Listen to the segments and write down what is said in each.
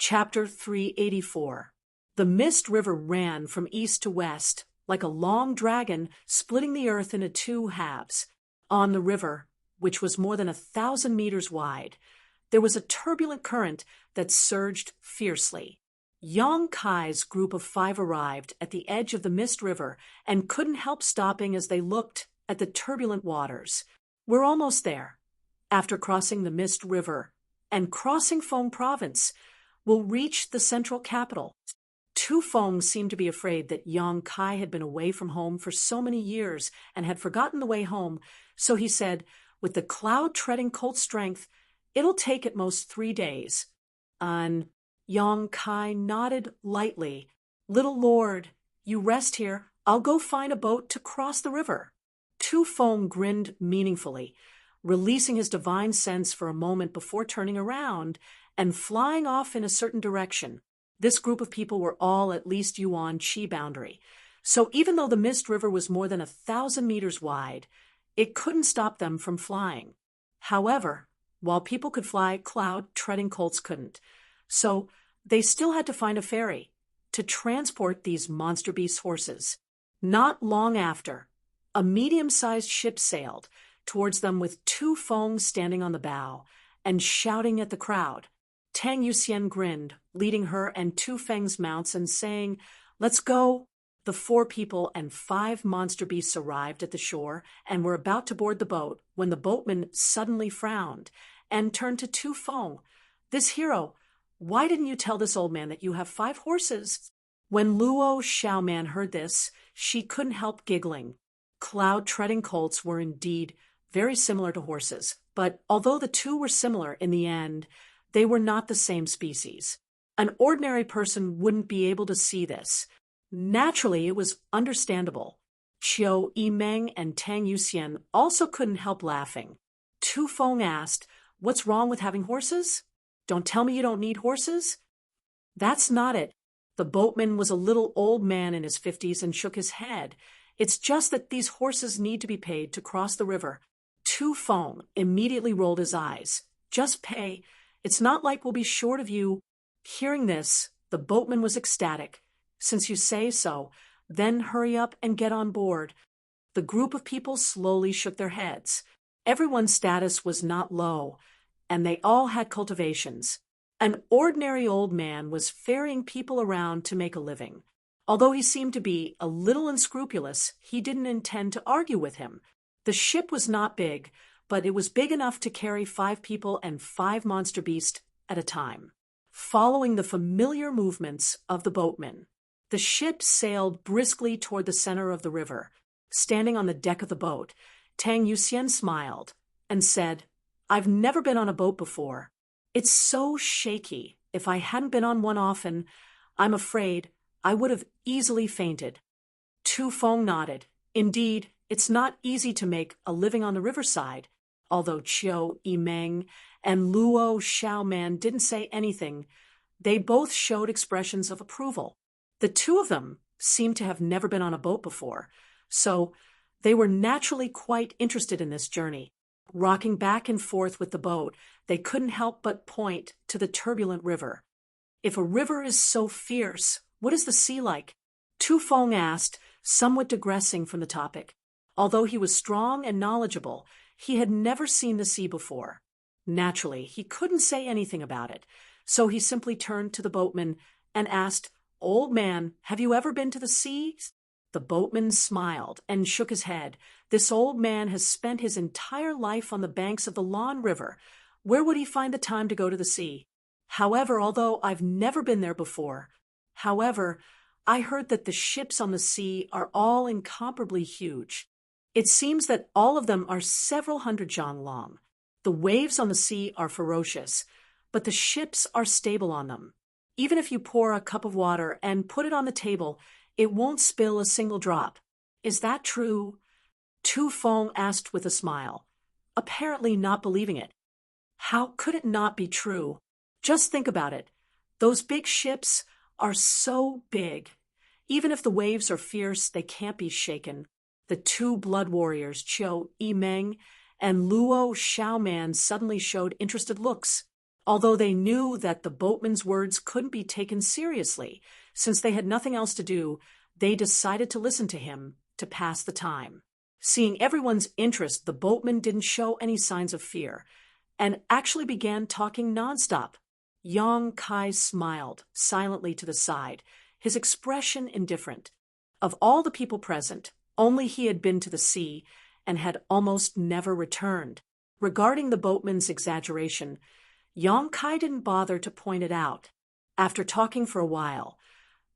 Chapter 384. The Mist River ran from east to west, like a long dragon splitting the earth into two halves. On the river, which was more than 1,000 meters wide, there was a turbulent current that surged fiercely. Yong Kai's group of 5 arrived at the edge of the Mist River and couldn't help stopping as they looked at the turbulent waters. We're almost there. After crossing the Mist River and crossing Phong Province, we'll reach the central capital. Tu Feng seemed to be afraid that Yong Kai had been away from home for so many years and had forgotten the way home, so he said, with the cloud-treading colt strength, "It'll take at most 3 days." And Yong Kai nodded lightly. "Little lord, you rest here. I'll go find a boat to cross the river." Tu Feng grinned meaningfully, releasing his divine sense for a moment before turning around and flying off in a certain direction. This group of people were all at least Yuan Qi boundary, so even though the Mist River was more than 1,000 meters wide, it couldn't stop them from flying. However, while people could fly, cloud-treading colts couldn't, so they still had to find a ferry to transport these monster beast horses. Not long after, a medium-sized ship sailed towards them with Tu Feng standing on the bow and shouting at the crowd. Tang Yuxian grinned, leading her and Tu Feng's mounts and saying, "Let's go." The 4 people and 5 monster beasts arrived at the shore and were about to board the boat when the boatman suddenly frowned and turned to Tu Feng. "This hero, why didn't you tell this old man that you have 5 horses?" When Luo Xiaoman heard this, she couldn't help giggling. Cloud-treading colts were indeed very similar to horses, but although the two were similar in the end, they were not the same species. An ordinary person wouldn't be able to see this. Naturally, it was understandable. Qiu Yimeng and Tang Yuxian also couldn't help laughing. Tu Feng asked, "What's wrong with having horses? Don't tell me you don't need horses?" "That's not it." The boatman was a little old man in his 50s and shook his head. "It's just that these horses need to be paid to cross the river." Tu Feng immediately rolled his eyes. "Just pay. It's not like we'll be short of you." Hearing this, the boatman was ecstatic. "Since you say so, then hurry up and get on board." The group of people slowly shook their heads. Everyone's status was not low, and they all had cultivations. An ordinary old man was ferrying people around to make a living. Although he seemed to be a little unscrupulous, he didn't intend to argue with him. The ship was not big, but it was big enough to carry 5 people and 5 monster beasts at a time. Following the familiar movements of the boatman, the ship sailed briskly toward the center of the river. Standing on the deck of the boat, Tang Yuxian smiled and said, "I've never been on a boat before. It's so shaky. If I hadn't been on one often, I'm afraid I would have easily fainted." Tu Feng nodded. "Indeed, it's not easy to make a living on the riverside." Although Qiu Yimeng and Luo Xiaoman didn't say anything, they both showed expressions of approval. The 2 of them seemed to have never been on a boat before, so they were naturally quite interested in this journey. Rocking back and forth with the boat, they couldn't help but point to the turbulent river. "If a river is so fierce, what is the sea like?" Tu Feng asked, somewhat digressing from the topic. Although he was strong and knowledgeable, he had never seen the sea before. Naturally, he couldn't say anything about it, so he simply turned to the boatman and asked, "Old man, have you ever been to the sea?" The boatman smiled and shook his head. This old man has spent his entire life on the banks of the Lan River. Where would he find the time to go to the sea? "However, although I've never been there before, I heard that the ships on the sea are all incomparably huge. It seems that all of them are several hundred zhang long. The waves on the sea are ferocious, but the ships are stable on them. Even if you pour a cup of water and put it on the table, it won't spill a single drop. Is that true?" Tu Feng asked with a smile, apparently not believing it. How could it not be true? Just think about it. Those big ships are so big. Even if the waves are fierce, they can't be shaken. The 2 blood warriors, Qiu Yimeng and Luo Xiaoman, suddenly showed interested looks. Although they knew that the boatman's words couldn't be taken seriously, since they had nothing else to do, they decided to listen to him to pass the time. Seeing everyone's interest, the boatman didn't show any signs of fear, and actually began talking nonstop. Yang Kai smiled silently to the side, his expression indifferent. Of all the people present, only he had been to the sea and had almost never returned. Regarding the boatman's exaggeration, Yang Kai didn't bother to point it out. After talking for a while,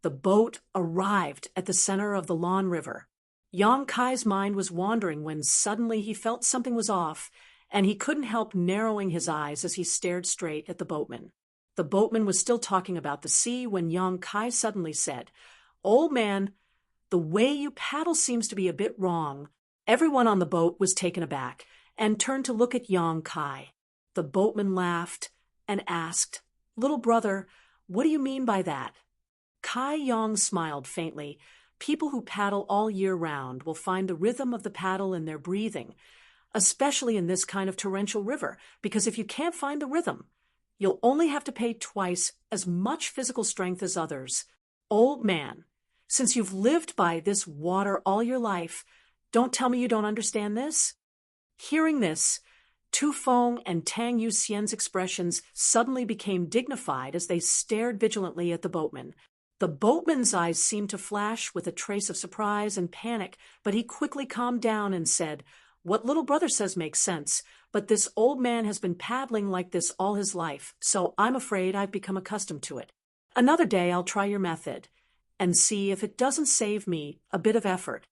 the boat arrived at the center of the Lan River. Yang Kai's mind was wandering when suddenly he felt something was off, and he couldn't help narrowing his eyes as he stared straight at the boatman. The boatman was still talking about the sea when Yang Kai suddenly said, "Old man, the way you paddle seems to be a bit wrong." Everyone on the boat was taken aback and turned to look at Yang Kai. The boatman laughed and asked, "Little brother, what do you mean by that?" Kai Yang smiled faintly. "People who paddle all year round will find the rhythm of the paddle in their breathing, especially in this kind of torrential river, because if you can't find the rhythm, you'll only have to pay twice as much physical strength as others. Old man, since you've lived by this water all your life, don't tell me you don't understand this?" Hearing this, Tu Feng and Tang Yuxian's expressions suddenly became dignified as they stared vigilantly at the boatman. The boatman's eyes seemed to flash with a trace of surprise and panic, but he quickly calmed down and said, "What little brother says makes sense, but this old man has been paddling like this all his life, so I'm afraid I've become accustomed to it. Another day I'll try your method and see if it doesn't save me a bit of effort."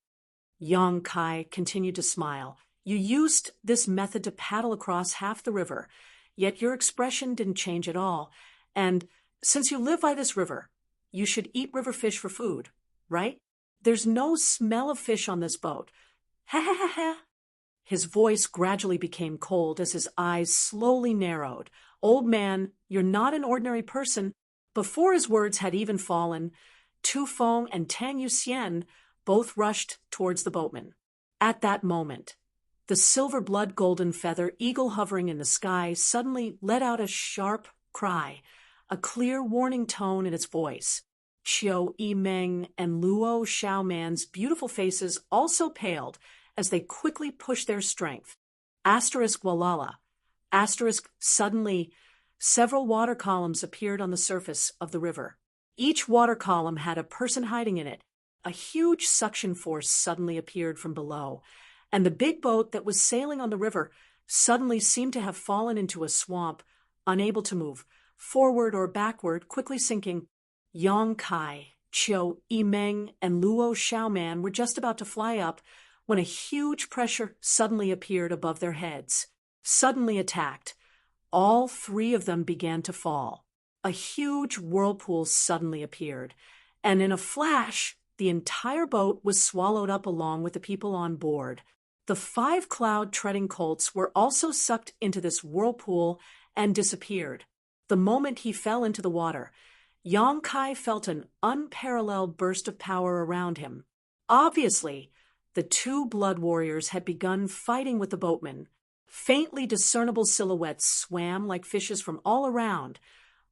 Yang Kai continued to smile. "You used this method to paddle across half the river, yet your expression didn't change at all. And since you live by this river, you should eat river fish for food, right? There's no smell of fish on this boat. Ha ha ha ha." His voice gradually became cold as his eyes slowly narrowed. "Old man, you're not an ordinary person." Before his words had even fallen, Tu Feng and Tang Yuxian both rushed towards the boatman. At that moment, the silver blood golden feather eagle hovering in the sky suddenly let out a sharp cry, a clear warning tone in its voice. Qiu Yimeng and Luo Xiaoman's beautiful faces also paled as they quickly pushed their strength. Asterisk Walala. Asterisk suddenly, several water columns appeared on the surface of the river. Each water column had a person hiding in it. A huge suction force suddenly appeared from below, and the big boat that was sailing on the river suddenly seemed to have fallen into a swamp, unable to move forward or backward, quickly sinking. Yang Kai, Qiu Yimeng, and Luo Xiaoman were just about to fly up when a huge pressure suddenly appeared above their heads. Suddenly attacked, all three of them began to fall. A huge whirlpool suddenly appeared, and in a flash, the entire boat was swallowed up along with the people on board. The 5 cloud-treading colts were also sucked into this whirlpool and disappeared. The moment he fell into the water, Yang Kai felt an unparalleled burst of power around him. Obviously, the 2 blood warriors had begun fighting with the boatman. Faintly discernible silhouettes swam like fishes from all around,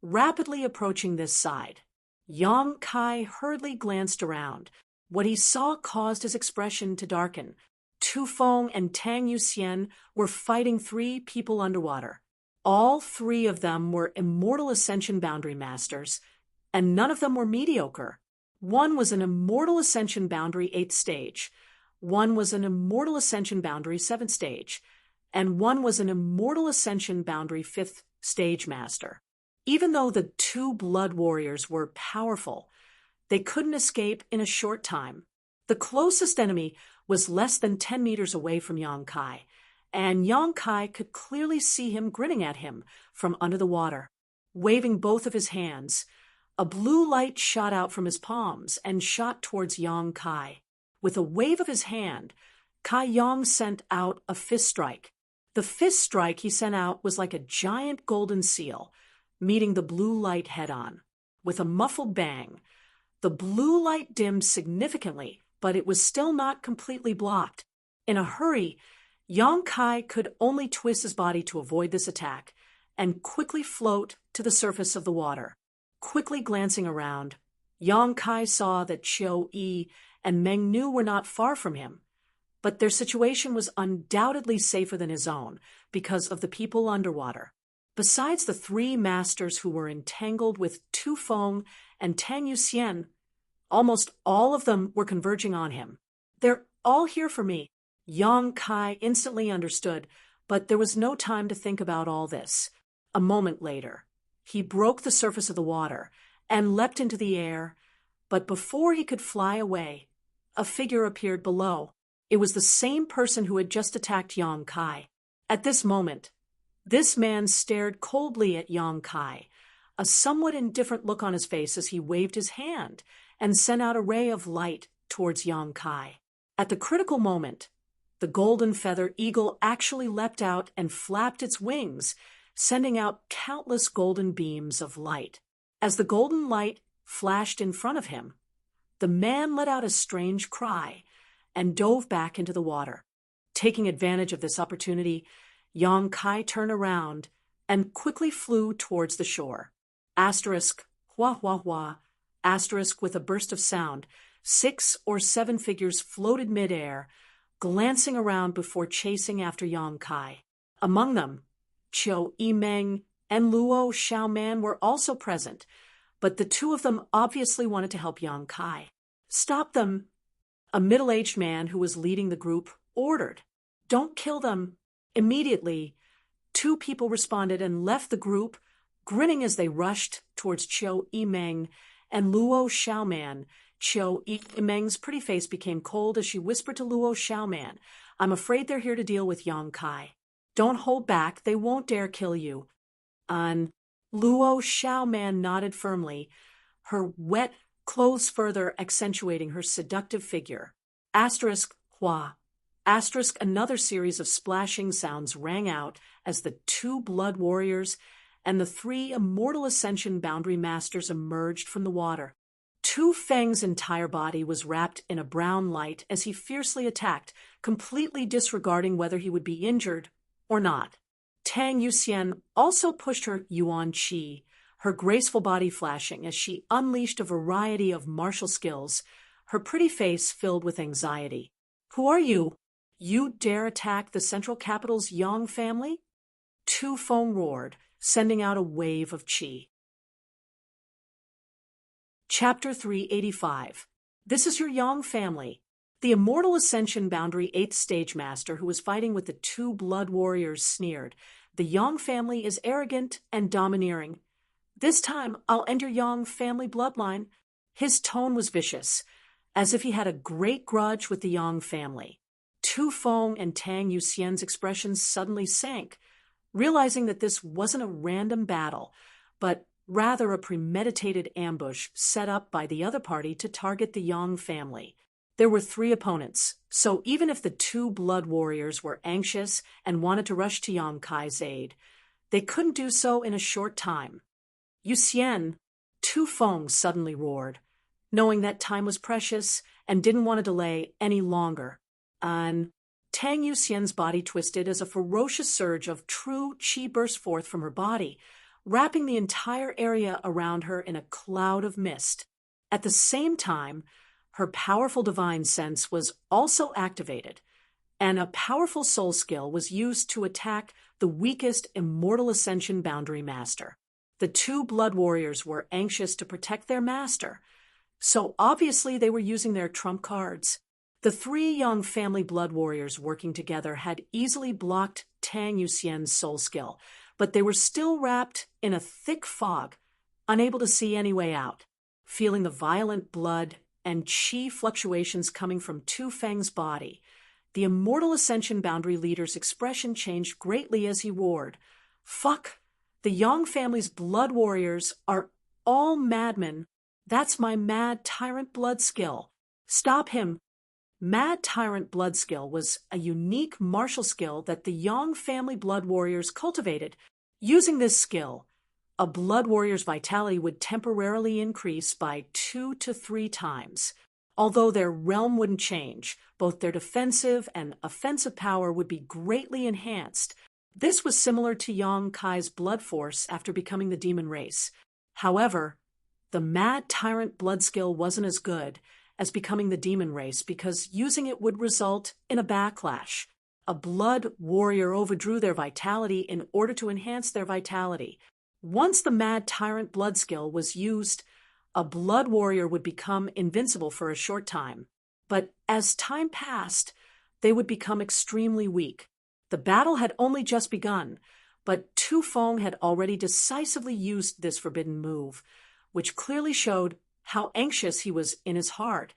rapidly approaching this side. Yang Kai hurriedly glanced around. What he saw caused his expression to darken. Tu Feng and Tang Yuxian were fighting 3 people underwater. All 3 of them were immortal ascension boundary masters, and none of them were mediocre. One was an immortal ascension boundary 8th stage, one was an immortal ascension boundary 7th stage, and one was an immortal ascension boundary 5th stage master. Even though the 2 blood warriors were powerful, they couldn't escape in a short time. The closest enemy was less than 10 meters away from Yang Kai, and Yang Kai could clearly see him grinning at him from under the water. Waving both of his hands, a blue light shot out from his palms and shot towards Yang Kai. With a wave of his hand, Kai Yang sent out a fist strike. The fist strike he sent out was like a giant golden seal, meeting the blue light head-on. With a muffled bang, the blue light dimmed significantly, but it was still not completely blocked. In a hurry, Yang Kai could only twist his body to avoid this attack, and quickly float to the surface of the water. Quickly glancing around, Yang Kai saw that Qiu Yi and Meng Nu were not far from him, but their situation was undoubtedly safer than his own because of the people underwater. Besides the three masters who were entangled with Tu Feng and Tang Yuxian, almost all of them were converging on him. "They're all here for me," Yang Kai instantly understood, but there was no time to think about all this. A moment later, he broke the surface of the water and leapt into the air, but before he could fly away, a figure appeared below. It was the same person who had just attacked Yang Kai. At this moment, this man stared coldly at Yang Kai, a somewhat indifferent look on his face as he waved his hand and sent out a ray of light towards Yang Kai. At the critical moment, the golden feather eagle actually leapt out and flapped its wings, sending out countless golden beams of light. As the golden light flashed in front of him, the man let out a strange cry and dove back into the water. Taking advantage of this opportunity, Yang Kai turned around and quickly flew towards the shore. Asterisk, hua hua hua, asterisk with a burst of sound, 6 or 7 figures floated midair, glancing around before chasing after Yang Kai. Among them, Qiu Yimeng and Luo Xiaoman were also present, but the two of them obviously wanted to help Yang Kai. "Stop them," a middle-aged man who was leading the group ordered. "Don't kill them." Immediately, 2 people responded and left the group, grinning as they rushed towards Qiu Yimeng and Luo Xiaoman. Qiu Yimeng's pretty face became cold as she whispered to Luo Xiaoman, "I'm afraid they're here to deal with Yang Kai. Don't hold back, they won't dare kill you." And Luo Xiaoman nodded firmly, her wet clothes further accentuating her seductive figure. Asterisk, hua. Asterisk, another series of splashing sounds rang out as the 2 blood warriors and the 3 immortal ascension boundary masters emerged from the water. Tu Feng's entire body was wrapped in a brown light as he fiercely attacked, completely disregarding whether he would be injured or not. Tang Yuxian also pushed her Yuan Qi, her graceful body flashing as she unleashed a variety of martial skills, her pretty face filled with anxiety. "Who are you? You dare attack the central capital's Yang family?" Tu Feng roared, sending out a wave of qi. Chapter 385. This is your Yang family. The immortal ascension boundary 8th stage master who was fighting with the 2 blood warriors sneered. "The Yang family is arrogant and domineering. This time I'll end your Yang family bloodline." His tone was vicious, as if he had a great grudge with the Yang family. Tu Feng and Tang Yuxian's expressions suddenly sank, realizing that this wasn't a random battle, but rather a premeditated ambush set up by the other party to target the Yang family. There were 3 opponents, so even if the 2 blood warriors were anxious and wanted to rush to Yang Kai's aid, they couldn't do so in a short time. "Yuxian," Tu Feng suddenly roared, knowing that time was precious and didn't want to delay any longer. And Tang Yuxian's body twisted as a ferocious surge of true qi burst forth from her body, wrapping the entire area around her in a cloud of mist. At the same time, her powerful divine sense was also activated, and a powerful soul skill was used to attack the weakest immortal ascension boundary master. The 2 blood warriors were anxious to protect their master, so obviously they were using their trump cards. The 3 Yang family blood warriors working together had easily blocked Tang Yuxian's soul skill, but they were still wrapped in a thick fog, unable to see any way out. Feeling the violent blood and qi fluctuations coming from Tu Feng's body, the immortal ascension boundary leader's expression changed greatly as he roared, "Fuck! The Yang family's blood warriors are all madmen. That's my Mad Tyrant blood skill. Stop him." Mad Tyrant blood skill was a unique martial skill that the Yang family blood warriors cultivated. Using this skill, a blood warrior's vitality would temporarily increase by 2 to 3 times. Although their realm wouldn't change, both their defensive and offensive power would be greatly enhanced, This was similar to Yang Kai's blood force after becoming the demon race. However, the mad tyrant blood skill wasn't as good as becoming the demon race because using it would result in a backlash. A blood warrior overdrew their vitality in order to enhance their vitality. Once the mad tyrant blood skill was used, a blood warrior would become invincible for a short time. But as time passed, they would become extremely weak. The battle had only just begun, but Tu Feng had already decisively used this forbidden move, which clearly showed how anxious he was in his heart,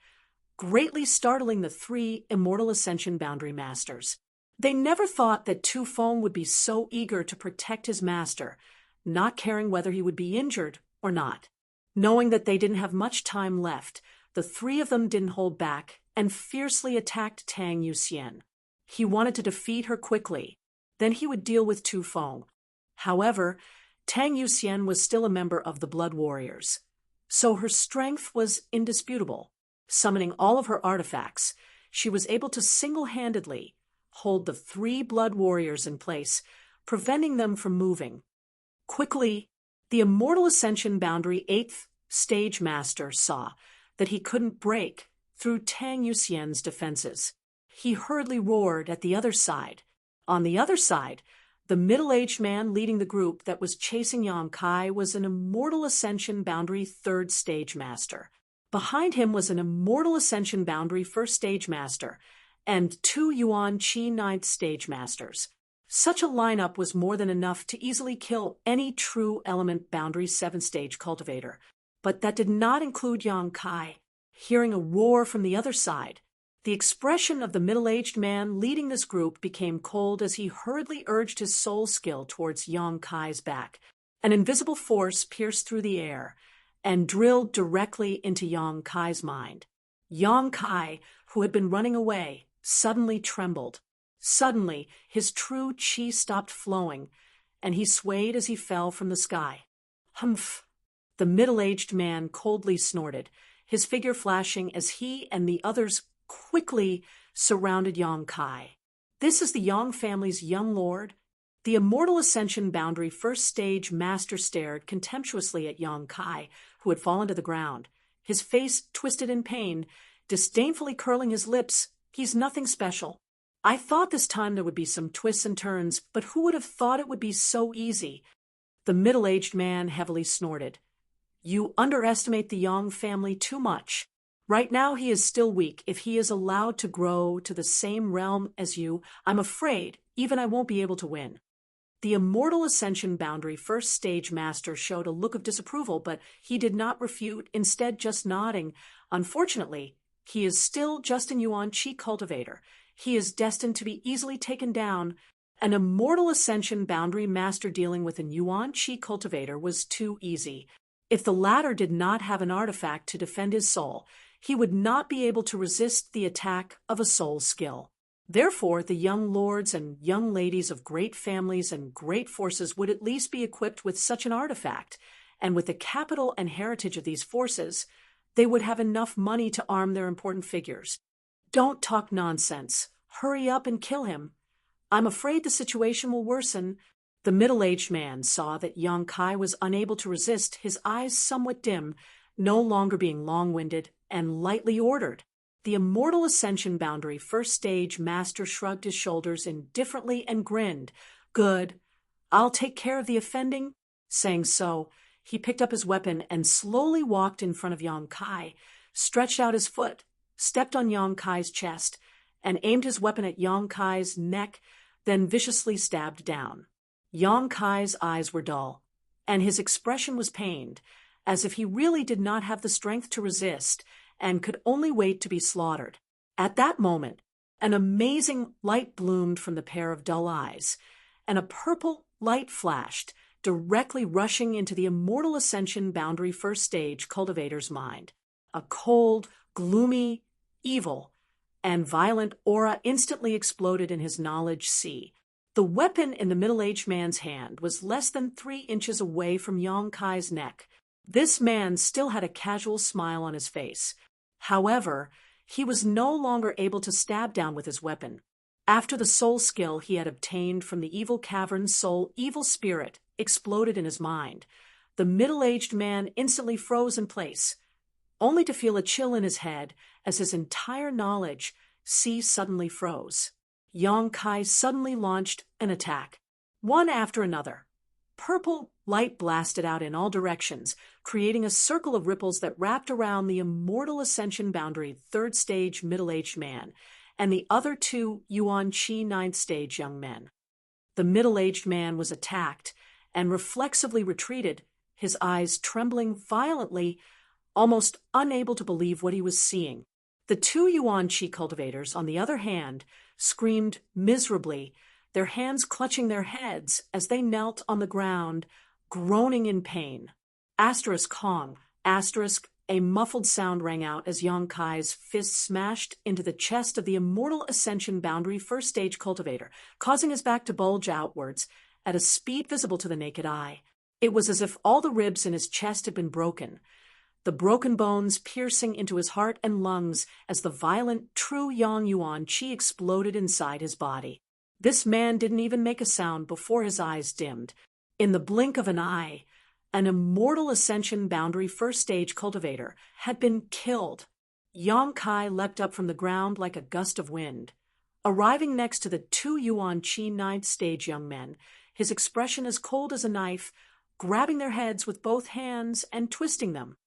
greatly startling the three Immortal Ascension Boundary Masters. They never thought that Tu Feng would be so eager to protect his master, not caring whether he would be injured or not. Knowing that they didn't have much time left, the three of them didn't hold back and fiercely attacked Tang Yuxian. He wanted to defeat her quickly. Then he would deal with Tu Feng. However, Tang Yuxian was still a member of the Blood Warriors, so her strength was indisputable. Summoning all of her artifacts, she was able to single-handedly hold the three Blood Warriors in place, preventing them from moving. Quickly, the Immortal Ascension Boundary 8th Stage Master saw that he couldn't break through Tang Yuxian's defenses. He hurriedly roared at the other side. On the other side, the middle-aged man leading the group that was chasing Yang Kai was an Immortal Ascension Boundary 3rd Stage Master. Behind him was an Immortal Ascension Boundary 1st Stage Master and 2 Yuan Qi 9th Stage Masters. Such a lineup was more than enough to easily kill any true element Boundary 7th Stage cultivator, but that did not include Yang Kai. Hearing a roar from the other side, the expression of the middle-aged man leading this group became cold as he hurriedly urged his soul skill towards Yang Kai's back. An invisible force pierced through the air and drilled directly into Yang Kai's mind. Yang Kai, who had been running away, suddenly trembled. Suddenly, his true qi stopped flowing, and he swayed as he fell from the sky. Humph! The middle-aged man coldly snorted, his figure flashing as he and the others quickly surrounded Yang Kai. This is the Yang family's young lord? The Immortal Ascension Boundary 1st Stage Master stared contemptuously at Yang Kai, who had fallen to the ground, his face twisted in pain, disdainfully curling his lips. He's nothing special. I thought this time there would be some twists and turns, but who would have thought it would be so easy? The middle-aged man heavily snorted. You underestimate the Yang family too much. Right now he is still weak. If he is allowed to grow to the same realm as you, I'm afraid even I won't be able to win. The Immortal Ascension Boundary 1st Stage Master showed a look of disapproval, but he did not refute, instead just nodding. Unfortunately, he is still just an Yuan Qi cultivator. He is destined to be easily taken down. An Immortal Ascension Boundary Master dealing with an Yuan Qi cultivator was too easy. If the latter did not have an artifact to defend his soul, he would not be able to resist the attack of a soul skill. Therefore, the young lords and young ladies of great families and great forces would at least be equipped with such an artifact, and with the capital and heritage of these forces, they would have enough money to arm their important figures. Don't talk nonsense. Hurry up and kill him. I'm afraid the situation will worsen. The middle-aged man saw that Yang Kai was unable to resist, his eyes somewhat dim, no longer being long-winded, and lightly ordered. The Immortal Ascension Boundary 1st Stage Master shrugged his shoulders indifferently and grinned. Good. I'll take care of the offending. Saying so, he picked up his weapon and slowly walked in front of Yang Kai, stretched out his foot, stepped on Yang Kai's chest, and aimed his weapon at Yang Kai's neck, then viciously stabbed down. Yang Kai's eyes were dull, and his expression was pained, as if he really did not have the strength to resist and could only wait to be slaughtered. At that moment, an amazing light bloomed from the pair of dull eyes, and a purple light flashed, directly rushing into the Immortal Ascension Boundary 1st Stage cultivator's mind. A cold, gloomy, evil, and violent aura instantly exploded in his knowledge sea. The weapon in the middle-aged man's hand was less than 3 inches away from Yang Kai's neck. This man still had a casual smile on his face. However, he was no longer able to stab down with his weapon. After the soul skill he had obtained from the evil cavern soul evil spirit exploded in his mind, the middle-aged man instantly froze in place, only to feel a chill in his head as his entire knowledge suddenly froze. Yang Kai suddenly launched an attack, one after another. Purple light blasted out in all directions, creating a circle of ripples that wrapped around the immortal ascension boundary third stage middle-aged man and the other two Yuan Qi ninth stage young men. The middle-aged man was attacked and reflexively retreated, his eyes trembling violently, almost unable to believe what he was seeing. The two Yuan Qi cultivators, on the other hand, screamed miserably, their hands clutching their heads as they knelt on the ground, groaning in pain. Kong, a muffled sound rang out as Yang Kai's fist smashed into the chest of the immortal ascension boundary first stage cultivator, causing his back to bulge outwards at a speed visible to the naked eye. It was as if all the ribs in his chest had been broken, the broken bones piercing into his heart and lungs as the violent, true Yang Yuan Qi exploded inside his body. This man didn't even make a sound before his eyes dimmed. In the blink of an eye, an immortal ascension boundary first stage cultivator had been killed. Yang Kai leapt up from the ground like a gust of wind. Arriving next to the two Yuan Qi ninth stage young men, his expression as cold as a knife, grabbing their heads with both hands and twisting them.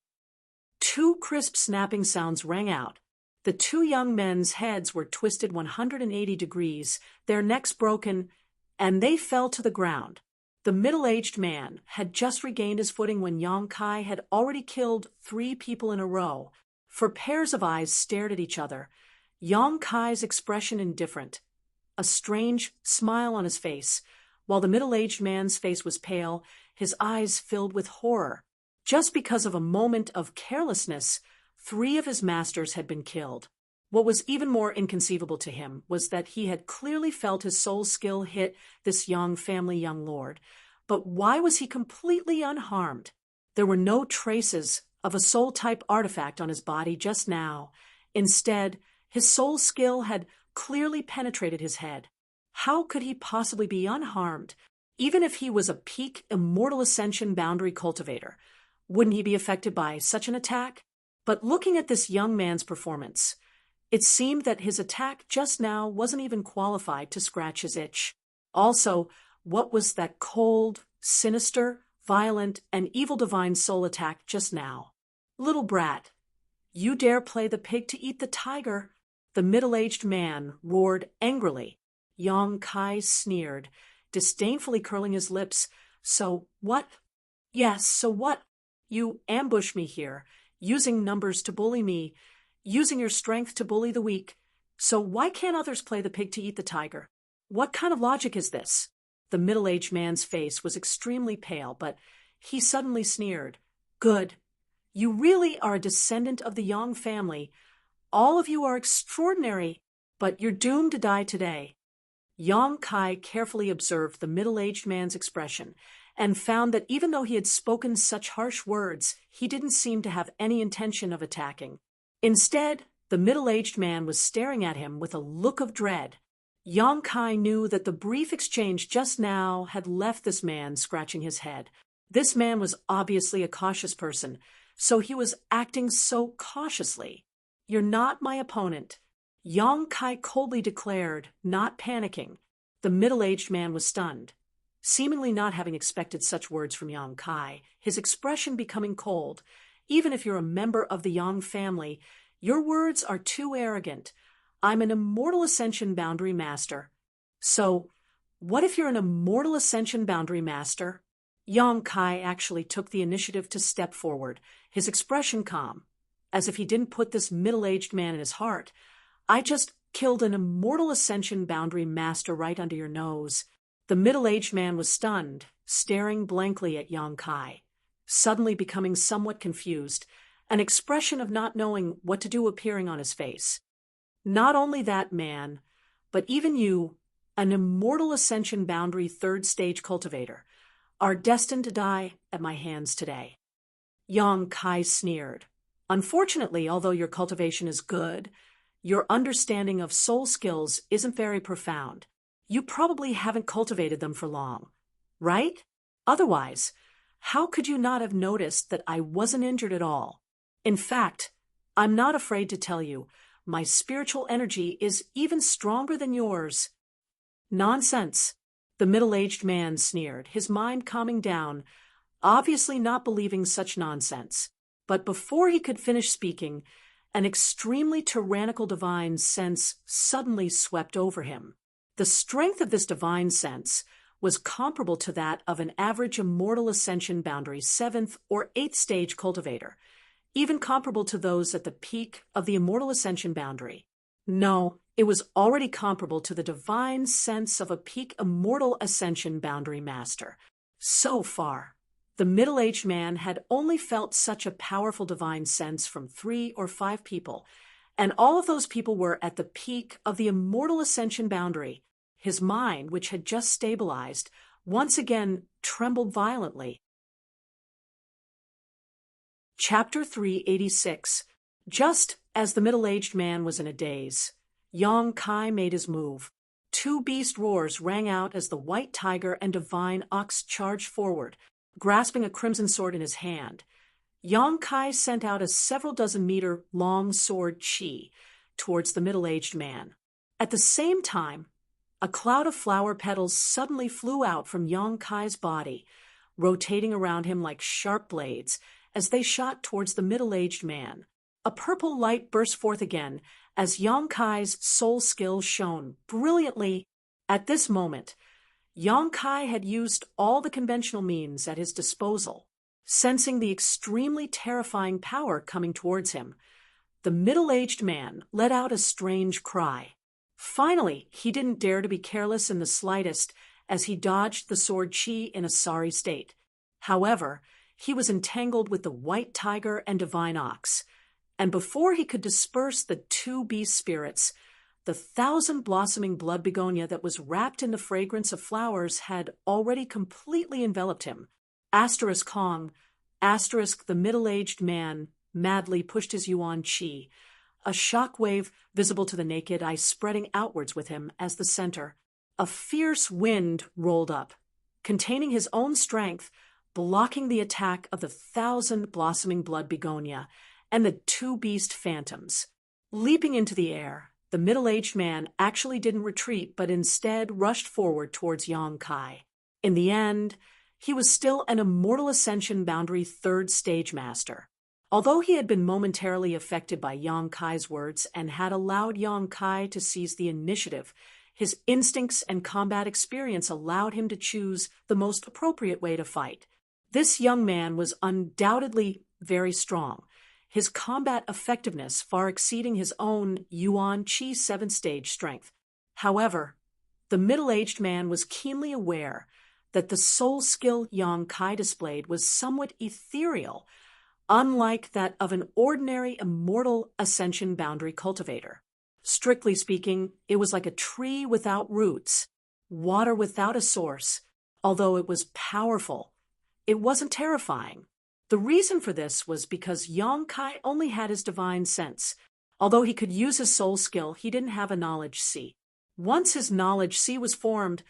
Two crisp snapping sounds rang out. The two young men's heads were twisted 180 degrees, their necks broken, and they fell to the ground. The middle-aged man had just regained his footing when Yang Kai had already killed 3 people in a row. For pairs of eyes stared at each other, Yang Kai's expression indifferent, a strange smile on his face, while the middle-aged man's face was pale, his eyes filled with horror. Just because of a moment of carelessness, 3 of his masters had been killed. What was even more inconceivable to him was that he had clearly felt his soul skill hit this young lord. But why was he completely unharmed? There were no traces of a soul-type artifact on his body just now. Instead, his soul skill had clearly penetrated his head. How could he possibly be unharmed? Even if he was a peak immortal ascension boundary cultivator, wouldn't he be affected by such an attack? But looking at this young man's performance, it seemed that his attack just now wasn't even qualified to scratch his itch. Also, what was that cold, sinister, violent, and evil divine soul attack just now? Little brat, you dare play the pig to eat the tiger? The middle-aged man roared angrily. Yang Kai sneered, disdainfully curling his lips. So what? Yes, so what? You ambush me here, using numbers to bully me, using your strength to bully the weak. So why can't others play the pig to eat the tiger? What kind of logic is this? The middle-aged man's face was extremely pale, but he suddenly sneered. Good. You really are a descendant of the Yang family. All of you are extraordinary, but you're doomed to die today. Yang Kai carefully observed the middle-aged man's expression and found that even though he had spoken such harsh words, he didn't seem to have any intention of attacking. Instead, the middle-aged man was staring at him with a look of dread. Yang Kai knew that the brief exchange just now had left this man scratching his head. This man was obviously a cautious person, so he was acting so cautiously. You're not my opponent, Yang Kai coldly declared, not panicking. The middle-aged man was stunned. Seemingly not having expected such words from Yang Kai, his expression becoming cold. Even if you're a member of the Yang family, your words are too arrogant. I'm an immortal ascension boundary master. So, what if you're an immortal ascension boundary master? Yang Kai actually took the initiative to step forward, his expression calm, as if he didn't put this middle-aged man in his heart. I just killed an immortal ascension boundary master right under your nose. The middle-aged man was stunned, staring blankly at Yang Kai, suddenly becoming somewhat confused, an expression of not knowing what to do appearing on his face. Not only that, man, but even you, an immortal ascension boundary third stage cultivator, are destined to die at my hands today. Yang Kai sneered. Unfortunately, although your cultivation is good, your understanding of soul skills isn't very profound. You probably haven't cultivated them for long, right? Otherwise, how could you not have noticed that I wasn't injured at all? In fact, I'm not afraid to tell you, my spiritual energy is even stronger than yours. Nonsense, the middle-aged man sneered, his mind calming down, obviously not believing such nonsense. But before he could finish speaking, an extremely tyrannical divine sense suddenly swept over him. The strength of this divine sense was comparable to that of an average immortal ascension boundary 7th or 8th stage cultivator, even comparable to those at the peak of the immortal ascension boundary. No, it was already comparable to the divine sense of a peak immortal ascension boundary master. So far, the middle-aged man had only felt such a powerful divine sense from 3 or 5 people, and all of those people were at the peak of the immortal ascension boundary. His mind, which had just stabilized, once again trembled violently. Chapter 386. Just as the middle-aged man was in a daze, Yong Kai made his move. 2 beast roars rang out as the white tiger and divine ox charged forward, grasping a crimson sword in his hand. Yong Kai sent out a several dozen meter long sword chi towards the middle-aged man. At the same time, a cloud of flower petals suddenly flew out from Yong Kai's body, rotating around him like sharp blades as they shot towards the middle-aged man. A purple light burst forth again as Yong Kai's soul skill shone brilliantly. At this moment, Yong Kai had used all the conventional means at his disposal. Sensing the extremely terrifying power coming towards him, the middle-aged man let out a strange cry. Finally, he didn't dare to be careless in the slightest as he dodged the sword chi in a sorry state. However, he was entangled with the white tiger and divine ox, and before he could disperse the 2 beast spirits, the 1,000-blossoming blood begonia that was wrapped in the fragrance of flowers had already completely enveloped him. Kong, the middle-aged man madly pushed his yuan chi, a shock wave visible to the naked eye spreading outwards with him as the center. A fierce wind rolled up, containing his own strength, blocking the attack of the 1,000-blossoming blood begonia and the 2 beast phantoms. Leaping into the air, the middle-aged man actually didn't retreat but instead rushed forward towards Yong Kai. In the end, he was still an immortal ascension boundary 3rd stage master. Although he had been momentarily affected by Yong Kai's words and had allowed Yong Kai to seize the initiative, his instincts and combat experience allowed him to choose the most appropriate way to fight. This young man was undoubtedly very strong, his combat effectiveness far exceeding his own Yuan Chi 7th stage strength. However, the middle-aged man was keenly aware that the soul skill Yong Kai displayed was somewhat ethereal, unlike that of an ordinary immortal ascension boundary cultivator. Strictly speaking, it was like a tree without roots, water without a source. Although it was powerful, it wasn't terrifying. The reason for this was because Yong Kai only had his divine sense. Although he could use his soul skill, he didn't have a knowledge C. Once his knowledge C was formed,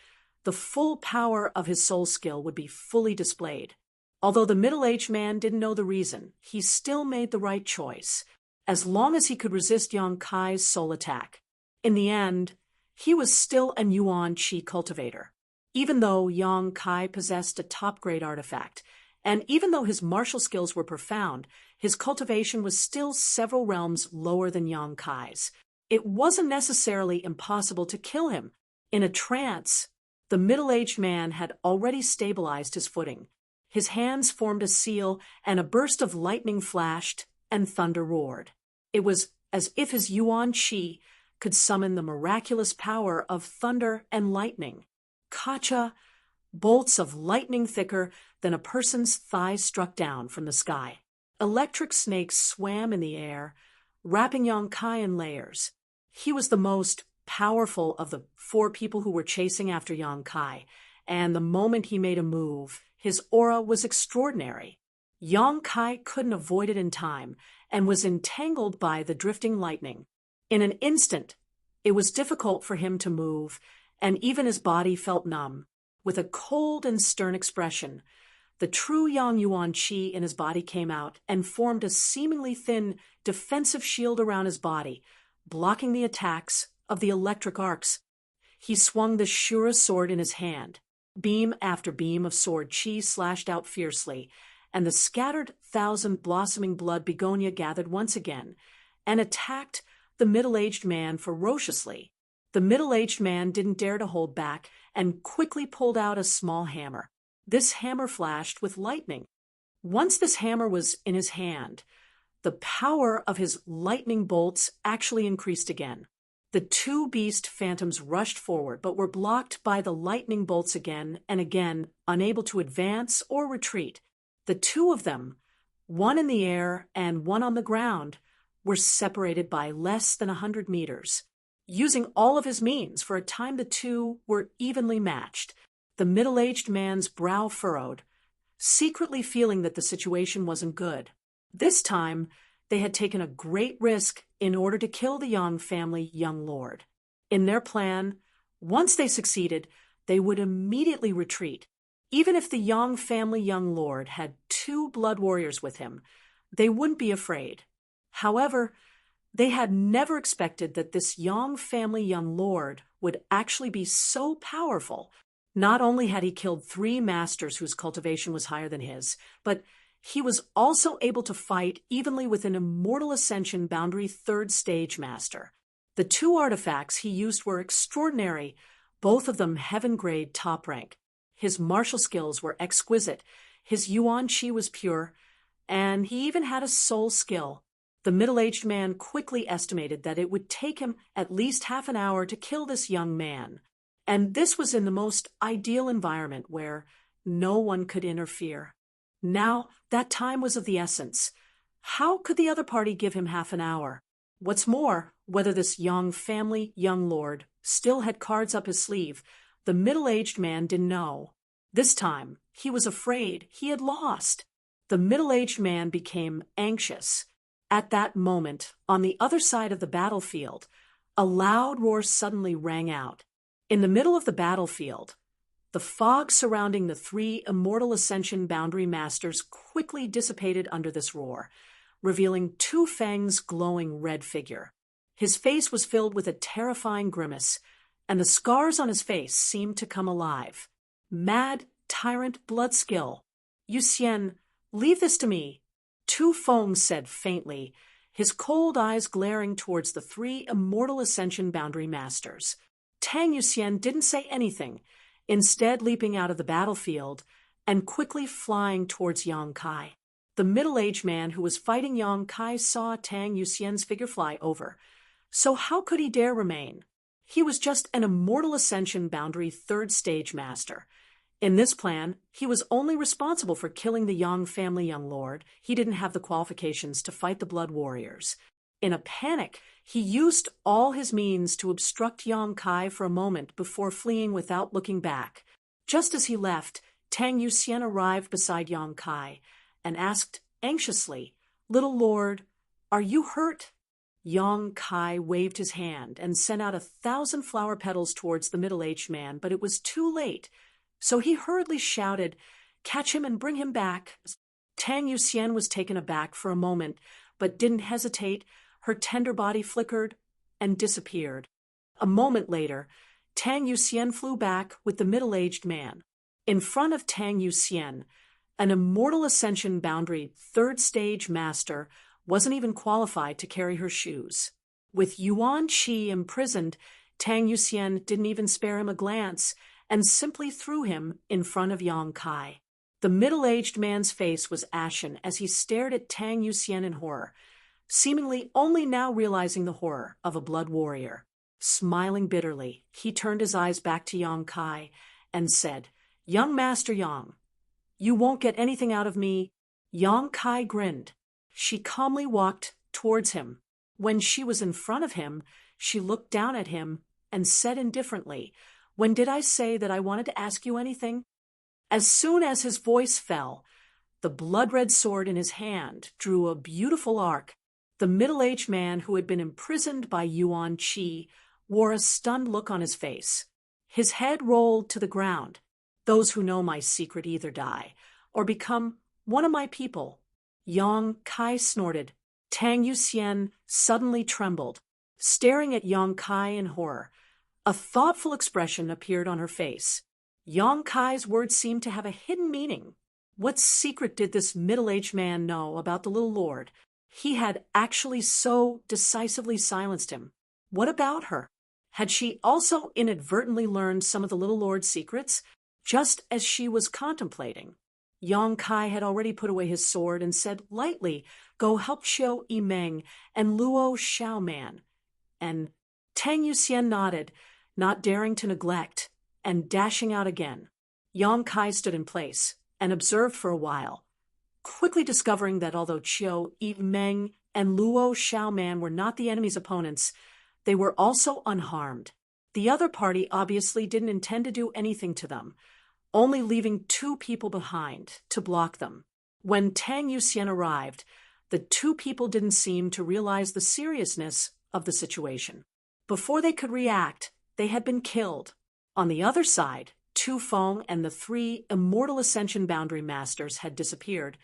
the full power of his soul skill would be fully displayed. Although the middle-aged man didn't know the reason, he still made the right choice, as long as he could resist Yong Kai's soul attack. In the end, he was still a Yuan Chi cultivator. Even though Yong Kai possessed a top-grade artifact, and even though his martial skills were profound, his cultivation was still several realms lower than Yong Kai's. It wasn't necessarily impossible to kill him. In a trance, the middle-aged man had already stabilized his footing. His hands formed a seal, and a burst of lightning flashed, and thunder roared. It was as if his Yuan Chi could summon the miraculous power of thunder and lightning. Kacha, bolts of lightning thicker than a person's thighs struck down from the sky. Electric snakes swam in the air, wrapping Yong Kai in layers. He was the most powerful of the 4 people who were chasing after Yong Kai, and the moment he made a move, his aura was extraordinary. Yong Kai couldn't avoid it in time and was entangled by the drifting lightning. In an instant, it was difficult for him to move, and even his body felt numb. With a cold and stern expression, the true Yang Yuan Qi in his body came out and formed a seemingly thin, defensive shield around his body, blocking the attacks of the electric arcs. He swung the Shura sword in his hand. Beam after beam of sword chi slashed out fiercely, and the scattered thousand blossoming blood begonia gathered once again and attacked the middle-aged man ferociously. The middle-aged man didn't dare to hold back and quickly pulled out a small hammer. This hammer flashed with lightning. Once this hammer was in his hand, the power of his lightning bolts actually increased again. The two beast phantoms rushed forward, but were blocked by the lightning bolts again and again, unable to advance or retreat. The two of them, one in the air and one on the ground, were separated by less than 100 meters. Using all of his means, for a time the two were evenly matched. The middle-aged man's brow furrowed, secretly feeling that the situation wasn't good. This time, they had taken a great risk in order to kill the Yang family young lord. In their plan, once they succeeded, they would immediately retreat. Even if the Yang family young lord had 2 blood warriors with him, they wouldn't be afraid. However, they had never expected that this Yang family young lord would actually be so powerful. Not only had he killed 3 masters whose cultivation was higher than his, but he was also able to fight evenly with an Immortal Ascension Boundary 3rd Stage Master. The 2 artifacts he used were extraordinary, both of them heaven-grade top rank. His martial skills were exquisite, his Yuan Qi was pure, and he even had a soul skill. The middle-aged man quickly estimated that it would take him at least half an hour to kill this young man, and this was in the most ideal environment where no one could interfere. Now, that time was of the essence. How could the other party give him half an hour? What's more, whether this Yang family young lord still had cards up his sleeve, the middle-aged man didn't know. This time, he was afraid he had lost. The middle-aged man became anxious. At that moment, on the other side of the battlefield, a loud roar suddenly rang out. In the middle of the battlefield, the fog surrounding the 3 Immortal Ascension Boundary Masters quickly dissipated under this roar, revealing Tu Feng's glowing red figure. His face was filled with a terrifying grimace, and the scars on his face seemed to come alive. Mad, tyrant blood skill. Yu Xian, leave this to me, Tu Feng said faintly, his cold eyes glaring towards the 3 Immortal Ascension Boundary Masters. Tang Yuxian didn't say anything, instead leaping out of the battlefield and quickly flying towards Yang Kai. The middle-aged man who was fighting Yang Kai saw Tang Yuxian's figure fly over. So how could he dare remain? He was just an Immortal Ascension Boundary 3rd Stage Master. In this plan, he was only responsible for killing the Yang family young lord. He didn't have the qualifications to fight the Blood Warriors. In a panic, he used all his means to obstruct Yang Kai for a moment before fleeing without looking back. Just as he left, Tang Yuxian arrived beside Yang Kai and asked anxiously, "Little lord, are you hurt?" Yang Kai waved his hand and sent out 1,000 flower petals towards the middle-aged man, but it was too late. So he hurriedly shouted, "Catch him and bring him back." Tang Yuxian was taken aback for a moment, but didn't hesitate. Her tender body flickered and disappeared. A moment later, Tang Yuxian flew back with the middle-aged man. In front of Tang Yuxian, an Immortal Ascension Boundary 3rd Stage Master wasn't even qualified to carry her shoes. With Yuan Qi imprisoned, Tang Yuxian didn't even spare him a glance and simply threw him in front of Yang Kai. The middle-aged man's face was ashen as he stared at Tang Yuxian in horror, seemingly only now realizing the horror of a blood warrior. Smiling bitterly, he turned his eyes back to Yang Kai and said, "Young Master Yang, you won't get anything out of me." Yang Kai grinned. She calmly walked towards him. When she was in front of him, she looked down at him and said indifferently, "When did I say that I wanted to ask you anything?" As soon as his voice fell, the blood-red sword in his hand drew a beautiful arc. The middle-aged man who had been imprisoned by Yuan Qi wore a stunned look on his face. His head rolled to the ground. Those who know my secret either die or become one of my people. Yang Kai snorted. Tang Yuxian suddenly trembled, staring at Yang Kai in horror. A thoughtful expression appeared on her face. Yang Kai's words seemed to have a hidden meaning. What secret did this middle-aged man know about the little lord? He had actually so decisively silenced him. What about her? Had she also inadvertently learned some of the little lord's secrets, just as she was contemplating? Yang Kai had already put away his sword and said lightly, "Go help Qiu Yimeng and Luo Xiaoman." And Tang Yuxian nodded, not daring to neglect, and dashing out again. Yang Kai stood in place and observed for a while, quickly discovering that although Qiu Yimeng and Luo Xiaoman were not the enemy's opponents, they were also unharmed. The other party obviously didn't intend to do anything to them, only leaving 2 people behind to block them. When Tang Yuxian arrived, the 2 people didn't seem to realize the seriousness of the situation. Before they could react, they had been killed. On the other side, Tu Feng and the 3 Immortal Ascension Boundary Masters had disappeared,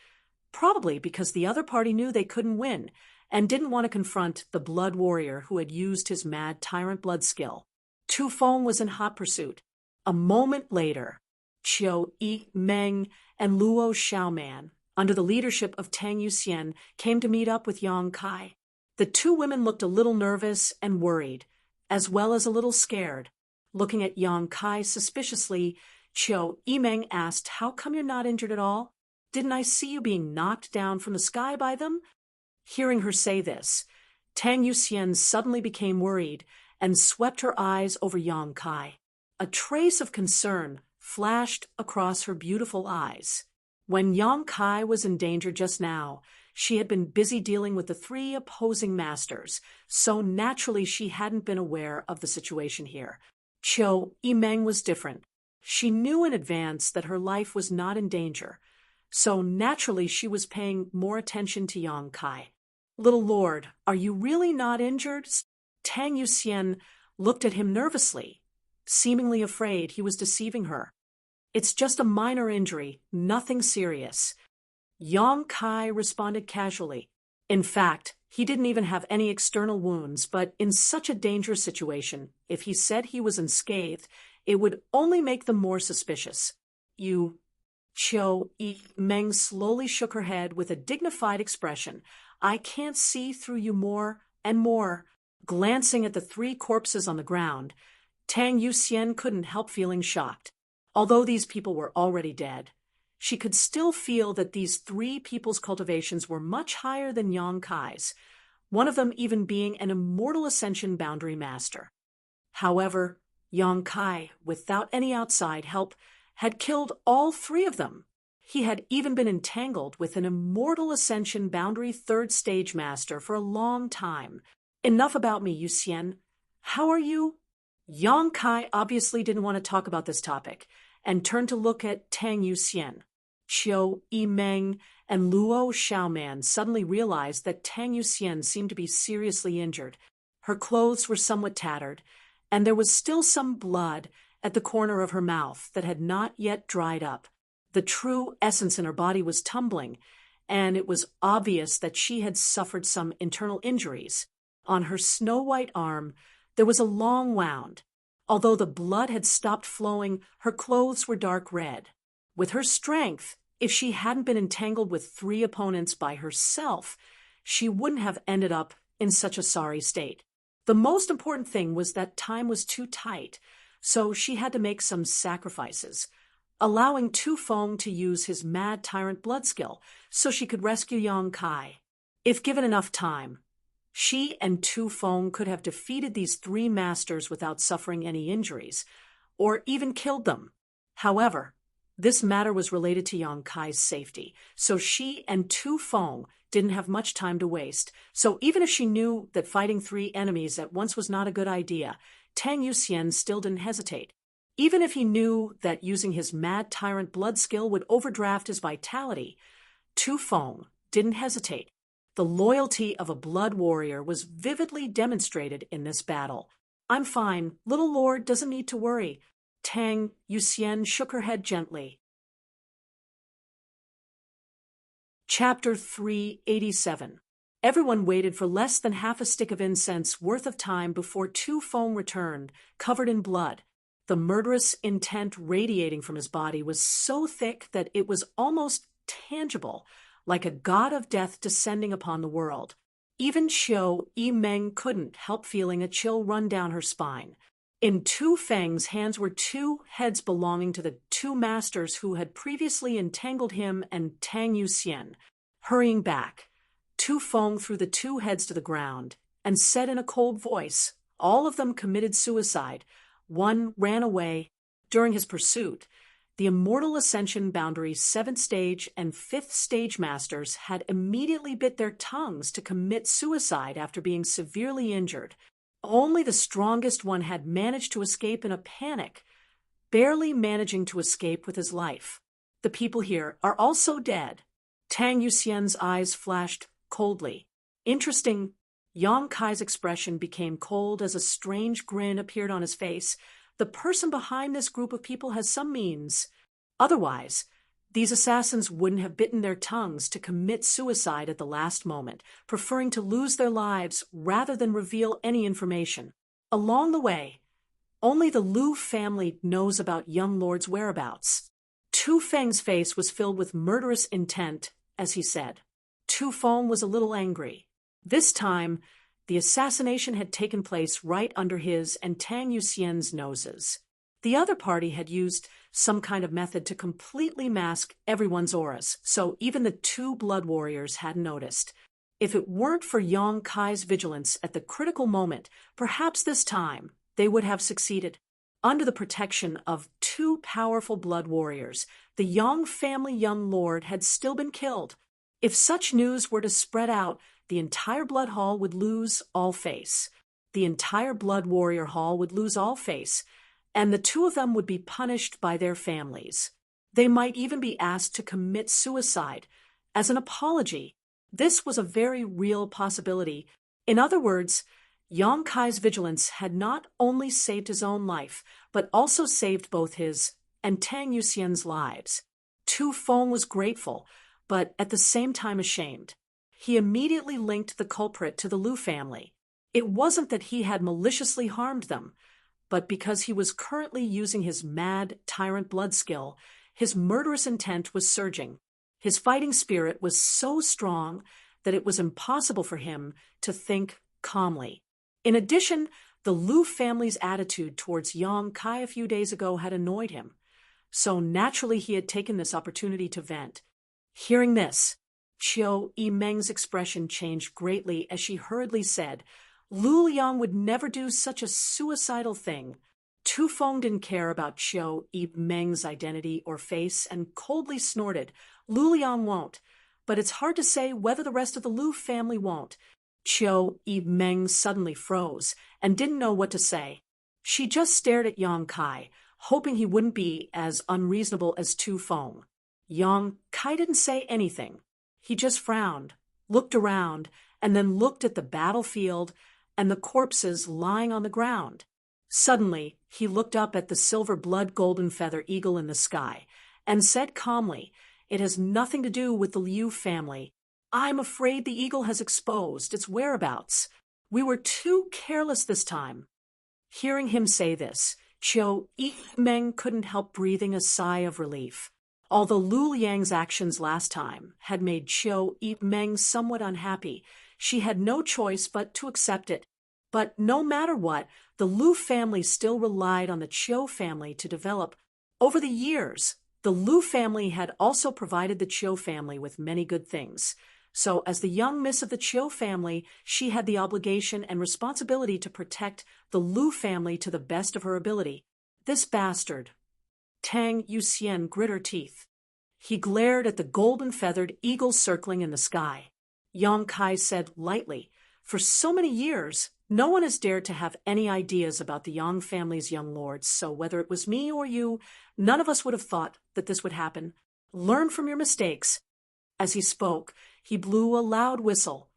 probably because the other party knew they couldn't win and didn't want to confront the Blood Warrior who had used his mad tyrant blood skill. Tu Feng was in hot pursuit. A moment later, Qiu Yimeng and Luo Xiaoman, under the leadership of Tang Yuxian, came to meet up with Yang Kai. The 2 women looked a little nervous and worried, as well as a little scared. Looking at Yang Kai suspiciously, Qiu Yimeng asked, "How come you're not injured at all? Didn't I see you being knocked down from the sky by them?" Hearing her say this, Tang Yuxian suddenly became worried and swept her eyes over Yang Kai. A trace of concern flashed across her beautiful eyes. When Yang Kai was in danger just now, she had been busy dealing with the 3 opposing masters, so naturally she hadn't been aware of the situation here. Qiu Yimeng was different. She knew in advance that her life was not in danger, so naturally she was paying more attention to Yang Kai. "Little lord, are you really not injured?" Tang Yuxian looked at him nervously, seemingly afraid he was deceiving her. "It's just a minor injury, nothing serious." Yang Kai responded casually. In fact, he didn't even have any external wounds, but in such a dangerous situation, if he said he was unscathed, it would only make them more suspicious. "You..." Qiu Yimeng slowly shook her head with a dignified expression. "I can't see through you more and more." Glancing at the 3 corpses on the ground, Tang Yuxian couldn't help feeling shocked. Although these people were already dead, she could still feel that these 3 people's cultivations were much higher than Yang Kai's, one of them even being an Immortal Ascension Boundary Master. However, Yang Kai, without any outside help, had killed all 3 of them. He had even been entangled with an Immortal Ascension Boundary 3rd Stage Master for a long time. "Enough about me, Yuxian. How are you?" Yang Kai obviously didn't want to talk about this topic, and turned to look at Tang Yuxian. Qiu Yimeng and Luo Xiaoman suddenly realized that Tang Yuxian seemed to be seriously injured. Her clothes were somewhat tattered, and there was still some blood at the corner of her mouth that had not yet dried up. The true essence in her body was tumbling, and it was obvious that she had suffered some internal injuries. On her snow-white arm, there was a long wound. Although the blood had stopped flowing, her clothes were dark red. With her strength, if she hadn't been entangled with 3 opponents by herself, she wouldn't have ended up in such a sorry state. The most important thing was that time was too tight, so she had to make some sacrifices, allowing Tu Feng to use his mad tyrant blood skill so she could rescue Yang Kai. If given enough time, she and Tu Feng could have defeated these 3 masters without suffering any injuries, or even killed them. However, this matter was related to Yang Kai's safety, so she and Tu Feng didn't have much time to waste. So even if she knew that fighting 3 enemies at once was not a good idea, Tang Yuxian still didn't hesitate. Even if he knew that using his mad tyrant blood skill would overdraft his vitality, Tu Feng didn't hesitate. The loyalty of a blood warrior was vividly demonstrated in this battle. I'm fine. Little Lord doesn't need to worry. Tang Yuxian shook her head gently. Chapter 387. Everyone waited for less than half a stick of incense worth of time before Tu Feng returned, covered in blood. The murderous intent radiating from his body was so thick that it was almost tangible, like a god of death descending upon the world. Even Xiao Yimeng couldn't help feeling a chill run down her spine. In Tu Feng's hands were two heads belonging to the two masters who had previously entangled him and Tang Yuxian. Hurrying back, Tu Feng threw the two heads to the ground and said in a cold voice, "All of them committed suicide. One ran away." During his pursuit, the Immortal Ascension Boundary 7th Stage and 5th Stage Masters had immediately bit their tongues to commit suicide after being severely injured. Only the strongest one had managed to escape in a panic, barely managing to escape with his life. The people here are also dead. Tang Yuxian's eyes flashed coldly. Interesting. Yang Kai's expression became cold as a strange grin appeared on his face. The person behind this group of people has some means. Otherwise, these assassins wouldn't have bitten their tongues to commit suicide at the last moment, preferring to lose their lives rather than reveal any information. Along the way, only the Lu family knows about young lord's whereabouts. Tu Feng's face was filled with murderous intent as he said. Tu Feng was a little angry. This time, the assassination had taken place right under his and Tang Yuxian's noses. The other party had used some kind of method to completely mask everyone's auras, so even the two blood warriors hadn't noticed. If it weren't for Yang Kai's vigilance at the critical moment, perhaps this time they would have succeeded. Under the protection of two powerful blood warriors, the Yang family young lord had still been killed. If such news were to spread out, the entire blood hall would lose all face. The entire blood warrior hall would lose all face, and the two of them would be punished by their families. They might even be asked to commit suicide as an apology. This was a very real possibility. In other words, Yang Kai's vigilance had not only saved his own life, but also saved both his and Tang Yuxian's lives. Tu Feng was grateful, but at the same time ashamed. He immediately linked the culprit to the Lu family. It wasn't that he had maliciously harmed them, but because he was currently using his mad tyrant blood skill, his murderous intent was surging. His fighting spirit was so strong that it was impossible for him to think calmly. In addition, the Lu family's attitude towards Yang Kai a few days ago had annoyed him, so naturally he had taken this opportunity to vent. Hearing this, Qiu Yimeng's expression changed greatly as she hurriedly said, "Lu Liang would never do such a suicidal thing." Tu Feng didn't care about Qiu Yimeng's identity or face and coldly snorted, "Lu Liang won't, but it's hard to say whether the rest of the Lu family won't." Qiu Yimeng suddenly froze and didn't know what to say. She just stared at Yang Kai, hoping he wouldn't be as unreasonable as Tu Feng. Yang Kai didn't say anything. He just frowned, looked around, and then looked at the battlefield and the corpses lying on the ground. Suddenly, he looked up at the silver blood golden feather eagle in the sky and said calmly, "It has nothing to do with the Liu family. I'm afraid the eagle has exposed its whereabouts. We were too careless this time." Hearing him say this, Qiu Yimeng couldn't help breathing a sigh of relief. Although Lu Liang's actions last time had made Qiu Yimeng somewhat unhappy, she had no choice but to accept it. But no matter what, the Lu family still relied on the Qiu family to develop. Over the years, the Lu family had also provided the Qiu family with many good things. So as the young miss of the Qiu family, she had the obligation and responsibility to protect the Lu family to the best of her ability. This bastard. Tang Yuxian grit her teeth. He glared at the golden-feathered eagle circling in the sky. Yang Kai said lightly, "For so many years, no one has dared to have any ideas about the Yang family's young lords, so whether it was me or you, none of us would have thought that this would happen. Learn from your mistakes." As he spoke, he blew a loud whistle,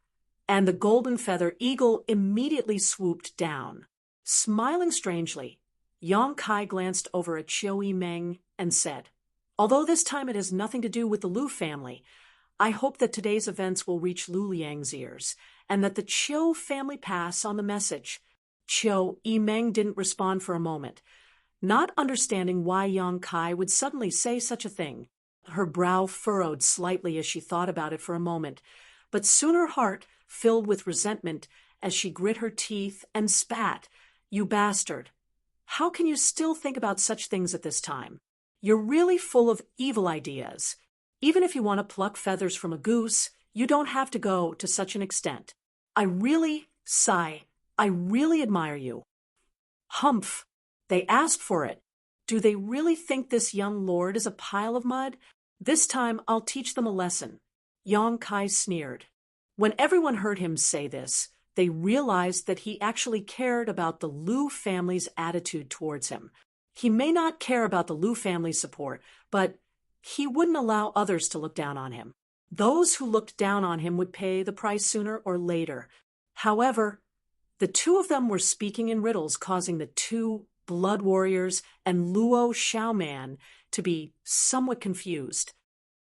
and the golden feather eagle immediately swooped down. Smiling strangely, Yang Kai glanced over at Chiu Meng and said, "Although this time it has nothing to do with the Lu family, I hope that today's events will reach Lu Liang's ears, and that the Chiu family pass on the message." Chiu Meng didn't respond for a moment, not understanding why Yang Kai would suddenly say such a thing. Her brow furrowed slightly as she thought about it for a moment, but soon her heart filled with resentment as she grit her teeth and spat. "You bastard! How can you still think about such things at this time? You're really full of evil ideas. Even if you want to pluck feathers from a goose, you don't have to go to such an extent. I really admire you." "Humph! They asked for it. Do they really think this young lord is a pile of mud? This time I'll teach them a lesson." Yang Kai sneered. When everyone heard him say this, they realized that he actually cared about the Lu family's attitude towards him. He may not care about the Lu family's support, but he wouldn't allow others to look down on him. Those who looked down on him would pay the price sooner or later. However, the two of them were speaking in riddles, causing the two blood warriors and Luo Xiaoman to be somewhat confused.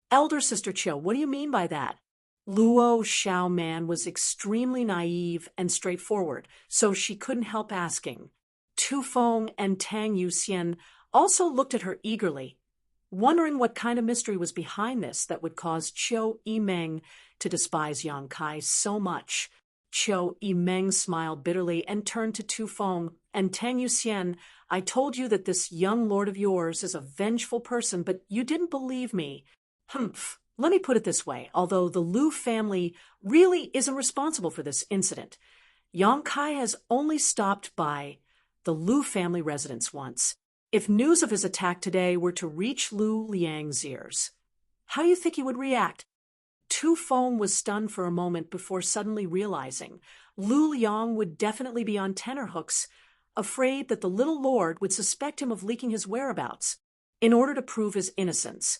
"Elder Sister Chiu, what do you mean by that?" Luo Xiaoman was extremely naive and straightforward, so she couldn't help asking. Tu Feng and Tang Yuxian also looked at her eagerly, wondering what kind of mystery was behind this that would cause Chiu Meng to despise Yang Kai so much. Chiu Meng smiled bitterly and turned to Tu Feng and Tang Yuxian. "I told you that this young lord of yours is a vengeful person, but you didn't believe me." "Humph. Let me put it this way. Although the Lu family really isn't responsible for this incident, Yang Kai has only stopped by the Lu family residence once. If news of his attack today were to reach Lu Liang's ears, how do you think he would react?" Tu Feng was stunned for a moment before suddenly realizing Lu Liang would definitely be on tenterhooks, afraid that the little lord would suspect him of leaking his whereabouts. In order to prove his innocence,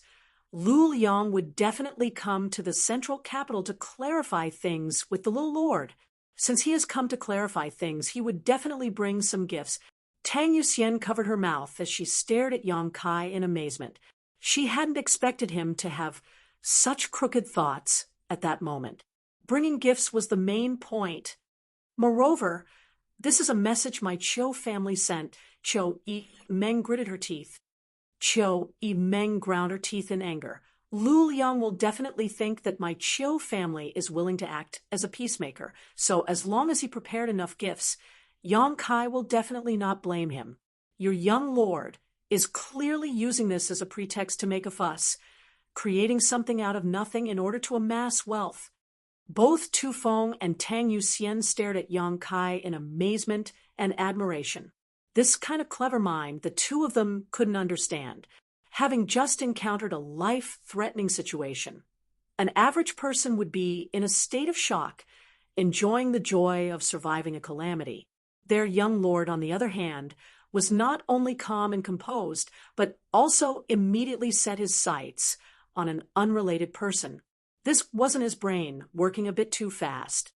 Lu Liang would definitely come to the central capital to clarify things with the little lord. Since he has come to clarify things, he would definitely bring some gifts. Tang Yuxian covered her mouth as she stared at Yang Kai in amazement. She hadn't expected him to have such crooked thoughts at that moment. Bringing gifts was the main point. Moreover, this is a message my Chiu family sent. Chiu Meng gritted her teeth. Chiu Meng ground her teeth in anger. Lu Liang will definitely think that my Chiu family is willing to act as a peacemaker, so as long as he prepared enough gifts, Yang Kai will definitely not blame him. Your young lord is clearly using this as a pretext to make a fuss, creating something out of nothing in order to amass wealth. Both Tu Feng and Tang Yuxian stared at Yang Kai in amazement and admiration. This kind of clever mind the two of them couldn't understand, having just encountered a life-threatening situation. An average person would be in a state of shock, enjoying the joy of surviving a calamity. Their young lord, on the other hand, was not only calm and composed, but also immediately set his sights on an unrelated person. This wasn't his brain working a bit too fast.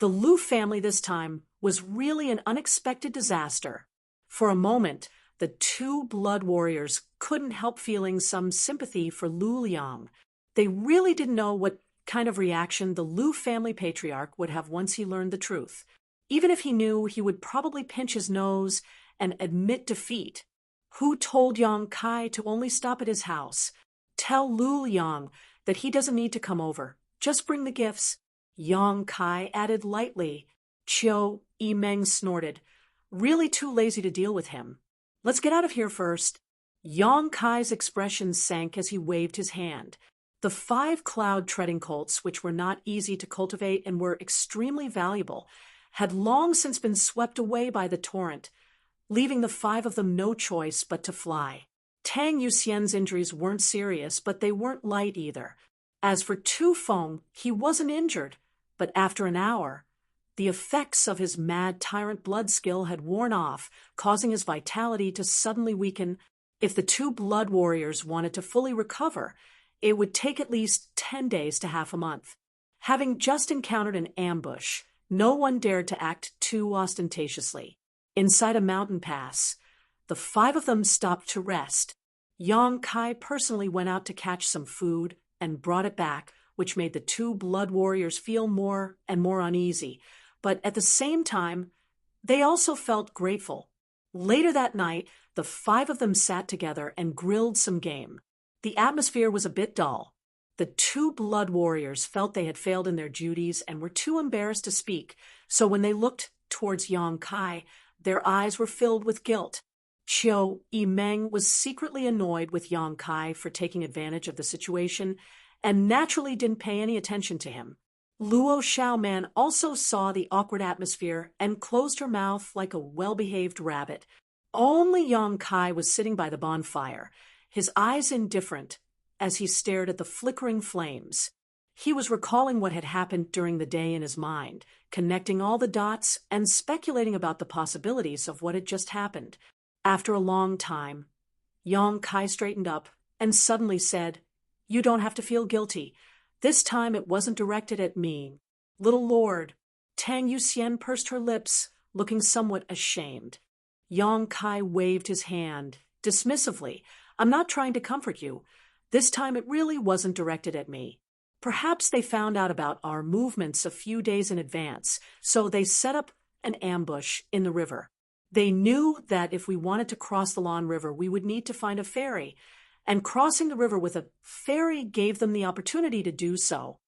The Lu family this time was really an unexpected disaster. For a moment, the two blood warriors couldn't help feeling some sympathy for Lu Liang. They really didn't know what kind of reaction the Lu family patriarch would have once he learned the truth. Even if he knew, he would probably pinch his nose and admit defeat. Who told Yang Kai to only stop at his house? Tell Lu Liang that he doesn't need to come over. Just bring the gifts. Yang Kai added lightly. Chiu Meng snorted. Really too lazy to deal with him. Let's get out of here first. Yang Kai's expression sank as he waved his hand. The 5 cloud treading colts, which were not easy to cultivate and were extremely valuable, had long since been swept away by the torrent, leaving the 5 of them no choice but to fly. Tang Yuxian's injuries weren't serious, but they weren't light either. As for Tu Feng, he wasn't injured, but after an hour, the effects of his mad tyrant blood skill had worn off, causing his vitality to suddenly weaken. If the 2 blood warriors wanted to fully recover, it would take at least 10 days to half a month. Having just encountered an ambush, no one dared to act too ostentatiously. Inside a mountain pass, the five of them stopped to rest. Yang Kai personally went out to catch some food and brought it back, which made the two blood warriors feel more and more uneasy. But at the same time, they also felt grateful. Later that night, the five of them sat together and grilled some game. The atmosphere was a bit dull. The two blood warriors felt they had failed in their duties and were too embarrassed to speak, so when they looked towards Yang Kai, their eyes were filled with guilt. Qiu Yimeng was secretly annoyed with Yang Kai for taking advantage of the situation and naturally didn't pay any attention to him. Luo Xiaoman also saw the awkward atmosphere and closed her mouth like a well-behaved rabbit. Only Yang Kai was sitting by the bonfire, his eyes indifferent, as he stared at the flickering flames. He was recalling what had happened during the day in his mind, connecting all the dots and speculating about the possibilities of what had just happened. After a long time, Yang Kai straightened up and suddenly said, "You don't have to feel guilty. This time it wasn't directed at me." "Little lord." Tang Yuxian pursed her lips, looking somewhat ashamed. Yang Kai waved his hand, dismissively. "I'm not trying to comfort you. This time it really wasn't directed at me. Perhaps they found out about our movements a few days in advance, so they set up an ambush in the river. They knew that if we wanted to cross the Lan River, we would need to find a ferry, and crossing the river with a ferry gave them the opportunity to do so."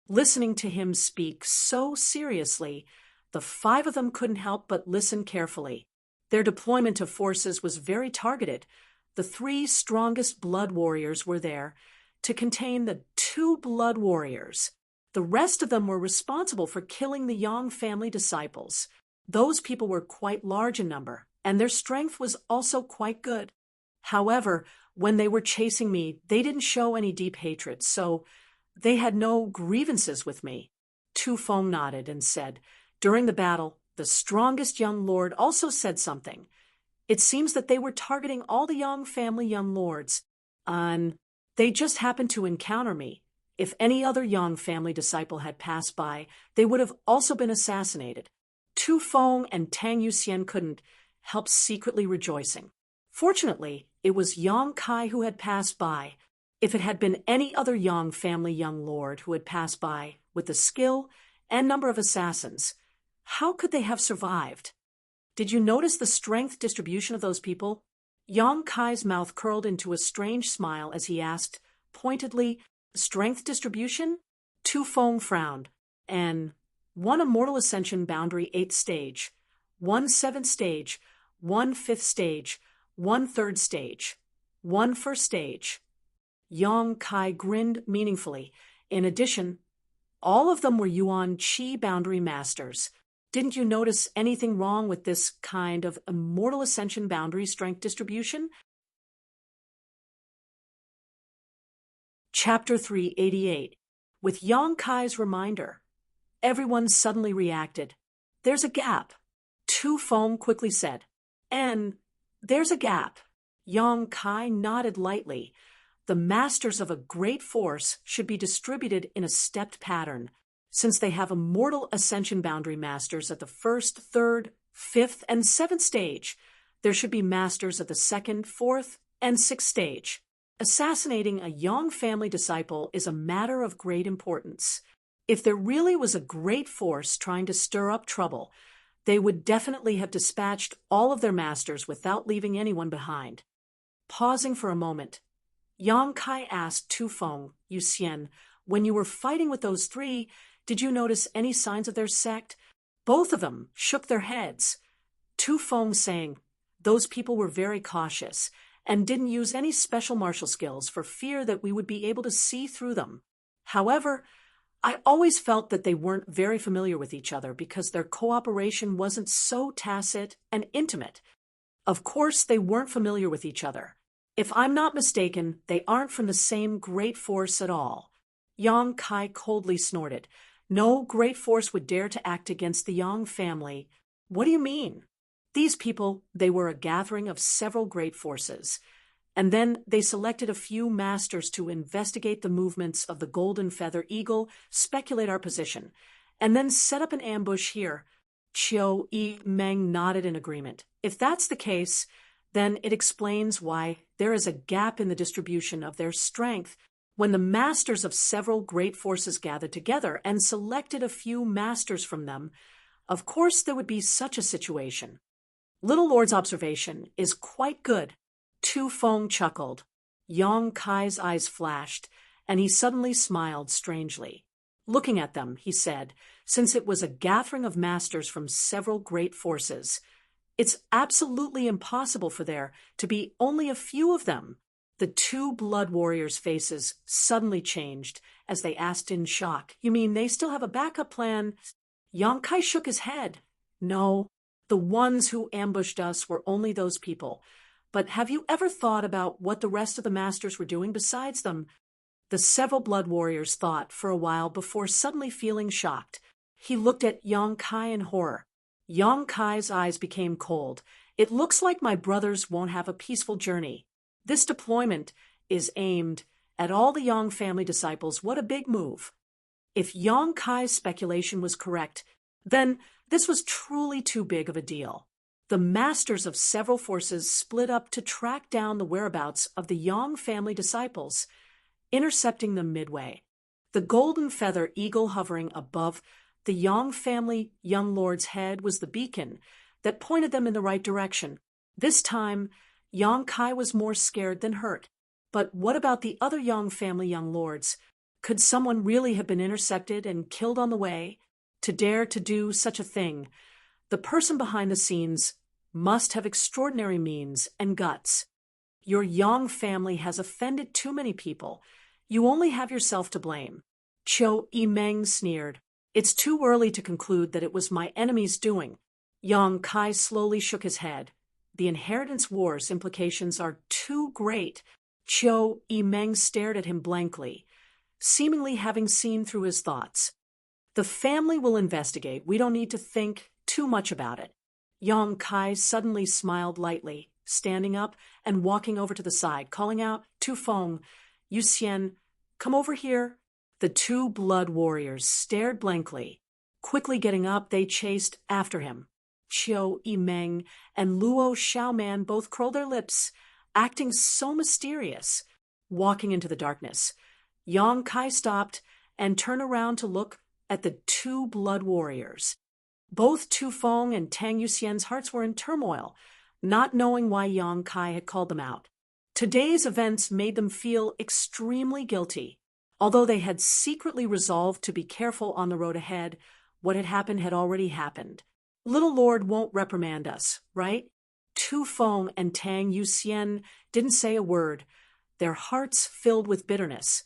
Listening to him speak so seriously, the five of them couldn't help but listen carefully. Their deployment of forces was very targeted. The three strongest blood warriors were there to contain the two blood warriors. The rest of them were responsible for killing the Yang family disciples. Those people were quite large in number, and their strength was also quite good. However, when they were chasing me, they didn't show any deep hatred, so they had no grievances with me. Tu Feng nodded and said, "During the battle, the strongest young lord also said something. It seems that they were targeting all the Yang family young lords, and they just happened to encounter me. If any other Yang family disciple had passed by, they would have also been assassinated." Tu Feng and Tang Yuxian couldn't help secretly rejoicing. Fortunately, it was Yang Kai who had passed by. If it had been any other Yang family young lord who had passed by with the skill and number of assassins, how could they have survived? Did you notice the strength distribution of those people? Yang Kai's mouth curled into a strange smile as he asked, pointedly, "Strength distribution?" Tu Feng frowned. "And 1 immortal ascension boundary 8th stage, 1 7th stage, 1 5th stage, 1 3rd stage, 1 1st stage." Yang Kai grinned meaningfully. In addition, all of them were Yuan Qi boundary masters. Didn't you notice anything wrong with this kind of immortal ascension boundary strength distribution? Chapter 388. With Yang Kai's reminder, everyone suddenly reacted. "There's a gap," Tu Feng quickly said. "And there's a gap." Yang Kai nodded lightly. The masters of a great force should be distributed in a stepped pattern. Since they have immortal ascension boundary masters at the 1st, 3rd, 5th, and 7th stage, there should be masters at the 2nd, 4th, and 6th stage. Assassinating a Yang family disciple is a matter of great importance. If there really was a great force trying to stir up trouble, they would definitely have dispatched all of their masters without leaving anyone behind. Pausing for a moment, Yang Kai asked Tu Feng, Yuxian, "When you were fighting with those three, did you notice any signs of their sect?" Both of them shook their heads. Tu Feng saying, "Those people were very cautious and didn't use any special martial skills for fear that we would be able to see through them. However, I always felt that they weren't very familiar with each other because their cooperation wasn't so tacit and intimate. Of course, they weren't familiar with each other. If I'm not mistaken, they aren't from the same great force at all." Yang Kai coldly snorted. "No great force would dare to act against the Yang family." "What do you mean?" "These people, they were a gathering of several great forces. And then they selected a few masters to investigate the movements of the golden feather eagle, speculate our position, and then set up an ambush here. Chiu Meng nodded in agreement. If that's the case, then it explains why there is a gap in the distribution of their strength. When the masters of several great forces gathered together and selected a few masters from them, of course there would be such a situation. Little Lord's observation is quite good. Tu Feng chuckled. Yang Kai's eyes flashed, and he suddenly smiled strangely. Looking at them, he said, since it was a gathering of masters from several great forces, it's absolutely impossible for there to be only a few of them. The two blood warriors' faces suddenly changed as they asked in shock, "You mean they still have a backup plan?" Yang Kai shook his head. "No, the ones who ambushed us were only those people. But have you ever thought about what the rest of the masters were doing besides them?" The several blood warriors thought for a while before suddenly feeling shocked. He looked at Yang Kai in horror. Yang Kai's eyes became cold. "It looks like my brothers won't have a peaceful journey. This deployment is aimed at all the Yang family disciples. What a big move." If Yang Kai's speculation was correct, then this was truly too big of a deal. The masters of several forces split up to track down the whereabouts of the Yang family disciples, intercepting them midway. The golden feather eagle hovering above the Yang family young lord's head was the beacon that pointed them in the right direction. This time, Yang Kai was more scared than hurt. But what about the other Yang family young lords? Could someone really have been intercepted and killed on the way? To dare to do such a thing, the person behind the scenes must have extraordinary means and guts. Your Yang family has offended too many people. You only have yourself to blame. Chiu Meng sneered. "It's too early to conclude that it was my enemy's doing." Yang Kai slowly shook his head. "The inheritance war's implications are too great." Chiu Meng stared at him blankly, seemingly having seen through his thoughts. "The family will investigate. We don't need to think too much about it." Yang Kai suddenly smiled lightly, standing up and walking over to the side, calling out, "Tu Feng, Yu Xian, come over here." The two blood warriors stared blankly. Quickly getting up, they chased after him. Chiu Meng and Luo Xiaoman both curled their lips, acting so mysterious. Walking into the darkness, Yang Kai stopped and turned around to look at the two blood warriors. Both Tu Feng and Tang Yuxian's hearts were in turmoil, not knowing why Yang Kai had called them out. Today's events made them feel extremely guilty. Although they had secretly resolved to be careful on the road ahead, what had already happened. Little Lord won't reprimand us, right? Tu Feng and Tang Yuxian didn't say a word, their hearts filled with bitterness,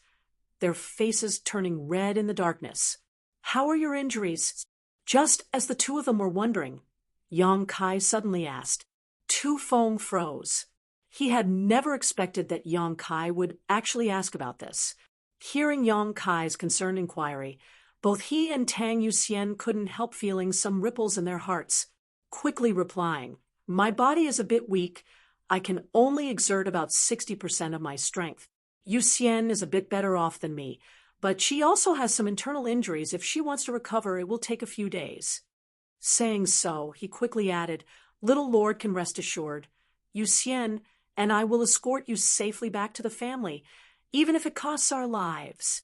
their faces turning red in the darkness. "How are your injuries?" Just as the two of them were wondering, Yang Kai suddenly asked. Tu Feng froze. He had never expected that Yang Kai would actually ask about this. Hearing Yang Kai's concerned inquiry, both he and Tang Yuxian couldn't help feeling some ripples in their hearts, quickly replying, "My body is a bit weak. I can only exert about 60% of my strength. Yuxian is a bit better off than me, but she also has some internal injuries. If she wants to recover, it will take a few days." Saying so, he quickly added, "Little Lord can rest assured. Yuxian and I will escort you safely back to the family, even if it costs our lives."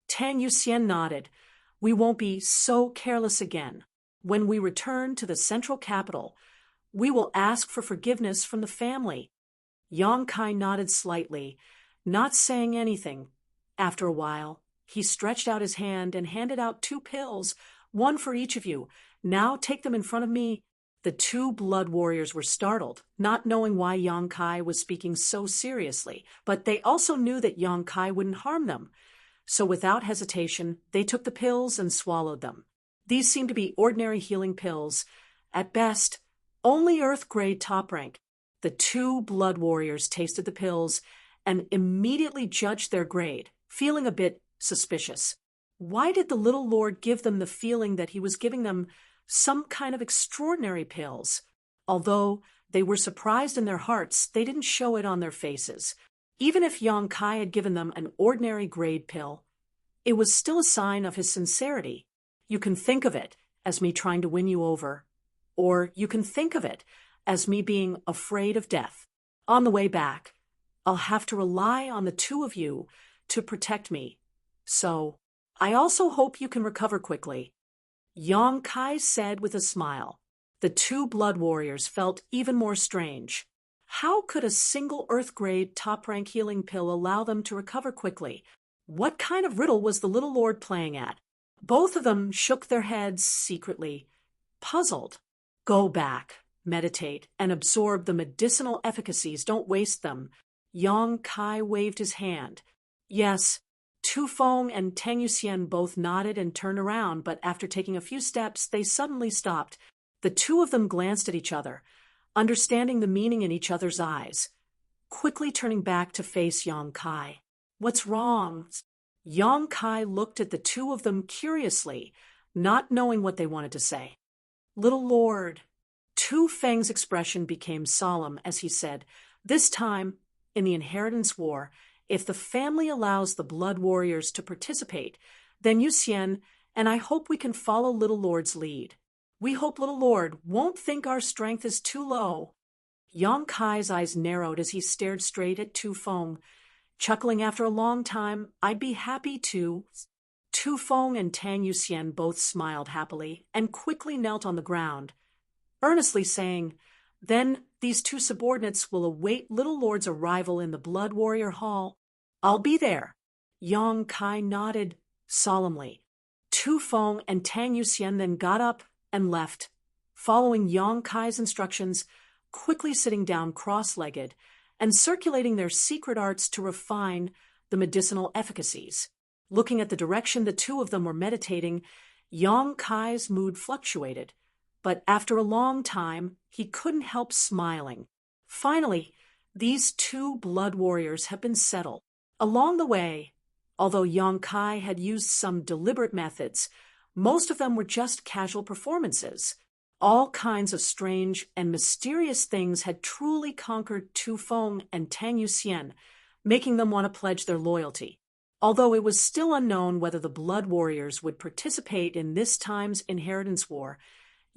Tang Yuxian nodded. "We won't be so careless again. When we return to the central capital, we will ask for forgiveness from the family." Yang Kai nodded slightly, not saying anything. After a while, he stretched out his hand and handed out 2 pills, one for each of you. "Now take them in front of me." The two blood warriors were startled, not knowing why Yang Kai was speaking so seriously, but they also knew that Yang Kai wouldn't harm them. So without hesitation, they took the pills and swallowed them. These seemed to be ordinary healing pills, at best, only Earth-grade top rank. The two blood warriors tasted the pills and immediately judged their grade, feeling a bit suspicious. Why did the little lord give them the feeling that he was giving them some kind of extraordinary pills? Although They were surprised in their hearts, they didn't show it on their faces. Even if Yang Kai had given them an ordinary grade pill, it was still a sign of his sincerity. You can think of it as me trying to win you over, or you can think of it as me being afraid of death. On the way back, I'll have to rely on the two of you to protect me. So, I also hope you can recover quickly. Yang Kai said with a smile. The two blood warriors felt even more strange. How could a single Earth-grade top-rank healing pill allow them to recover quickly? What kind of riddle was the little lord playing at? Both of them shook their heads secretly, puzzled. Go back, meditate, and absorb the medicinal efficacies. Don't waste them. Yang Kai waved his hand. Yes, Tu Feng and Tang Yuxian both nodded and turned around, but after taking a few steps, they suddenly stopped. The two of them glanced at each other, understanding the meaning in each other's eyes, quickly turning back to face Yang Kai. What's wrong? Yang Kai looked at the two of them curiously, not knowing what they wanted to say. Little Lord. Tu Feng's expression became solemn as he said, this time, in the inheritance war, if the family allows the blood warriors to participate, then Yuxian and I hope we can follow Little Lord's lead. We hope Little Lord won't think our strength is too low. Yang Kai's eyes narrowed as he stared straight at Tu Feng, chuckling after a long time. I'd be happy to. Tu Feng and Tang Yuxian both smiled happily and quickly knelt on the ground, earnestly saying, then these two subordinates will await Little Lord's arrival in the Blood Warrior Hall. I'll be there. Yang Kai nodded solemnly. Tu Feng and Tang Yuxian then got up and left, following Yang Kai's instructions, quickly sitting down cross-legged and circulating their secret arts to refine the medicinal efficacies. Looking at the direction the two of them were meditating, Yang Kai's mood fluctuated, but after a long time, he couldn't help smiling. Finally, these two blood warriors have been settled. Along the way, although Yang Kai had used some deliberate methods, most of them were just casual performances. All kinds of strange and mysterious things had truly conquered Tu Feng and Tang Yuxian, making them want to pledge their loyalty. Although it was still unknown whether the blood warriors would participate in this time's inheritance war,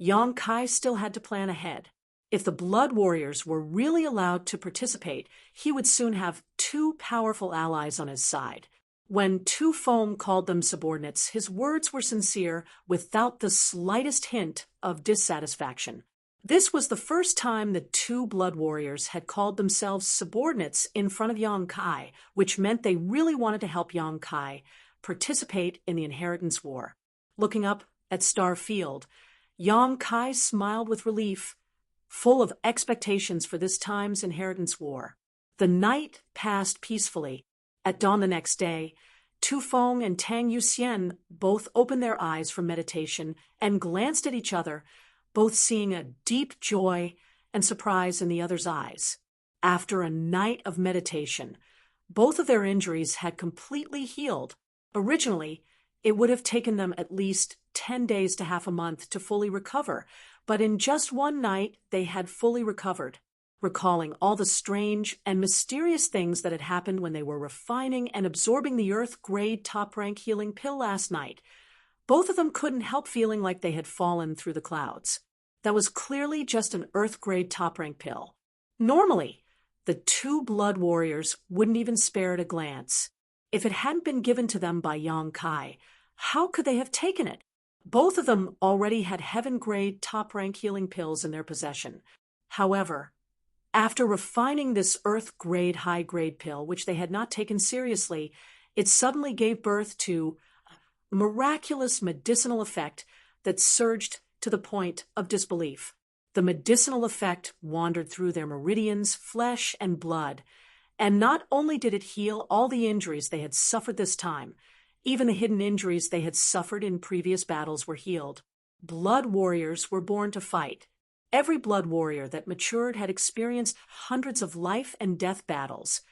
Yang Kai still had to plan ahead. If the blood warriors were really allowed to participate, he would soon have two powerful allies on his side. When Tu Feng called them subordinates, his words were sincere, without the slightest hint of dissatisfaction. This was the first time the two blood warriors had called themselves subordinates in front of Yang Kai, which meant they really wanted to help Yang Kai participate in the inheritance war. Looking up at Star Field, Yang Kai smiled with relief, full of expectations for this time's inheritance war. The night passed peacefully. At dawn the next day, Tu Feng and Tang Yuxian both opened their eyes from meditation and glanced at each other, both seeing a deep joy and surprise in the other's eyes. After a night of meditation, both of their injuries had completely healed. Originally, it would have taken them at least 10 days to half a month to fully recover, but in just one night they had fully recovered, recalling all the strange and mysterious things that had happened when they were refining and absorbing the Earth-grade top-rank healing pill last night. Both of them couldn't help feeling like they had fallen through the clouds. That was clearly just an Earth-grade top-rank pill. Normally, the two blood warriors wouldn't even spare it a glance. If it hadn't been given to them by Yang Kai, how could they have taken it? Both of them already had heaven-grade top-rank healing pills in their possession. However, after refining this Earth-grade high-grade pill, which they had not taken seriously, it suddenly gave birth to a miraculous medicinal effect that surged to the point of disbelief. The medicinal effect wandered through their meridians, flesh, and blood, and not only did it heal all the injuries they had suffered this time, even the hidden injuries they had suffered in previous battles were healed. Blood warriors were born to fight. Every blood warrior that matured had experienced hundreds of life and death battles.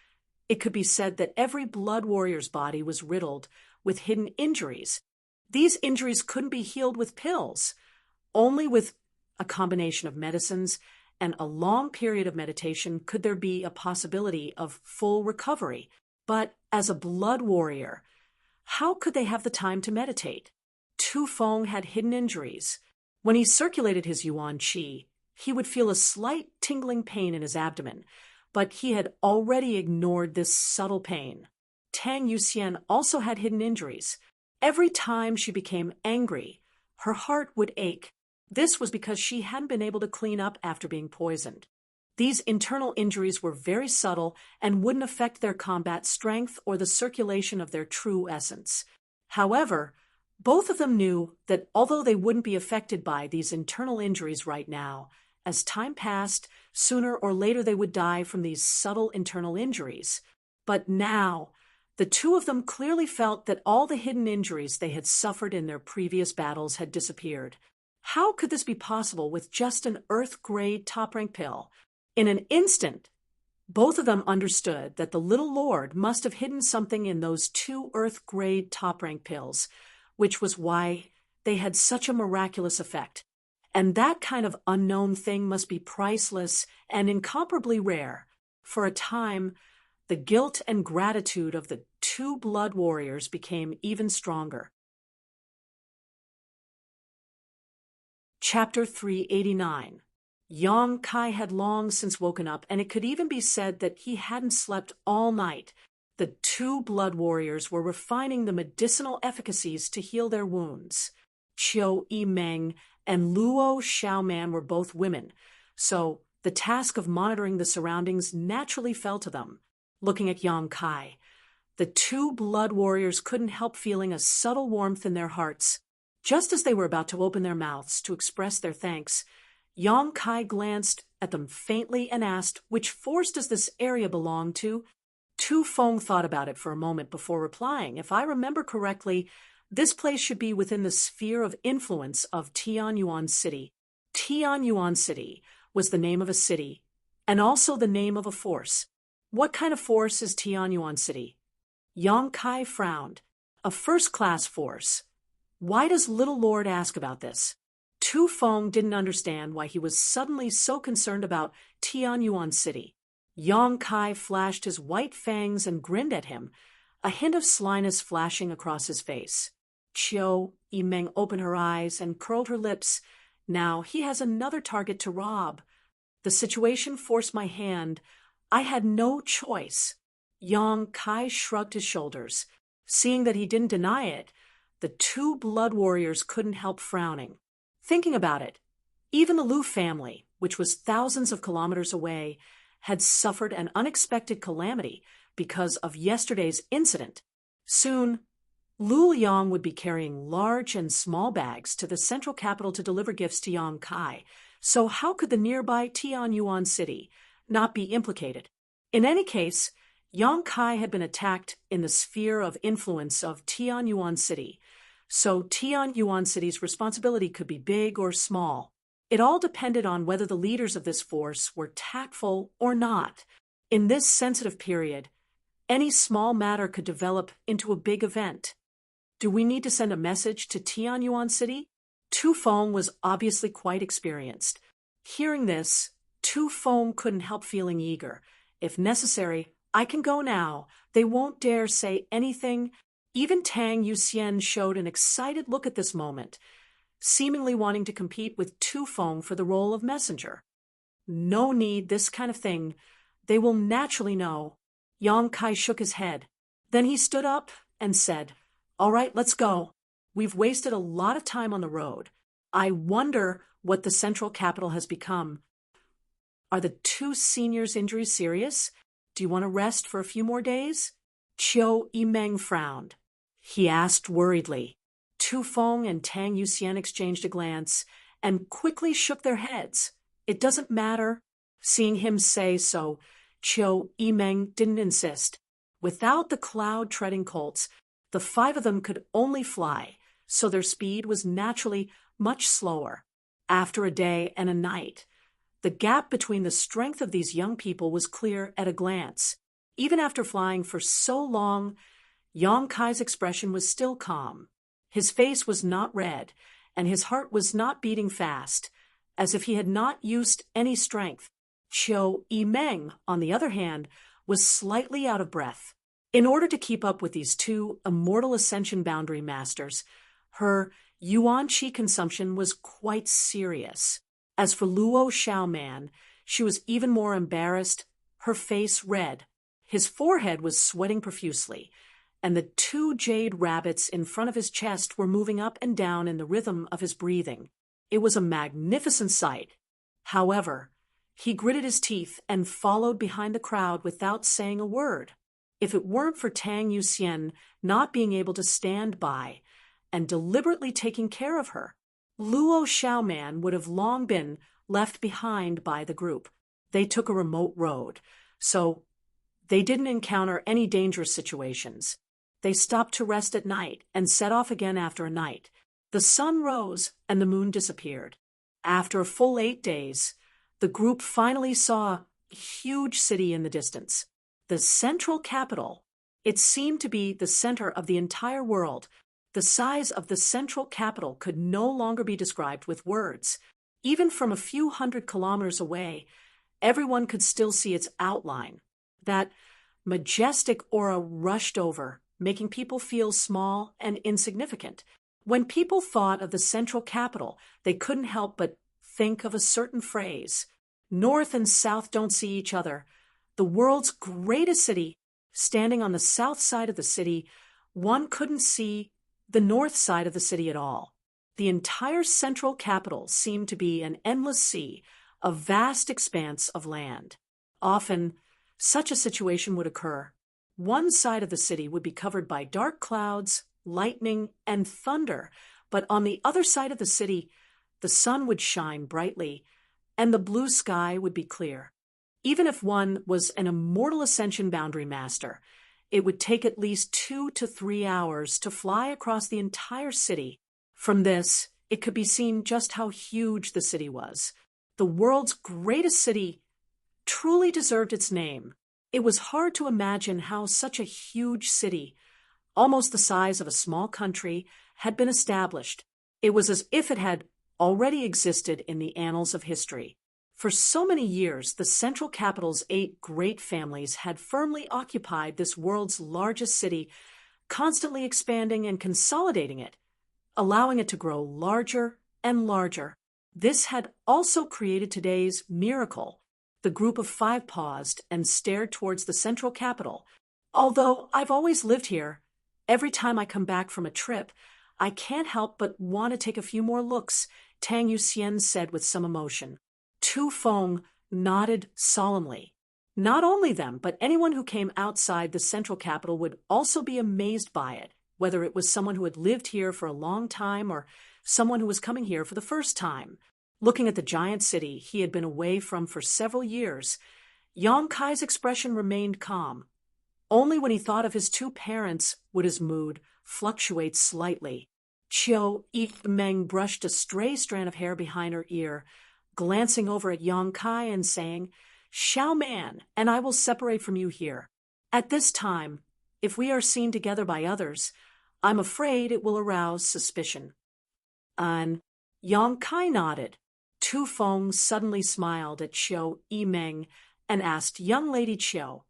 It could be said that every blood warrior's body was riddled with hidden injuries. These injuries couldn't be healed with pills, only with a combination of medicines and a long period of meditation could there be a possibility of full recovery. But as a blood warrior, how could they have the time to meditate? Tu Feng had hidden injuries. When he circulated his yuan qi, he would feel a slight tingling pain in his abdomen, but he had already ignored this subtle pain. Tang Yuxian also had hidden injuries. Every time she became angry, her heart would ache. This was because she hadn't been able to clean up after being poisoned. These internal injuries were very subtle and wouldn't affect their combat strength or the circulation of their true essence. However, both of them knew that although they wouldn't be affected by these internal injuries right now, as time passed, sooner or later they would die from these subtle internal injuries. But now, the two of them clearly felt that all the hidden injuries they had suffered in their previous battles had disappeared. How could this be possible with just an Earth-grade top-rank pill? In an instant, both of them understood that the little lord must have hidden something in those 2 Earth-grade top-rank pills, which was why they had such a miraculous effect. And that kind of unknown thing must be priceless and incomparably rare. For a time, the guilt and gratitude of the 2 blood warriors became even stronger. Chapter 389. Yang Kai had long since woken up, and it could even be said that he hadn't slept all night. The 2 blood warriors were refining the medicinal efficacies to heal their wounds. Qiu Yimeng and Luo Xiaoman were both women, so the task of monitoring the surroundings naturally fell to them. Looking at Yang Kai, the 2 blood warriors couldn't help feeling a subtle warmth in their hearts. Just as they were about to open their mouths to express their thanks, Yang Kai glanced at them faintly and asked, "Which force does this area belong to?" Tu Feng thought about it for a moment before replying. "If I remember correctly, this place should be within the sphere of influence of Tianyuan City." Tianyuan City was the name of a city, and also the name of a force. What kind of force is Tianyuan City? Yang Kai frowned. A first-class force. Why does Little Lord ask about this? Tu Feng didn't understand why he was suddenly so concerned about Tianyuan City. Yang Kai flashed his white fangs and grinned at him, a hint of slyness flashing across his face. Qiu Yimeng opened her eyes and curled her lips. Now he has another target to rob. The situation forced my hand. I had no choice. Yang Kai shrugged his shoulders. Seeing that he didn't deny it, the 2 blood warriors couldn't help frowning. Thinking about it, even the Lu family, which was thousands of kilometers away, had suffered an unexpected calamity because of yesterday's incident. Soon, Lu Yang would be carrying large and small bags to the central capital to deliver gifts to Yang Kai, so how could the nearby Tianyuan City not be implicated? In any case, Yang Kai had been attacked in the sphere of influence of Tianyuan City, so Tianyuan City's responsibility could be big or small. It all depended on whether the leaders of this force were tactful or not. In this sensitive period, any small matter could develop into a big event. Do we need to send a message to Tianyuan City? Tu Feng was obviously quite experienced. Hearing this, Tu Feng couldn't help feeling eager. If necessary, I can go now. They won't dare say anything. Even Tang Yuxian showed an excited look at this moment, seemingly wanting to compete with Tu Feng for the role of messenger. No need, this kind of thing. They will naturally know. Yang Kai shook his head. Then he stood up and said, "All right, let's go. We've wasted a lot of time on the road. I wonder what the central capital has become. Are the 2 seniors' injuries serious? Do you want to rest for a few more days?" Qiu Yimeng frowned. He asked worriedly. Tu Feng and Tang Yuxian exchanged a glance and quickly shook their heads. "It doesn't matter." Seeing him say so, Qiu Yimeng didn't insist. Without the cloud-treading colts, the 5 of them could only fly, so their speed was naturally much slower. After a day and a night, the gap between the strength of these young people was clear at a glance. Even after flying for so long, Yang Kai's expression was still calm. His face was not red, and his heart was not beating fast. as if he had not used any strength. Qiu Yimeng, on the other hand, was slightly out of breath. In order to keep up with these two immortal ascension boundary masters, her yuan qi consumption was quite serious. As for Luo Xiaoman, she was even more embarrassed, her face red. His forehead was sweating profusely, and the two jade rabbits in front of his chest were moving up and down in the rhythm of his breathing. It was a magnificent sight. However, he gritted his teeth and followed behind the crowd without saying a word. If it weren't for Tang Yuxian not being able to stand by and deliberately taking care of her, Luo Xiaoman would have long been left behind by the group. They took a remote road, so they didn't encounter any dangerous situations. They stopped to rest at night and set off again after a night. The sun rose and the moon disappeared. After a full 8 days, the group finally saw a huge city in the distance. The central capital. It seemed to be the center of the entire world. The size of the central capital could no longer be described with words. Even from a few hundred kilometers away, everyone could still see its outline. That majestic aura rushed over, making people feel small and insignificant. When people thought of the central capital, they couldn't help but think of a certain phrase. North and south don't see each other. The world's greatest city, standing on the south side of the city, one couldn't see the north side of the city at all. The entire central capital seemed to be an endless sea, a vast expanse of land. Often, such a situation would occur. One side of the city would be covered by dark clouds, lightning, and thunder, but on the other side of the city, the sun would shine brightly, and the blue sky would be clear. Even if one was an immortal ascension boundary master, it would take at least 2 to 3 hours to fly across the entire city. From this, it could be seen just how huge the city was. The world's greatest city truly deserved its name. It was hard to imagine how such a huge city, almost the size of a small country, had been established. It was as if it had already existed in the annals of history. For so many years, the central capital's 8 great families had firmly occupied this world's largest city, constantly expanding and consolidating it, allowing it to grow larger and larger. This had also created today's miracle. The group of 5 paused and stared towards the central capital. Although I've always lived here, every time I come back from a trip, I can't help but want to take a few more looks, Tang Yuxian said with some emotion. Tu Feng nodded solemnly. Not only them, but anyone who came outside the central capital would also be amazed by it, whether it was someone who had lived here for a long time or someone who was coming here for the first time. Looking at the giant city he had been away from for several years, Yang Kai's expression remained calm. Only when he thought of his 2 parents would his mood fluctuate slightly. Qiu Yimeng brushed a stray strand of hair behind her ear, glancing over at Yang Kai and saying, "Xiaoman, and I will separate from you here. At this time, if we are seen together by others, I'm afraid it will arouse suspicion." And Yang Kai nodded. Tu Feng suddenly smiled at Qiu Yimeng and asked, "Young Lady Qiu,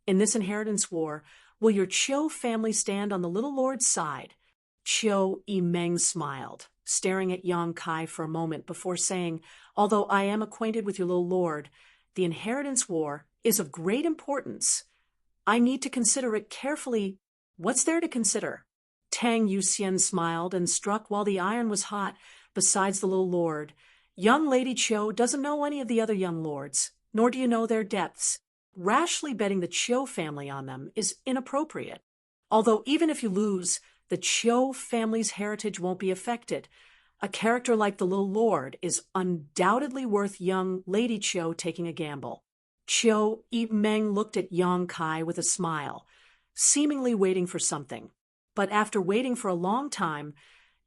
in this inheritance war, will your Qiu family stand on the little lord's side?" Qiu Yimeng smiled, staring at Yang Kai for a moment before saying, "Although I am acquainted with your little lord, the inheritance war is of great importance. I need to consider it carefully." "What's there to consider?" Tang Yuxian smiled and struck while the iron was hot. "Besides the little lord, young Lady Qiu doesn't know any of the other young lords, nor do you know their depths. Rashly betting the Qiu family on them is inappropriate. Although even if you lose, the Qiu family's heritage won't be affected. A character like the little lord is undoubtedly worth young Lady Qiu taking a gamble." Qiu Yimeng looked at Yang Kai with a smile, seemingly waiting for something. But after waiting for a long time,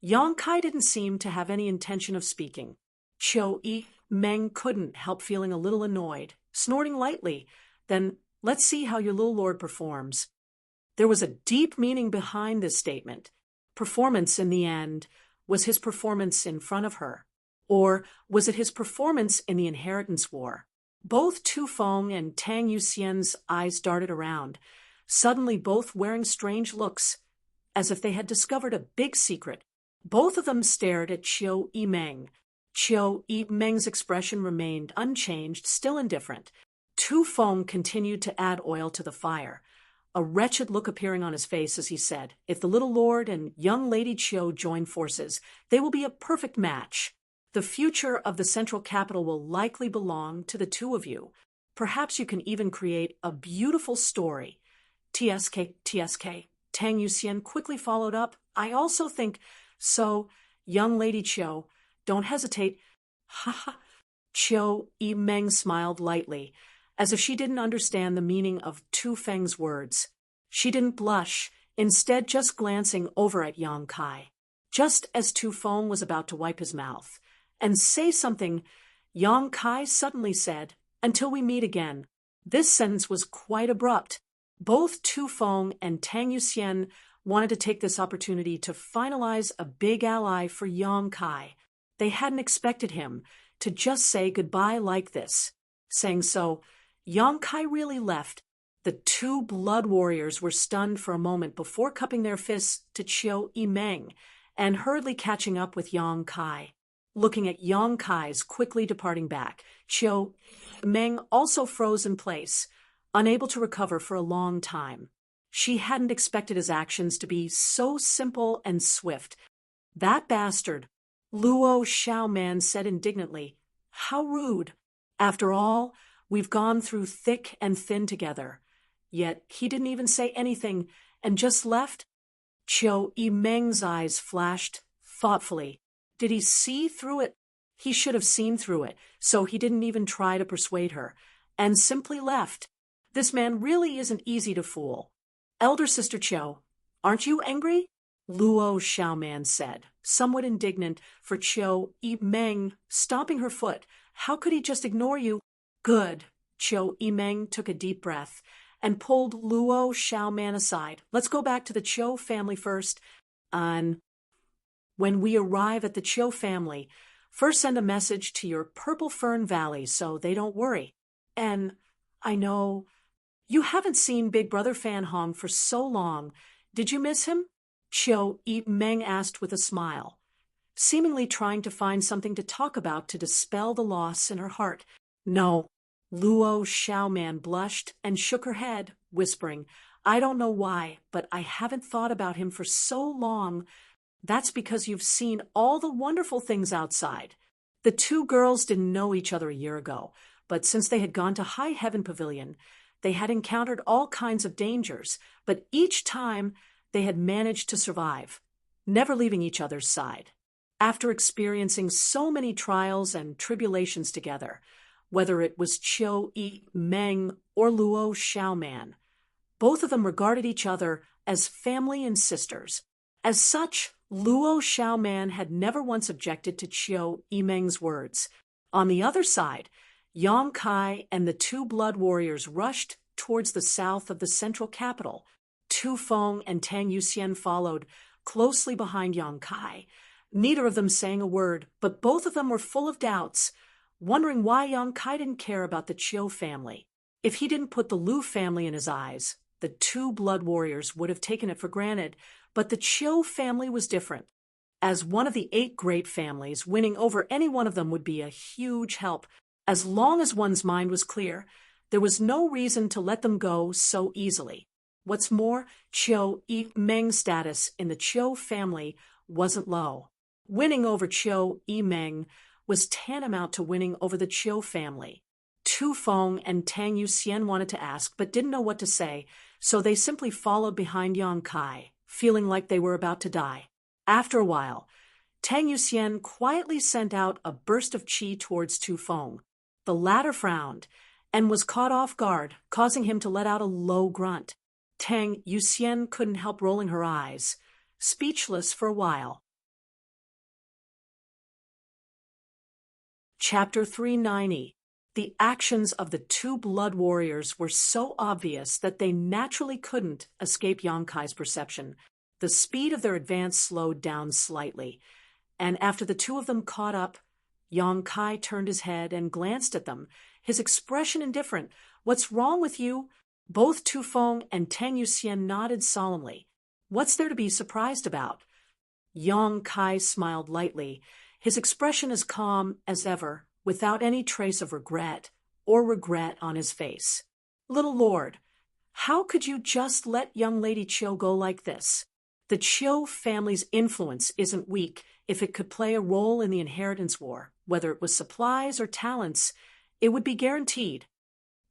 Yang Kai didn't seem to have any intention of speaking. Qiu Yimeng couldn't help feeling a little annoyed, snorting lightly. "Then let's see how your little lord performs." There was a deep meaning behind this statement. Performance, in the end, was his performance in front of her. Or was it his performance in the inheritance war? Both Tu Feng and Tang Yuxian's eyes darted around, suddenly both wearing strange looks, as if they had discovered a big secret. Both of them stared at Qiu Yimeng. Qiu Yimeng's expression remained unchanged, still indifferent. Tu Feng continued to add oil to the fire, a wretched look appearing on his face as he said, "If the little lord and young lady Qiu join forces, they will be a perfect match. The future of the central capital will likely belong to the two of you. Perhaps you can even create a beautiful story." TSK. Tang Yuxian quickly followed up. "I also think so, young lady Qiu. Don't hesitate." Ha ha. Qiu Yimeng smiled lightly, as if she didn't understand the meaning of Tu Feng's words. She didn't blush, instead just glancing over at Yang Kai. Just as Tu Feng was about to wipe his mouth and say something, Yang Kai suddenly said, "Until we meet again." This sentence was quite abrupt. Both Tu Feng and Tang Yuxian wanted to take this opportunity to finalize a big ally for Yang Kai. They hadn't expected him to just say goodbye like this. Saying so, Yang Kai really left. The two blood warriors were stunned for a moment before cupping their fists to Qiu Yimeng and hurriedly catching up with Yang Kai. Looking at Yang Kai's quickly departing back, Qiu Yimeng also froze in place, unable to recover for a long time. She hadn't expected his actions to be so simple and swift. "That bastard," Luo Xiaoman said indignantly. "How rude. After all, we've gone through thick and thin together." Yet he didn't even say anything and just left. Qiu Yimeng's eyes flashed thoughtfully. Did he see through it? He should have seen through it, so he didn't even try to persuade her, and simply left. This man really isn't easy to fool. "Elder sister Qiu, aren't you angry?" Luo Xiaoman said, somewhat indignant for Qiu Yimeng stomping her foot. "How could he just ignore you?" "Good." Qiu Yimeng took a deep breath and pulled Luo Xiaoman aside. "Let's go back to the Qiu family first. And when we arrive at the Qiu family, first send a message to your Purple Fern Valley so they don't worry. And I know you haven't seen Big Brother Fan Hong for so long. Did you miss him?" Qiu Yimeng asked with a smile, seemingly trying to find something to talk about to dispel the loss in her heart. "No." Luo Xiaoman blushed and shook her head, whispering, "I don't know why, but I haven't thought about him for so long." "That's because you've seen all the wonderful things outside." The two girls didn't know each other a year ago, but since they had gone to High Heaven Pavilion, they had encountered all kinds of dangers, but each time they had managed to survive, never leaving each other's side. After experiencing so many trials and tribulations together, whether it was Qiu Yimeng or Luo Xiaoman, both of them regarded each other as family and sisters. As such, Luo Xiaoman had never once objected to Qiu Yimeng's words. On the other side, Yang Kai and the two blood warriors rushed towards the south of the central capital. Tu Feng and Tang Yuxian followed, closely behind Yang Kai. Neither of them saying a word, but both of them were full of doubts, wondering why Yang Kai didn't care about the Qiu family. If he didn't put the Lu family in his eyes, the two blood warriors would have taken it for granted, but the Qiu family was different. As one of the 8 great families, winning over any one of them would be a huge help. As long as one's mind was clear, there was no reason to let them go so easily. What's more, Qiu Yimeng's status in the Qiu family wasn't low. Winning over Qiu Yimeng was tantamount to winning over the Qiu family. Tu Feng and Tang Yuxian wanted to ask, but didn't know what to say, so they simply followed behind Yang Kai, feeling like they were about to die. After a while, Tang Yuxian quietly sent out a burst of qi towards Tu Feng. The latter frowned and was caught off guard, causing him to let out a low grunt. Tang Yuxian couldn't help rolling her eyes, speechless for a while. Chapter 390. The actions of the two blood warriors were so obvious that they naturally couldn't escape Yang Kai's perception. The speed of their advance slowed down slightly, and after the two of them caught up, Yang Kai turned his head and glanced at them, his expression indifferent. What's wrong with you? Both Tu Feng and Tang Yuxian nodded solemnly. What's there to be surprised about? Yang Kai smiled lightly, his expression as calm as ever, without any trace of regret on his face. Little lord, how could you just let young Lady Chiu go like this? The Chiu family's influence isn't weak. If it could play a role in the inheritance war, whether it was supplies or talents, it would be guaranteed.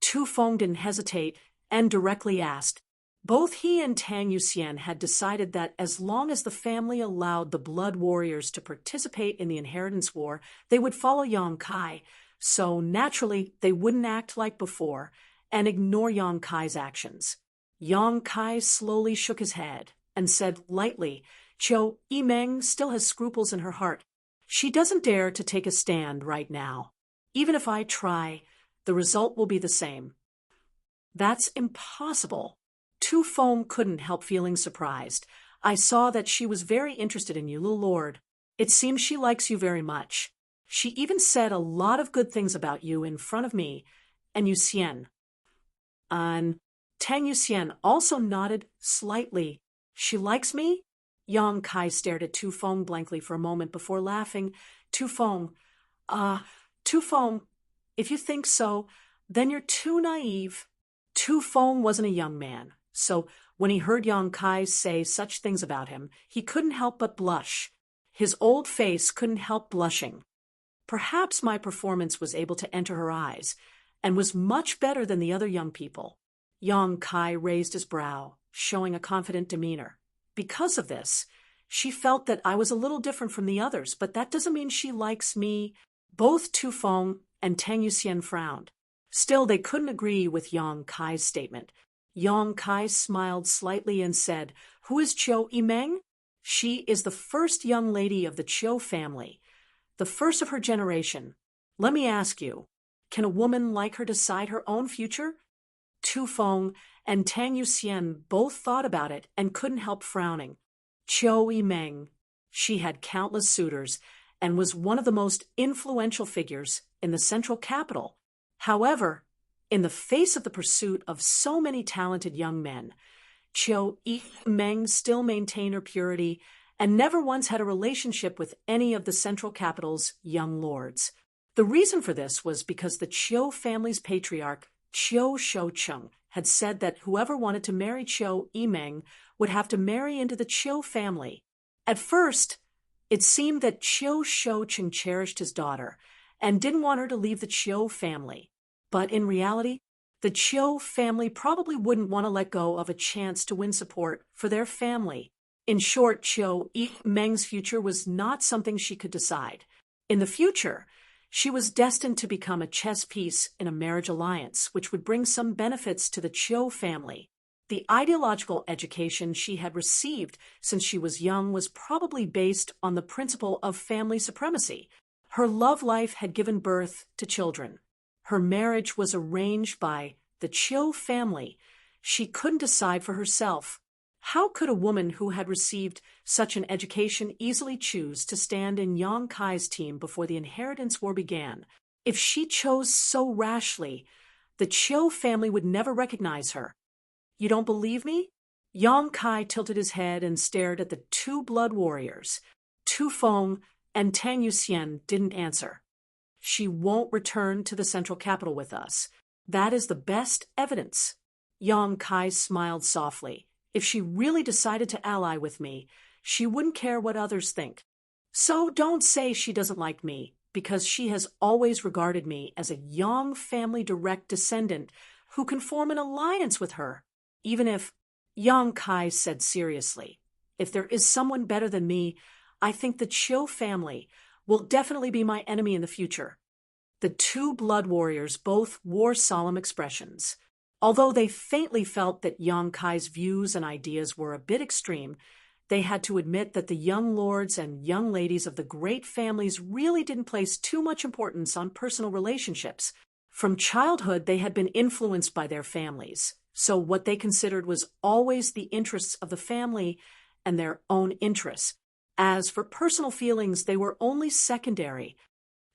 Tu Feng didn't hesitate and directly asked. Both he and Tang Yuxian had decided that as long as the family allowed the blood warriors to participate in the inheritance war, they would follow Yang Kai, so naturally they wouldn't act like before and ignore Yang Kai's actions. Yang Kai slowly shook his head and said lightly, Chiu Yimeng still has scruples in her heart. She doesn't dare to take a stand right now. Even if I try, the result will be the same. That's impossible. Tu Feng couldn't help feeling surprised. I saw that she was very interested in you, little lord. It seems she likes you very much. She even said a lot of good things about you in front of me and Yuxian. And Tang Yuxian also nodded slightly. She likes me? Yang Kai stared at Tu Feng blankly for a moment before laughing. Tu Feng, if you think so, then you're too naive. Tu Feng wasn't a young man, so when he heard Yang Kai say such things about him, he couldn't help but blush. His old face couldn't help blushing. Perhaps my performance was able to enter her eyes, and was much better than the other young people. Yang Kai raised his brow, showing a confident demeanor. Because of this, she felt that I was a little different from the others, but that doesn't mean she likes me. Both Tu Feng and Tang Yuxian frowned. Still, they couldn't agree with Yang Kai's statement. Yang Kai smiled slightly and said, Who is Chiu Yimeng? She is the first young lady of the Chiu family, the first of her generation. Let me ask you, can a woman like her decide her own future? Tu Feng and Tang Yuxian both thought about it and couldn't help frowning. Chiu Yimeng, she had countless suitors and was one of the most influential figures in the central capital. However, in the face of the pursuit of so many talented young men, Chiu Yimeng still maintained her purity and never once had a relationship with any of the central capital's young lords. The reason for this was because the Chiu family's patriarch, Chiu Shoucheng, had said that whoever wanted to marry Chiu Yimeng would have to marry into the Chiu family. At first, it seemed that Chiu Shoucheng cherished his daughter and didn't want her to leave the Chiu family. But in reality, the Chiu family probably wouldn't want to let go of a chance to win support for their family. In short, Chiu Yimeng's future was not something she could decide. In the future, she was destined to become a chess piece in a marriage alliance, which would bring some benefits to the Chiu family. The ideological education she had received since she was young was probably based on the principle of family supremacy. Her love life had given birth to children. Her marriage was arranged by the Chiu family. She couldn't decide for herself. How could a woman who had received such an education easily choose to stand in Yang Kai's team before the inheritance war began? If she chose so rashly, the Chiu family would never recognize her. You don't believe me? Yang Kai tilted his head and stared at the two blood warriors. Tu Feng and Tang Yuxian didn't answer. She won't return to the central capital with us. That is the best evidence. Yang Kai smiled softly. If she really decided to ally with me, she wouldn't care what others think. So don't say she doesn't like me, because she has always regarded me as a Yang family direct descendant who can form an alliance with her. Even if, Yang Kai said seriously, if there is someone better than me, I think the Chiu family will definitely be my enemy in the future. The two blood warriors both wore solemn expressions. Although they faintly felt that Yang Kai's views and ideas were a bit extreme, they had to admit that the young lords and young ladies of the great families really didn't place too much importance on personal relationships. From childhood, they had been influenced by their families, so what they considered was always the interests of the family and their own interests. As for personal feelings, they were only secondary.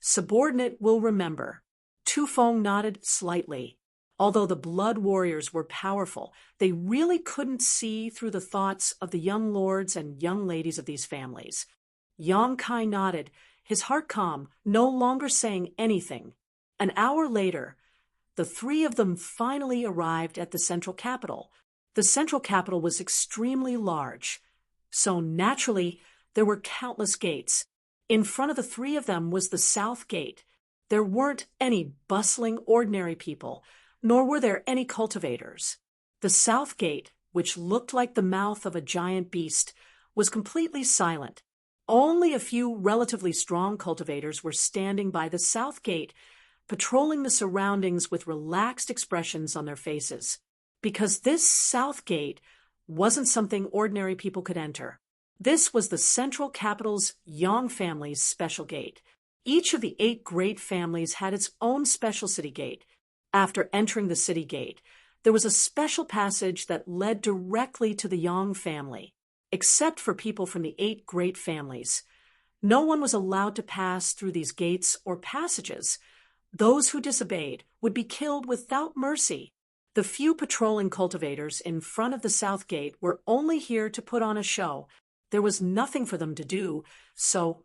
Subordinate will remember. Tu Feng nodded slightly. Although the blood warriors were powerful, they really couldn't see through the thoughts of the young lords and young ladies of these families. Yang Kai nodded, his heart calm, no longer saying anything. An hour later, the three of them finally arrived at the central capital. The central capital was extremely large, so naturally there were countless gates. In front of the three of them was the south gate. There weren't any bustling ordinary people, nor were there any cultivators. The south gate, which looked like the mouth of a giant beast, was completely silent. Only a few relatively strong cultivators were standing by the south gate, patrolling the surroundings with relaxed expressions on their faces. Because this south gate wasn't something ordinary people could enter. This was the central capital's Yang family's special gate. Each of the 8 great families had its own special city gate. After entering the city gate, there was a special passage that led directly to the Yang family, except for people from the 8 great families. No one was allowed to pass through these gates or passages. Those who disobeyed would be killed without mercy. The few patrolling cultivators in front of the south gate were only here to put on a show. There was nothing for them to do, so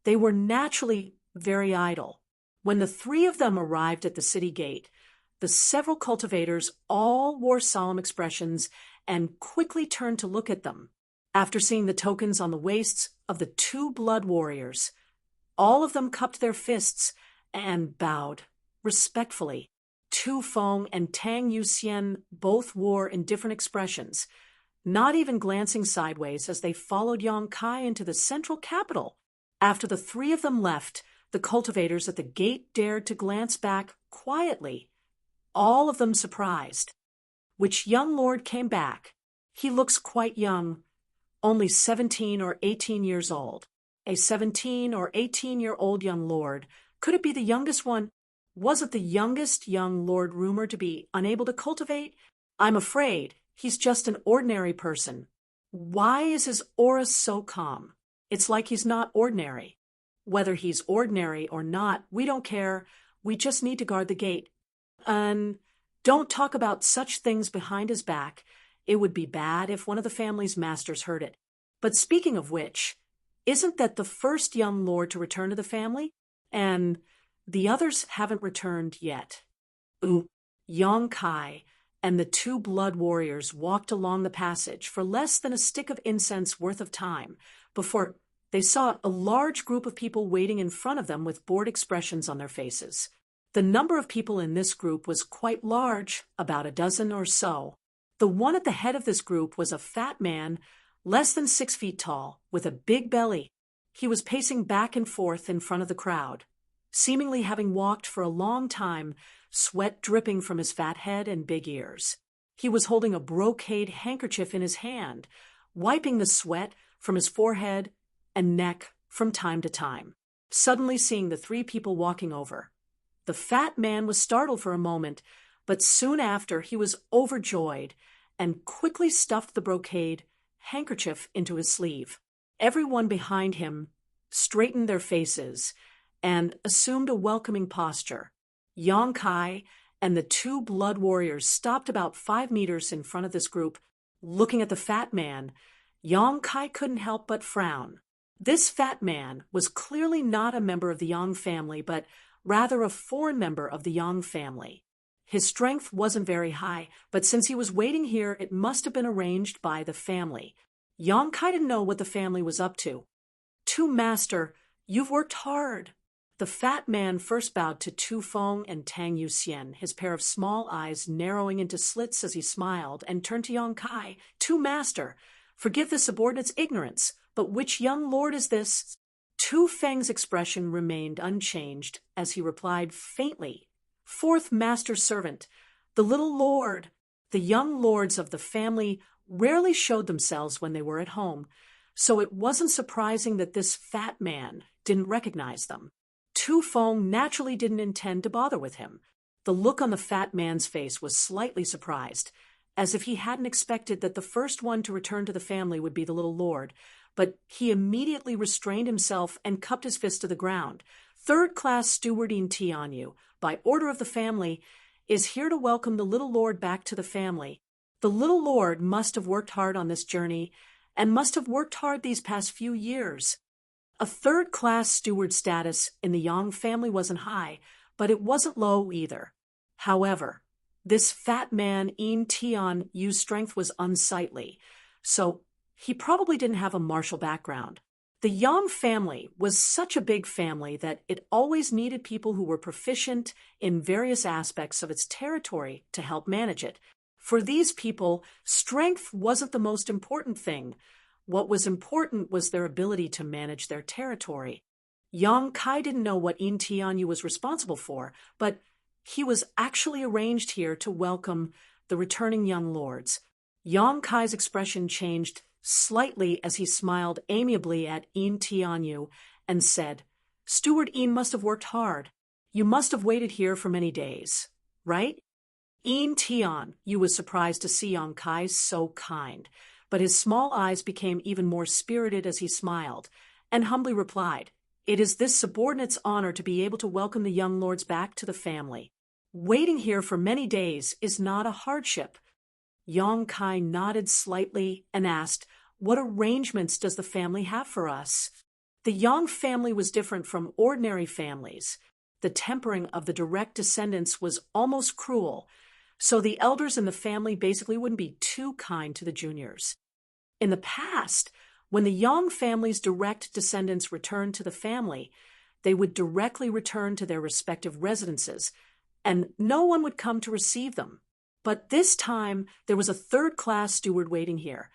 they were naturally very idle. When the 3 of them arrived at the city gate, the several cultivators all wore solemn expressions and quickly turned to look at them. After seeing the tokens on the waists of the 2 blood warriors, all of them cupped their fists and bowed respectfully. Tu Feng and Tang Yuxian both wore indifferent expressions, not even glancing sideways as they followed Yang Kai into the central capital. After the 3 of them left, the cultivators at the gate dared to glance back quietly, all of them surprised. Which young lord came back? He looks quite young, only 17 or 18 years old. A 17 or 18-year-old young lord. Could it be the youngest one? Was it the youngest young lord rumored to be unable to cultivate? I'm afraid he's just an ordinary person. Why is his aura so calm? It's like he's not ordinary. Whether he's ordinary or not, we don't care. We just need to guard the gate. And don't talk about such things behind his back. It would be bad if one of the family's masters heard it. But speaking of which, isn't that the first young lord to return to the family? And the others haven't returned yet. Yang Kai and the 2 blood warriors walked along the passage for less than a stick of incense worth of time before they saw a large group of people waiting in front of them with bored expressions on their faces. The number of people in this group was quite large, about a dozen or so. The one at the head of this group was a fat man, less than 6 feet tall, with a big belly. He was pacing back and forth in front of the crowd, seemingly having walked for a long time, sweat dripping from his fat head and big ears. He was holding a brocade handkerchief in his hand, wiping the sweat from his forehead and neck from time to time. Suddenly seeing the 3 people walking over, the fat man was startled for a moment, but soon after he was overjoyed and quickly stuffed the brocade handkerchief into his sleeve. Everyone behind him straightened their faces and assumed a welcoming posture. Yang Kai and the 2 blood warriors stopped about 5 meters in front of this group, looking at the fat man. Yang Kai couldn't help but frown. This fat man was clearly not a member of the Yang family, but rather a foreign member of the Yang family. His strength wasn't very high, but since he was waiting here, it must have been arranged by the family. Yang Kai didn't know what the family was up to. Tu Master, you've worked hard. The fat man first bowed to Tu Feng and Tang Yuxian, his pair of small eyes narrowing into slits as he smiled, and turned to Yang Kai. Tu Master, forgive the subordinate's ignorance, but which young lord is this? Tu Feng's expression remained unchanged as he replied faintly, 4th master servant, the little lord. The young lords of the family rarely showed themselves when they were at home, so it wasn't surprising that this fat man didn't recognize them. Tu Feng naturally didn't intend to bother with him. The look on the fat man's face was slightly surprised, as if he hadn't expected that the first one to return to the family would be the little lord, but he immediately restrained himself and cupped his fist to the ground. Third-class steward In Tianyu, by order of the family, is here to welcome the little lord back to the family. The little lord must have worked hard on this journey and must have worked hard these past few years. A third-class steward status in the Yang family wasn't high, but it wasn't low either. However, this fat man In Tianyu's strength was unsightly, so he probably didn't have a martial background. The Yang family was such a big family that it always needed people who were proficient in various aspects of its territory to help manage it. For these people, strength wasn't the most important thing. What was important was their ability to manage their territory. Yang Kai didn't know what In Tianyu was responsible for, but he was actually arranged here to welcome the returning young lords. Yang Kai's expression changed slightly as he smiled amiably at In Tianyu and said, "Steward In must have worked hard. You must have waited here for many days, right?" In Tianyu was surprised to see Yang Kai so kind, but his small eyes became even more spirited as he smiled, and humbly replied, "It is this subordinate's honor to be able to welcome the young lords back to the family. Waiting here for many days is not a hardship." Yang Kai nodded slightly and asked, "What arrangements does the family have for us?" The Yang family was different from ordinary families. The tempering of the direct descendants was almost cruel, so the elders in the family basically wouldn't be too kind to the juniors. In the past, when the Yang family's direct descendants returned to the family, they would directly return to their respective residences, and no one would come to receive them. But this time, there was a third-class steward waiting here.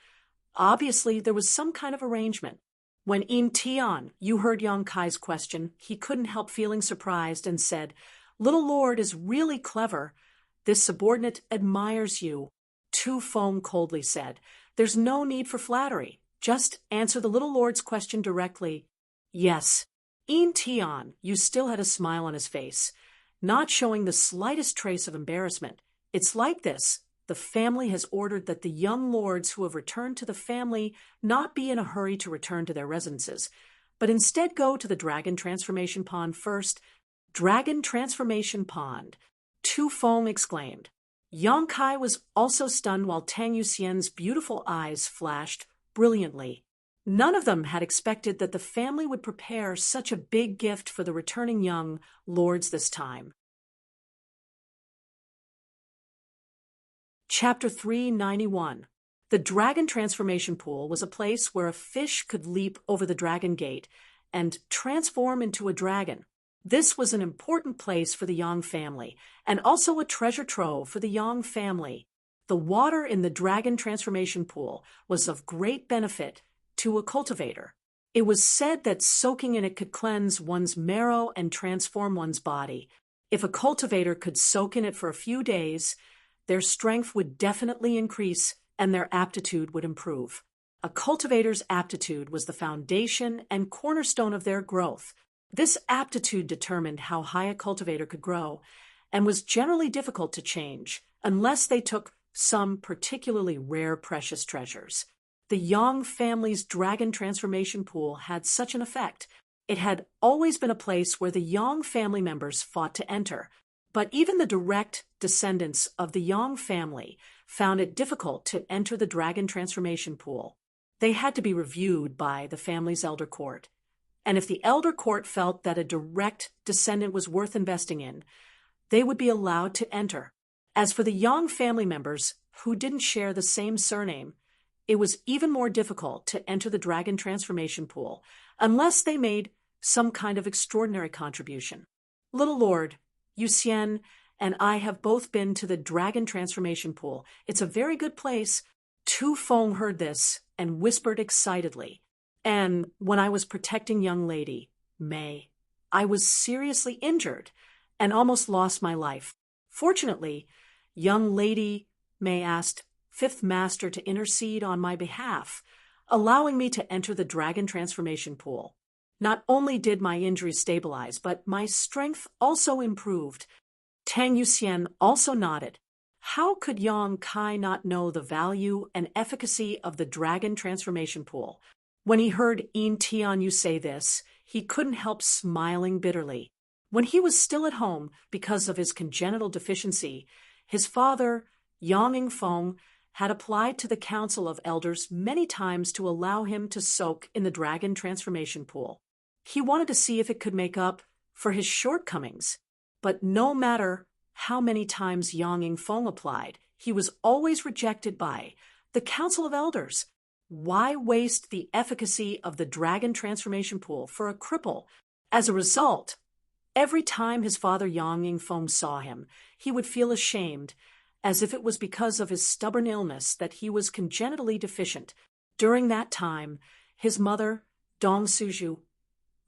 Obviously, there was some kind of arrangement. When In Tianyu heard Yang Kai's question, he couldn't help feeling surprised and said, "Little lord is really clever. This subordinate admires you." Tu Feng coldly said, "There's no need for flattery. Just answer the little lord's question directly." "Yes." In Tianyu still had a smile on his face, not showing the slightest trace of embarrassment. "It's like this. The family has ordered that the young lords who have returned to the family not be in a hurry to return to their residences, but instead go to the Dragon Transformation Pond first." "Dragon Transformation Pond," Tu Feng exclaimed. Yang Kai was also stunned while Tang Yuxian's beautiful eyes flashed brilliantly. None of them had expected that the family would prepare such a big gift for the returning young lords this time. Chapter 391. The Dragon Transformation Pool was a place where a fish could leap over the Dragon Gate and transform into a dragon. This was an important place for the Yang family, and also a treasure trove for the Yang family. The water in the Dragon Transformation Pool was of great benefit to a cultivator. It was said that soaking in it could cleanse one's marrow and transform one's body. If a cultivator could soak in it for a few days, their strength would definitely increase and their aptitude would improve. A cultivator's aptitude was the foundation and cornerstone of their growth. This aptitude determined how high a cultivator could grow and was generally difficult to change unless they took some particularly rare precious treasures. The Yang family's Dragon Transformation Pool had such an effect. It had always been a place where the Yang family members fought to enter, but even the direct descendants of the Yang family found it difficult to enter the Dragon Transformation Pool. They had to be reviewed by the family's elder court, and if the elder court felt that a direct descendant was worth investing in, they would be allowed to enter. As for the Yang family members who didn't share the same surname, it was even more difficult to enter the Dragon Transformation Pool unless they made some kind of extraordinary contribution. Little Lord, Yuxian and I have both been to the Dragon Transformation Pool. It's a very good place. Tu Feng heard this and whispered excitedly. "And when I was protecting young lady, May, I was seriously injured and almost lost my life. Fortunately, young lady May asked Fifth Master to intercede on my behalf, allowing me to enter the Dragon Transformation Pool. Not only did my injury stabilize, but my strength also improved." Tang Yuxian also nodded. How could Yang Kai not know the value and efficacy of the Dragon Transformation Pool? When he heard In Tianyu say this, he couldn't help smiling bitterly. When he was still at home because of his congenital deficiency, his father, Yang Feng, had applied to the Council of Elders many times to allow him to soak in the dragon transformation pool. He wanted to see if it could make up for his shortcomings, but no matter how many times Yang Feng applied, he was always rejected by the Council of Elders. Why waste the efficacy of the dragon transformation pool for a cripple? As a result, every time his father Yang Feng saw him, he would feel ashamed, as if it was because of his stubborn illness that he was congenitally deficient. During that time, his mother, Dong Suju,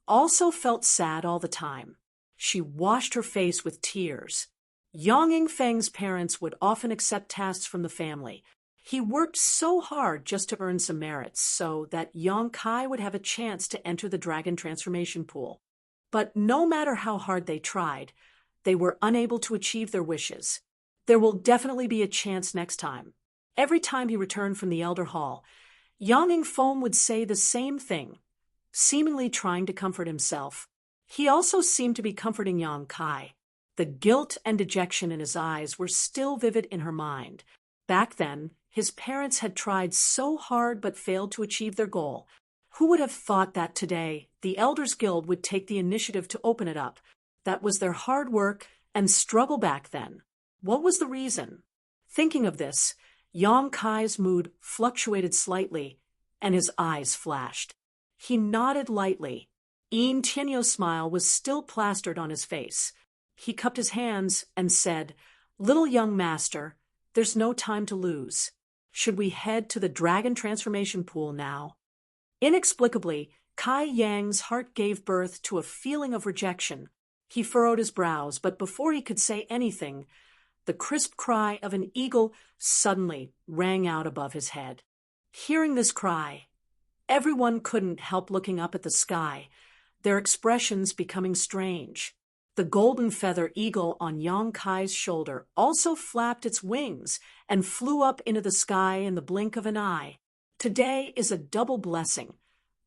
also felt sad all the time. She washed her face with tears. Yang Feng's parents would often accept tasks from the family. He worked so hard just to earn some merits so that Yang Kai would have a chance to enter the dragon transformation pool. But no matter how hard they tried, they were unable to achieve their wishes. There will definitely be a chance next time. Every time he returned from the Elder Hall, Yang Feng would say the same thing, seemingly trying to comfort himself. He also seemed to be comforting Yang Kai. The guilt and dejection in his eyes were still vivid in her mind. Back then, his parents had tried so hard but failed to achieve their goal. Who would have thought that today the Elders Guild would take the initiative to open it up? That was their hard work and struggle back then. What was the reason? Thinking of this, Yang Kai's mood fluctuated slightly, and his eyes flashed. He nodded lightly. Yin Tianyo's smile was still plastered on his face. He cupped his hands and said, "Little young master, there's no time to lose. Should we head to the dragon transformation pool now?" Inexplicably, Kai Yang's heart gave birth to a feeling of rejection. He furrowed his brows, but before he could say anything, the crisp cry of an eagle suddenly rang out above his head. Hearing this cry, everyone couldn't help looking up at the sky, their expressions becoming strange. The golden feather eagle on Yang Kai's shoulder also flapped its wings and flew up into the sky in the blink of an eye. Today is a double blessing.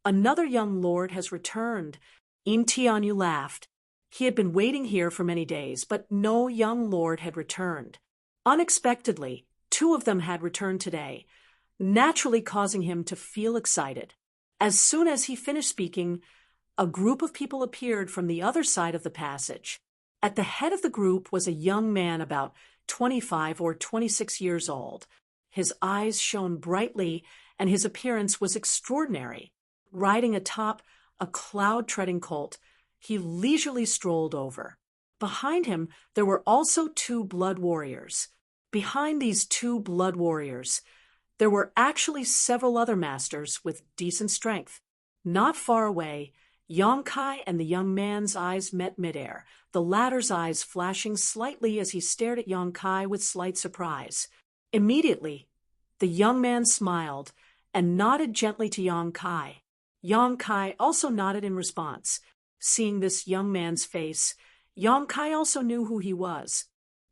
Another young lord has returned. Yin Tianyu laughed. He had been waiting here for many days, but no young lord had returned. Unexpectedly, 2 of them had returned today, naturally causing him to feel excited. As soon as he finished speaking, a group of people appeared from the other side of the passage. At the head of the group was a young man about 25 or 26 years old. His eyes shone brightly, and his appearance was extraordinary. Riding atop a cloud-treading colt, he leisurely strolled over. Behind him, there were also 2 blood warriors. Behind these 2 blood warriors, there were actually several other masters with decent strength. Not far away, Yang Kai and the young man's eyes met midair, the latter's eyes flashing slightly as he stared at Yang Kai with slight surprise. Immediately, the young man smiled and nodded gently to Yang Kai. Yang Kai also nodded in response. Seeing this young man's face, Yang Kai also knew who he was.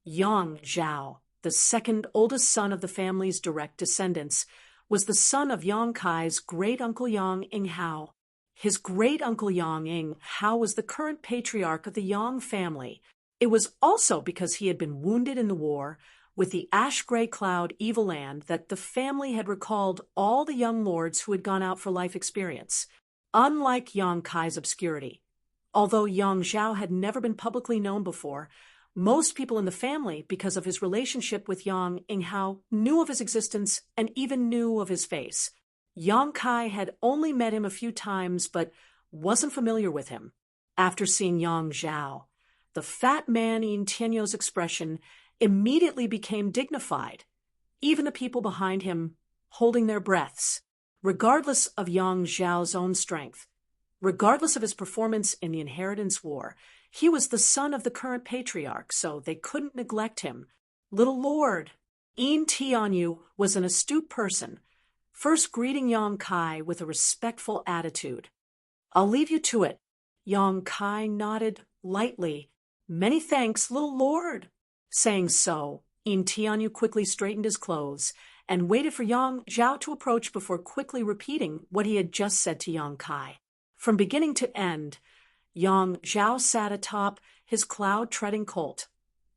Yang Zhao, the second oldest son of the family's direct descendants, was the son of Yang Kai's great-uncle Yang Inghao. His great-uncle Yang Inghao was the current patriarch of the Yang family. It was also because he had been wounded in the war with the ash-gray cloud Evil Land that the family had recalled all the young lords who had gone out for life experience. Unlike Yang Kai's obscurity, although Yang Zhao had never been publicly known before, most people in the family, because of his relationship with Yang Inghao, knew of his existence and even knew of his face. Yang Kai had only met him a few times but wasn't familiar with him. After seeing Yang Zhao, the fat man Yin Tianyo's expression immediately became dignified, even the people behind him holding their breaths. Regardless of Yang Zhao's own strength, regardless of his performance in the Inheritance War, he was the son of the current patriarch, so they couldn't neglect him. Little Lord, Yin Tianyu was an astute person, first greeting Yang Kai with a respectful attitude. "I'll leave you to it." Yang Kai nodded lightly. "Many thanks, little lord." Saying so, Yin Tianyu quickly straightened his clothes and waited for Yang Zhao to approach before quickly repeating what he had just said to Yang Kai. From beginning to end, Yang Zhao sat atop his cloud-treading colt,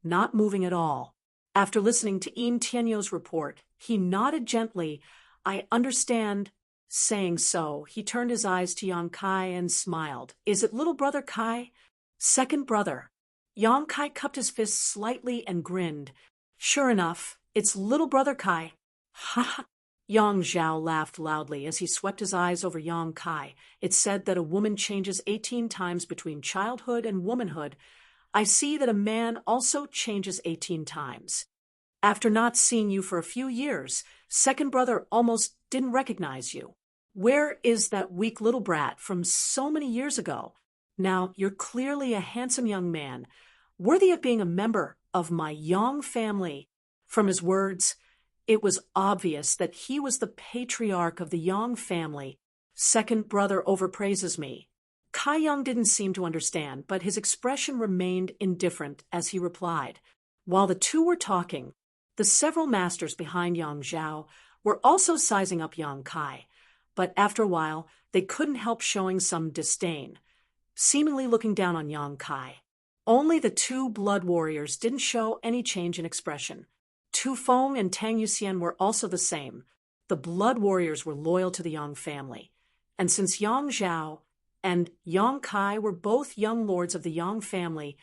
not moving at all. After listening to Yin Tianyou's report, he nodded gently. "I understand." Saying so, he turned his eyes to Yang Kai and smiled. "Is it little brother Kai?" "Second brother." Yang Kai cupped his fists slightly and grinned. "Sure enough, it's little brother Kai." "Ha ha!" Yang Zhao laughed loudly as he swept his eyes over Yang Kai. "It's said that a woman changes 18 times between childhood and womanhood. I see that a man also changes 18 times. After not seeing you for a few years, second brother almost didn't recognize you. Where is that weak little brat from so many years ago? Now you're clearly a handsome young man, worthy of being a member of my Yang family." From his words, it was obvious that he was the patriarch of the Yang family. "Second brother overpraises me." Kai Yang didn't seem to understand, but his expression remained indifferent as he replied. While the two were talking, the several masters behind Yang Zhao were also sizing up Yang Kai, but after a while they couldn't help showing some disdain, seemingly looking down on Yang Kai. Only the two blood warriors didn't show any change in expression. Tu Feng and Tang Yuxian were also the same. The blood warriors were loyal to the Yang family, and since Yang Zhao and Yang Kai were both young lords of the Yang family,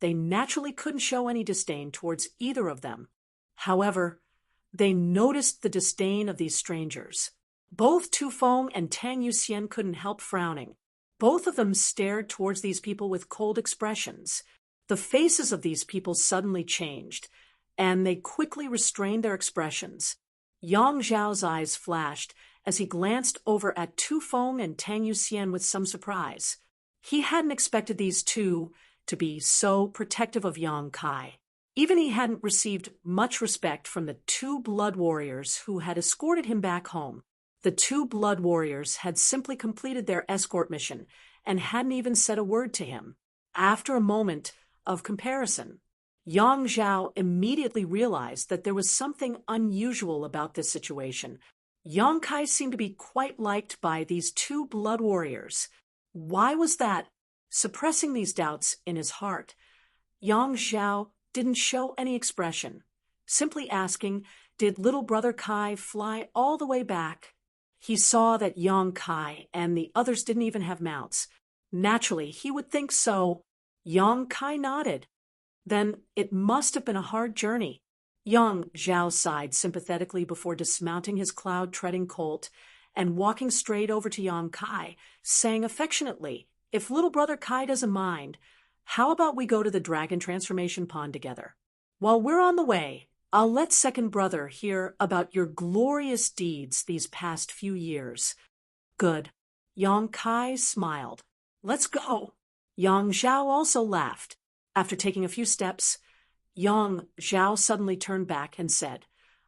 they naturally couldn't show any disdain towards either of them. However, they noticed the disdain of these strangers. Both Tu Feng and Tang Yuxian couldn't help frowning. Both of them stared towards these people with cold expressions. The faces of these people suddenly changed, and they quickly restrained their expressions. Yang Zhao's eyes flashed as he glanced over at Tu Feng and Tang Yuxian with some surprise. He hadn't expected these two to be so protective of Yang Kai. Even he hadn't received much respect from the two blood warriors who had escorted him back home. The two blood warriors had simply completed their escort mission and hadn't even said a word to him. After a moment of comparison, Yang Zhao immediately realized that there was something unusual about this situation. Yang Kai seemed to be quite liked by these two blood warriors. Why was that? Suppressing these doubts in his heart, Yang Zhao didn't show any expression, simply asking, "Did little brother Kai fly all the way back?" He saw that Yang Kai and the others didn't even have mounts. Naturally, he would think so. Yang Kai nodded. Then it must have been a hard journey. Yang Zhao sighed sympathetically before dismounting his cloud-treading colt and walking straight over to Yang Kai, saying affectionately, "If little brother Kai doesn't mind, how about we go to the dragon transformation pond together? While we're on the way, I'll let second brother hear about your glorious deeds these past few years." "Good." Yang Kai smiled. "Let's go." Yang Zhao also laughed. After taking a few steps, Yang Zhao suddenly turned back and said,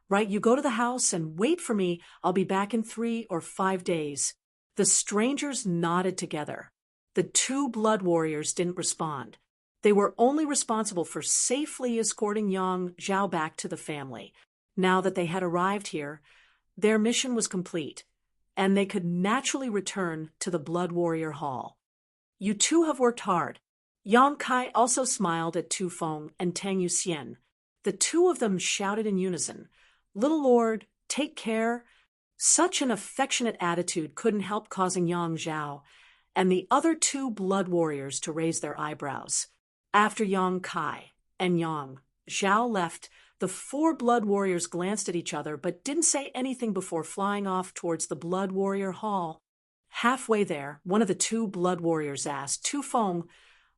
"Right, you go to the house and wait for me. I'll be back in 3 or 5 days." The strangers nodded together. The two blood warriors didn't respond. They were only responsible for safely escorting Yang Zhao back to the family. Now that they had arrived here, their mission was complete, and they could naturally return to the Blood Warrior Hall. "You two have worked hard." Yang Kai also smiled at Tu Feng and Tang Yuxian. The two of them shouted in unison, "Little Lord, take care." Such an affectionate attitude couldn't help causing Yang Zhao and the other two blood warriors to raise their eyebrows. After Yang Kai and Yang Zhao left, the 4 blood warriors glanced at each other but didn't say anything before flying off towards the Blood Warrior Hall. Halfway there, one of the 2 blood warriors asked, "Tu Feng,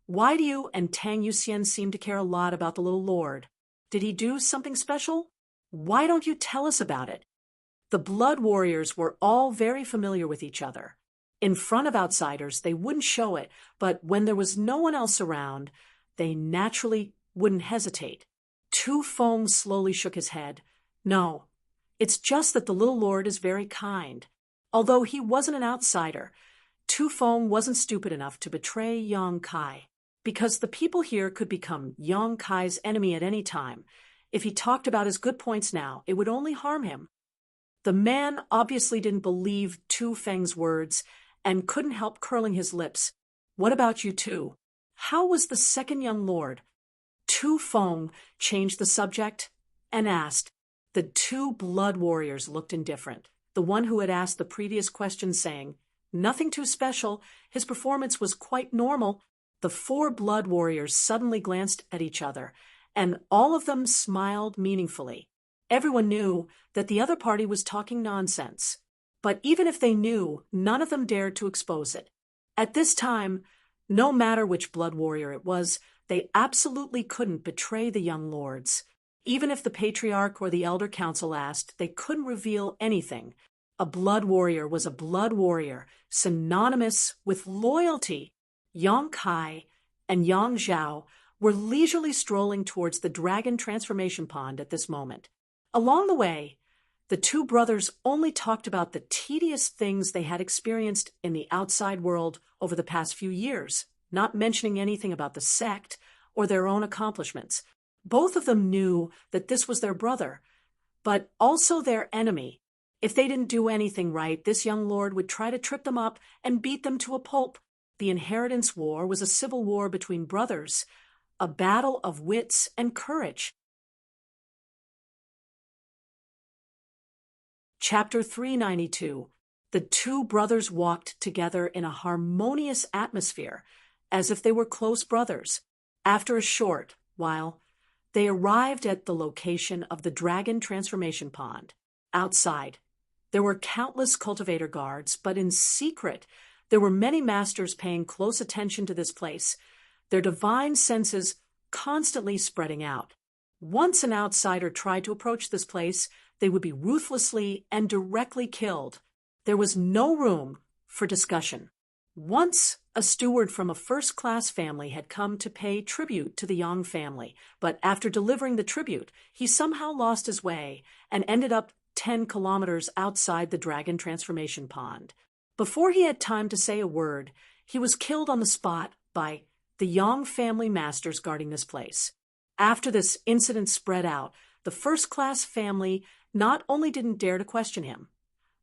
why do you and Tang Yuxian seem to care a lot about the little lord? Did he do something special? Why don't you tell us about it?" The blood warriors were all very familiar with each other. In front of outsiders, they wouldn't show it, but when there was no one else around, they naturally wouldn't hesitate. Tu Feng slowly shook his head. "No, it's just that the little lord is very kind." Although he wasn't an outsider, Tu Feng wasn't stupid enough to betray Yang Kai, because the people here could become Yang Kai's enemy at any time. If he talked about his good points now, it would only harm him. The man obviously didn't believe Tu Feng's words and couldn't help curling his lips. "What about you two? How was the second young lord?" Tu Feng changed the subject and asked. The two blood warriors looked indifferent. The one who had asked the previous question saying, "Nothing too special, his performance was quite normal." The four blood warriors suddenly glanced at each other, and all of them smiled meaningfully. Everyone knew that the other party was talking nonsense. But even if they knew, none of them dared to expose it. At this time, no matter which blood warrior it was, they absolutely couldn't betray the young lords. Even if the patriarch or the elder council asked, they couldn't reveal anything. A blood warrior was a blood warrior, synonymous with loyalty. Yang Kai and Yang Zhao were leisurely strolling towards the dragon transformation pond at this moment. Along the way, the two brothers only talked about the tedious things they had experienced in the outside world over the past few years, not mentioning anything about the sect or their own accomplishments. Both of them knew that this was their brother, but also their enemy. If they didn't do anything right, this young lord would try to trip them up and beat them to a pulp. The inheritance war was a civil war between brothers, a battle of wits and courage. Chapter 392. The two brothers walked together in a harmonious atmosphere, as if they were close brothers. After a short while, they arrived at the location of the dragon transformation pond. Outside, there were countless cultivator guards, but in secret, there were many masters paying close attention to this place, their divine senses constantly spreading out. Once an outsider tried to approach this place, they would be ruthlessly and directly killed. There was no room for discussion. Once, a steward from a first-class family had come to pay tribute to the Yang family, but after delivering the tribute, he somehow lost his way and ended up 10 kilometers outside the dragon transformation pond. Before he had time to say a word, he was killed on the spot by the Yang family masters guarding this place. After this incident spread out, the first-class family not only didn't dare to question him,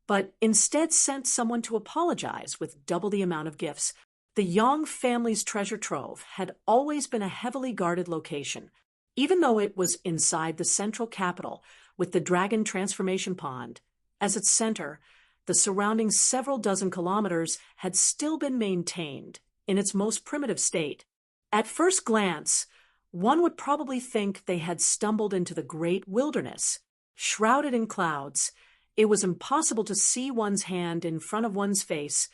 but instead sent someone to apologize with double the amount of gifts. The Yang family's treasure trove had always been a heavily guarded location, even though it was inside the central capital with the dragon transformation pond. As its center, the surrounding several dozen kilometers had still been maintained in its most primitive state. At first glance, one would probably think they had stumbled into the great wilderness. Shrouded in clouds, it was impossible to see one's hand in front of one's face,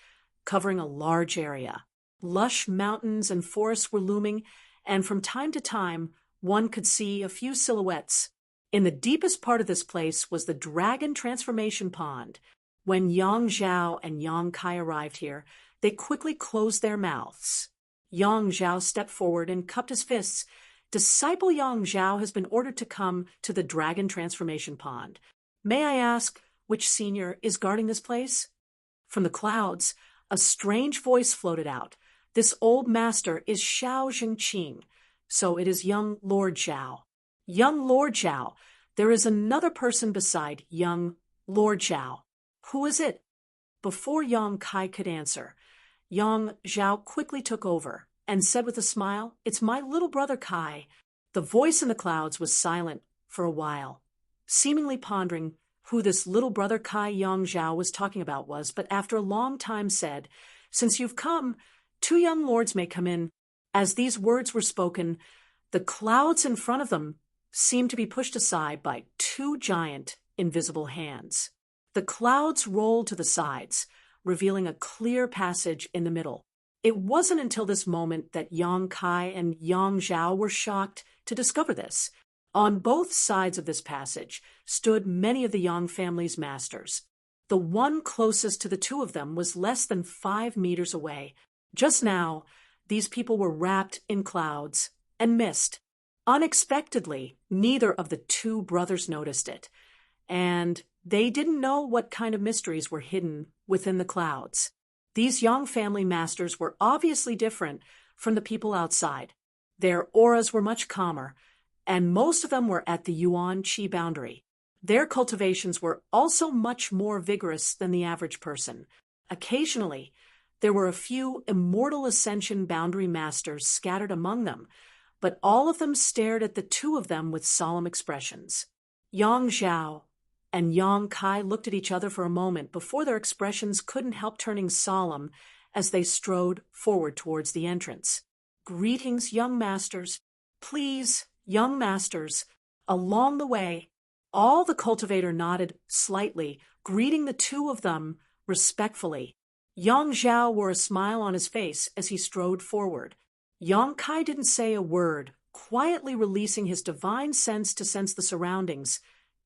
covering a large area. Lush mountains and forests were looming, and from time to time, one could see a few silhouettes. In the deepest part of this place was the dragon transformation pond. When Yang Zhao and Yang Kai arrived here, they quickly closed their mouths. Yang Zhao stepped forward and cupped his fists. Disciple Yang Zhao has been ordered to come to the dragon transformation pond. May I ask which senior is guarding this place? From the clouds, a strange voice floated out. This old master is Xiao Zhengqing, so it is young Lord Zhao. Young Lord Zhao, there is another person beside young Lord Zhao. Who is it? Before Yang Kai could answer, Yang Zhao quickly took over and said with a smile, "It's my little brother Kai." The voice in the clouds was silent for a while, seemingly pondering who this little brother Kai Yang Zhao was talking about was, but after a long time said, "Since you've come, 2 young lords may come in." As these words were spoken, the clouds in front of them seemed to be pushed aside by 2 giant, invisible hands. The clouds rolled to the sides, revealing a clear passage in the middle. It wasn't until this moment that Yang Kai and Yang Zhao were shocked to discover this. On both sides of this passage stood many of the Yang family's masters. The one closest to the two of them was less than 5 meters away. Just now, these people were wrapped in clouds and mist. Unexpectedly, neither of the 2 brothers noticed it, and they didn't know what kind of mysteries were hidden within the clouds. These Yang family masters were obviously different from the people outside. Their auras were much calmer, and most of them were at the Yuan-Qi boundary. Their cultivations were also much more vigorous than the average person. Occasionally, There were a few immortal ascension boundary masters scattered among them, but all of them stared at the two of them with solemn expressions. Yang Zhao and Yang Kai looked at each other for a moment before their expressions couldn't help turning solemn as they strode forward towards the entrance. "Greetings, young masters. Please, young masters, along the way." All the cultivator nodded slightly, greeting the two of them respectfully. Yang Zhao wore a smile on his face as he strode forward. Yang Kai didn't say a word, quietly releasing his divine sense to sense the surroundings,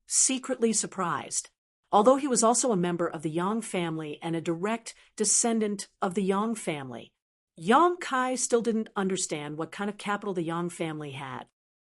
secretly surprised. Although he was also a member of the Yang family and a direct descendant of the Yang family, Yang Kai still didn't understand what kind of capital the Yang family had.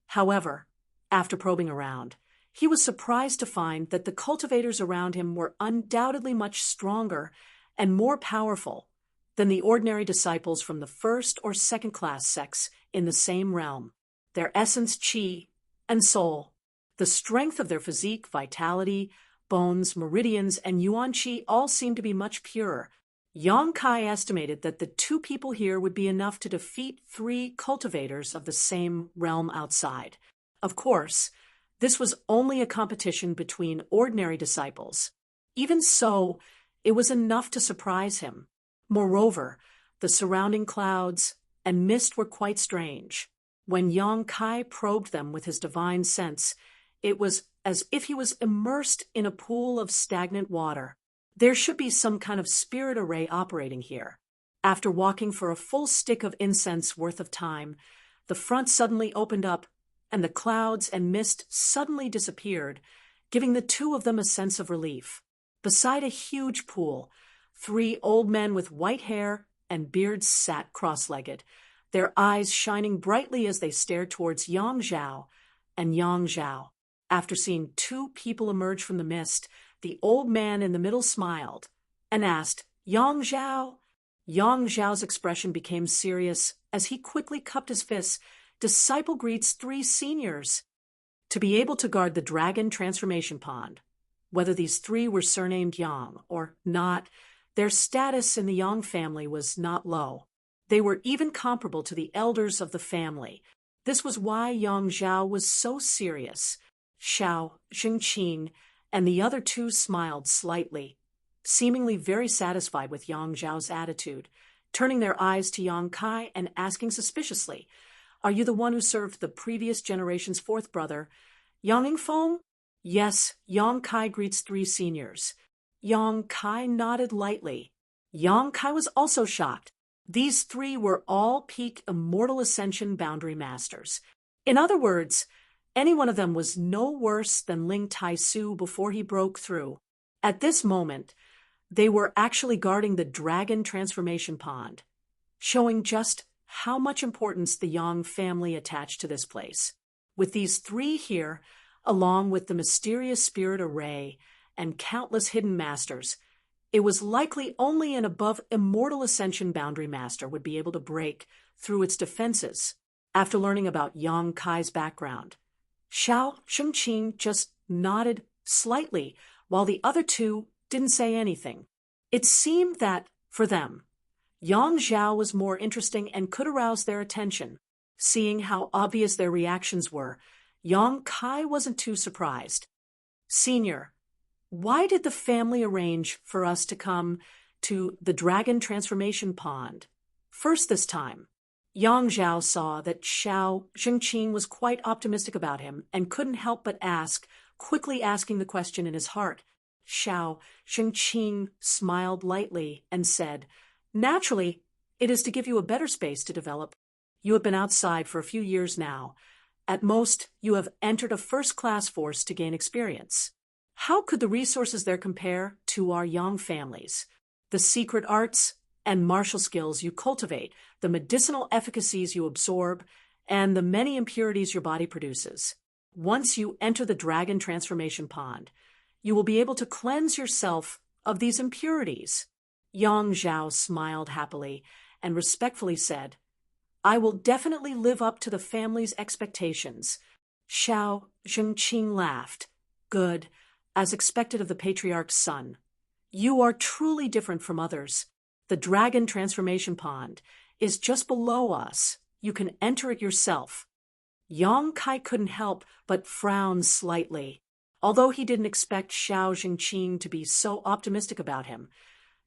However, after probing around, he was surprised to find that the cultivators around him were undoubtedly much stronger and more powerful than the ordinary disciples from the first or second-class sects in the same realm. Their essence, qi, and soul, the strength of their physique, vitality, bones, meridians, and yuan qi all seemed to be much purer. Yang Kai estimated that the two people here would be enough to defeat 3 cultivators of the same realm outside. Of course, this was only a competition between ordinary disciples. Even so, it was enough to surprise him. Moreover, the surrounding clouds and mist were quite strange. When Yang Kai probed them with his divine sense, it was as if he was immersed in a pool of stagnant water. There should be some kind of spirit array operating here. After walking for a full stick of incense worth of time, the front suddenly opened up, and the clouds and mist suddenly disappeared, giving the two of them a sense of relief. Beside a huge pool, 3 old men with white hair and beards sat cross-legged, their eyes shining brightly as they stared towards Yang Zhao and Yang Zhao. After seeing 2 people emerge from the mist, the old man in the middle smiled and asked, "Yang Zhao?" Yang Zhao's expression became serious as he quickly cupped his fists. "Disciple greets 3 seniors." To be able to guard the dragon transformation pond, whether these 3 were surnamed Yang or not, their status in the Yang family was not low. They were even comparable to the elders of the family. This was why Yang Zhao was so serious. Xiao, Xingqing, and the other 2 smiled slightly, seemingly very satisfied with Yang Zhao's attitude, turning their eyes to Yang Kai and asking suspiciously, "Are you the one who served the previous generation's 4th brother, Yang Yingfeng?" "Yes, Yang Kai greets 3 seniors." Yang Kai nodded lightly. Yang Kai was also shocked. These 3 were all peak immortal ascension boundary masters. In other words, any one of them was no worse than Ling Tai-su before he broke through. At this moment, they were actually guarding the dragon transformation pond, showing just how much importance the Yang family attached to this place. With these 3 here, along with the mysterious spirit array and countless hidden masters, it was likely only an above immortal ascension boundary master would be able to break through its defenses. After learning about Yang Kai's background, Xiao Shengqing just nodded slightly, while the other 2 didn't say anything. It seemed that, for them, Yang Zhao was more interesting and could arouse their attention. Seeing how obvious their reactions were, Yang Kai wasn't too surprised. "Senior, why did the family arrange for us to come to the dragon transformation pond first this time?" Yang Zhao saw that Xiao Xingqing was quite optimistic about him and couldn't help but ask, quickly asking the question in his heart. Xiao Xingqing smiled lightly and said, "Naturally, it is to give you a better space to develop. You have been outside for a few years now. At most, you have entered a first-class force to gain experience. How could the resources there compare to our Yang families? The secret arts and martial skills you cultivate, the medicinal efficacies you absorb, and the many impurities your body produces. Once you enter the dragon transformation pond, you will be able to cleanse yourself of these impurities." Yang Zhao smiled happily and respectfully said, "I will definitely live up to the family's expectations." Xiao Zhengqing laughed. "Good, as expected of the patriarch's son. You are truly different from others. The dragon transformation pond is just below us. You can enter it yourself." Yang Kai couldn't help but frown slightly. Although he didn't expect Xiao Jingqing to be so optimistic about him,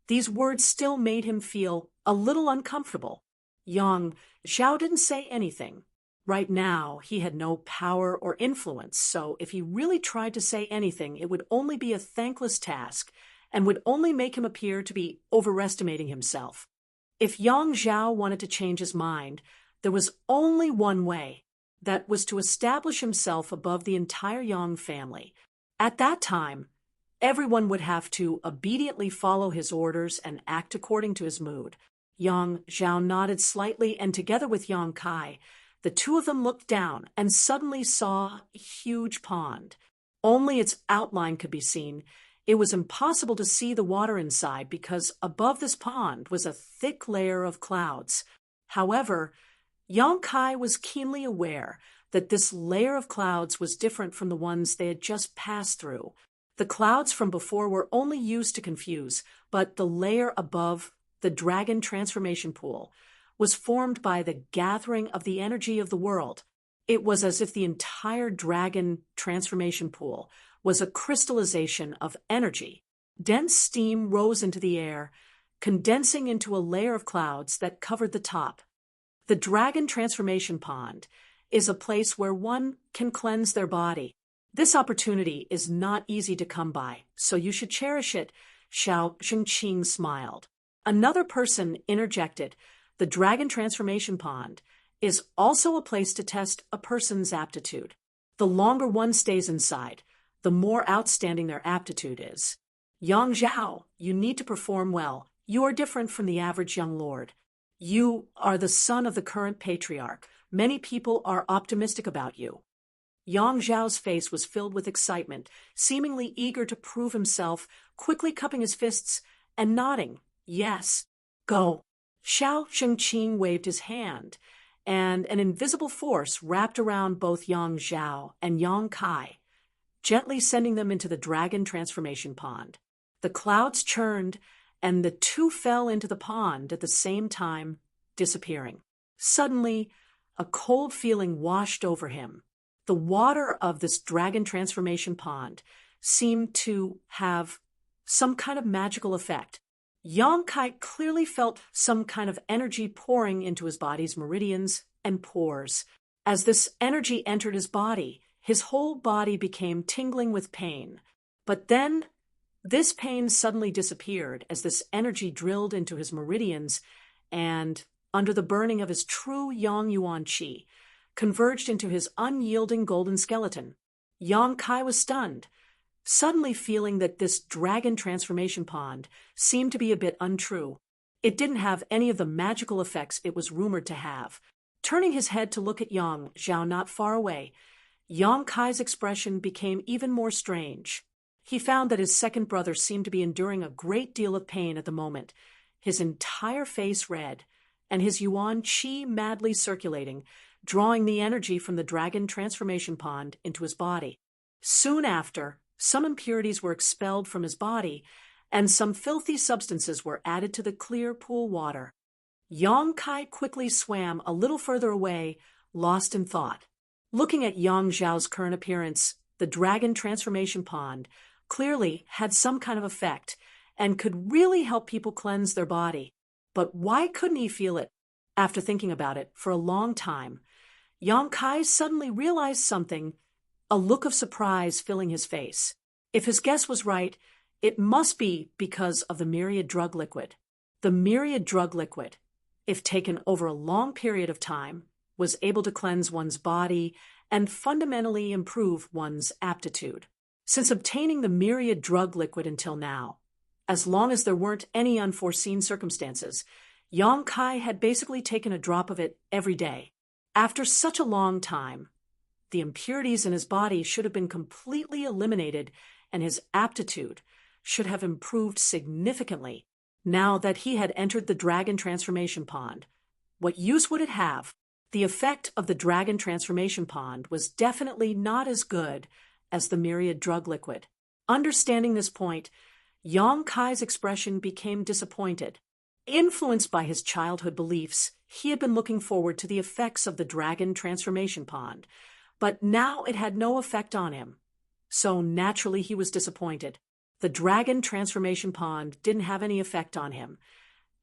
these words still made him feel a little uncomfortable. Xiao didn't say anything. Right now, he had no power or influence, so if he really tried to say anything, it would only be a thankless task and would only make him appear to be overestimating himself. If Yang Zhao wanted to change his mind, there was only one way. That was to establish himself above the entire Yang family. At that time, everyone would have to obediently follow his orders and act according to his mood. Yang Zhao nodded slightly, and together with Yang Kai, the two of them looked down and suddenly saw a huge pond. Only its outline could be seen. It was impossible to see the water inside because above this pond was a thick layer of clouds. However, Yang Kai was keenly aware that this layer of clouds was different from the ones they had just passed through. The clouds from before were only used to confuse, but the layer above, the dragon transformation pool, was formed by the gathering of the energy of the world. It was as if the entire dragon transformation pool was a crystallization of energy. Dense steam rose into the air, condensing into a layer of clouds that covered the top. The dragon transformation pond is a place where one can cleanse their body. This opportunity is not easy to come by, so you should cherish it, Xiao Jingqing smiled. Another person interjected, "The dragon transformation pond is also a place to test a person's aptitude. The longer one stays inside, the more outstanding their aptitude is. Yang Zhao, you need to perform well. You are different from the average young lord. You are the son of the current patriarch. Many people are optimistic about you." Yang Zhao's face was filled with excitement, seemingly eager to prove himself, quickly cupping his fists and nodding. "Yes, go." Xiao Jingqing waved his hand, and an invisible force wrapped around both Yang Zhao and Yang Kai, gently sending them into the dragon transformation pond. The clouds churned, and the two fell into the pond at the same time, disappearing. Suddenly, a cold feeling washed over him. The water of this dragon transformation pond seemed to have some kind of magical effect. Yang Kai clearly felt some kind of energy pouring into his body's meridians and pores. As this energy entered his body, his whole body became tingling with pain. But then, this pain suddenly disappeared as this energy drilled into his meridians and, under the burning of his true Yang Yuan Qi, converged into his unyielding golden skeleton. Yang Kai was stunned, suddenly feeling that this dragon transformation pond seemed to be a bit untrue. It didn't have any of the magical effects it was rumored to have. Turning his head to look at Yang Zhao not far away, Yang Kai's expression became even more strange. He found that his second brother seemed to be enduring a great deal of pain at the moment, his entire face red, and his Yuan Qi madly circulating, drawing the energy from the dragon transformation pond into his body. Soon after, some impurities were expelled from his body, and some filthy substances were added to the clear pool water. Yang Kai quickly swam a little further away, lost in thought. Looking at Yang Zhao's current appearance, the dragon transformation pond clearly had some kind of effect and could really help people cleanse their body. But why couldn't he feel it? After thinking about it for a long time, Yang Kai suddenly realized something, a look of surprise filling his face. If his guess was right, it must be because of the myriad drug liquid. The myriad drug liquid, if taken over a long period of time, was able to cleanse one's body and fundamentally improve one's aptitude. Since obtaining the myriad drug liquid until now, as long as there weren't any unforeseen circumstances, Yang Kai had basically taken a drop of it every day. After such a long time, the impurities in his body should have been completely eliminated and his aptitude should have improved significantly. Now that he had entered the dragon transformation pond, what use would it have? The effect of the dragon transformation pond was definitely not as good as the myriad drug liquid. Understanding this point, Yang Kai's expression became disappointed. Influenced by his childhood beliefs, he had been looking forward to the effects of the dragon transformation pond, but now it had no effect on him. So naturally he was disappointed. The dragon transformation pond didn't have any effect on him,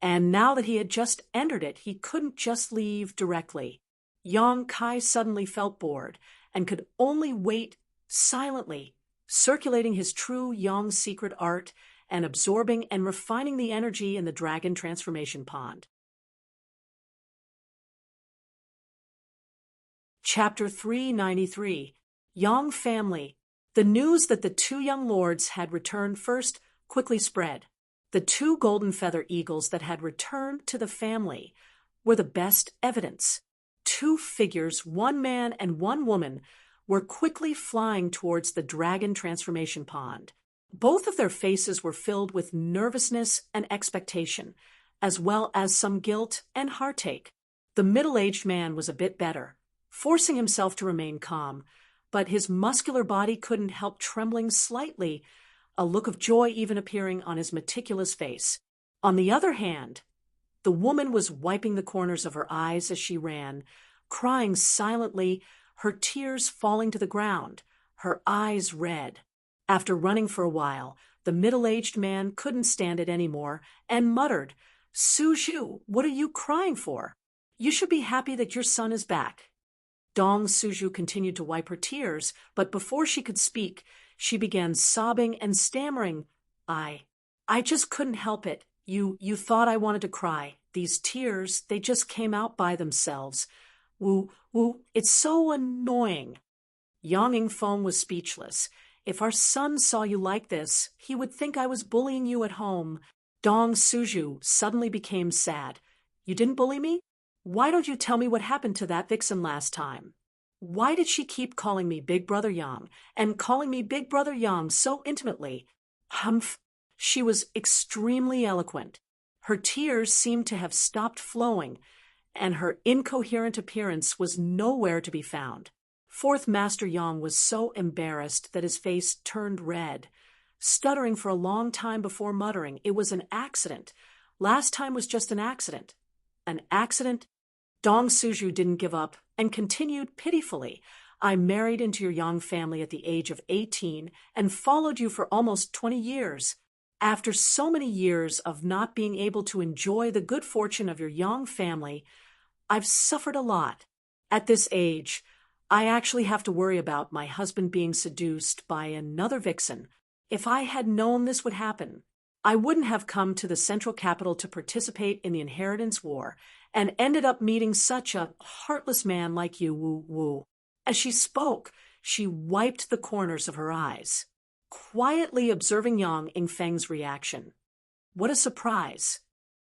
and now that he had just entered it, he couldn't just leave directly. Yang Kai suddenly felt bored and could only wait silently, circulating his true Yang secret art and absorbing and refining the energy in the dragon transformation pond. Chapter 393. Yang Family. The news that the two young lords had returned first quickly spread. The two golden feather eagles that had returned to the family were the best evidence. Two figures, one man and one woman, were quickly flying towards the dragon transformation pond. Both of their faces were filled with nervousness and expectation, as well as some guilt and heartache. The middle-aged man was a bit better, forcing himself to remain calm, but his muscular body couldn't help trembling slightly, a look of joy even appearing on his meticulous face. On the other hand, the woman was wiping the corners of her eyes as she ran, crying silently, her tears falling to the ground, her eyes red. After running for a while, the middle-aged man couldn't stand it anymore and muttered, "Suju, what are you crying for? You should be happy that your son is back." Dong Suju continued to wipe her tears, but before she could speak, she began sobbing and stammering, I just couldn't help it. You thought I wanted to cry. These tears, they just came out by themselves. Woo, it's so annoying." Yang Yingfeng was speechless. "If our son saw you like this, he would think I was bullying you at home." Dong Suju suddenly became sad. "You didn't bully me? Why don't you tell me what happened to that vixen last time? Why did she keep calling me Big Brother Yang, and calling me Big Brother Yang so intimately?" Humph! She was extremely eloquent. Her tears seemed to have stopped flowing, and her incoherent appearance was nowhere to be found. Fourth Master Yang was so embarrassed that his face turned red, stuttering for a long time before muttering, "It was an accident. Last time was just an accident." An accident? Dong Suju didn't give up and continued pitifully, "I married into your Yang family at the age of 18 and followed you for almost 20 years. After so many years of not being able to enjoy the good fortune of your Yang family, I've suffered a lot. At this age, I actually have to worry about my husband being seduced by another vixen. If I had known this would happen, I wouldn't have come to the central capital to participate in the inheritance war and ended up meeting such a heartless man like you, woo." As she spoke, she wiped the corners of her eyes, quietly observing Yang Yingfeng's reaction. What a surprise!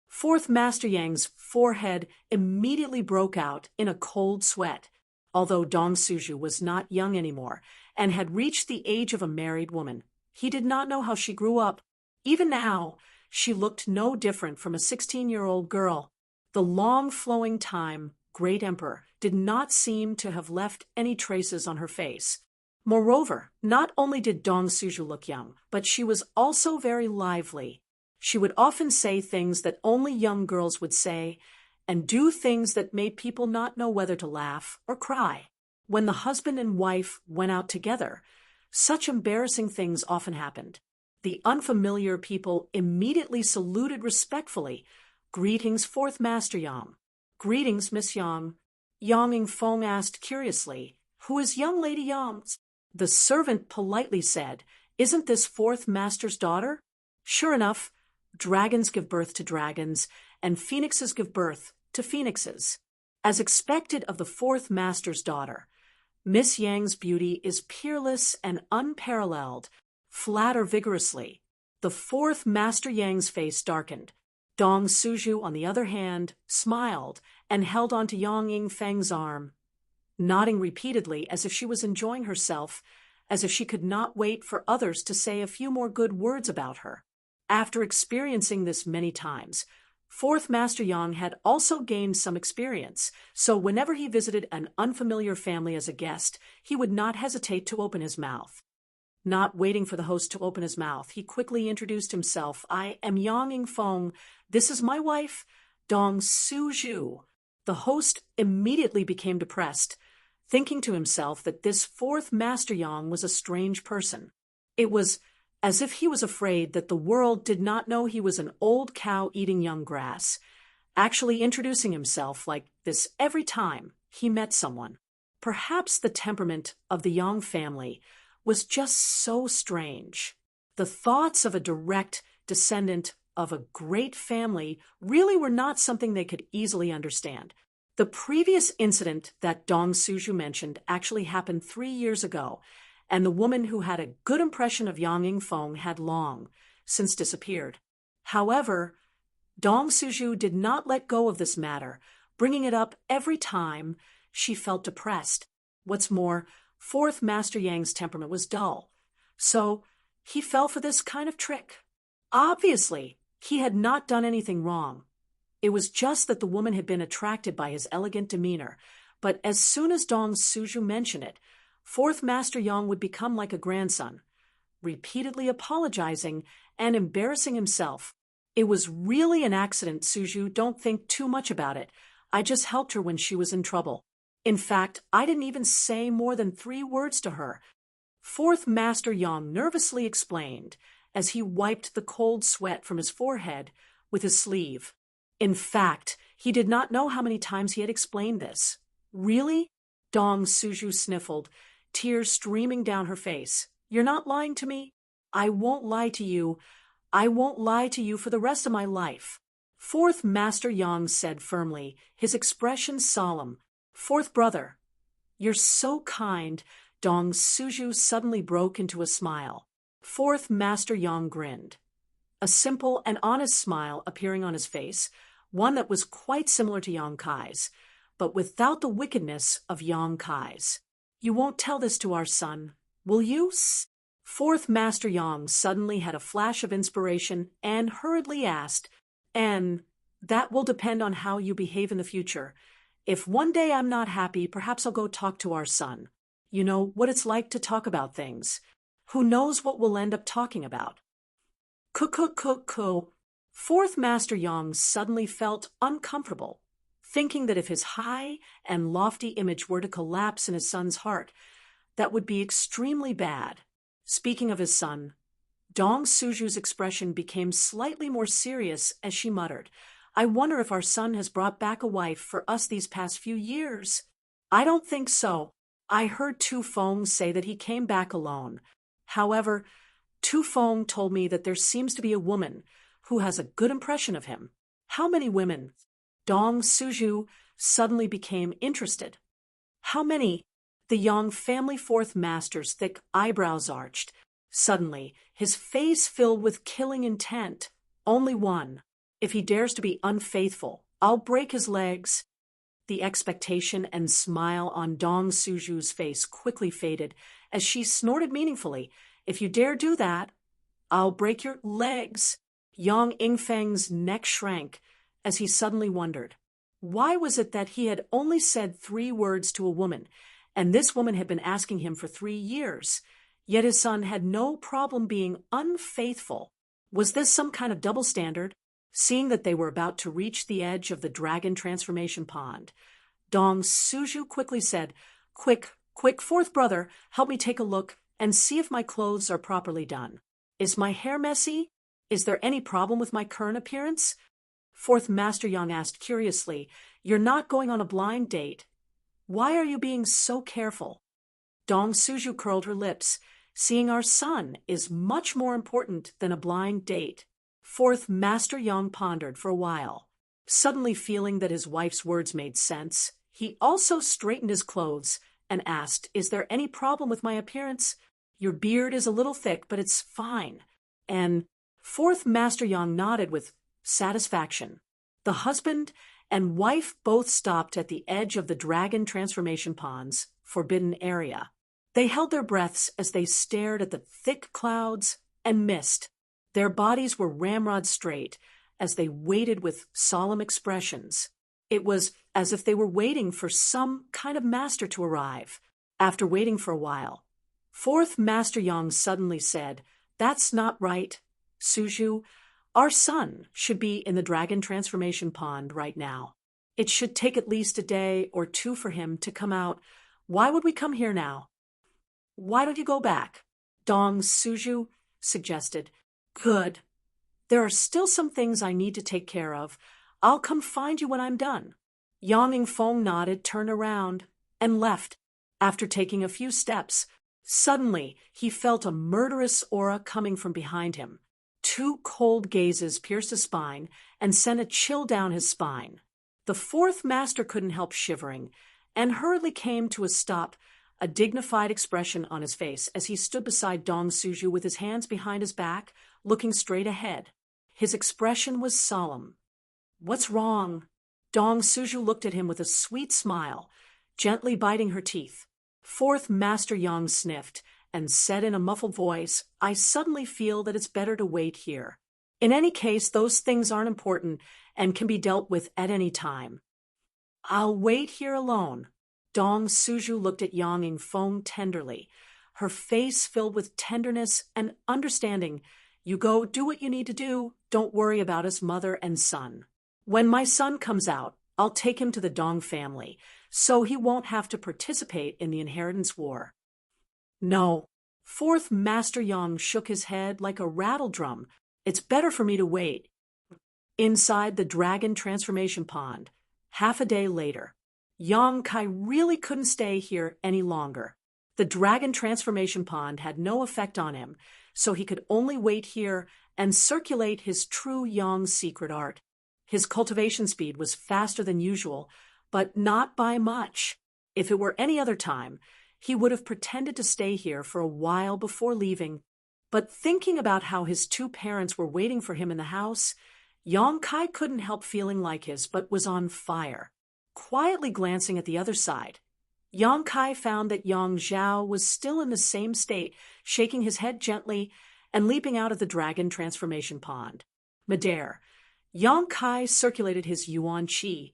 Fourth Master Yang's forehead immediately broke out in a cold sweat. Although Dong Suju was not young anymore and had reached the age of a married woman, he did not know how she grew up. Even now, she looked no different from a 16-year-old girl. The long flowing time, Great Emperor, did not seem to have left any traces on her face. Moreover, not only did Dong Suju look young, but she was also very lively. She would often say things that only young girls would say, and do things that made people not know whether to laugh or cry. When the husband and wife went out together, such embarrassing things often happened. The unfamiliar people immediately saluted respectfully. "Greetings, Fourth Master Yang." "Greetings, Miss Yang." Yang Yingfeng asked curiously, "Who is young Lady Yang?" The servant politely said, "Isn't this Fourth Master's daughter?" Sure enough, dragons give birth to dragons, and phoenixes give birth to phoenixes. As expected of the Fourth Master's daughter, Miss Yang's beauty is peerless and unparalleled. Flatter vigorously. The Fourth Master Yang's face darkened. Dong Suju, on the other hand, smiled and held onto Yang Yingfeng's arm, nodding repeatedly as if she was enjoying herself, as if she could not wait for others to say a few more good words about her. After experiencing this many times, Fourth Master Yang had also gained some experience, so whenever he visited an unfamiliar family as a guest, he would not hesitate to open his mouth. Not waiting for the host to open his mouth, he quickly introduced himself. I am Yang Feng. This is my wife, Dong Suju. The host immediately became depressed, thinking to himself that this fourth Master Yang was a strange person. It was as if he was afraid that the world did not know he was an old cow eating young grass, actually introducing himself like this every time he met someone. Perhaps the temperament of the Yang family was just so strange. The thoughts of a direct descendant of a great family really were not something they could easily understand. The previous incident that Dong Suju mentioned actually happened 3 years ago, and the woman who had a good impression of Yang Yingfeng had long since disappeared. However, Dong Suju did not let go of this matter, bringing it up every time she felt depressed. What's more, fourth Master Yang's temperament was dull, so he fell for this kind of trick. Obviously, he had not done anything wrong. It was just that the woman had been attracted by his elegant demeanor, but as soon as Dong Suju mentioned it, fourth Master Yang would become like a grandson, repeatedly apologizing and embarrassing himself. It was really an accident, Suju. Don't think too much about it. I just helped her when she was in trouble. In fact, I didn't even say more than 3 words to her. Fourth Master Yang nervously explained as he wiped the cold sweat from his forehead with his sleeve. In fact, he did not know how many times he had explained this. Really? Dong Suju sniffled, tears streaming down her face. You're not lying to me? I won't lie to you. I won't lie to you for the rest of my life. Fourth Master Yang said firmly, his expression solemn. Fourth brother, you're so kind. Dong Suju suddenly broke into a smile. Fourth Master Yang grinned, a simple and honest smile appearing on his face, one that was quite similar to Yang Kai's, but without the wickedness of Yang Kai's. You won't tell this to our son, will you? Fourth Master Yang suddenly had a flash of inspiration and hurriedly asked, and that will depend on how you behave in the future. If one day I'm not happy, perhaps I'll go talk to our son. You know what it's like to talk about things. Who knows what we'll end up talking about? Fourth Master Yang suddenly felt uncomfortable, thinking that if his high and lofty image were to collapse in his son's heart, that would be extremely bad. Speaking of his son, Dong Suju's expression became slightly more serious as she muttered, I wonder if our son has brought back a wife for us these past few years. I don't think so. I heard Tu Feng say that he came back alone. However, Tu Feng told me that there seems to be a woman who has a good impression of him. How many women? Dong Suju suddenly became interested. How many? The Yang family fourth master's thick eyebrows arched. Suddenly, his face filled with killing intent. Only one. If he dares to be unfaithful, I'll break his legs. The expectation and smile on Dong Suju's face quickly faded as she snorted meaningfully. If you dare do that, I'll break your legs. Yang Yingfeng's neck shrank as he suddenly wondered. Why was it that he had only said 3 words to a woman, and this woman had been asking him for 3 years, yet his son had no problem being unfaithful? Was this some kind of double standard? Seeing that they were about to reach the edge of the dragon transformation pond, Dong Suju quickly said, Quick, fourth brother, help me take a look and see if my clothes are properly done. Is my hair messy? Is there any problem with my current appearance? Fourth Master Yang asked curiously, You're not going on a blind date. Why are you being so careful? Dong Suju curled her lips. Seeing our son is much more important than a blind date. Fourth Master Yang pondered for a while. Suddenly feeling that his wife's words made sense, he also straightened his clothes and asked, Is there any problem with my appearance? Your beard is a little thick, but it's fine. And fourth Master Yang nodded with satisfaction. The husband and wife both stopped at the edge of the dragon transformation pond's forbidden area. They held their breaths as they stared at the thick clouds and mist. Their bodies were ramrod straight as they waited with solemn expressions. It was as if they were waiting for some kind of master to arrive. After waiting for a while, Fourth Master Yang suddenly said, "That's not right, Suju. Our son should be in the dragon transformation pond right now. It should take at least a day or two for him to come out. Why would we come here now?" "Why don't you go back?" Dong Suju suggested. "Good. There are still some things I need to take care of. I'll come find you when I'm done." Yang Feng nodded, turned around, and left. After taking a few steps, suddenly he felt a murderous aura coming from behind him. Two cold gazes pierced his spine and sent a chill down his spine. The fourth master couldn't help shivering, and hurriedly came to a stop, a dignified expression on his face as he stood beside Dong Suju with his hands behind his back, looking straight ahead. His expression was solemn. "What's wrong?" Dong Suju looked at him with a sweet smile, gently biting her teeth. Fourth Master Yang sniffed and said in a muffled voice, "I suddenly feel that it's better to wait here. In any case, those things aren't important and can be dealt with at any time." "I'll wait here alone." Dong Suju looked at Yang Feng tenderly, her face filled with tenderness and understanding. "You go do what you need to do. Don't worry about us, mother and son. When my son comes out, I'll take him to the Dong family, so he won't have to participate in the inheritance war." "No." Fourth Master Yang shook his head like a rattle drum. "It's better for me to wait." Inside the dragon transformation pond, half a day later, Yang Kai really couldn't stay here any longer. The dragon transformation pond had no effect on him, so he could only wait here and circulate his true Yang secret art. His cultivation speed was faster than usual, but not by much. If it were any other time, he would have pretended to stay here for a while before leaving. But thinking about how his two parents were waiting for him in the house, Yang Kai couldn't help feeling like his butt was on fire. Quietly glancing at the other side, Yang Kai found that Yang Zhao was still in the same state, shaking his head gently and leaping out of the dragon transformation pond. Midair, Yang Kai circulated his yuan qi,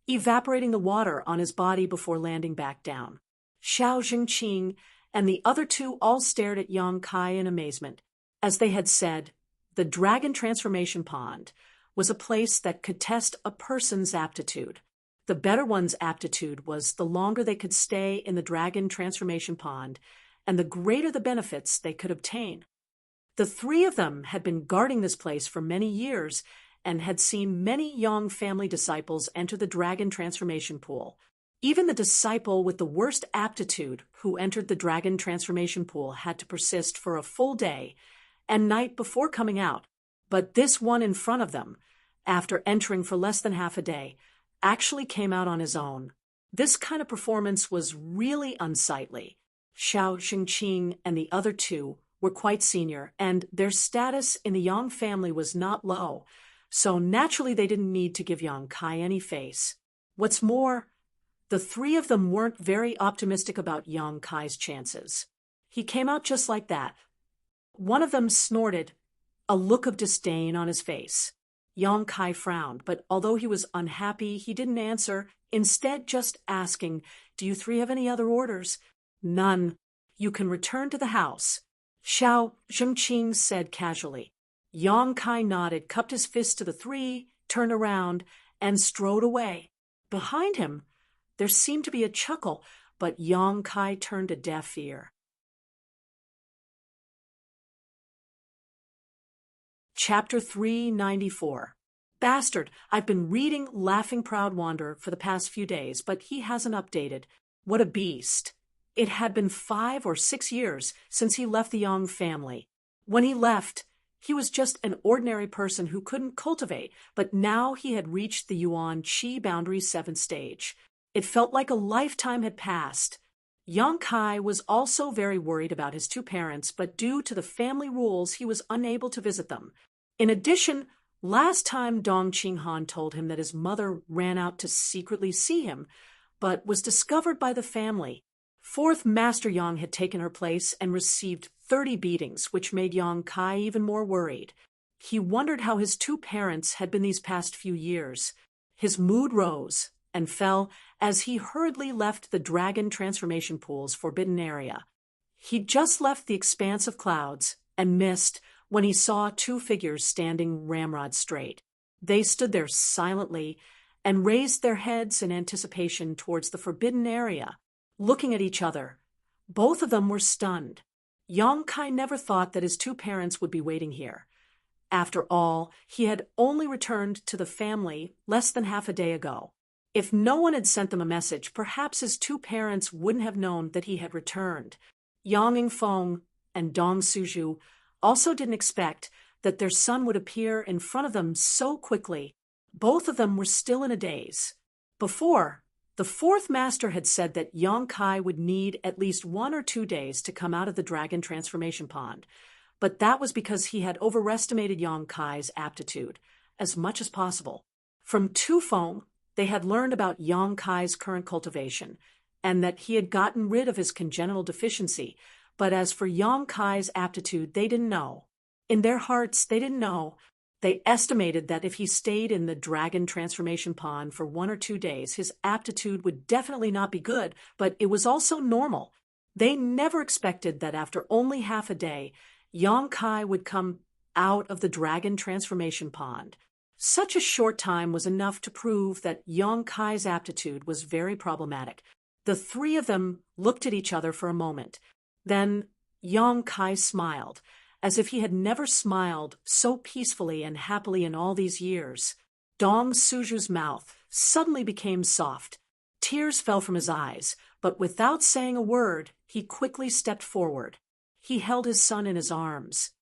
evaporating the water on his body before landing back down. Xiao Jingqing and the other two all stared at Yang Kai in amazement. As they had said, the dragon transformation pond was a place that could test a person's aptitude. The better one's aptitude was the longer they could stay in the dragon transformation pond, and the greater the benefits they could obtain. The three of them had been guarding this place for many years and had seen many Yang family disciples enter the dragon transformation pool. Even the disciple with the worst aptitude who entered the dragon transformation pool had to persist for a full day and night before coming out. But this one in front of them, after entering for less than half a day, actually came out on his own. This kind of performance was really unsightly. Xiao Jingqing and the other two were quite senior, and their status in the Yang family was not low, so naturally they didn't need to give Yang Kai any face. What's more, the three of them weren't very optimistic about Yang Kai's chances. He came out just like that. One of them snorted, a look of disdain on his face. Yang Kai frowned, but although he was unhappy, he didn't answer, instead just asking, "Do you three have any other orders?" "None. You can return to the house," Xiao Jingqing said casually. Yang Kai nodded, cupped his fist to the three, turned around, and strode away. Behind him, there seemed to be a chuckle, but Yang Kai turned a deaf ear. Chapter 394. Bastard, I've been reading Laughing Proud Wanderer for the past few days, but he hasn't updated. What a beast. It had been 5 or 6 years since he left the Yang family. When he left, he was just an ordinary person who couldn't cultivate, but now he had reached the Yuan Qi Boundary 7th stage. It felt like a lifetime had passed. Yang Kai was also very worried about his two parents, but due to the family rules, he was unable to visit them. In addition, last time Dong Qinghan told him that his mother ran out to secretly see him, but was discovered by the family. Fourth Master Yang had taken her place and received 30 beatings, which made Yang Kai even more worried. He wondered how his two parents had been these past few years. His mood rose and fell as he hurriedly left the dragon transformation pool's forbidden area. He'd just left the expanse of clouds and mist when he saw two figures standing ramrod straight. They stood there silently and raised their heads in anticipation towards the forbidden area, looking at each other. Both of them were stunned. Yang Kai never thought that his two parents would be waiting here. After all, he had only returned to the family less than half a day ago. If no one had sent them a message, perhaps his two parents wouldn't have known that he had returned. Yang Yingfeng and Dong Suju also didn't expect that their son would appear in front of them so quickly. Both of them were still in a daze. Before, the fourth master had said that Yang Kai would need at least 1 or 2 days to come out of the dragon transformation pond, but that was because he had overestimated Yang Kai's aptitude as much as possible. From Tu Feng, they had learned about Yang Kai's current cultivation, and that he had gotten rid of his congenital deficiency, but as for Yang Kai's aptitude, they didn't know. In their hearts, they didn't know. They estimated that if he stayed in the dragon transformation pond for 1 or 2 days, his aptitude would definitely not be good, but it was also normal. They never expected that after only half a day, Yang Kai would come out of the dragon transformation pond. Such a short time was enough to prove that Yang Kai's aptitude was very problematic. The three of them looked at each other for a moment. Then Yang Kai smiled, as if he had never smiled so peacefully and happily in all these years. Dong Suju's mouth suddenly became soft. Tears fell from his eyes, but without saying a word, he quickly stepped forward. He held his son in his arms.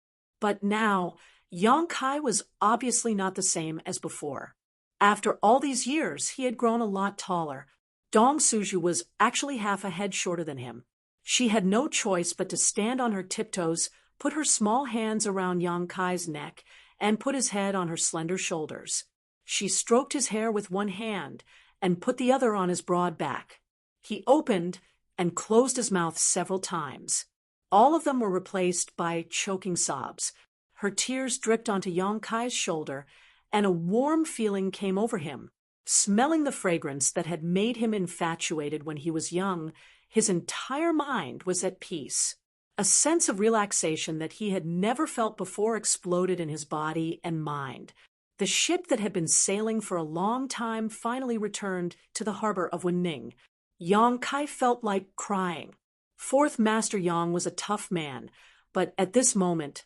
But now, Yang Kai was obviously not the same as before. After all these years, he had grown a lot taller. Dong Suju was actually half a head shorter than him. She had no choice but to stand on her tiptoes, put her small hands around Yang Kai's neck, and put his head on her slender shoulders. She stroked his hair with one hand and put the other on his broad back. He opened and closed his mouth several times. All of them were replaced by choking sobs. Her tears dripped onto Yang Kai's shoulder, and a warm feeling came over him. Smelling the fragrance that had made him infatuated when he was young, his entire mind was at peace. A sense of relaxation that he had never felt before exploded in his body and mind. The ship that had been sailing for a long time finally returned to the harbor of Wenning. Yang Kai felt like crying. Fourth Master Yang was a tough man, but at this moment,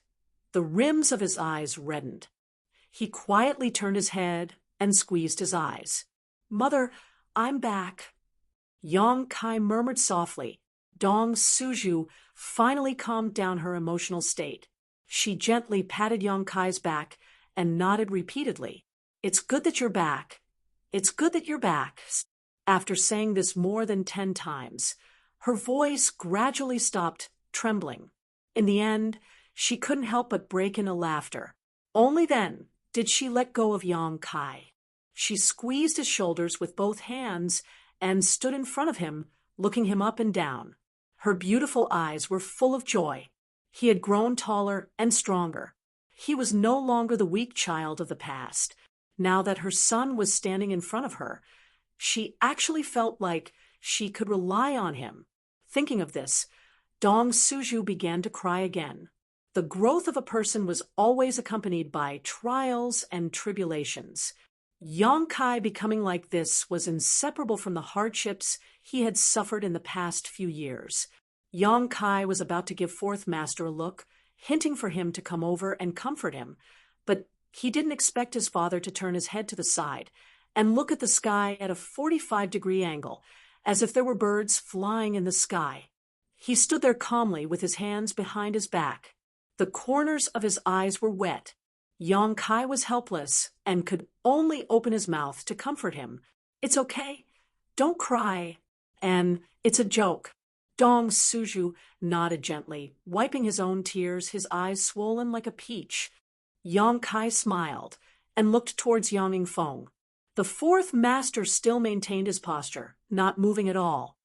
the rims of his eyes reddened. He quietly turned his head and squeezed his eyes. "Mother, I'm back." Yang Kai murmured softly. Dong Suju finally calmed down her emotional state. She gently patted Yang Kai's back and nodded repeatedly. "It's good that you're back. It's good that you're back." After saying this more than 10 times, her voice gradually stopped trembling. In the end, she couldn't help but break into laughter. Only then did she let go of Yang Kai. She squeezed his shoulders with both hands and stood in front of him, looking him up and down. Her beautiful eyes were full of joy. He had grown taller and stronger. He was no longer the weak child of the past. Now that her son was standing in front of her, she actually felt like she could rely on him. Thinking of this, Dong Suju began to cry again. The growth of a person was always accompanied by trials and tribulations. Yang Kai becoming like this was inseparable from the hardships he had suffered in the past few years. Yang Kai was about to give Fourth Master a look, hinting for him to come over and comfort him, but he didn't expect his father to turn his head to the side and look at the sky at a 45-degree angle, as if there were birds flying in the sky. He stood there calmly with his hands behind his back. The corners of his eyes were wet. Yang Kai was helpless and could only open his mouth to comfort him. "It's okay. Don't cry." And "It's a joke." Dong Suju nodded gently, wiping his own tears, his eyes swollen like a peach. Yang Kai smiled and looked towards Yang Yingfeng. The fourth master still maintained his posture, not moving at all.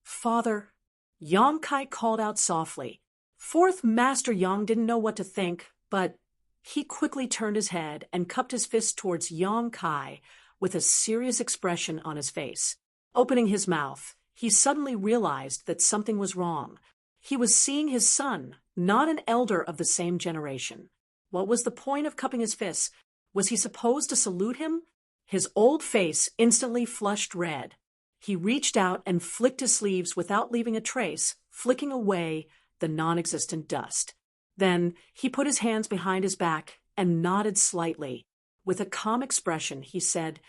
"Father," Yang Kai called out softly. Fourth Master Yang didn't know what to think, but he quickly turned his head and cupped his fist towards Yang Kai with a serious expression on his face. Opening his mouth, he suddenly realized that something was wrong. He was seeing his son, not an elder of the same generation. What was the point of cupping his fists? Was he supposed to salute him? His old face instantly flushed red. He reached out and flicked his sleeves without leaving a trace, flicking away the non-existent dust. Then he put his hands behind his back and nodded slightly. With a calm expression, he said,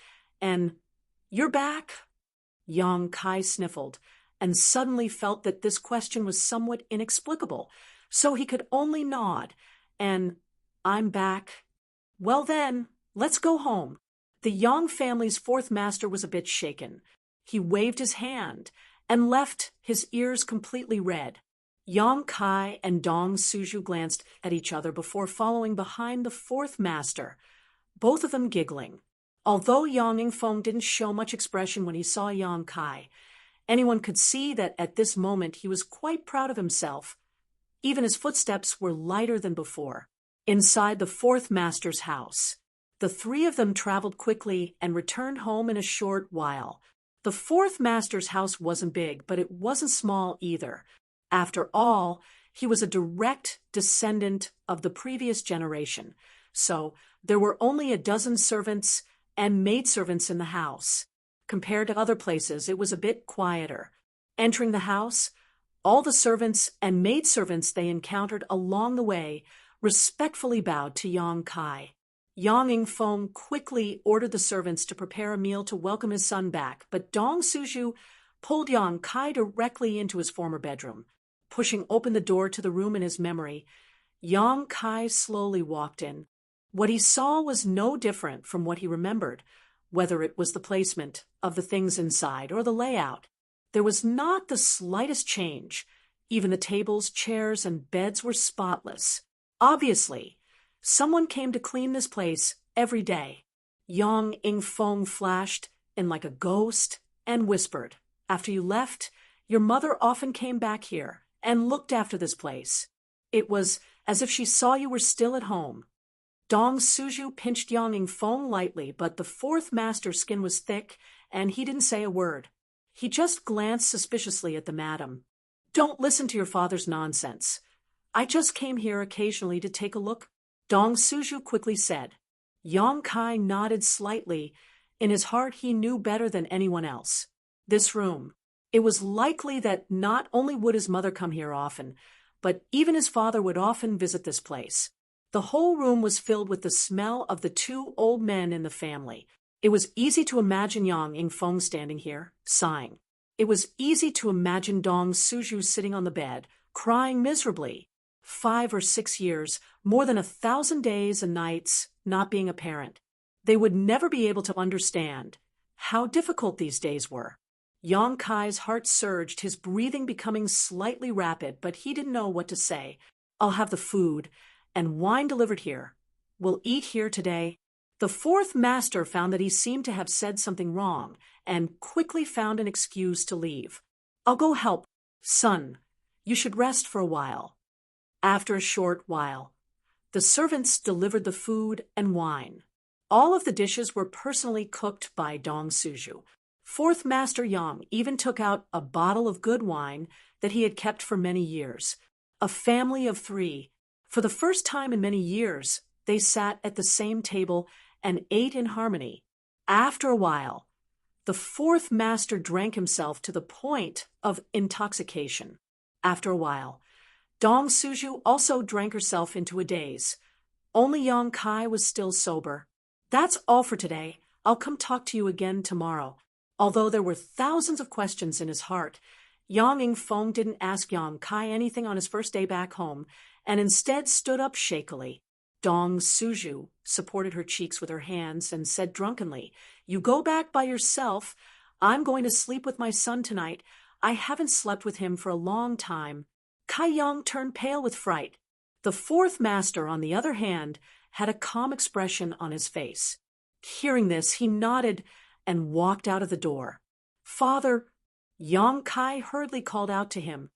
"And you're back?" Yang Kai sniffled and suddenly felt that this question was somewhat inexplicable, so he could only nod. "And I'm back." "Well then, let's go home." The Yang family's fourth master was a bit shaken. He waved his hand and left his ears completely red. Yang Kai and Dong Suju glanced at each other before following behind the fourth master, both of them giggling. Although Yang Ingfeng didn't show much expression when he saw Yang Kai, anyone could see that at this moment he was quite proud of himself. Even his footsteps were lighter than before. Inside the fourth master's house, the three of them traveled quickly and returned home in a short while. The fourth master's house wasn't big, but it wasn't small either. After all, he was a direct descendant of the previous generation, so there were only a dozen servants and maidservants in the house. Compared to other places, it was a bit quieter. Entering the house, all the servants and maidservants they encountered along the way respectfully bowed to Yang Kai. Yang Ingfeng quickly ordered the servants to prepare a meal to welcome his son back, but Dong Suju pulled Yang Kai directly into his former bedroom. Pushing open the door to the room in his memory, Yang Kai slowly walked in. What he saw was no different from what he remembered, whether it was the placement of the things inside or the layout. There was not the slightest change. Even the tables, chairs, and beds were spotless. Obviously, someone came to clean this place every day. Yang Ingfeng flashed in like a ghost and whispered, "After you left, your mother often came back here and looked after this place. It was as if she saw you were still at home." Dong Suju pinched Yang Ingfeng lightly, but the fourth master's skin was thick, and he didn't say a word. He just glanced suspiciously at the madam. "Don't listen to your father's nonsense. I just came here occasionally to take a look," Dong Suju quickly said. Yang Kai nodded slightly. In his heart, he knew better than anyone else. This room. It was likely that not only would his mother come here often, but even his father would often visit this place. The whole room was filled with the smell of the two old men in the family. It was easy to imagine Yang Ingfeng standing here, sighing. It was easy to imagine Dong Suju sitting on the bed, crying miserably. 5 or 6 years, more than 1,000 days and nights, not being a parent. They would never be able to understand how difficult these days were. Yang Kai's heart surged, his breathing becoming slightly rapid, but he didn't know what to say. "I'll have the food and wine delivered here. We'll eat here today." The fourth master found that he seemed to have said something wrong and quickly found an excuse to leave. "I'll go help. Son, you should rest for a while." After a short while, the servants delivered the food and wine. All of the dishes were personally cooked by Dong Suju. Fourth Master Yang even took out a bottle of good wine that he had kept for many years. A family of 3. For the first time in many years, they sat at the same table and ate in harmony. After a while, the fourth master drank himself to the point of intoxication. After a while, Dong Suju also drank herself into a daze. Only Yang Kai was still sober. "That's all for today. I'll come talk to you again tomorrow." Although there were thousands of questions in his heart, Yang Ingfeng didn't ask Yang Kai anything on his first day back home, and instead stood up shakily. Dong Suju supported her cheeks with her hands and said drunkenly, "You go back by yourself. I'm going to sleep with my son tonight. I haven't slept with him for a long time." Kai Yang turned pale with fright. The fourth master, on the other hand, had a calm expression on his face. Hearing this, he nodded and walked out of the door. "Father," Yang Kai hurriedly called out to him.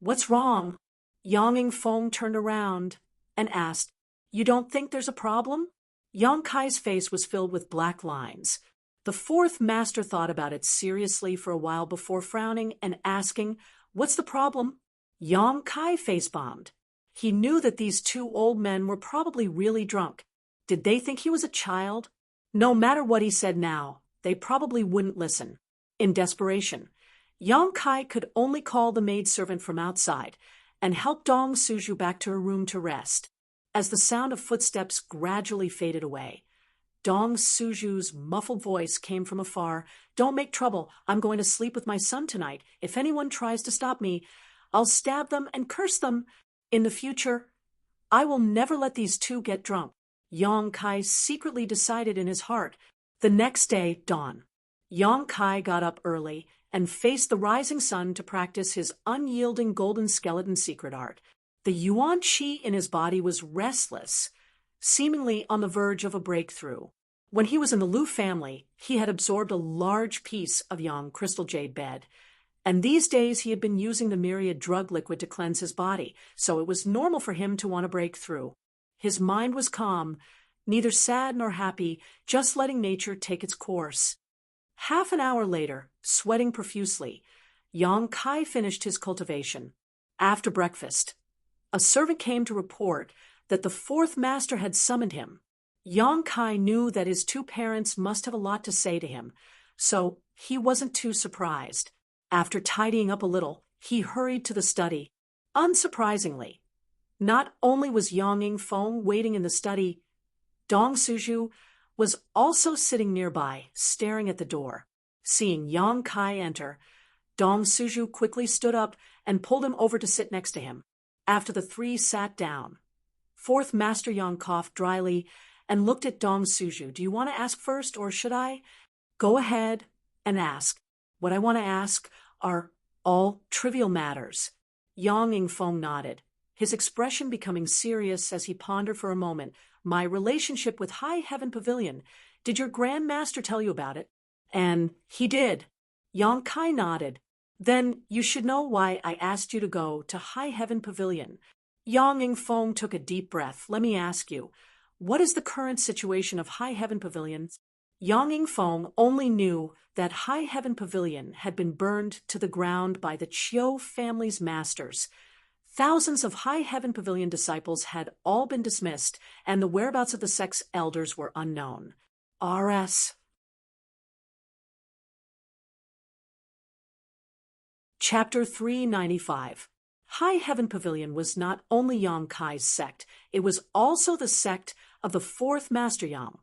"What's wrong?" Yang Ingfeng turned around and asked, "You don't think there's a problem?" Yang Kai's face was filled with black lines. The fourth master thought about it seriously for a while before frowning and asking, "What's the problem?" Yang Kai face-bombed. He knew that these two old men were probably really drunk. Did they think he was a child? No matter what he said now, they probably wouldn't listen. In desperation, Yang Kai could only call the maidservant from outside and help Dong Suju back to her room to rest. As the sound of footsteps gradually faded away, Dong Suju's muffled voice came from afar. "Don't make trouble. I'm going to sleep with my son tonight. If anyone tries to stop me, I'll stab them and curse them. In the future, I will never let these two get drunk." Yang Kai secretly decided in his heart. The next day, dawn. Yang Kai got up early and faced the rising sun to practice his unyielding golden skeleton secret art. The yuan qi in his body was restless, seemingly on the verge of a breakthrough. When he was in the Liu family, he had absorbed a large piece of Yang crystal jade bed, and these days he had been using the myriad drug liquid to cleanse his body, so it was normal for him to want to break through. His mind was calm, neither sad nor happy, just letting nature take its course. Half an hour later, sweating profusely, Yang Kai finished his cultivation. After breakfast, a servant came to report that the fourth master had summoned him. Yang Kai knew that his two parents must have a lot to say to him, so he wasn't too surprised. After tidying up a little, he hurried to the study. Unsurprisingly, not only was Yang Yingfeng waiting in the study, Dong Suju was also sitting nearby, staring at the door. Seeing Yang Kai enter, Dong Suju quickly stood up and pulled him over to sit next to him. After the three sat down, fourth Master Yang coughed dryly and looked at Dong Suju. "Do you want to ask first, or should I?" "Go ahead and ask. What I want to ask are all trivial matters." Yang Yingfeng nodded, his expression becoming serious as he pondered for a moment. "My relationship with High Heaven Pavilion. Did your Grand Master tell you about it?" "And he did." Yang Kai nodded. "Then you should know why I asked you to go to High Heaven Pavilion." Yang Yingfeng took a deep breath. "Let me ask you, what is the current situation of High Heaven Pavilion?" Yang Yingfeng only knew that High Heaven Pavilion had been burned to the ground by the Chiu family's masters. Thousands of High Heaven Pavilion disciples had all been dismissed, and the whereabouts of the sect's elders were unknown. R.S. Chapter 395. High Heaven Pavilion was not only Yang Kai's sect, it was also the sect of the fourth Master Yang.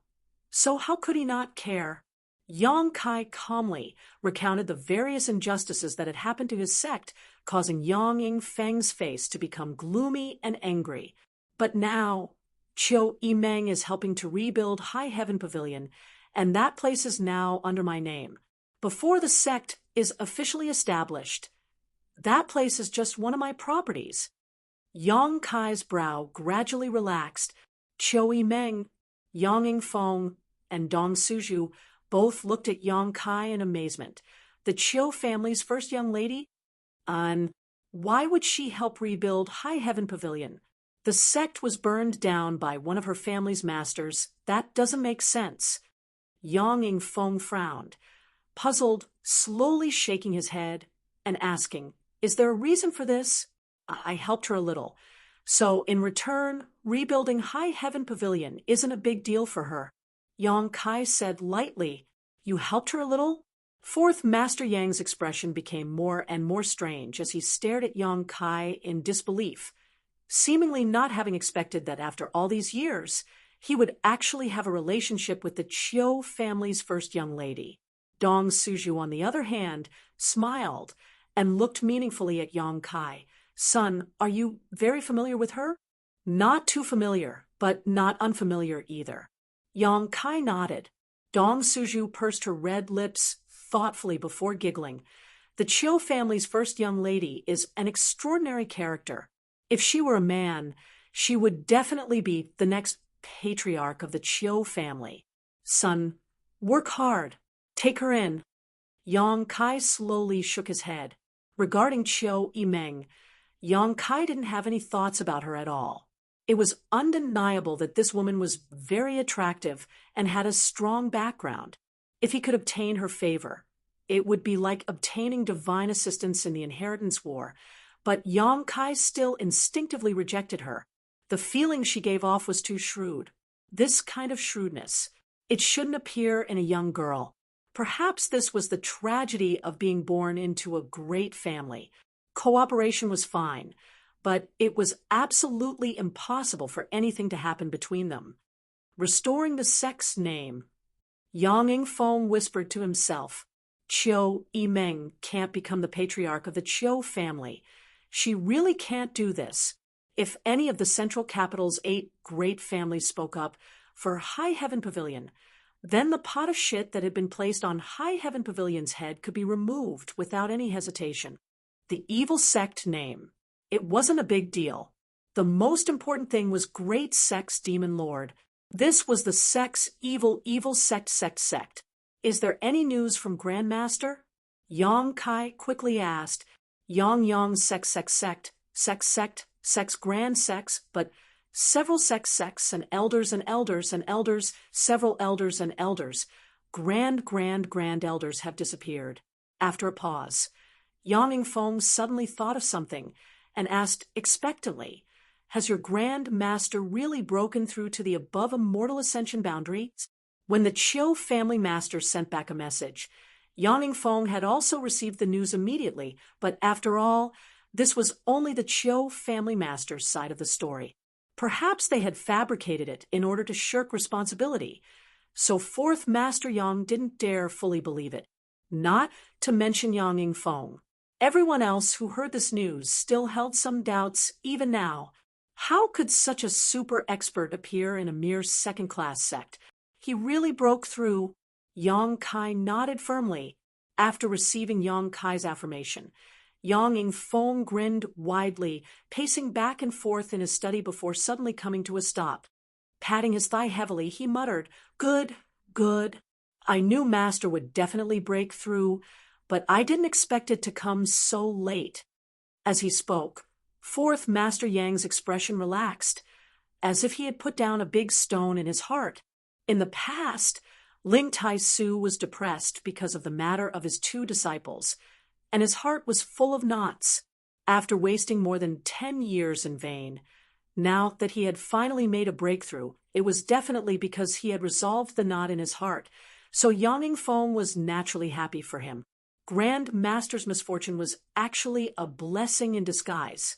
So how could he not care? Yang Kai calmly recounted the various injustices that had happened to his sect, causing Yang Yingfeng's face to become gloomy and angry. But now, Chiu Yimeng is helping to rebuild High Heaven Pavilion, and that place is now under my name. Before the sect is officially established, that place is just one of my properties. Yang Kai's brow gradually relaxed. Chiu Yimeng, Yang Yingfeng, and Dong Suju both looked at Yang Kai in amazement. The Chiu family's first young lady? And why would she help rebuild High Heaven Pavilion? The sect was burned down by one of her family's masters. That doesn't make sense. Yang Yingfeng frowned, puzzled, slowly shaking his head and asking, "Is there a reason for this?" I helped her a little. So in return, rebuilding High Heaven Pavilion isn't a big deal for her. Yang Kai said lightly, "You helped her a little?" Fourth Master Yang's expression became more and more strange as he stared at Yang Kai in disbelief, seemingly not having expected that after all these years, he would actually have a relationship with the Chiu family's first young lady. Dong Suju, on the other hand, smiled and looked meaningfully at Yang Kai. "Son, are you very familiar with her?" "Not too familiar, but not unfamiliar either." Yang Kai nodded. Dong Suju pursed her red lips thoughtfully before giggling. "The Chiu family's first young lady is an extraordinary character. If she were a man, she would definitely be the next patriarch of the Chiu family. Son, work hard. Take her in." Yang Kai slowly shook his head. Regarding Chiu Yimeng, Yang Kai didn't have any thoughts about her at all. It was undeniable that this woman was very attractive and had a strong background. If he could obtain her favor, it would be like obtaining divine assistance in the inheritance war, but Yang Kai still instinctively rejected her. The feeling she gave off was too shrewd. This kind of shrewdness, it shouldn't appear in a young girl. Perhaps this was the tragedy of being born into a great family. Cooperation was fine, but it was absolutely impossible for anything to happen between them. Restoring the sex name, Yang Yingfeng whispered to himself, Qiu Yimeng can't become the patriarch of the Qiu family. She really can't do this. If any of the Central Capital's 8 great families spoke up for High Heaven Pavilion, then the pot of shit that had been placed on High Heaven Pavilion's head could be removed without any hesitation. The evil sect name. It wasn't a big deal. The most important thing was Great Sex Demon Lord. This was the sex evil sect. Is there any news from Grandmaster? Yang Kai quickly asked. Yang sex grand sex, but several sex and elders, several elders and elders, grand elders have disappeared. After a pause, Yang Yingfeng suddenly thought of something and asked expectantly, has your Grand Master really broken through to the above immortal ascension boundary? When the Qiu family master sent back a message, Yang Yingfeng had also received the news immediately, but after all, this was only the Qiu family master's side of the story. Perhaps they had fabricated it in order to shirk responsibility. So fourth Master Yang didn't dare fully believe it, not to mention Yang Yingfeng. Everyone else who heard this news still held some doubts even now. How could such a super expert appear in a mere second-class sect? He really broke through. Yang Kai nodded firmly. After receiving Yang Kai's affirmation, Yang Yingfeng grinned widely, pacing back and forth in his study before suddenly coming to a stop. Patting his thigh heavily, he muttered, Good. I knew Master would definitely break through, but I didn't expect it to come so late. As he spoke, fourth Master Yang's expression relaxed, as if he had put down a big stone in his heart. In the past, Ling Tai Su was depressed because of the matter of his 2 disciples, and his heart was full of knots. After wasting more than 10 years in vain, now that he had finally made a breakthrough, it was definitely because he had resolved the knot in his heart, so Yang Yingfeng was naturally happy for him. Grand Master's misfortune was actually a blessing in disguise.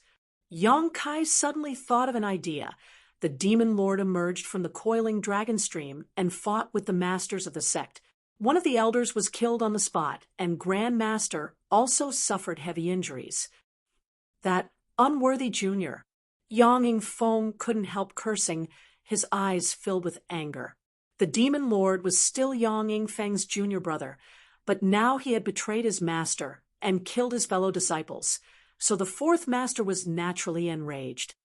Yang Kai suddenly thought of an idea. The demon lord emerged from the coiling dragon stream and fought with the masters of the sect. One of the elders was killed on the spot, and Grand Master also suffered heavy injuries. That unworthy junior. Yang Yingfeng couldn't help cursing, his eyes filled with anger. The demon lord was still Yang Yingfeng's junior brother, but now he had betrayed his master and killed his fellow disciples, so the fourth master was naturally enraged.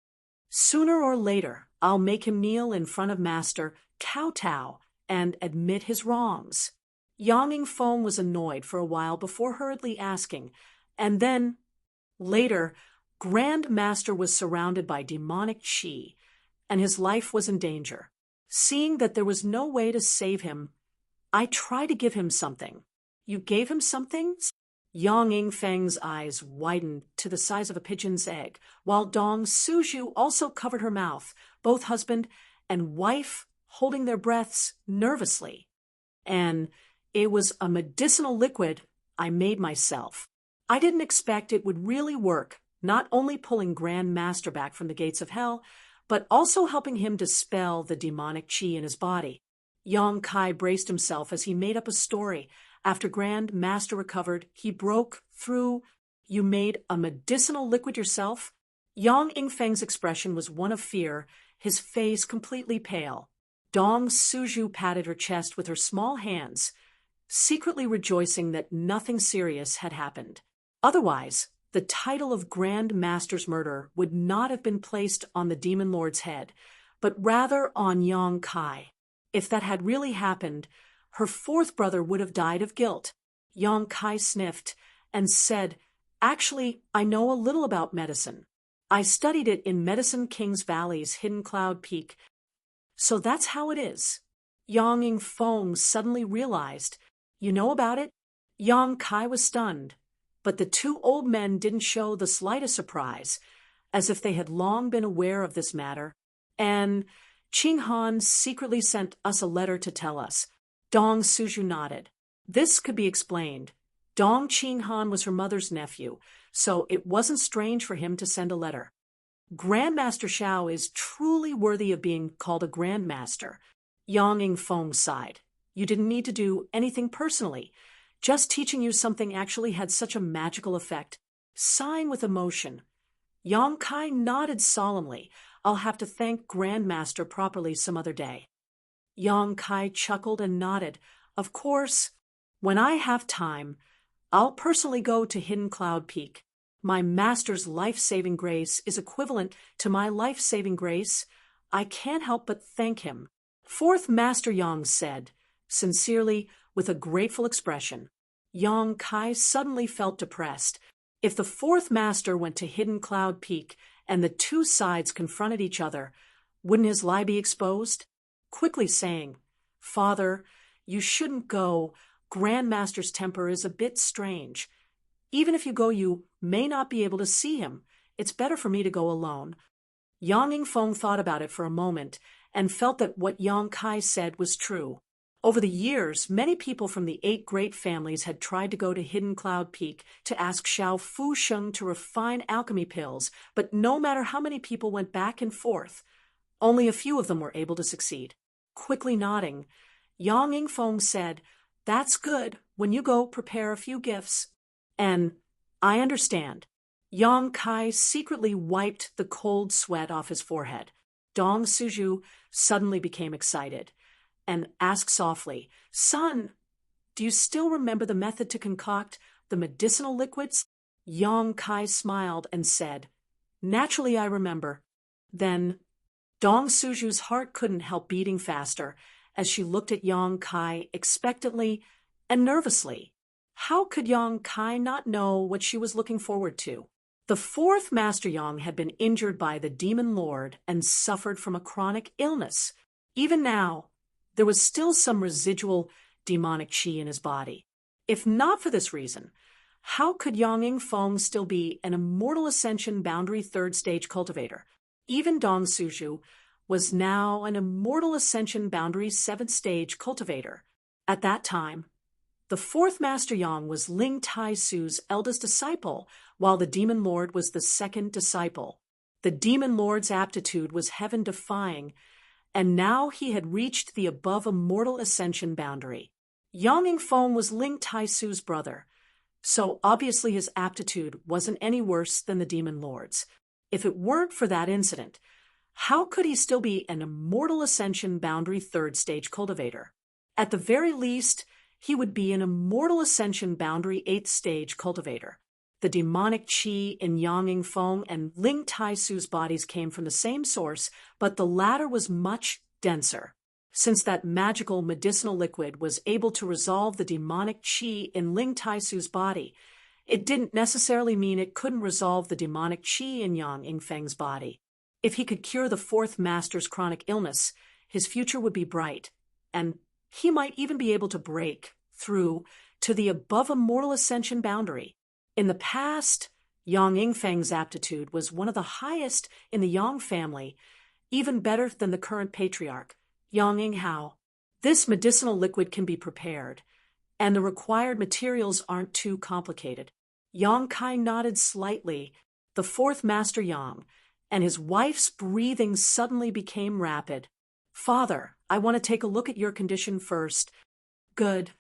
Sooner or later, I'll make him kneel in front of Master, kowtow, and admit his wrongs. Yang Yingfeng was annoyed for a while before hurriedly asking, and then, later, Grand Master was surrounded by demonic qi, and his life was in danger. Seeing that there was no way to save him, I tried to give him something. You gave him something? Yang Yingfeng's eyes widened to the size of a pigeon's egg, while Dong Suju also covered her mouth, both husband and wife holding their breaths nervously. And it was a medicinal liquid I made myself. I didn't expect it would really work, not only pulling Grand Master back from the gates of hell, but also helping him dispel the demonic qi in his body. Yang Kai braced himself as he made up a story. After Grand Master recovered, he broke through. You made a medicinal liquid yourself? Yang Yingfeng's expression was one of fear, his face completely pale. Dong Suju patted her chest with her small hands, secretly rejoicing that nothing serious had happened. Otherwise, the title of Grand Master's murder would not have been placed on the Demon Lord's head, but rather on Yang Kai. If that had really happened, her fourth brother would have died of guilt. Yang Kai sniffed and said, Actually, I know a little about medicine. I studied it in Medicine King's Valley's Hidden Cloud Peak. So that's how it is. Yang Yingfeng suddenly realized. You know about it? Yang Kai was stunned. But the two old men didn't show the slightest surprise, as if they had long been aware of this matter, and Ching Han secretly sent us a letter to tell us. Dong Suju nodded. This could be explained. Dong Ching Han was her mother's nephew, so it wasn't strange for him to send a letter. Grandmaster Xiao is truly worthy of being called a grandmaster. Yang Yingfeng sighed. You didn't need to do anything personally. Just teaching you something actually had such a magical effect. Sighing with emotion, Yang Kai nodded solemnly. I'll have to thank Grandmaster properly some other day. Yang Kai chuckled and nodded. Of course, when I have time, I'll personally go to Hidden Cloud Peak. My master's life-saving grace is equivalent to my life-saving grace. I can't help but thank him. Fourth Master Yang said, sincerely, with a grateful expression. Yang Kai suddenly felt depressed. If the fourth master went to Hidden Cloud Peak and the two sides confronted each other, wouldn't his lie be exposed? Quickly saying, Father, you shouldn't go. Grandmaster's temper is a bit strange. Even if you go, you may not be able to see him. It's better for me to go alone. Yang Yingfeng thought about it for a moment and felt that what Yang Kai said was true. Over the years, many people from the 8 great families had tried to go to Hidden Cloud Peak to ask Xiao Fusheng to refine alchemy pills, but no matter how many people went back and forth, only a few of them were able to succeed. Quickly nodding, Yang Yingfeng said, That's good. When you go, prepare a few gifts. And I understand. Yang Kai secretly wiped the cold sweat off his forehead. Dong Suju suddenly became excited and asked softly, Son, do you still remember the method to concoct the medicinal liquids? Yang Kai smiled and said, Naturally I remember. Then Dong Suju's heart couldn't help beating faster as she looked at Yang Kai expectantly and nervously. How could Yang Kai not know what she was looking forward to? The fourth Master Yang had been injured by the Demon Lord and suffered from a chronic illness. Even now, there was still some residual demonic qi in his body. If not for this reason, how could Yang Yingfeng still be an immortal ascension boundary 3rd stage cultivator? Even Dong Suju was now an immortal ascension boundary 7th stage cultivator. At that time, the 4th Master Yang was Ling Tai-Su's eldest disciple, while the Demon Lord was the 2nd disciple. The Demon Lord's aptitude was heaven-defying, and now he had reached the above immortal ascension boundary. Yang Yingfeng was Ling Tai-Su's brother, so obviously his aptitude wasn't any worse than the Demon Lord's. If it weren't for that incident, how could he still be an immortal ascension boundary 3rd stage cultivator? At the very least, he would be an immortal ascension boundary 8th stage cultivator. The demonic qi in Yang Yingfeng and Ling Tai-Su's bodies came from the same source, but the latter was much denser. Since that magical medicinal liquid was able to resolve the demonic qi in Ling Tai-Su's body, it didn't necessarily mean it couldn't resolve the demonic qi in Yang Yingfeng's body. If he could cure the 4th Master's chronic illness, his future would be bright, and he might even be able to break through to the above immortal ascension boundary. In the past, Yang Yingfeng's aptitude was one of the highest in the Yang family, even better than the current patriarch, Yang Yinghao. This medicinal liquid can be prepared, and the required materials aren't too complicated. Yang Kai nodded slightly. The 4th Master Yang and his wife's breathing suddenly became rapid. Father, I want to take a look at your condition first. Good.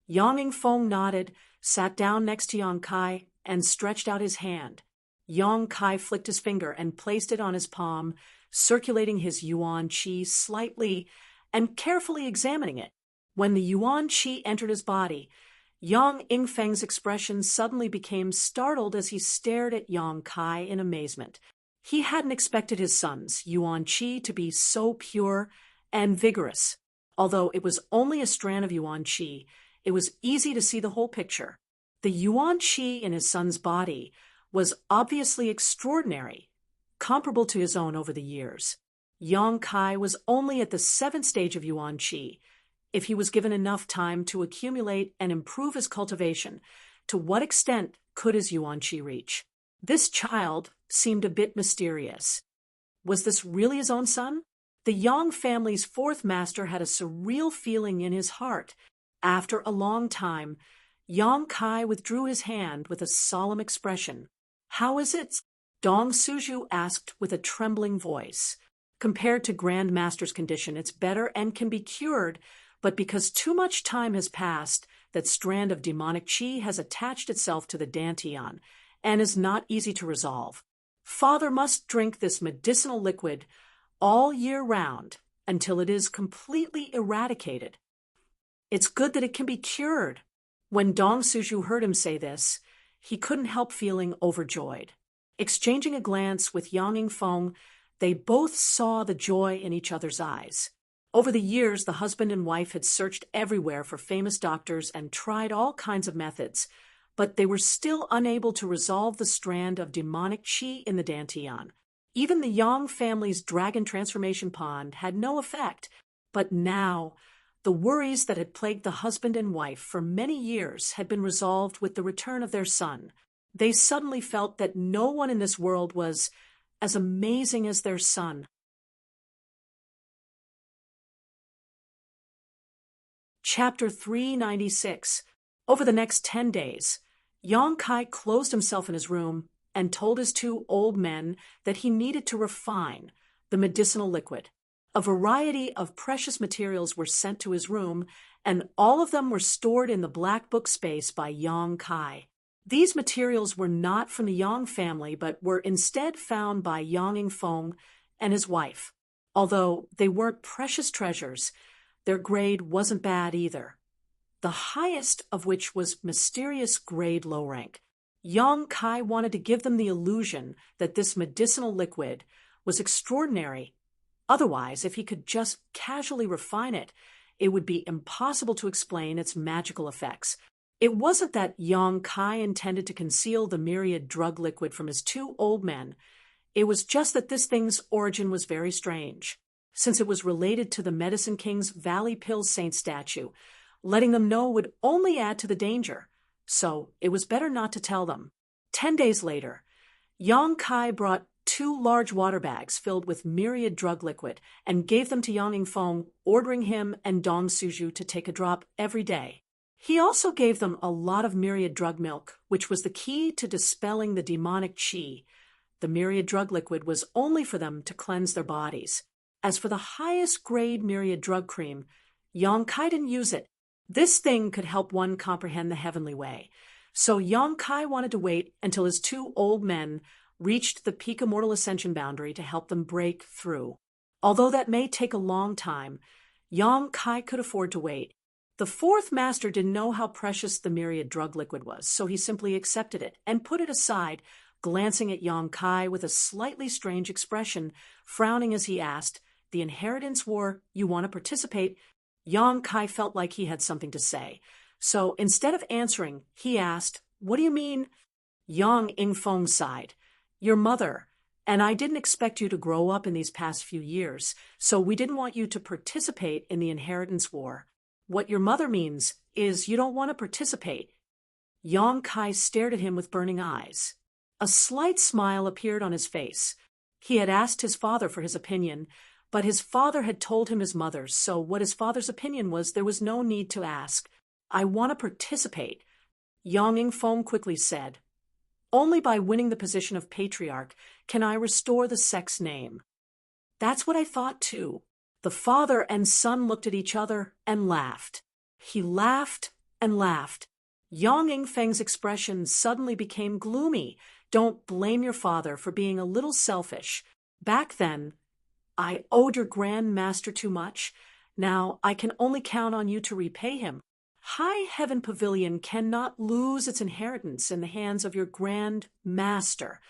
Yang Yingfeng nodded, sat down next to Yang Kai, and stretched out his hand. Yang Kai flicked his finger and placed it on his palm, circulating his yuan qi slightly and carefully examining it. When the yuan qi entered his body, Yang Yingfeng's expression suddenly became startled as he stared at Yang Kai in amazement. He hadn't expected his son's yuan qi to be so pure and vigorous. Although it was only a strand of yuan qi, it was easy to see the whole picture. The yuan qi in his son's body was obviously extraordinary, comparable to his own over the years. Yang Kai was only at the 7th stage of yuan qi. If he was given enough time to accumulate and improve his cultivation, to what extent could his Yuan Qi reach. This child seemed a bit mysterious. Was this really his own son? The Yang family's fourth master had a surreal feeling in his heart. After a long time, Yang Kai withdrew his hand with a solemn expression. "How is it?" Dong Suju asked with a trembling voice. "Compared to Grand Master's condition, it's better and can be cured, but because too much time has passed, that strand of demonic qi has attached itself to the dantian and is not easy to resolve. Father must drink this medicinal liquid all year round until it is completely eradicated. It's good that it can be cured." When Dong Suju heard him say this, he couldn't help feeling overjoyed. Exchanging a glance with Yang Yingfeng, they both saw the joy in each other's eyes. Over the years, the husband and wife had searched everywhere for famous doctors and tried all kinds of methods, but they were still unable to resolve the strand of demonic qi in the dantian. Even the Yang family's dragon transformation pond had no effect, but now the worries that had plagued the husband and wife for many years had been resolved with the return of their son. They suddenly felt that no one in this world was as amazing as their son. Chapter 396. Over the next 10 days, Yang Kai closed himself in his room and told his two old men that he needed to refine the medicinal liquid. A variety of precious materials were sent to his room, and all of them were stored in the black book space by Yang Kai. These materials were not from the Yang family, but were instead found by Yang Yingfeng and his wife. Although they weren't precious treasures, their grade wasn't bad either, the highest of which was mysterious grade low rank. Yang Kai wanted to give them the illusion that this medicinal liquid was extraordinary. Otherwise, if he could just casually refine it, it would be impossible to explain its magical effects. It wasn't that Yang Kai intended to conceal the myriad drug liquid from his two old men. It was just that this thing's origin was very strange, since it was related to the Medicine King's Valley Pill Saint statue. Letting them know would only add to the danger, so it was better not to tell them. 10 days later, Yang Kai brought 2 large water bags filled with myriad drug liquid and gave them to Yang Yingfeng, ordering him and Dong Suju to take a drop every day. He also gave them a lot of myriad drug milk, which was the key to dispelling the demonic qi. The myriad drug liquid was only for them to cleanse their bodies. As for the highest grade myriad drug cream, Yang Kai didn't use it. This thing could help one comprehend the heavenly way. So Yang Kai wanted to wait until his 2 old men reached the peak immortal ascension boundary to help them break through. Although that may take a long time, Yang Kai could afford to wait. The fourth master didn't know how precious the myriad drug liquid was, so he simply accepted it and put it aside, glancing at Yang Kai with a slightly strange expression, frowning as he asked, "The inheritance war, you want to participate?" Yang Kai felt like he had something to say, so instead of answering, he asked, "What do you mean?" Yang Yingfeng sighed. "Your mother and I didn't expect you to grow up in these past few years, so we didn't want you to participate in the inheritance war. What your mother means is you don't want to participate." Yang Kai stared at him with burning eyes. A slight smile appeared on his face. He had asked his father for his opinion, but his father had told him his mother's, so what his father's opinion was, there was no need to ask. "I want to participate," Yang Yingfeng quickly said. "Only by winning the position of patriarch can I restore the sex name." "That's what I thought too." The father and son looked at each other and laughed. He laughed and laughed. Yang Yingfeng's expression suddenly became gloomy. "Don't blame your father for being a little selfish. Back then, I owed your Grand Master too much. Now I can only count on you to repay him. High Heaven Pavilion cannot lose its inheritance in the hands of your Grand Master."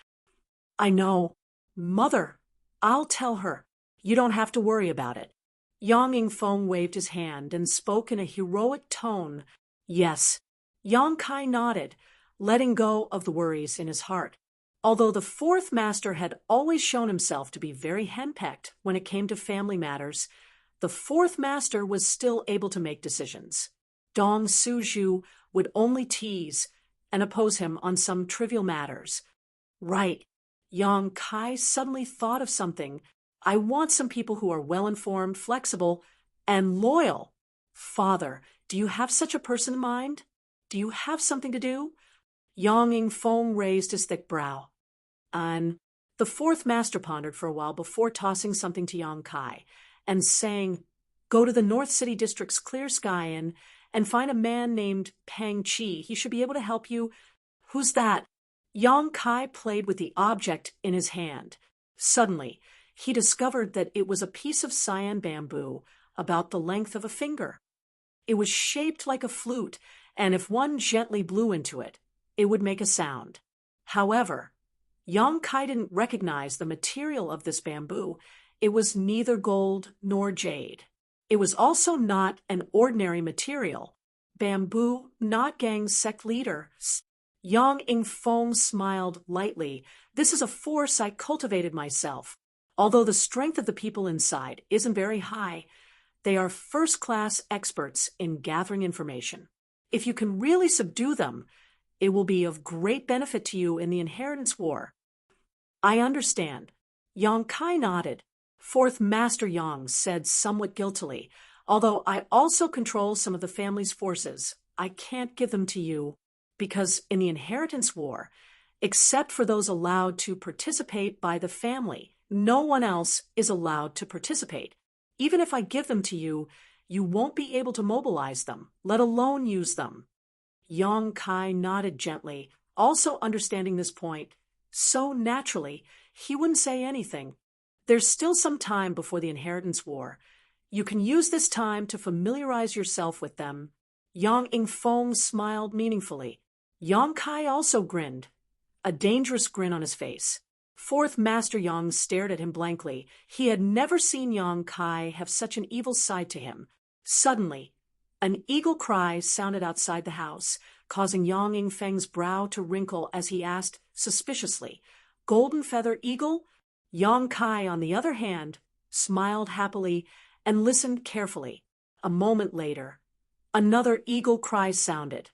"I know. Mother, I'll tell her. You don't have to worry about it." Yang Yingfeng waved his hand and spoke in a heroic tone. "Yes." Yang Kai nodded, letting go of the worries in his heart. Although the fourth master had always shown himself to be very henpecked when it came to family matters, the fourth master was still able to make decisions. Dong Suju would only tease, and oppose him on some trivial matters. Right. Yang Kai suddenly thought of something. I want some people who are well-informed, flexible, and loyal. Father, do you have such a person in mind? Do you have something to do? Yang Ingfeng raised his thick brow. The fourth master pondered for a while before tossing something to Yang Kai and saying, "Go to the North City District's Clear Sky Inn and find a man named Pang Chi. He should be able to help you." "Who's that?" Yang Kai played with the object in his hand. Suddenly, he discovered that it was a piece of cyan bamboo about the length of a finger. It was shaped like a flute, and if one gently blew into it, it would make a sound. However, Yang Kai didn't recognize the material of this bamboo. It was neither gold nor jade. It was also not an ordinary material. Bamboo, not Gang's sect leader. Yang Ingfeng smiled lightly. "This is a force I cultivated myself. Although the strength of the people inside isn't very high, they are first-class experts in gathering information. If you can really subdue them, it will be of great benefit to you in the inheritance war." "I understand." Yang Kai nodded. Fourth Master Yang said somewhat guiltily, "Although I also control some of the family's forces, I can't give them to you, because in the inheritance war, except for those allowed to participate by the family, no one else is allowed to participate. Even if I give them to you, you won't be able to mobilize them, let alone use them." Yang Kai nodded gently, also understanding this point. So naturally, he wouldn't say anything. There's still some time before the inheritance war. You can use this time to familiarize yourself with them. Yang Ingfeng smiled meaningfully. Yang Kai also grinned, a dangerous grin on his face. Fourth Master Yang stared at him blankly. He had never seen Yang Kai have such an evil side to him. Suddenly, an eagle cry sounded outside the house, causing Yang Ingfeng's brow to wrinkle as he asked suspiciously, "Golden feather eagle?" Yang Kai, on the other hand, smiled happily and listened carefully. A moment later, another eagle cry sounded,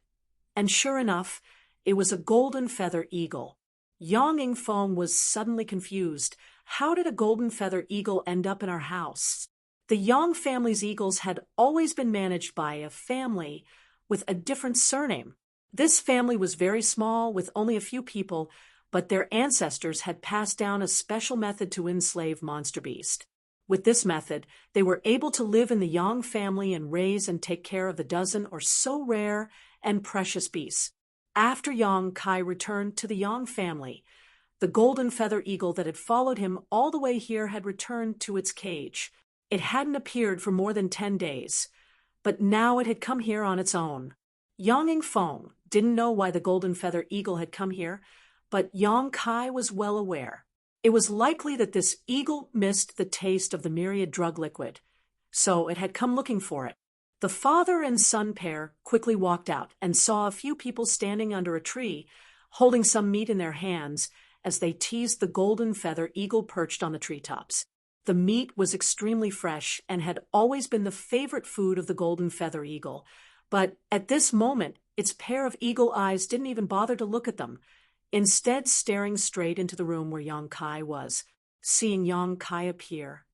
and sure enough, it was a golden feather eagle. Yang Ingfeng was suddenly confused. How did a golden feather eagle end up in our house? The Yang family's eagles had always been managed by a family with a different surname. This family was very small, with only a few people, but their ancestors had passed down a special method to enslave monster beast. With this method, they were able to live in the Yang family and raise and take care of the dozen or so rare and precious beasts. After Yang Kai returned to the Yang family, the golden feather eagle that had followed him all the way here had returned to its cage. It hadn't appeared for more than 10 days, but now it had come here on its own. Yang Ingfeng didn't know why the golden feather eagle had come here, but Yang Kai was well aware. It was likely that this eagle missed the taste of the myriad drug liquid, so it had come looking for it. The father and son pair quickly walked out and saw a few people standing under a tree, holding some meat in their hands as they teased the golden feather eagle perched on the treetops. The meat was extremely fresh and had always been the favorite food of the golden feather eagle, but at this moment, its pair of eagle eyes didn't even bother to look at them, instead staring straight into the room where Yang Kai was. Seeing Yang Kai appear,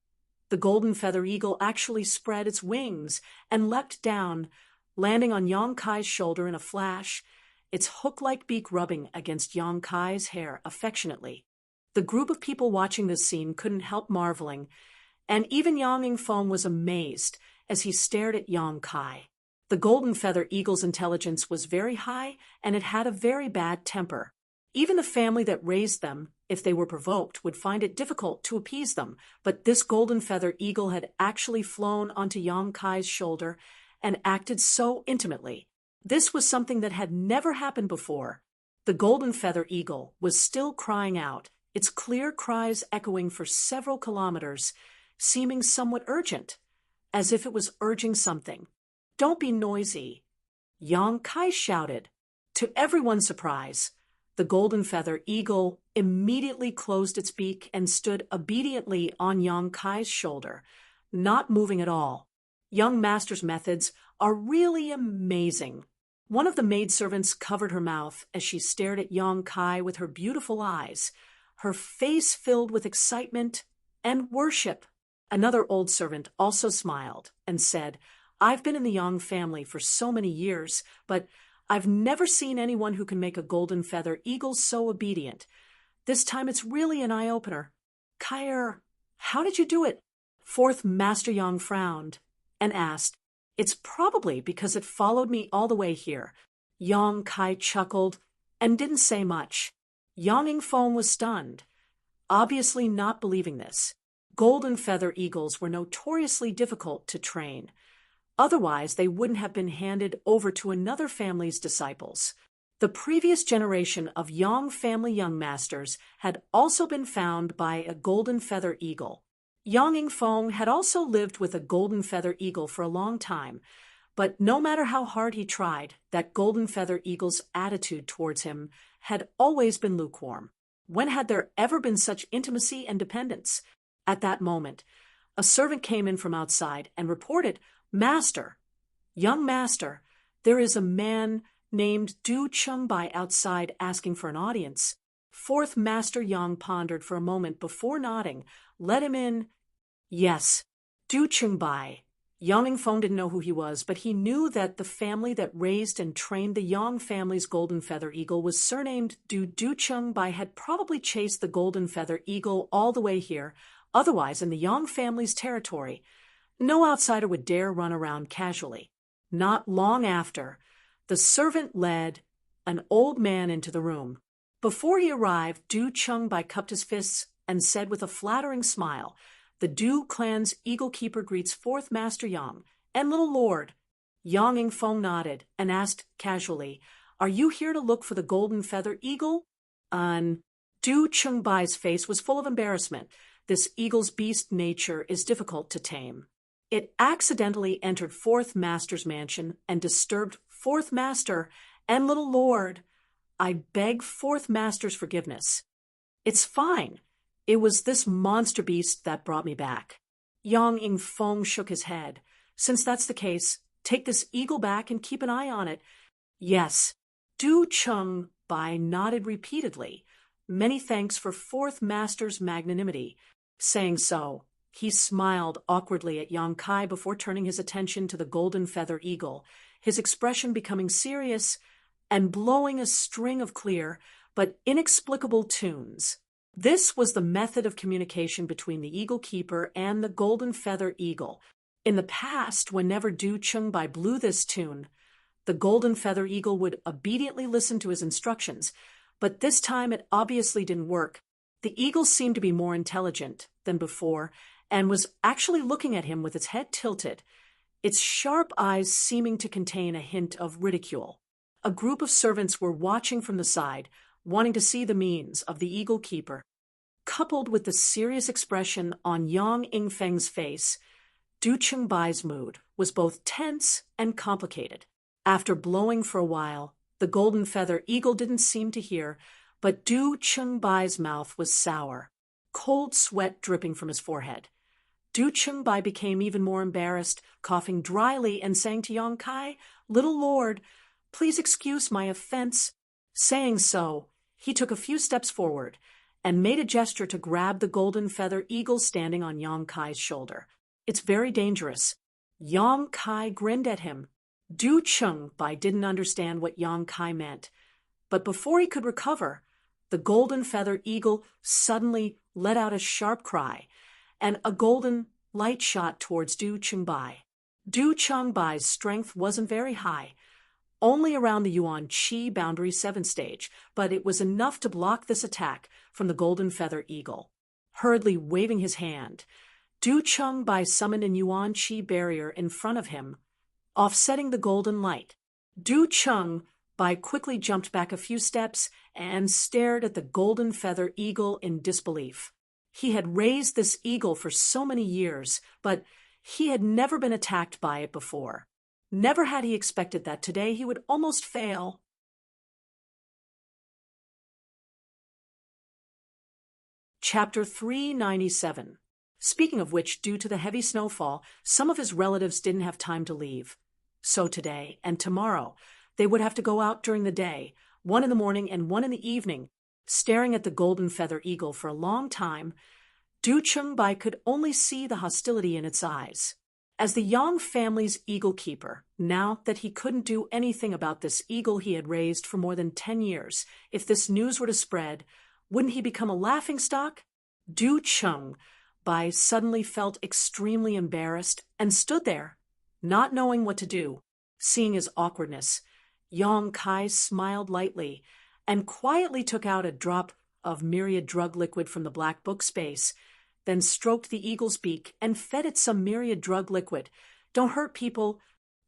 the golden feather eagle actually spread its wings and leapt down, landing on Yang Kai's shoulder in a flash, its hook-like beak rubbing against Yang Kai's hair affectionately. The group of people watching this scene couldn't help marveling, and even Yang Ingfeng was amazed as he stared at Yang Kai. The golden feather eagle's intelligence was very high, and it had a very bad temper. Even the family that raised them, if they were provoked, would find it difficult to appease them, but this golden feather eagle had actually flown onto Yang Kai's shoulder and acted so intimately. This was something that had never happened before. The golden feather eagle was still crying out, its clear cries echoing for several kilometers, seeming somewhat urgent, as if it was urging something. "Don't be noisy," Yang Kai shouted. To everyone's surprise, the golden feather eagle immediately closed its beak and stood obediently on Yang Kai's shoulder, not moving at all. Young Master's methods are really amazing. One of the maidservants covered her mouth as she stared at Yong Kai with her beautiful eyes, her face filled with excitement and worship. Another old servant also smiled and said, "I've been in the Yong family for so many years, but I've never seen anyone who can make a golden feather eagle so obedient. This time it's really an eye-opener. Kai, how did you do it?" Fourth Master Yong frowned and asked, "It's probably because it followed me all the way here." Yong Kai chuckled and didn't say much. Yong Feng was stunned, obviously not believing this. Golden feather eagles were notoriously difficult to train. Otherwise, they wouldn't have been handed over to another family's disciples. The previous generation of Yong family young masters had also been found by a golden feather eagle. Yong Feng had also lived with a golden feather eagle for a long time, but no matter how hard he tried, that golden feather eagle's attitude towards him had always been lukewarm. When had there ever been such intimacy and dependence? At that moment, a servant came in from outside and reported, "Master, young master, there is a man named Du Chengbai outside asking for an audience." Fourth Master Yang pondered for a moment before nodding. "Let him in." Yes, Du Chengbai. Yang Feng didn't know who he was, but he knew that the family that raised and trained the Yang family's golden feather eagle was surnamed Du. Du Chengbai had probably chased the golden feather eagle all the way here, otherwise in the Yang family's territory. No outsider would dare run around casually. Not long after, the servant led an old man into the room. Before he arrived, Du Chengbai cupped his fists and said with a flattering smile, "The Du clan's eagle keeper greets Fourth Master Yang and little lord." Yang Feng nodded and asked casually, "Are you here to look for the golden feather eagle?" Du Chengbai's face was full of embarrassment. This eagle's beast nature is difficult to tame. It accidentally entered Fourth Master's mansion and disturbed Fourth Master and little lord. "I beg Fourth Master's forgiveness." "It's fine. It was this monster beast that brought me back." Yang Feng shook his head. "Since that's the case, take this eagle back and keep an eye on it." "Yes." Du Chengbai nodded repeatedly. "Many thanks for Fourth Master's magnanimity." Saying so, he smiled awkwardly at Yang Kai before turning his attention to the golden feather eagle, his expression becoming serious and blowing a string of clear but inexplicable tunes. This was the method of communication between the eagle keeper and the golden feather eagle. In the past, whenever Du Chengbai blew this tune, the golden feather eagle would obediently listen to his instructions, but this time it obviously didn't work. The eagle seemed to be more intelligent than before and was actually looking at him with its head tilted, its sharp eyes seeming to contain a hint of ridicule. A group of servants were watching from the side, wanting to see the means of the eagle keeper. Coupled with the serious expression on Yang Feng's face, Du Chengbai's mood was both tense and complicated. After blowing for a while, the golden feather eagle didn't seem to hear, but Du Chengbai's mouth was sour, cold sweat dripping from his forehead. Du Chengbai became even more embarrassed, coughing dryly and saying to Yang Kai, "Little lord, please excuse my offense." Saying so, he took a few steps forward and made a gesture to grab the golden feather eagle standing on Yang Kai's shoulder. "It's very dangerous." Yang Kai grinned at him. Du Chengbai didn't understand what Yang Kai meant, but before he could recover, the golden feather eagle suddenly let out a sharp cry, and a golden light shot towards Du Chengbai. Du Chengbai's strength wasn't very high, only around the Yuan Qi boundary 7 stage, but it was enough to block this attack from the golden feather eagle. Hurriedly waving his hand, Du Chengbai summoned a Yuan Qi barrier in front of him, offsetting the golden light. Du Chengbai quickly jumped back a few steps and stared at the golden feather eagle in disbelief. He had raised this eagle for so many years, but he had never been attacked by it before. Never had he expected that today he would almost fail. Chapter 397. Speaking of which, due to the heavy snowfall, some of his relatives didn't have time to leave. So today and tomorrow, They would have to go out during the day, one in the morning and one in the evening, staring at the golden feather eagle for a long time. Du Chungbai could only see the hostility in its eyes. As the Yang family's eagle keeper, now that he couldn't do anything about this eagle he had raised for more than 10 years, if this news were to spread, wouldn't he become a laughingstock? Du Chungbai suddenly felt extremely embarrassed and stood there, not knowing what to do. Seeing his awkwardness, Yang Kai smiled lightly and quietly took out a drop of myriad drug liquid from the black book space, then stroked the eagle's beak and fed it some myriad drug liquid. Don't hurt people.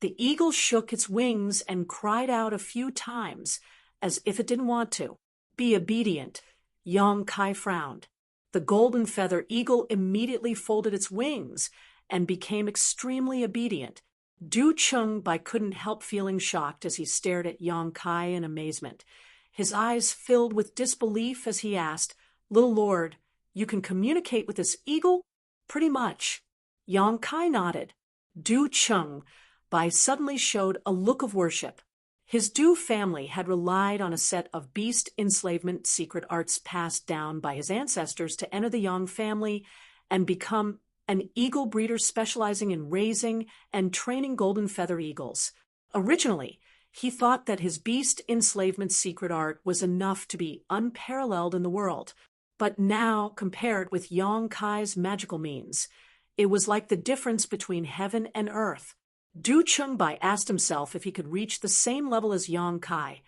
The eagle shook its wings and cried out a few times, as if it didn't want to. Be obedient. Yang Kai frowned. The golden feather eagle immediately folded its wings and became extremely obedient. Du Chungbai couldn't help feeling shocked as he stared at Yang Kai in amazement. His eyes filled with disbelief as he asked, "Little Lord, you can communicate with this eagle?" "Pretty much." Yang Kai nodded. Du Chungbai suddenly showed a look of worship. His Du family had relied on a set of beast enslavement secret arts passed down by his ancestors to enter the Yang family and become an eagle breeder specializing in raising and training golden feather eagles. Originally, he thought that his beast enslavement secret art was enough to be unparalleled in the world. But now, compared with Yang Kai's magical means, it was like the difference between heaven and earth. Du Chungbai asked himself if he could reach the same level as Yang Kai,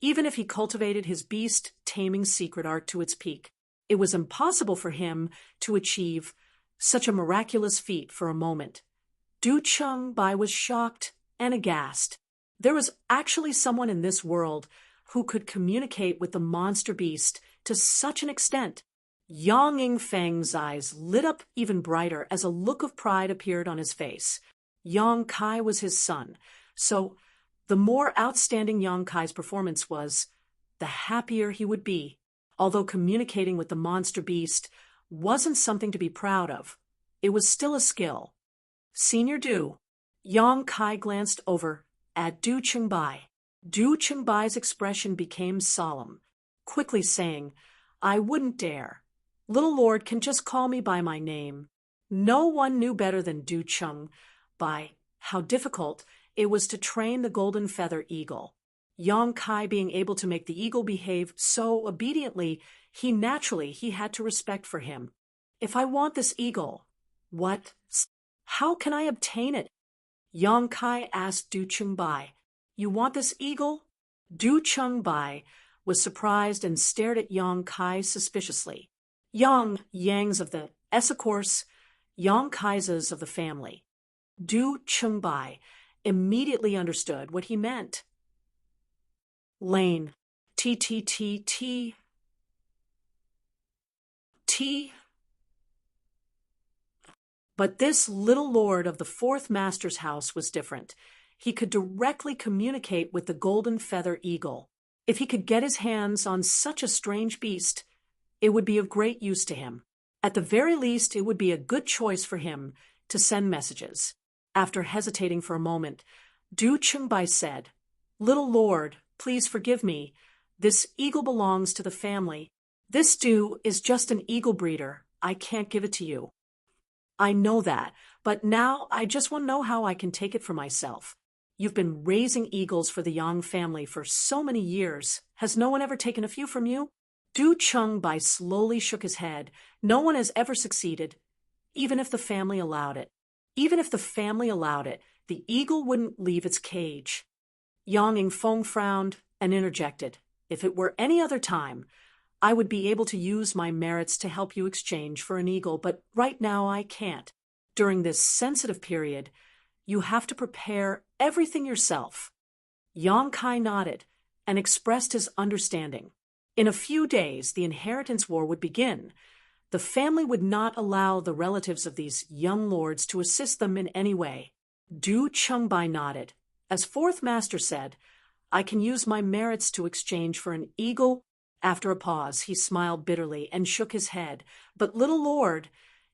even if he cultivated his beast taming secret art to its peak. It was impossible for him to achieve such a miraculous feat for a moment. Du Chungbai was shocked and aghast. There was actually someone in this world who could communicate with the monster beast to such an extent. Yang Yingfeng's eyes lit up even brighter as a look of pride appeared on his face. Yang Kai was his son, so the more outstanding Yang Kai's performance was, the happier he would be. Although communicating with the monster beast wasn't something to be proud of, it was still a skill. "Senior Du." Yang Kai glanced over at Du Chungbai. Du Chungbai's expression became solemn, quickly saying, "I wouldn't dare. Little Lord can just call me by my name." No one knew better than Du Chungbai how difficult it was to train the golden feather eagle. Yang Kai being able to make the eagle behave so obediently, he had to respect for him. "If I want this eagle, how can I obtain it?" Yang Kai asked Du Chungbai. "You want this eagle?" Du Chungbai was surprised and stared at Yang Kai suspiciously. Yangs of the Essecourse, Yang Kaisas of the family. Du Chungbai immediately understood what he meant. Lane. T. But this little lord of the fourth master's house was different. He could directly communicate with the golden feather eagle. If he could get his hands on such a strange beast, it would be of great use to him. At the very least, it would be a good choice for him to send messages. After hesitating for a moment, Du Chungbai said, "Little Lord, please forgive me. This eagle belongs to the family. This Du is just an eagle breeder. I can't give it to you." "I know that, but now I just want to know how I can take it for myself. You've been raising eagles for the Yang family for so many years. Has no one ever taken a few from you?" Du Chungbai slowly shook his head. "No one has ever succeeded, even if the family allowed it. Even if the family allowed it, the eagle wouldn't leave its cage." Yang Yingfeng frowned and interjected, "If it were any other time, I would be able to use my merits to help you exchange for an eagle, but right now I can't. During this sensitive period, you have to prepare everything yourself." Yang Kai nodded and expressed his understanding. In a few days, the inheritance war would begin. The family would not allow the relatives of these young lords to assist them in any way. Du Chungbai nodded. As fourth master said, "I can use my merits to exchange for an eagle." After a pause, he smiled bitterly and shook his head. "But little lord,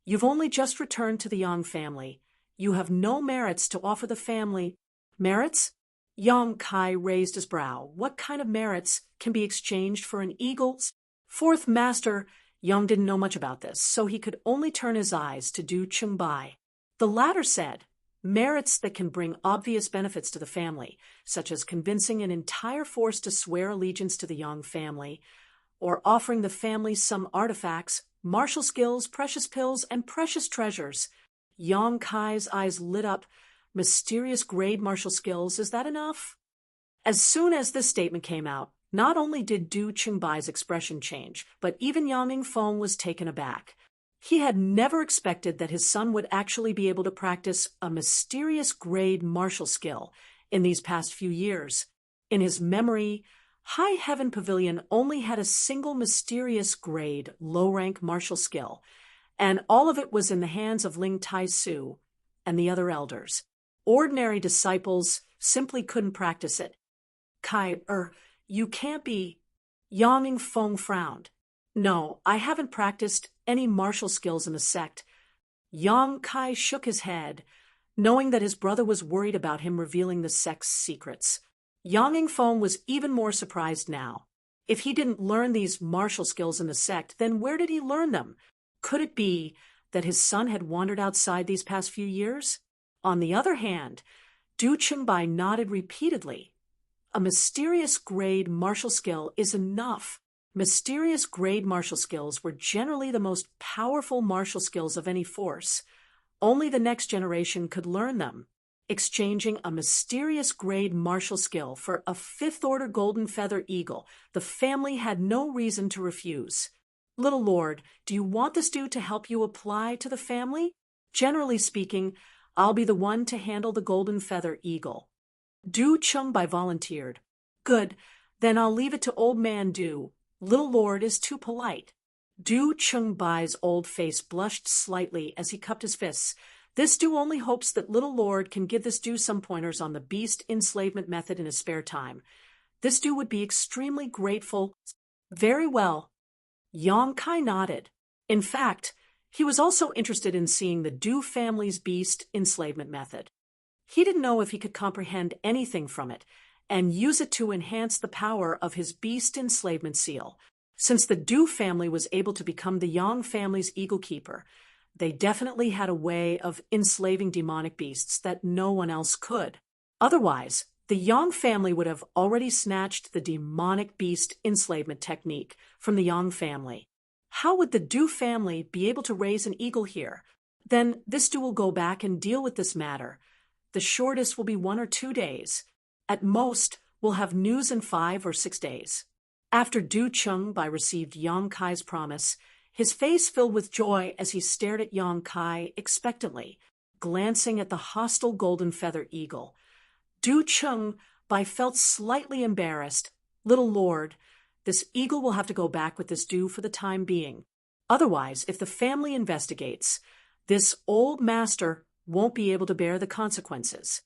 you've only just returned to the Yang family. You have no merits to offer the family." "Merits?" Yang Kai raised his brow. What kind of merits can be exchanged for an eagle's? Fourth master, Yang didn't know much about this, so he could only turn his eyes to Du Chengbai. The latter said, merits that can bring obvious benefits to the family, such as convincing an entire force to swear allegiance to the Yang family, or offering the family some artifacts, martial skills, precious pills, and precious treasures. Yang Kai's eyes lit up. Mysterious grade martial skills, is that enough? As soon as this statement came out, not only did Du Qingbai's expression change, but even Yang Yingfeng was taken aback. He had never expected that his son would actually be able to practice a mysterious grade martial skill in these past few years. In his memory, High Heaven Pavilion only had a single mysterious grade, low-rank martial skill, and all of it was in the hands of Ling Tai-su and the other elders. Ordinary disciples simply couldn't practice it. You can't be. Yang Yingfeng frowned. No, I haven't practiced any martial skills in the sect. Yang Kai shook his head, knowing that his brother was worried about him revealing the sect's secrets. Yang Yingfeng was even more surprised now. If he didn't learn these martial skills in the sect, then where did he learn them? Could it be that his son had wandered outside these past few years? On the other hand, Du Chengbai nodded repeatedly. A mysterious grade martial skill is enough. Mysterious grade martial skills were generally the most powerful martial skills of any force. Only the next generation could learn them. Exchanging a mysterious grade martial skill for a fifth-order golden feather eagle, the family had no reason to refuse. Little Lord, do you want this due to help you apply to the family? Generally speaking, I'll be the one to handle the golden feather eagle. Du Chengbai volunteered. Good, then I'll leave it to old man Du. Little Lord is too polite. Du Chengbai's old face blushed slightly as he cupped his fists. This Du only hopes that Little Lord can give this Du some pointers on the beast enslavement method in his spare time. This Du would be extremely grateful. Very well. Yang Kai nodded. In fact, he was also interested in seeing the Du family's beast enslavement method. He didn't know if he could comprehend anything from it and use it to enhance the power of his beast enslavement seal. Since the Du family was able to become the Yang family's eagle keeper, they definitely had a way of enslaving demonic beasts that no one else could. Otherwise, the Yang family would have already snatched the demonic beast enslavement technique from the Yang family. How would the Du family be able to raise an eagle here? Then this Du will go back and deal with this matter. The shortest will be 1 or 2 days. At most, we'll have news in 5 or 6 days. After Du Chengbai received Yang Kai's promise, his face filled with joy as he stared at Yang Kai expectantly, glancing at the hostile golden feather eagle. Du Chengbai felt slightly embarrassed. Little Lord, this eagle will have to go back with this Du for the time being. Otherwise, if the family investigates, this old master won't be able to bear the consequences.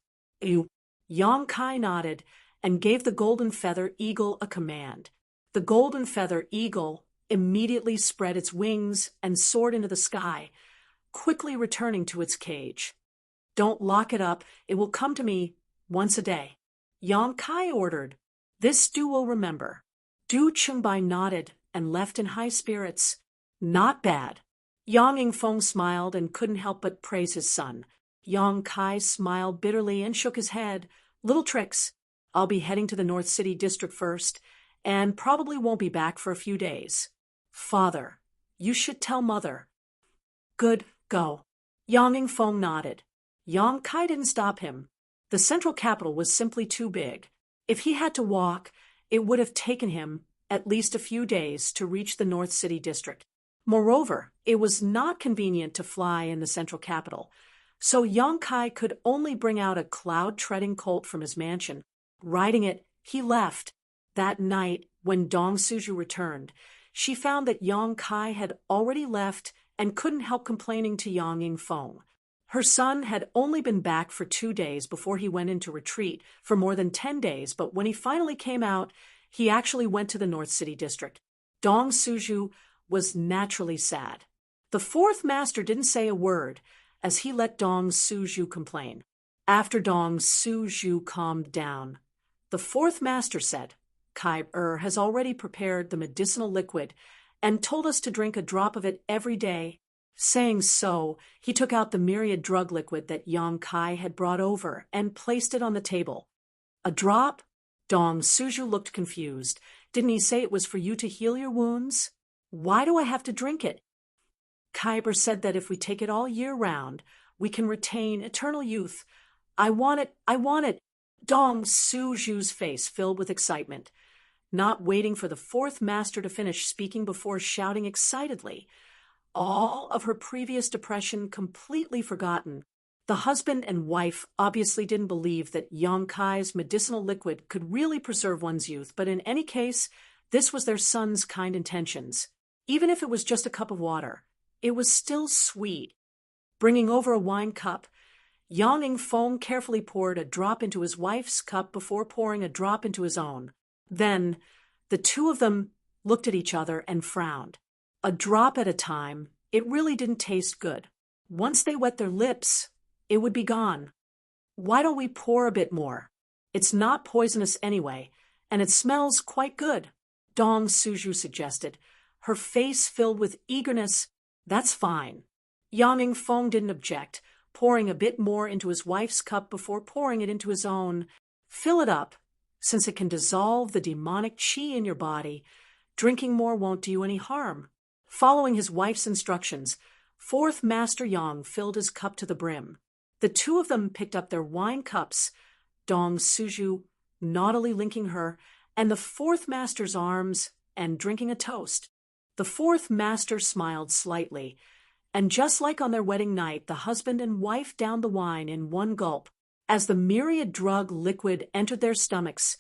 Yang Kai nodded and gave the golden feather eagle a command. The golden feather eagle immediately spread its wings and soared into the sky, quickly returning to its cage. Don't lock it up. It will come to me once a day. Yang Kai ordered. This Du will remember. Du Chengbai nodded and left in high spirits. Not bad. Yang Yingfeng smiled and couldn't help but praise his son. Yang Kai smiled bitterly and shook his head. Little tricks. I'll be heading to the North City district first, and probably won't be back for a few days. Father, you should tell Mother. Good, go. Yang Yingfeng nodded. Yang Kai didn't stop him. The central capital was simply too big. If he had to walk, it would have taken him at least a few days to reach the North City district. Moreover, it was not convenient to fly in the central capital, so Yang Kai could only bring out a cloud-treading colt from his mansion. Riding it, he left. That night, when Dong Suju returned, she found that Yang Kai had already left and couldn't help complaining to Yang Yingfeng. Her son had only been back for 2 days before he went into retreat for more than 10 days, but when he finally came out, he actually went to the North City district. Dong Suju was naturally sad. The fourth master didn't say a word as he let Dong Suju complain. After Dong Suju calmed down, the fourth master said, Kai has already prepared the medicinal liquid and told us to drink a drop of it every day. Saying so, he took out the myriad drug liquid that Yang Kai had brought over and placed it on the table. A drop? Dong Suju looked confused. Didn't he say it was for you to heal your wounds? Why do I have to drink it? Kyber said that if we take it all year round, we can retain eternal youth. I want it, I want it. Dong Suju's face filled with excitement, not waiting for the fourth master to finish speaking before shouting excitedly. All of her previous depression completely forgotten. The husband and wife obviously didn't believe that Yang Kai's medicinal liquid could really preserve one's youth, but in any case, this was their son's kind intentions. Even if it was just a cup of water, it was still sweet. Bringing over a wine cup, Yang Feng carefully poured a drop into his wife's cup before pouring a drop into his own. Then, the two of them looked at each other and frowned. A drop at a time, it really didn't taste good. Once they wet their lips, it would be gone. Why don't we pour a bit more? It's not poisonous anyway, and it smells quite good, Dong Suju suggested, her face filled with eagerness. That's fine. Yang Feng didn't object, pouring a bit more into his wife's cup before pouring it into his own. Fill it up, since it can dissolve the demonic qi in your body. Drinking more won't do you any harm. Following his wife's instructions, fourth Master Yang filled his cup to the brim. The two of them picked up their wine cups, Dong Suju naughtily linking her, and the fourth master's arms, and drinking a toast. The fourth master smiled slightly, and just like on their wedding night, the husband and wife downed the wine in one gulp. As the myriad drug liquid entered their stomachs,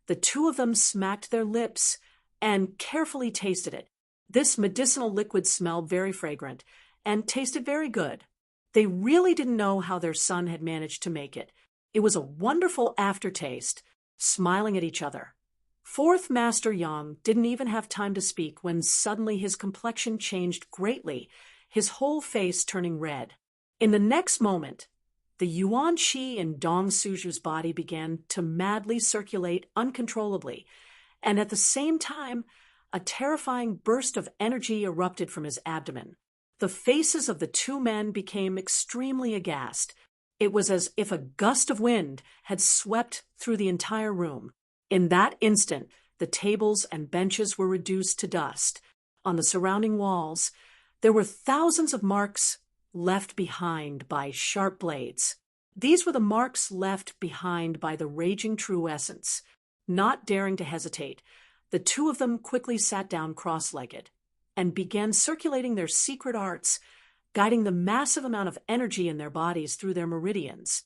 the two of them smacked their lips and carefully tasted it. This medicinal liquid smelled very fragrant and tasted very good. They really didn't know how their son had managed to make it. It was a wonderful aftertaste, smiling at each other. Fourth Master Yang didn't even have time to speak when suddenly his complexion changed greatly, his whole face turning red. In the next moment, the yuan qi in Dong Suju's body began to madly circulate uncontrollably, and at the same time, a terrifying burst of energy erupted from his abdomen. The faces of the two men became extremely aghast. It was as if a gust of wind had swept through the entire room. In that instant, the tables and benches were reduced to dust. On the surrounding walls, there were thousands of marks left behind by sharp blades. These were the marks left behind by the raging true essence. Not daring to hesitate, the two of them quickly sat down cross-legged and began circulating their secret arts, guiding the massive amount of energy in their bodies through their meridians.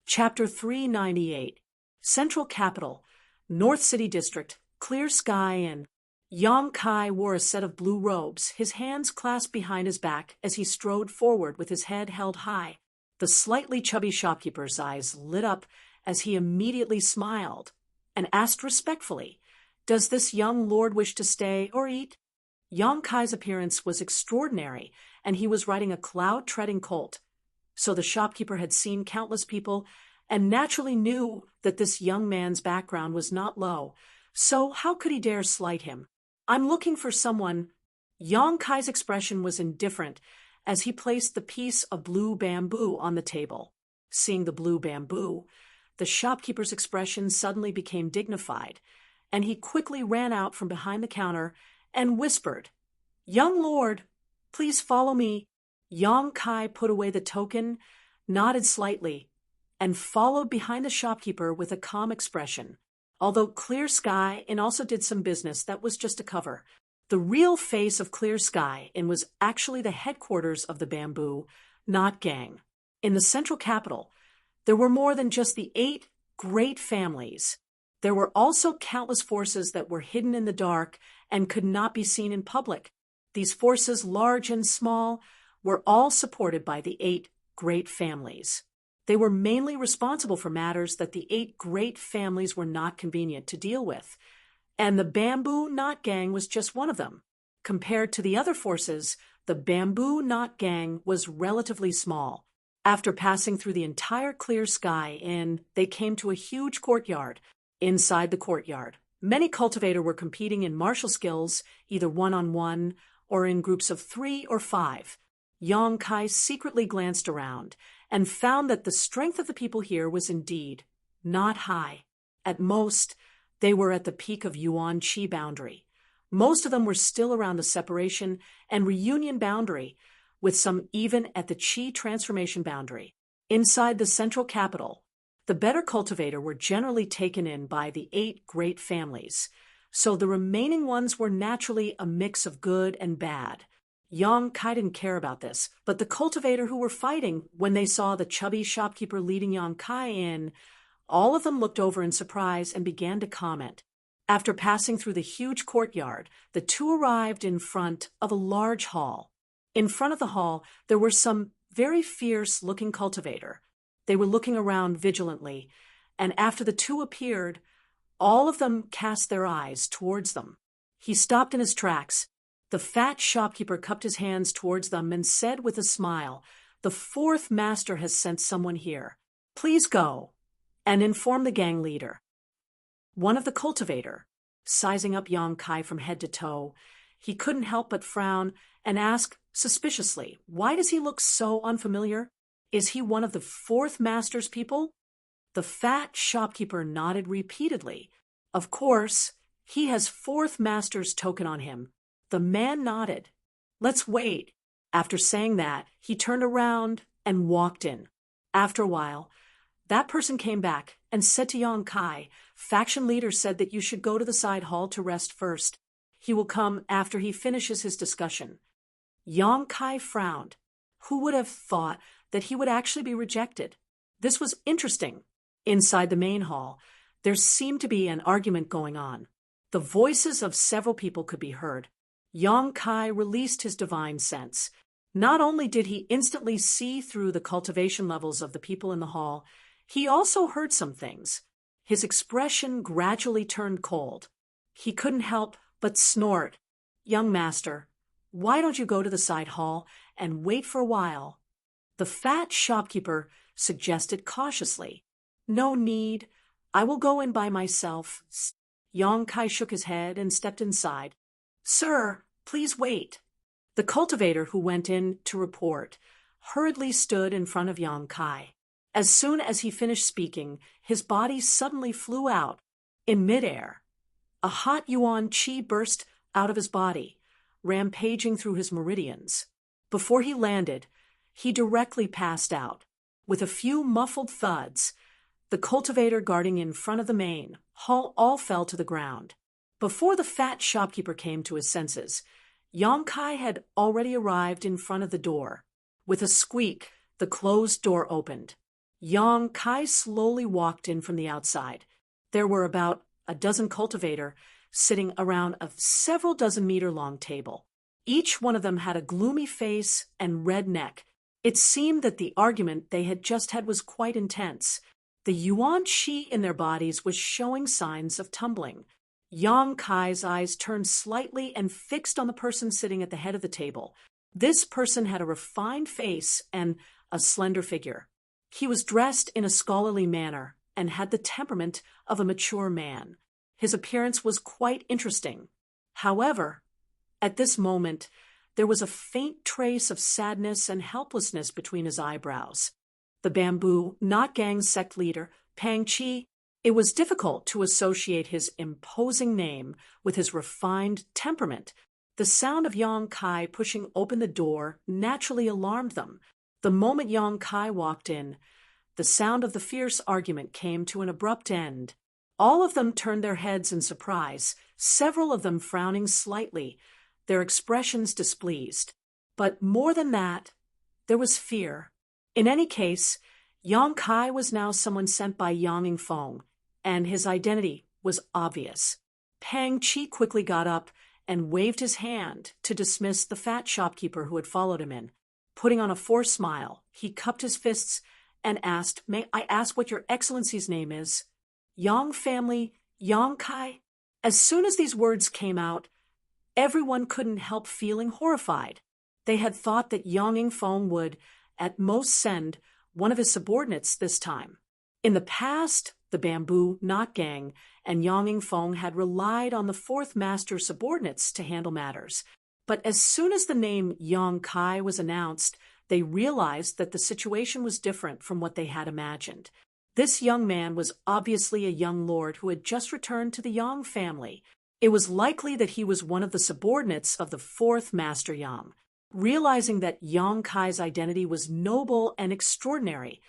Chapter 398. Central Capital, North City District, clear sky, and Yang Kai wore a set of blue robes, his hands clasped behind his back as he strode forward with his head held high. The slightly chubby shopkeeper's eyes lit up as he immediately smiled and asked respectfully, "Does this young lord wish to stay or eat?" Yang Kai's appearance was extraordinary, and he was riding a cloud-treading colt. So the shopkeeper had seen countless people and naturally knew that this young man's background was not low. So how could he dare slight him? "I'm looking for someone." Yang Kai's expression was indifferent as he placed the piece of blue bamboo on the table. Seeing the blue bamboo, the shopkeeper's expression suddenly became dignified, and he quickly ran out from behind the counter and whispered, "Young lord, please follow me." Yang Kai put away the token, nodded slightly, and followed behind the shopkeeper with a calm expression. Although Clear Sky Inn also did some business, that was just a cover. The real face of Clear Sky Inn was actually the headquarters of the Bamboo, not gang. In the central capital, there were more than just the 8 great families. There were also countless forces that were hidden in the dark and could not be seen in public. These forces, large and small, were all supported by the 8 great families. They were mainly responsible for matters that the 8 great families were not convenient to deal with, and the Bamboo Knot Gang was just one of them. Compared to the other forces, the bamboo knot gang was relatively small. After passing through the entire clear sky they came to a huge courtyard. Inside the courtyard, many cultivators were competing in martial skills, either one-on-one or in groups of 3 or 5. Yang Kai secretly glanced around and found that the strength of the people here was indeed not high. At most, they were at the peak of Yuan Qi boundary. Most of them were still around the separation and reunion boundary, with some even at the Qi transformation boundary. Inside the central capital, the better cultivator were generally taken in by the 8 great families, so the remaining ones were naturally a mix of good and bad. Yang Kai didn't care about this, but the cultivator who were fighting, when they saw the chubby shopkeeper leading Yang Kai in, all of them looked over in surprise and began to comment. After passing through the huge courtyard, the two arrived in front of a large hall. In front of the hall, there were some very fierce-looking cultivator. They were looking around vigilantly, and after the two appeared, all of them cast their eyes towards them. He stopped in his tracks. The fat shopkeeper cupped his hands towards them and said with a smile, "The 4th master has sent someone here. Please go and inform the gang leader." One of the cultivator, sizing up Yang Kai from head to toe, he couldn't help but frown and ask suspiciously, "Why does he look so unfamiliar? Is he one of the 4th master's people?" The fat shopkeeper nodded repeatedly. "Of course, he has 4th master's token on him." The man nodded. "Let's wait." After saying that, he turned around and walked in. After a while, that person came back and said to Yang Kai, "Faction leader said that you should go to the side hall to rest first. He will come after he finishes his discussion." Yang Kai frowned. Who would have thought that he would actually be rejected? This was interesting. Inside the main hall, there seemed to be an argument going on. The voices of several people could be heard. Yang Kai released his divine sense. Not only did he instantly see through the cultivation levels of the people in the hall, he also heard some things. His expression gradually turned cold. He couldn't help but snort. "Young master, why don't you go to the side hall and wait for a while?" The fat shopkeeper suggested cautiously. "No need. I will go in by myself." Yang Kai shook his head and stepped inside. "Sir, please wait." The cultivator who went in to report hurriedly stood in front of Yang Kai. As soon as he finished speaking, his body suddenly flew out. In midair, a hot Yuan Qi burst out of his body, rampaging through his meridians. Before he landed, he directly passed out. With a few muffled thuds, the cultivator guarding in front of the main hall all fell to the ground. Before the fat shopkeeper came to his senses, Yang Kai had already arrived in front of the door. With a squeak, the closed door opened. Yang Kai slowly walked in from the outside. There were about a dozen cultivator sitting around a several dozen meter long table. Each one of them had a gloomy face and red neck. It seemed that the argument they had just had was quite intense. The Yuan Qi in their bodies was showing signs of tumbling. Yang Kai's eyes turned slightly and fixed on the person sitting at the head of the table. This person had a refined face and a slender figure. He was dressed in a scholarly manner and had the temperament of a mature man. His appearance was quite interesting. However, at this moment, there was a faint trace of sadness and helplessness between his eyebrows. The bamboo knot gang sect leader, Pang Chi, it was difficult to associate his imposing name with his refined temperament. The sound of Yang Kai pushing open the door naturally alarmed them. The moment Yang Kai walked in, the sound of the fierce argument came to an abrupt end. All of them turned their heads in surprise, several of them frowning slightly, their expressions displeased. But more than that, there was fear. In any case, Yang Kai was now someone sent by Yang Yingfeng, and his identity was obvious. Pang Chi quickly got up and waved his hand to dismiss the fat shopkeeper who had followed him in. Putting on a forced smile, he cupped his fists and asked, "May I ask what your excellency's name is?" "Yang family, Yang Kai." As soon as these words came out, Everyone couldn't help feeling horrified. They had thought that Yang Yingfeng would, at most, send one of his subordinates this time. In the past, the Bamboo Knot Gang and Yang Yingfeng had relied on the fourth master's subordinates to handle matters. But as soon as the name Yang Kai was announced, they realized that the situation was different from what they had imagined. This young man was obviously a young lord who had just returned to the Yang family. It was likely that he was one of the subordinates of the fourth Master Yang. Realizing that Yang Kai's identity was noble and extraordinary,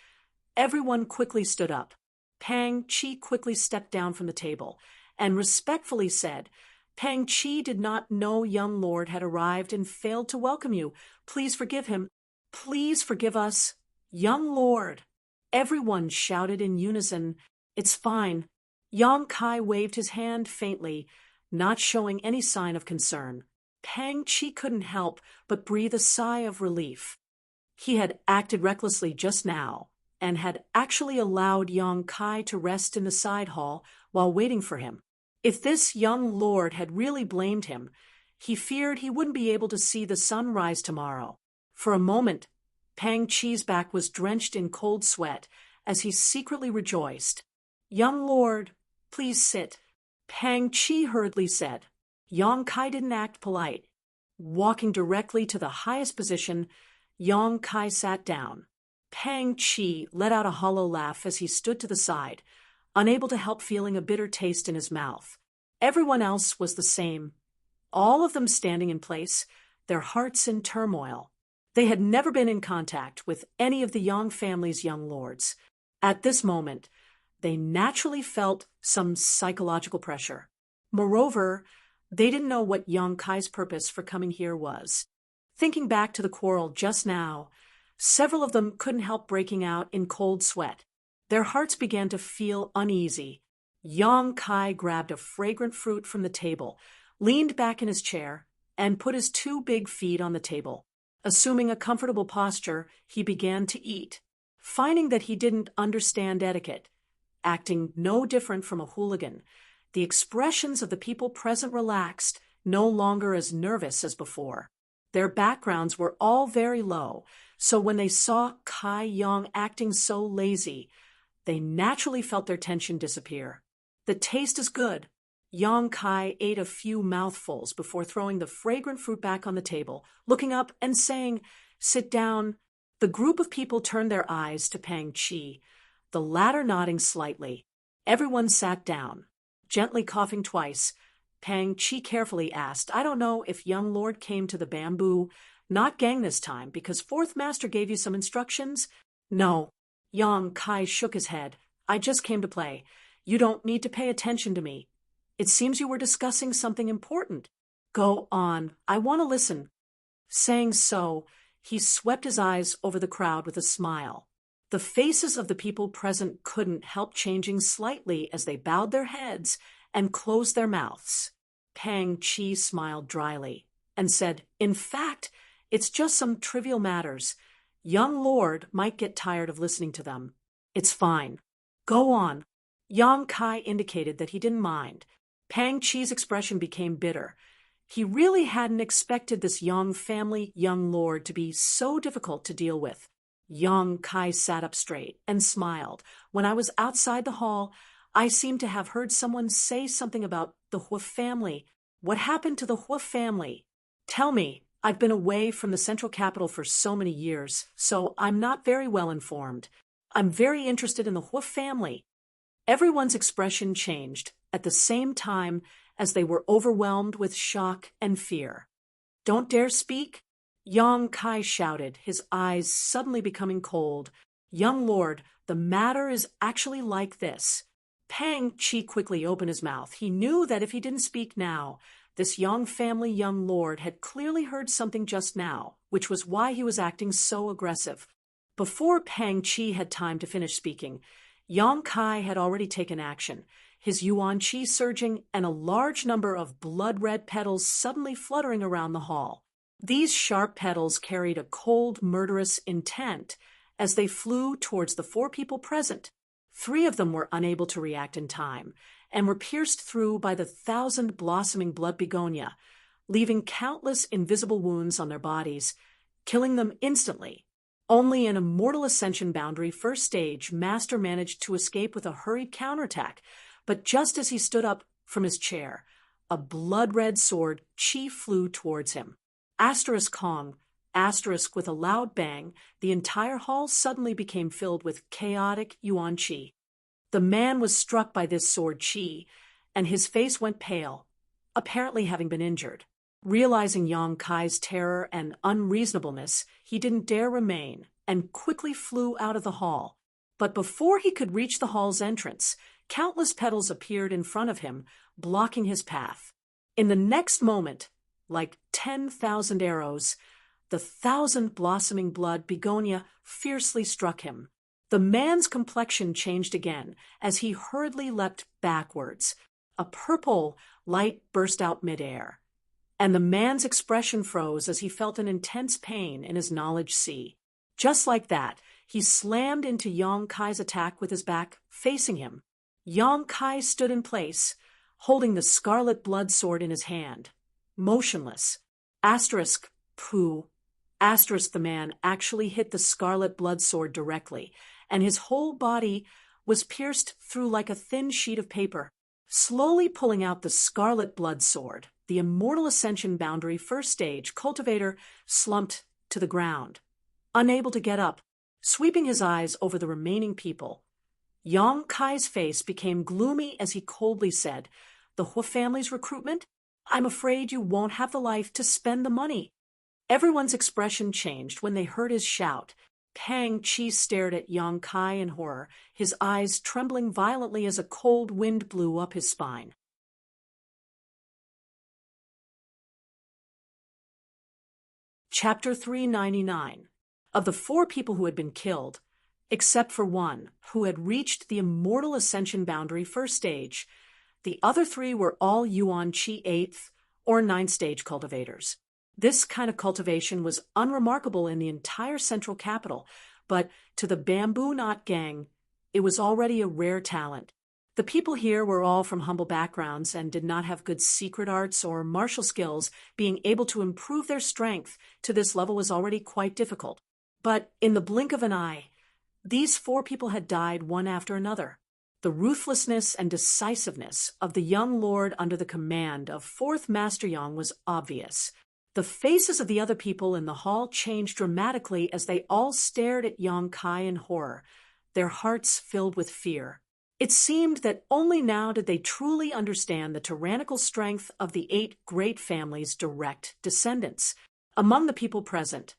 everyone quickly stood up. Pang Chi quickly stepped down from the table and respectfully said, "Pang Chi did not know young lord had arrived and failed to welcome you. Please forgive him. Please forgive us. Young lord." Everyone shouted in unison, "It's fine." Yang Kai waved his hand faintly, not showing any sign of concern. Pang Chi couldn't help but breathe a sigh of relief. He had acted recklessly just now, and had actually allowed Yang Kai to rest in the side hall while waiting for him. If this young lord had really blamed him, he feared he wouldn't be able to see the sun rise tomorrow. For a moment, Pang Chi's back was drenched in cold sweat as he secretly rejoiced. "Young lord, please sit," Pang Chi hurriedly said. Yang Kai didn't act polite. Walking directly to the highest position, Yang Kai sat down. Pang Chi let out a hollow laugh as he stood to the side, unable to help feeling a bitter taste in his mouth. Everyone else was the same, all of them standing in place, their hearts in turmoil. They had never been in contact with any of the Yang family's young lords. At this moment, they naturally felt some psychological pressure. Moreover, they didn't know what Yang Kai's purpose for coming here was. Thinking back to the quarrel just now, several of them couldn't help breaking out in cold sweat. Their hearts began to feel uneasy. Yang Kai grabbed a fragrant fruit from the table, leaned back in his chair, and put his two big feet on the table. Assuming a comfortable posture, he began to eat. Finding that he didn't understand etiquette, acting no different from a hooligan, the expressions of the people present relaxed, no longer as nervous as before. Their backgrounds were all very low, so when they saw Kai Yang acting so lazy, they naturally felt their tension disappear. "The taste is good." Yang Kai ate a few mouthfuls before throwing the fragrant fruit back on the table, looking up and saying, "Sit down." The group of people turned their eyes to Pang Chi, the latter nodding slightly. Everyone sat down. Gently coughing twice, Pang Chi carefully asked, "I don't know if young lord came to the Bamboo Knot Gang this time because fourth master gave you some instructions?" "No." Yang Kai shook his head. "I just came to play. You don't need to pay attention to me. It seems you were discussing something important." "Go on. I want to listen." Saying so, he swept his eyes over the crowd with a smile. The faces of the people present couldn't help changing slightly as they bowed their heads and closed their mouths. Pang Chi smiled dryly and said, "In fact, it's just some trivial matters. Young lord might get tired of listening to them. It's fine. Go on." Yang Kai indicated that he didn't mind. Pang Chi's expression became bitter. He really hadn't expected this Yang family young lord to be so difficult to deal with. Yang Kai sat up straight and smiled. "When I was outside the hall, I seemed to have heard someone say something about the Hua family. What happened to the Hua family? Tell me. I've been away from the central capital for so many years, so I'm not very well informed. I'm very interested in the Hua family." Everyone's expression changed at the same time as they were overwhelmed with shock and fear. "Don't dare speak?" Yang Kai shouted, his eyes suddenly becoming cold. "Young lord, the matter is actually like this." Pang Chi quickly opened his mouth. He knew that if he didn't speak now, this Yang family young lord had clearly heard something just now, which was why he was acting so aggressive. Before Pang Chi had time to finish speaking, Yang Kai had already taken action, his yuan qi surging and a large number of blood-red petals suddenly fluttering around the hall. These sharp petals carried a cold, murderous intent as they flew towards the four people present. 3 of them were unable to react in time and were pierced through by the 1,000 blossoming blood begonia. leaving countless invisible wounds on their bodies, killing them instantly. Only in a Mortal Ascension Boundary first stage, Master managed to escape with a hurried counterattack, but just as he stood up from his chair, a blood-red sword chi flew towards him. Asterisk Kong, asterisk with a loud bang, the entire hall suddenly became filled with chaotic yuan chi. The man was struck by this sword chi, and his face went pale, apparently having been injured. Realizing Yang Kai's terror and unreasonableness, he didn't dare remain and quickly flew out of the hall. But before he could reach the hall's entrance, countless petals appeared in front of him, blocking his path. In the next moment, like 10,000 arrows, the 1,000 blossoming blood begonia fiercely struck him. The man's complexion changed again as he hurriedly leapt backwards. A purple light burst out midair, and the man's expression froze as he felt an intense pain in his knowledge sea. Just like that, he slammed into Yang Kai's attack with his back facing him. Yang Kai stood in place, holding the scarlet blood sword in his hand, motionless. Asterisk, pooh. Asterisk, the man actually hit the scarlet blood sword directly, and his whole body was pierced through like a thin sheet of paper. Slowly pulling out the scarlet blood sword, the Immortal Ascension Boundary first stage cultivator slumped to the ground, unable to get up, sweeping his eyes over the remaining people. Yang Kai's face became gloomy as he coldly said, "The Hu family's recruitment? I'm afraid you won't have the life to spend the money." Everyone's expression changed when they heard his shout. Pang Chi stared at Yang Kai in horror, his eyes trembling violently as a cold wind blew up his spine. Chapter 399. Of the 4 people who had been killed, except for one, who had reached the Immortal Ascension Boundary first stage, the other 3 were all Yuan Chi 8th or 9th stage cultivators. This kind of cultivation was unremarkable in the entire central capital, but to the Bamboo Knot Gang, it was already a rare talent. The people here were all from humble backgrounds and did not have good secret arts or martial skills. Being able to improve their strength to this level was already quite difficult. But in the blink of an eye, these 4 people had died one after another. The ruthlessness and decisiveness of the young lord under the command of 4th Master Yang was obvious. The faces of the other people in the hall changed dramatically as they all stared at Yang Kai in horror, their hearts filled with fear. It seemed that only now did they truly understand the tyrannical strength of the 8 great families' direct descendants. Among the people present,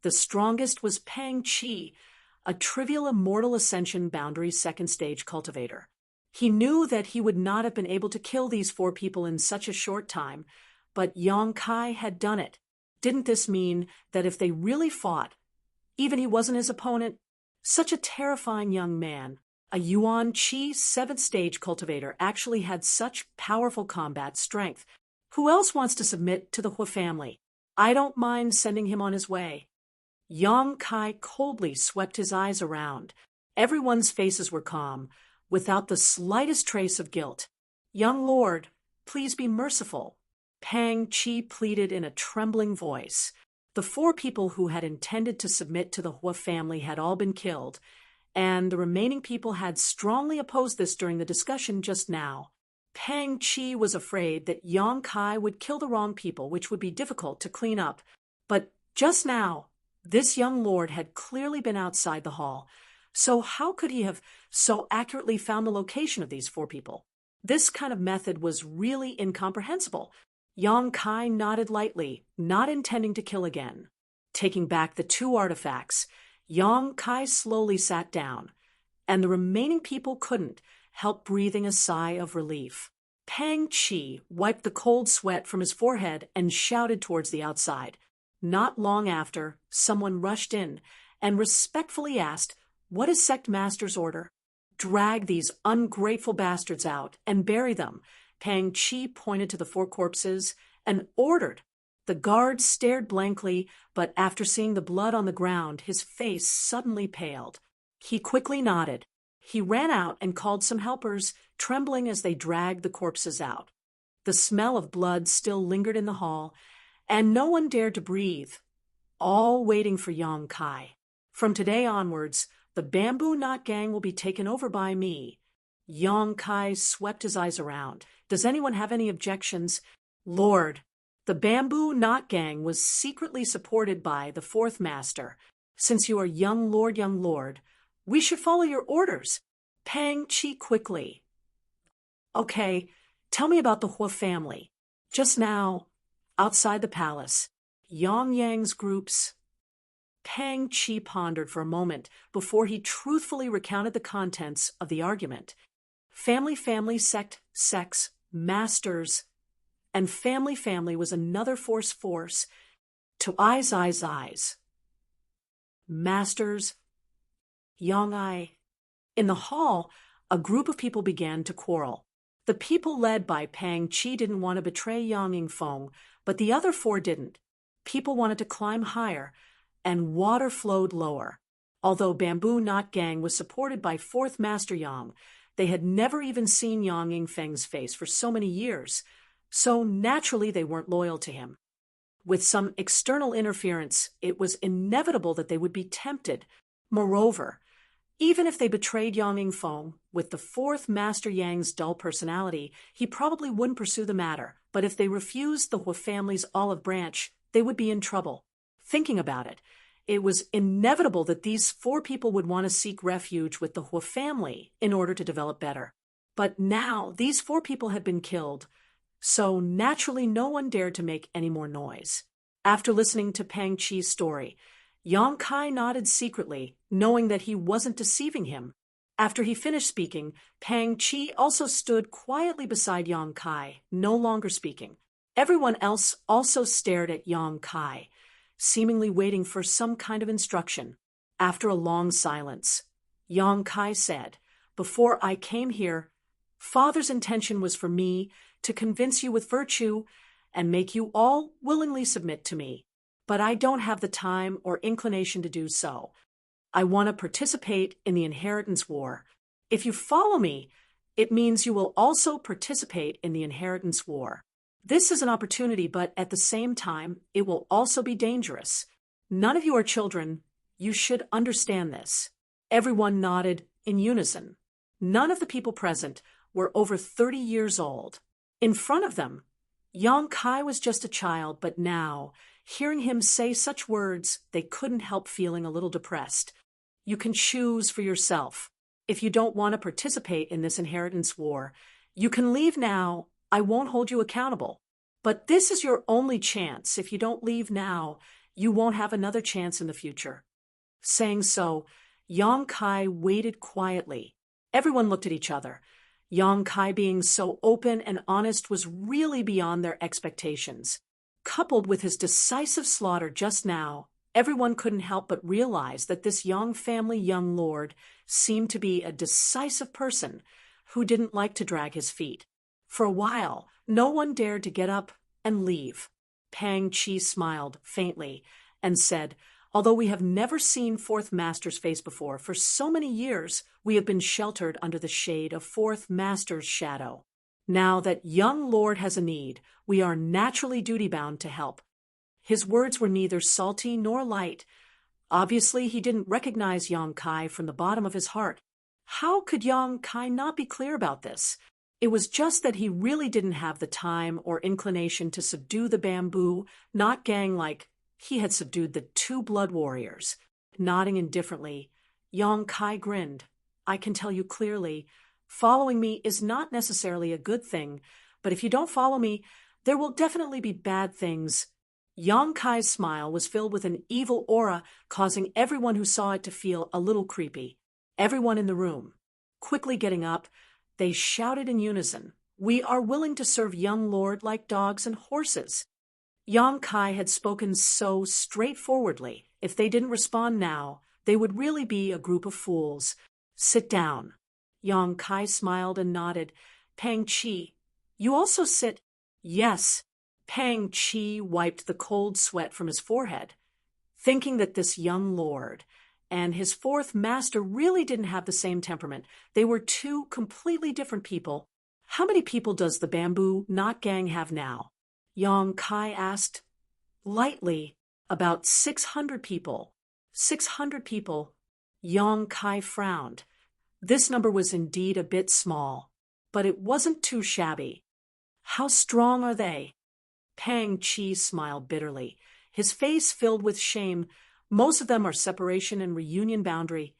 the strongest was Pang Chi, a trivial Immortal Ascension Boundary second stage cultivator. He knew that he would not have been able to kill these 4 people in such a short time, but Yang Kai had done it. Didn't this mean that if they really fought, even he wasn't his opponent? Such a terrifying young man, a Yuan Chi 7th stage cultivator, actually had such powerful combat strength. Who else wants to submit to the Hu family? I don't mind sending him on his way. Yang Kai coldly swept his eyes around. Everyone's faces were calm, without the slightest trace of guilt. "Young lord, please be merciful," Pang Chi pleaded in a trembling voice. The 4 people who had intended to submit to the Hu family had all been killed, and the remaining people had strongly opposed this during the discussion just now. Pang Chi was afraid that Yang Kai would kill the wrong people, which would be difficult to clean up. But just now, this young lord had clearly been outside the hall, so how could he have so accurately found the location of these 4 people? This kind of method was really incomprehensible. Yang Kai nodded lightly, not intending to kill again. Taking back the 2 artifacts, Yang Kai slowly sat down, and the remaining people couldn't help breathing a sigh of relief. Pang Chi wiped the cold sweat from his forehead and shouted towards the outside. Not long after, someone rushed in and respectfully asked, "What is Sect Master's order?" "Drag these ungrateful bastards out and bury them." Pang Chi pointed to the 4 corpses and ordered. The guard stared blankly, but after seeing the blood on the ground, his face suddenly paled. He quickly nodded. He ran out and called some helpers, trembling as they dragged the corpses out. The smell of blood still lingered in the hall, and no one dared to breathe, all waiting for Yang Kai. From today onwards, the Bamboo Knot Gang will be taken over by me. Yang Kai swept his eyes around. Does anyone have any objections? Lord, the Bamboo Knot Gang was secretly supported by the fourth master. Since you are young lord, we should follow your orders. Pang Chi quickly. Okay, tell me about the Hua family. Just now, outside the palace, Yang's groups. Pang Chi pondered for a moment before he truthfully recounted the contents of the argument. Family, sect, sex, masters, and family was another force, to eyes. Masters, Yang. In the hall, a group of people began to quarrel. The people led by Pang Chi didn't want to betray Yang Yingfeng, but the other four didn't. People wanted to climb higher, and water flowed lower. Although Bamboo Knot Gang was supported by fourth master Yang, they had never even seen Yang Yingfeng's face for so many years, so naturally they weren't loyal to him. With some external interference, it was inevitable that they would be tempted. Moreover, even if they betrayed Yang Yingfeng, with the fourth master Yang's dull personality, he probably wouldn't pursue the matter. But if they refused the Hua family's olive branch, they would be in trouble. Thinking about it, it was inevitable that these four people would want to seek refuge with the Hua family in order to develop better. But now these four people had been killed, so naturally no one dared to make any more noise. After listening to Pang Chi's story, Yang Kai nodded secretly, knowing that he wasn't deceiving him. After he finished speaking, Pang Chi also stood quietly beside Yang Kai, no longer speaking. Everyone else also stared at Yang Kai, seemingly waiting for some kind of instruction. After a long silence, Yang Kai said, "Before I came here, Father's intention was for me to convince you with virtue and make you all willingly submit to me. But I don't have the time or inclination to do so. I want to participate in the inheritance war. If you follow me, it means you will also participate in the inheritance war. This is an opportunity, but at the same time, it will also be dangerous. None of you are children. You should understand this." Everyone nodded in unison. None of the people present were over 30 years old. In front of them, Yang Kai was just a child, but now, hearing him say such words, they couldn't help feeling a little depressed. You can choose for yourself. If you don't want to participate in this inheritance war, you can leave now. I won't hold you accountable. But this is your only chance. If you don't leave now, you won't have another chance in the future. Saying so, Yang Kai waited quietly. Everyone looked at each other. Yang Kai being so open and honest was really beyond their expectations. Coupled with his decisive slaughter just now, everyone couldn't help but realize that this Yang family young lord seemed to be a decisive person who didn't like to drag his feet. For a while, no one dared to get up and leave. Pang Chi smiled faintly and said, "Although we have never seen Fourth Master's face before, for so many years we have been sheltered under the shade of Fourth Master's shadow. Now that young lord has a need, we are naturally duty-bound to help." His words were neither salty nor light. Obviously, he didn't recognize Yang Kai from the bottom of his heart. How could Yang Kai not be clear about this? It was just that he really didn't have the time or inclination to subdue the Bamboo Knot Gang like he had subdued the two blood warriors. Nodding indifferently, Yang Kai grinned. "I can tell you clearly, following me is not necessarily a good thing, but if you don't follow me, there will definitely be bad things." Yang Kai's smile was filled with an evil aura, causing everyone who saw it to feel a little creepy. Everyone in the room, quickly getting up, they shouted in unison, "We are willing to serve young lord like dogs and horses." Yang Kai had spoken so straightforwardly. If they didn't respond now, they would really be a group of fools. "Sit down." Yang Kai smiled and nodded. "Pang Chi, you also sit." "Yes." Pang Chi wiped the cold sweat from his forehead, thinking that this young lord and his fourth master really didn't have the same temperament. They were two completely different people. How many people does the bamboo knot gang have now? Yang Kai asked. Lightly, about 600 people. 600 people. Yang Kai frowned. This number was indeed a bit small, but it wasn't too shabby. How strong are they? Pang Chi smiled bitterly, his face filled with shame. Most of them are separation and reunion boundary.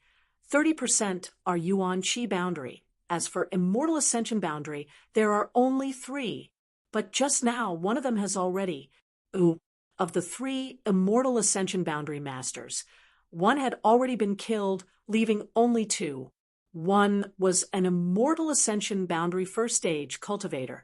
30% are Yuan Chi boundary. As for Immortal Ascension boundary, there are only 3. But just now, one of them has already. Of the 3 Immortal Ascension boundary masters, one had already been killed, leaving only 2. One was an Immortal Ascension boundary first stage cultivator.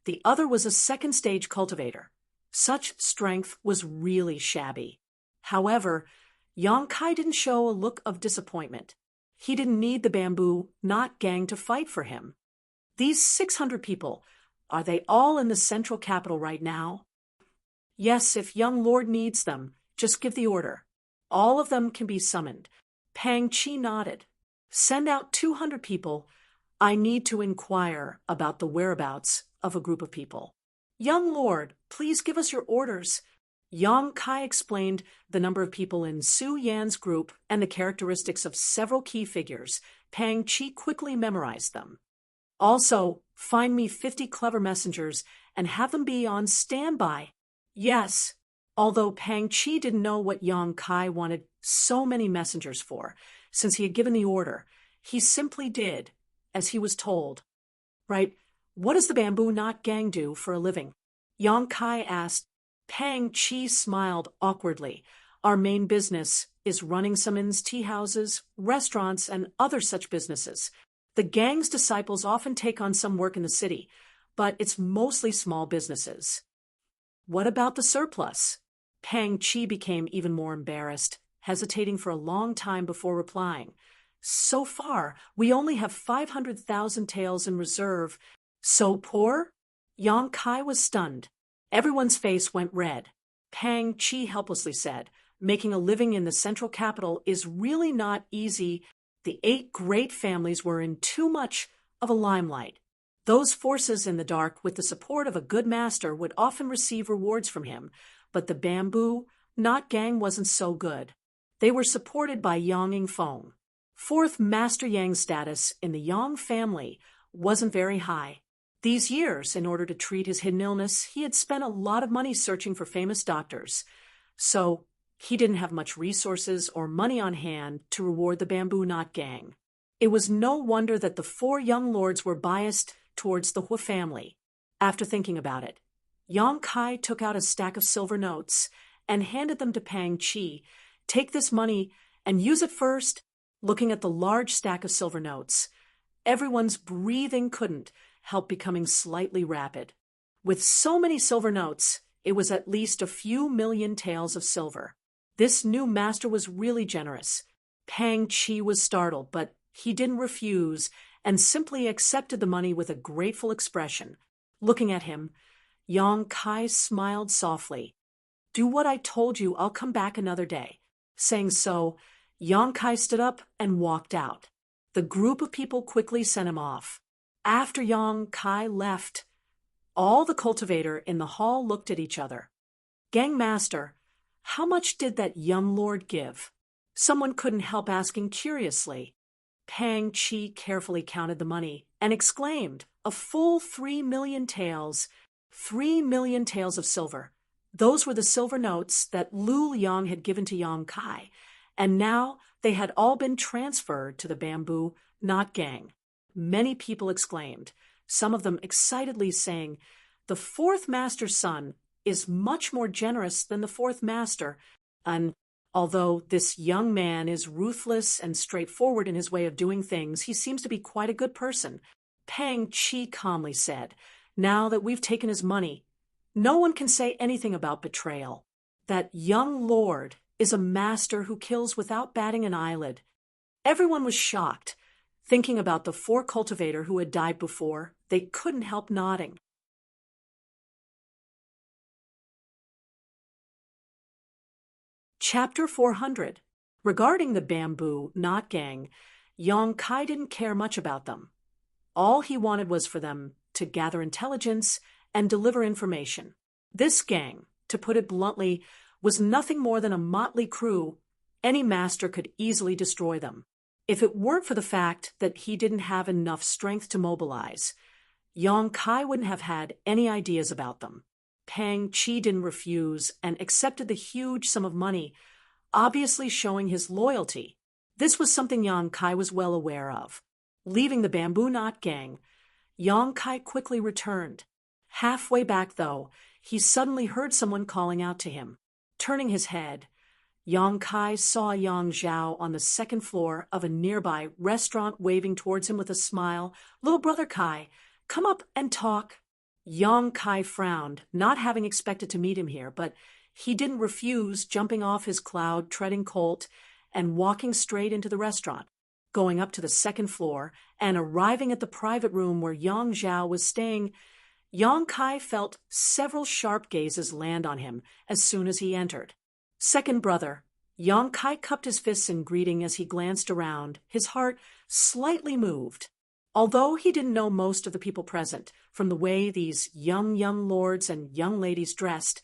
The other was a second stage cultivator. Such strength was really shabby. However, Yang Kai didn't show a look of disappointment. He didn't need the bamboo knot gang to fight for him. These 600 people, are they all in the central capital right now? Yes, if young Lord needs them, just give the order. All of them can be summoned. Pang Chi nodded. Send out 200 people. I need to inquire about the whereabouts of a group of people. Young Lord, please give us your orders. Yang Kai explained the number of people in Su Yan's group and the characteristics of several key figures. Pang Chi quickly memorized them. Also, find me 50 clever messengers and have them be on standby. Yes. Although Pang Chi didn't know what Yang Kai wanted so many messengers for, since he had given the order, he simply did as he was told. Right, what does the bamboo knot gang do for a living? Yang Kai asked. Pang Chi smiled awkwardly. Our main business is running some inns, tea houses, restaurants, and other such businesses. The gang's disciples often take on some work in the city, but it's mostly small businesses. What about the surplus? Pang Chi became even more embarrassed, hesitating for a long time before replying. So far, we only have 500,000 taels in reserve. So poor? Yang Kai was stunned. Everyone's face went red. Pang Chi helplessly said, making a living in the central capital is really not easy. The 8 great families were in too much of a limelight. Those forces in the dark with the support of a good master would often receive rewards from him, but the bamboo knot gang wasn't so good. They were supported by Yang Yingfeng. 4th Master Yang's status in the Yang family wasn't very high. These years, in order to treat his hidden illness, he had spent a lot of money searching for famous doctors. So he didn't have much resources or money on hand to reward the bamboo knot gang. It was no wonder that the 4 young lords were biased towards the Hu family. After thinking about it, Yang Kai took out a stack of silver notes and handed them to Pang Chi. Take this money and use it first. Looking at the large stack of silver notes, everyone's breathing couldn't help becoming slightly rapid. With so many silver notes, it was at least a few million taels of silver. This new master was really generous. Pang Chi was startled, but he didn't refuse and simply accepted the money with a grateful expression. Looking at him, Yang Kai smiled softly. Do what I told you, I'll come back another day. Saying so, Yang Kai stood up and walked out. The group of people quickly sent him off. After Yang Kai left, all the cultivator in the hall looked at each other. Gang master, how much did that young lord give? Someone couldn't help asking curiously. Pang Chi carefully counted the money and exclaimed, a full 3 million taels. 3 million taels of silver. Those were the silver notes that Lu Liang had given to Yang Kai, and now they had all been transferred to the bamboo knot gang. Many people exclaimed, some of them excitedly saying, the 4th master's son is much more generous than the 4th master, and although this young man is ruthless and straightforward in his way of doing things, he seems to be quite a good person. Pang Chi calmly said, now that we've taken his money, no one can say anything about betrayal. That young lord is a master who kills without batting an eyelid. Everyone was shocked. Thinking about the 4 cultivator who had died before, they couldn't help nodding. Chapter 400. Regarding the bamboo knot gang, Yang Kai didn't care much about them. All he wanted was for them to gather intelligence and deliver information. This gang, to put it bluntly, was nothing more than a motley crew. Any master could easily destroy them. If it weren't for the fact that he didn't have enough strength to mobilize, Yang Kai wouldn't have had any ideas about them. Pang Chi didn't refuse and accepted the huge sum of money, obviously showing his loyalty. This was something Yang Kai was well aware of. Leaving the Bamboo Knot gang, Yang Kai quickly returned. Halfway back, though, he suddenly heard someone calling out to him. Turning his head, Yang Kai saw Yang Zhao on the second floor of a nearby restaurant waving towards him with a smile. "Little brother Kai, come up and talk." Yang Kai frowned, not having expected to meet him here, but he didn't refuse, jumping off his cloud-treading colt and walking straight into the restaurant. Going up to the second floor and arriving at the private room where Yang Zhao was staying, Yang Kai felt several sharp gazes land on him as soon as he entered. "Second brother." Yang Kai cupped his fists in greeting as he glanced around, his heart slightly moved. Although he didn't know most of the people present, from the way these young lords and young ladies dressed,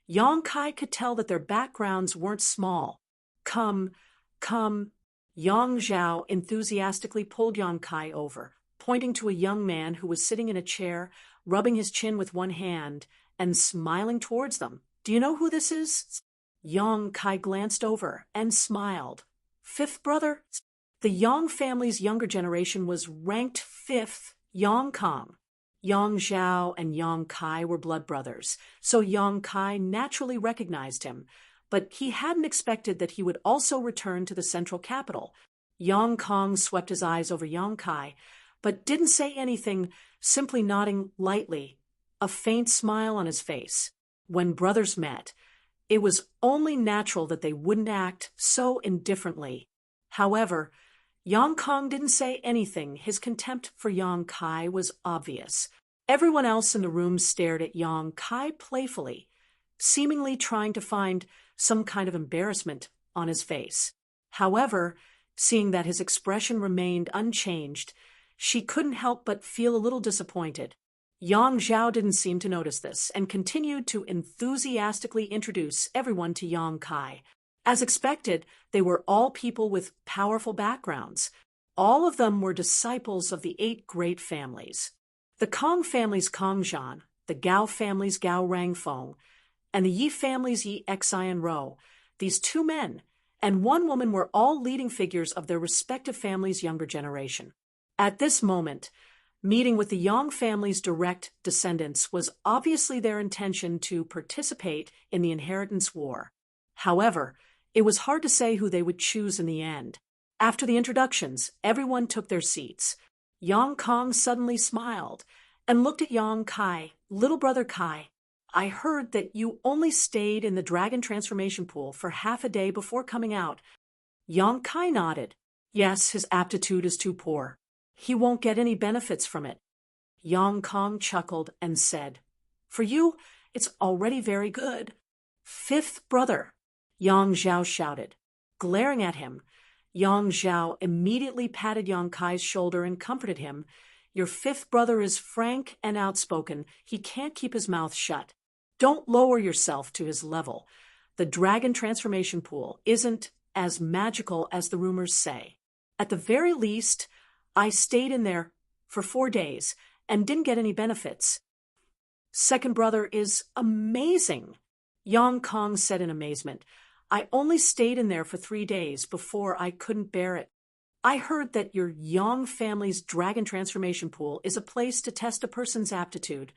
Yang Kai could tell that their backgrounds weren't small. Come. Yang Zhao enthusiastically pulled Yang Kai over, pointing to a young man who was sitting in a chair, rubbing his chin with one hand, and smiling towards them. "Do you know who this is?" Yang Kai glanced over and smiled. "Fifth brother?" The Yang family's younger generation was ranked fifth, Yang Kong. Yang Zhao and Yang Kai were blood brothers, so Yang Kai naturally recognized him, but he hadn't expected that he would also return to the central capital. Yang Kong swept his eyes over Yang Kai, but didn't say anything, simply nodding lightly, a faint smile on his face. When brothers met, it was only natural that they wouldn't act so indifferently. However, Yang Kong didn't say anything. His contempt for Yang Kai was obvious. Everyone else in the room stared at Yang Kai playfully, seemingly trying to find some kind of embarrassment on his face. However, seeing that his expression remained unchanged, she couldn't help but feel a little disappointed. Yang Zhao didn't seem to notice this and continued to enthusiastically introduce everyone to Yang Kai. As expected, they were all people with powerful backgrounds. All of them were disciples of the 8 great families. The Kong family's Kong Zhan, the Gao family's Gao Rangfeng, and the Yi family's Yi Xian Rou. These 2 men and 1 woman were all leading figures of their respective families' younger generation. At this moment, meeting with the Yang family's direct descendants was obviously their intention to participate in the inheritance war. However, it was hard to say who they would choose in the end. After the introductions, everyone took their seats. Yang Kong suddenly smiled and looked at Yang Kai. "Little brother Kai, I heard that you only stayed in the dragon transformation pool for half a day before coming out." Yang Kai nodded. "Yes, his aptitude is too poor. He won't get any benefits from it." Yang Kong chuckled and said, "For you, it's already very good." "Fifth brother," Yang Zhao shouted. Glaring at him, Yang Zhao immediately patted Yang Kai's shoulder and comforted him. "Your 5th brother is frank and outspoken. He can't keep his mouth shut. Don't lower yourself to his level. The dragon transformation pool isn't as magical as the rumors say. At the very least, I stayed in there for 4 days and didn't get any benefits." "Second brother is amazing," Yang Kong said in amazement. "I only stayed in there for 3 days before I couldn't bear it. I heard that your Yang family's dragon transformation pool is a place to test a person's aptitude."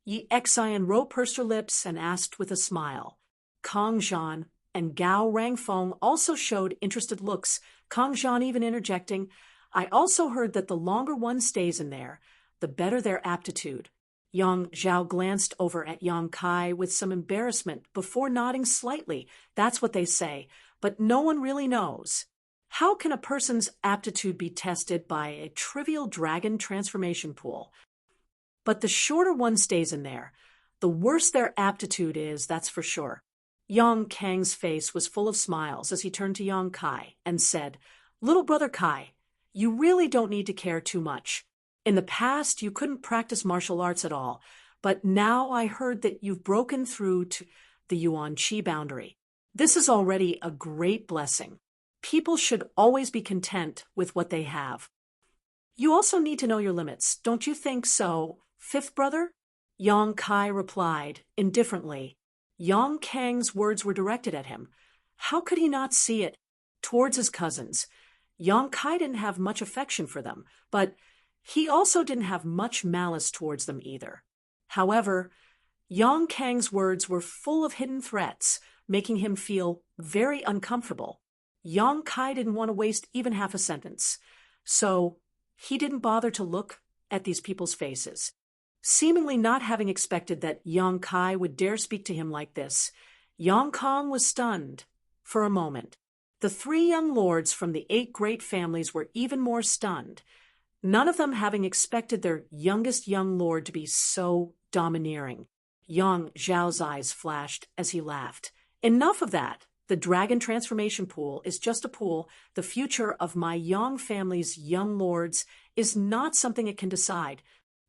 Yi Xian Rou pursed her lips and asked with a smile. Kong Zhan and Gao Rangfeng also showed interested looks, Kong Zhan even interjecting, "I also heard that the longer one stays in there, the better their aptitude." Yang Zhao glanced over at Yang Kai with some embarrassment before nodding slightly. "That's what they say, but no one really knows. How can a person's aptitude be tested by a trivial dragon transformation pool? But the shorter one stays in there, the worse their aptitude is, that's for sure." Yang Kang's face was full of smiles as he turned to Yang Kai and said, "Little brother Kai, you really don't need to care too much. In the past, you couldn't practice martial arts at all, but now I heard that you've broken through to the Yuan Qi boundary. This is already a great blessing. People should always be content with what they have. You also need to know your limits, don't you think so, fifth brother? Yang Kai replied, indifferently. Yang Kang's words were directed at him. How could he not see it? Towards his cousins, Yang Kai didn't have much affection for them, but he also didn't have much malice towards them either. However, Yang Kang's words were full of hidden threats, making him feel very uncomfortable. Yang Kai didn't want to waste even half a sentence, so he didn't bother to look at these people's faces. Seemingly not having expected that Yang Kai would dare speak to him like this, Yang Kong was stunned for a moment. The 3 young lords from the 8 great families were even more stunned, none of them having expected their youngest young lord to be so domineering. Yang Zhao's eyes flashed as he laughed. Enough of that. The dragon transformation pool is just a pool. The future of my Yang family's young lords is not something it can decide.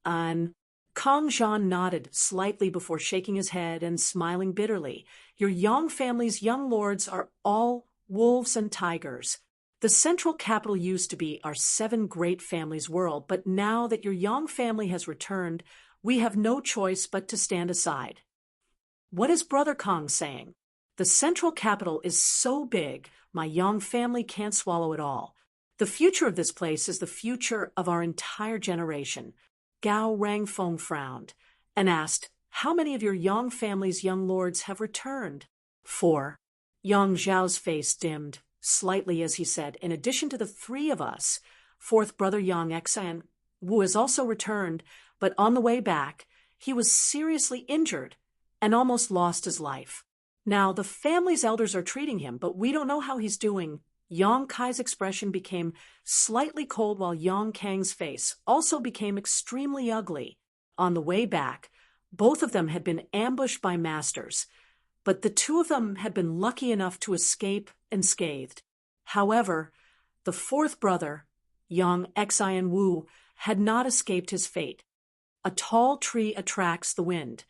Kong Zhan nodded slightly before shaking his head and smiling bitterly. Your Yang family's young lords are all wolves and tigers. The central capital used to be our 7 great families' world, but now that your Yang family has returned, we have no choice but to stand aside. What is Brother Kong saying? The central capital is so big, my Yang family can't swallow it all. The future of this place is the future of our entire generation. Gao Rangfeng frowned and asked, how many of your Yang family's young lords have returned? 4. Yang Zhao's face dimmed slightly as he said, in addition to the 3 of us, 4th brother Yang Xan Wu has also returned, but on the way back, he was seriously injured and almost lost his life. Now, the family's elders are treating him, but we don't know how he's doing. Yang Kai's expression became slightly cold while Yang Kang's face also became extremely ugly. On the way back, both of them had been ambushed by masters, but the 2 of them had been lucky enough to escape unscathed. However, the 4th brother, Yang Xian Wu, had not escaped his fate. A tall tree attracts the wind.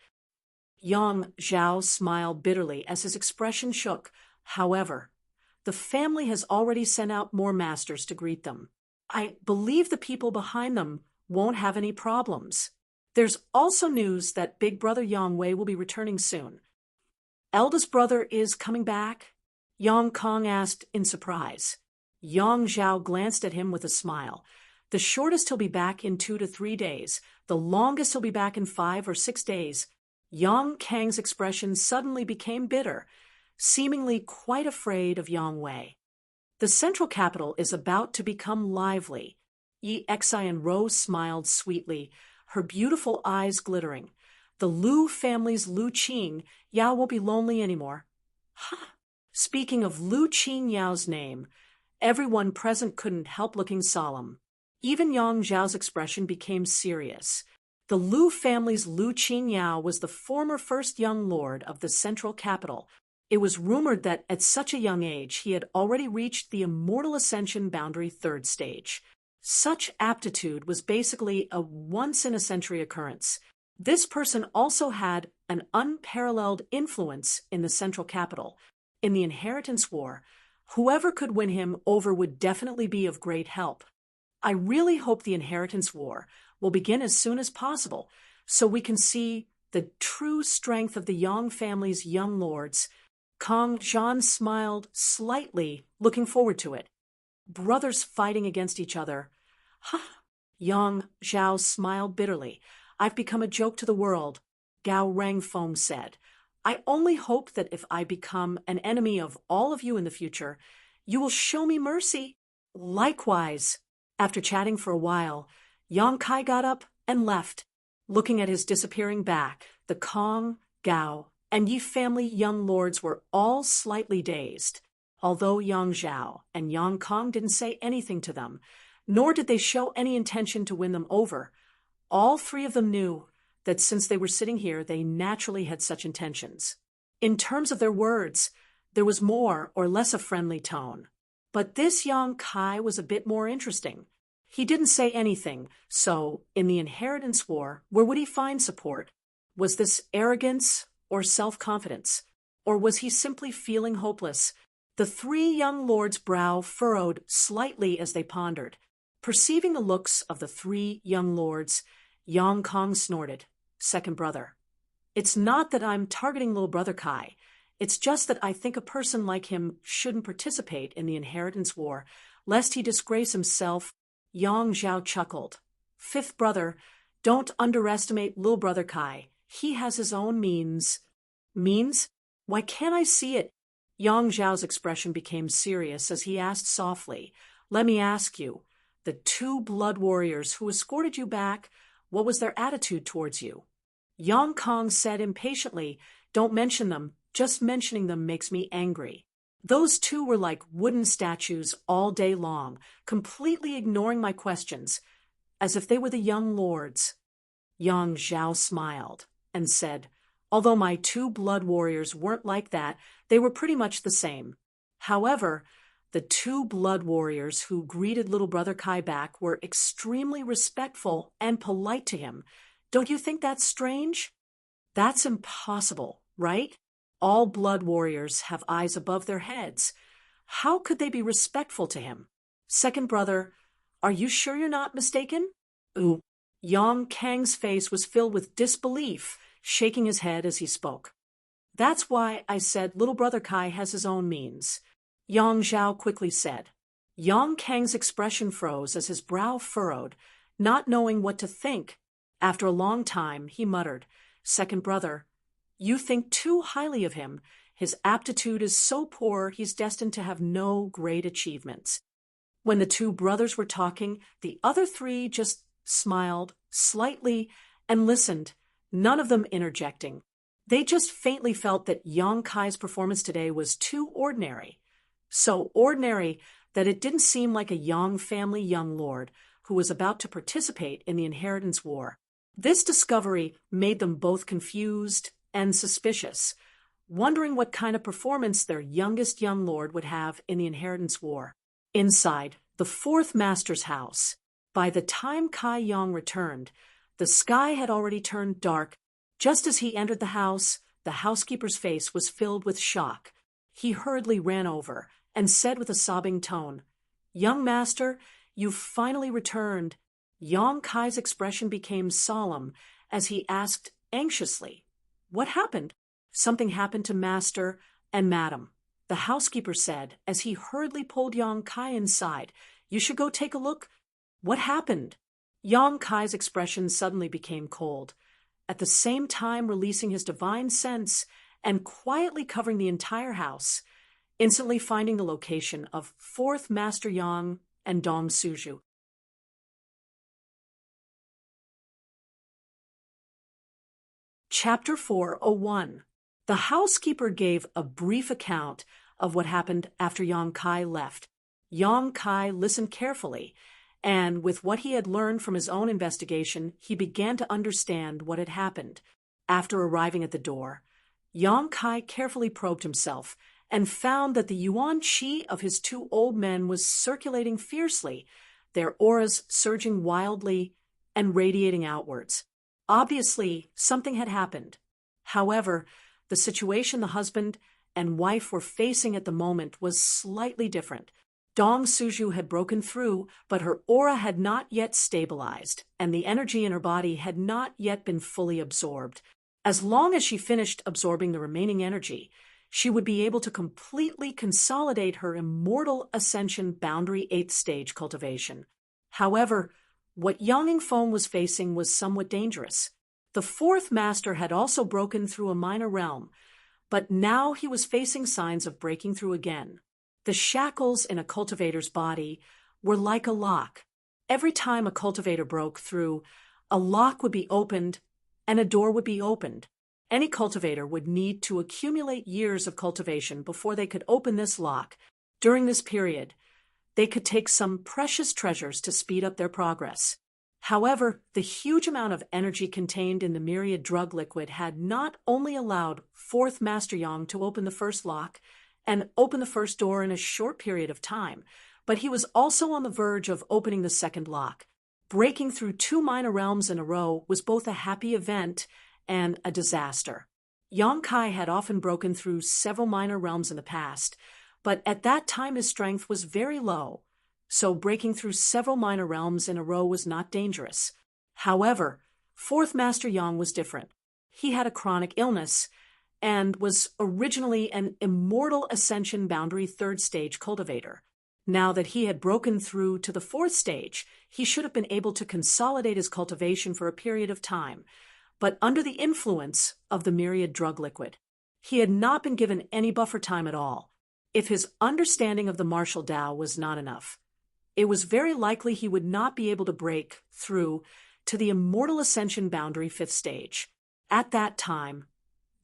Yang Zhao smiled bitterly as his expression shook. However, the family has already sent out more masters to greet them. I believe the people behind them won't have any problems. There's also news that big brother Yang Wei will be returning soon. Eldest brother is coming back? Yang Kong asked in surprise. Yang Zhao glanced at him with a smile. The shortest he'll be back in 2 to 3 days. The longest he'll be back in 5 or 6 days. Yang Kang's expression suddenly became bitter, seemingly quite afraid of Yang Wei. The central capital is about to become lively. Yi Xian Rose smiled sweetly, her beautiful eyes glittering. The Lu family's Lu Qing Yao won't be lonely anymore. Speaking of Lu Qing Yao's name, everyone present couldn't help looking solemn. Even Yang Zhao's expression became serious. The Lu family's Lu Qing Yao was the former first young lord of the central capital. It was rumored that at such a young age he had already reached the immortal ascension boundary 3rd stage. Such aptitude was basically a once-in-a-century occurrence. This person also had an unparalleled influence in the central capital. In the inheritance war, whoever could win him over would definitely be of great help. I really hope the inheritance war will begin as soon as possible, so we can see the true strength of the Yang family's young lords. Kong Zhan smiled slightly, looking forward to it. Brothers fighting against each other. Yang Zhao smiled bitterly. I've become a joke to the world, Gao Rangfeng said. I only hope that if I become an enemy of all of you in the future, you will show me mercy. Likewise. After chatting for a while, Yang Kai got up and left. Looking at his disappearing back, the Kong, Gao, and Yi family young lords were all slightly dazed. Although Yang Zhao and Yang Kong didn't say anything to them, nor did they show any intention to win them over, all 3 of them knew that since they were sitting here, they naturally had such intentions. In terms of their words, there was more or less a friendly tone. But this Yang Kai was a bit more interesting. He didn't say anything, so, in the inheritance war, where would he find support? Was this arrogance or self-confidence? Or was he simply feeling hopeless? The three young lords' brow furrowed slightly as they pondered. Perceiving the looks of the three young lords, Yang Kong snorted. Second brother. It's not that I'm targeting little brother Kai. It's just that I think a person like him shouldn't participate in the inheritance war, lest he disgrace himself. Yang Zhao chuckled. Fifth brother, don't underestimate little brother Kai. He has his own means. Means? Why can't I see it? Yang Zhao's expression became serious as he asked softly, Let me ask you, the two blood warriors who escorted you back, what was their attitude towards you? Yang Kong said impatiently, Don't mention them, just mentioning them makes me angry. Those two were like wooden statues all day long, completely ignoring my questions, as if they were the young lords. Yang Zhao smiled and said, Although my two blood warriors weren't like that, they were pretty much the same. However, the two blood warriors who greeted little brother Kai back were extremely respectful and polite to him. Don't you think that's strange? That's impossible, right? All blood warriors have eyes above their heads. How could they be respectful to him? Second brother, are you sure you're not mistaken? Ooh. Yang Kang's face was filled with disbelief, shaking his head as he spoke. That's why I said little brother Kai has his own means, Yang Zhao quickly said. Yang Kang's expression froze as his brow furrowed, not knowing what to think. After a long time, he muttered, Second brother, you think too highly of him. His aptitude is so poor he's destined to have no great achievements. When the two brothers were talking, the other three just smiled slightly and listened, none of them interjecting. They just faintly felt that Yang Kai's performance today was too ordinary. So ordinary that it didn't seem like a Yang family young lord who was about to participate in the inheritance war. This discovery made them both confused and suspicious, wondering what kind of performance their youngest young lord would have in the inheritance war. Inside the fourth master's house, by the time Kai Yang returned, the sky had already turned dark. Just as he entered the house, the housekeeper's face was filled with shock. He hurriedly ran over and said with a sobbing tone, Young master, you've finally returned. Yang Kai's expression became solemn as he asked anxiously, What happened? Something happened to master and madam, the housekeeper said as he hurriedly pulled Yang Kai inside. You should go take a look. What happened? Yang Kai's expression suddenly became cold, at the same time releasing his divine sense and quietly covering the entire house, instantly finding the location of fourth Master Yang and Dong Suju. Chapter 401. The housekeeper gave a brief account of what happened after Yang Kai left. Yang Kai listened carefully, and with what he had learned from his own investigation, he began to understand what had happened. After arriving at the door, Yang Kai carefully probed himself and found that the yuan qi of his two old men was circulating fiercely, their auras surging wildly and radiating outwards. Obviously, something had happened. However, the situation the husband and wife were facing at the moment was slightly different. Dong Suju had broken through, but her aura had not yet stabilized, and the energy in her body had not yet been fully absorbed. As long as she finished absorbing the remaining energy, she would be able to completely consolidate her immortal ascension boundary 8th stage cultivation. However, what Yang Yingfeng was facing was somewhat dangerous. The fourth master had also broken through a minor realm, but now he was facing signs of breaking through again. The shackles in a cultivator's body were like a lock. Every time a cultivator broke through, a lock would be opened and a door would be opened. Any cultivator would need to accumulate years of cultivation before they could open this lock. During this period, they could take some precious treasures to speed up their progress. However, the huge amount of energy contained in the myriad drug liquid had not only allowed fourth Master Yang to open the first lock and open the first door in a short period of time, but he was also on the verge of opening the second lock. Breaking through 2 minor realms in a row was both a happy event and a disaster. Yang Kai had often broken through several minor realms in the past, but at that time his strength was very low, so breaking through several minor realms in a row was not dangerous. However, Fourth Master Yang was different. He had a chronic illness and was originally an immortal ascension boundary 3rd stage cultivator. Now that he had broken through to the 4th stage, he should have been able to consolidate his cultivation for a period of time, but under the influence of the myriad drug liquid. He had not been given any buffer time at all. If his understanding of the martial Tao was not enough, it was very likely he would not be able to break through to the immortal ascension boundary 5th stage. At that time,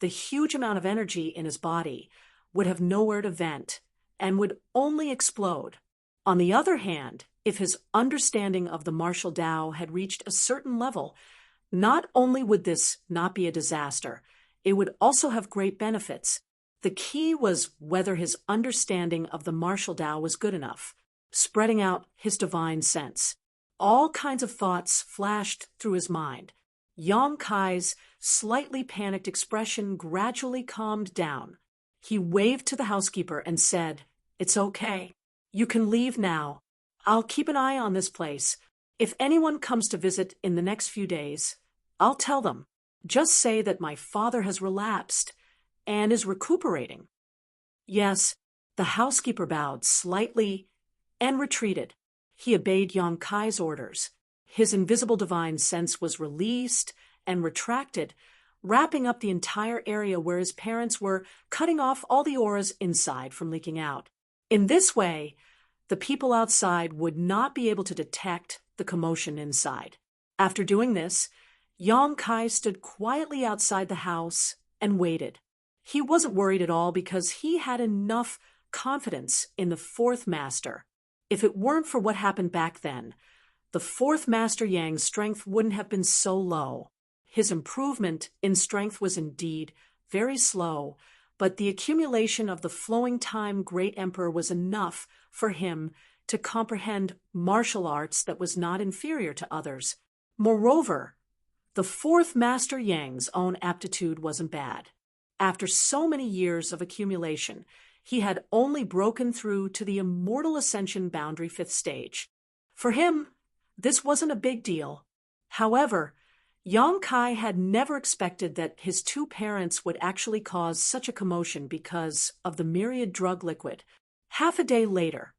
the huge amount of energy in his body would have nowhere to vent and would only explode. On the other hand, if his understanding of the martial Tao had reached a certain level, not only would this not be a disaster, it would also have great benefits. The key was whether his understanding of the martial Tao was good enough, spreading out his divine sense. All kinds of thoughts flashed through his mind. Yang Kai's slightly panicked expression gradually calmed down. He waved to the housekeeper and said, "It's okay. You can leave now. I'll keep an eye on this place. If anyone comes to visit in the next few days, I'll tell them. Just say that my father has relapsed and is recuperating." Yes, the housekeeper bowed slightly and retreated. He obeyed Yang Kai's orders. His invisible divine sense was released and retracted, wrapping up the entire area where his parents were, cutting off all the auras inside from leaking out. In this way, the people outside would not be able to detect the commotion inside. After doing this, Yang Kai stood quietly outside the house and waited. He wasn't worried at all because he had enough confidence in the 4th Master. If it weren't for what happened back then, the 4th Master Yang's strength wouldn't have been so low. His improvement in strength was indeed very slow, but the accumulation of the flowing time Great Emperor was enough for him to comprehend martial arts that was not inferior to others. Moreover, the 4th Master Yang's own aptitude wasn't bad. After so many years of accumulation, he had only broken through to the immortal ascension boundary 5th stage. For him, this wasn't a big deal. However, Yang Kai had never expected that his 2 parents would actually cause such a commotion because of the myriad drug liquid. Half a day later,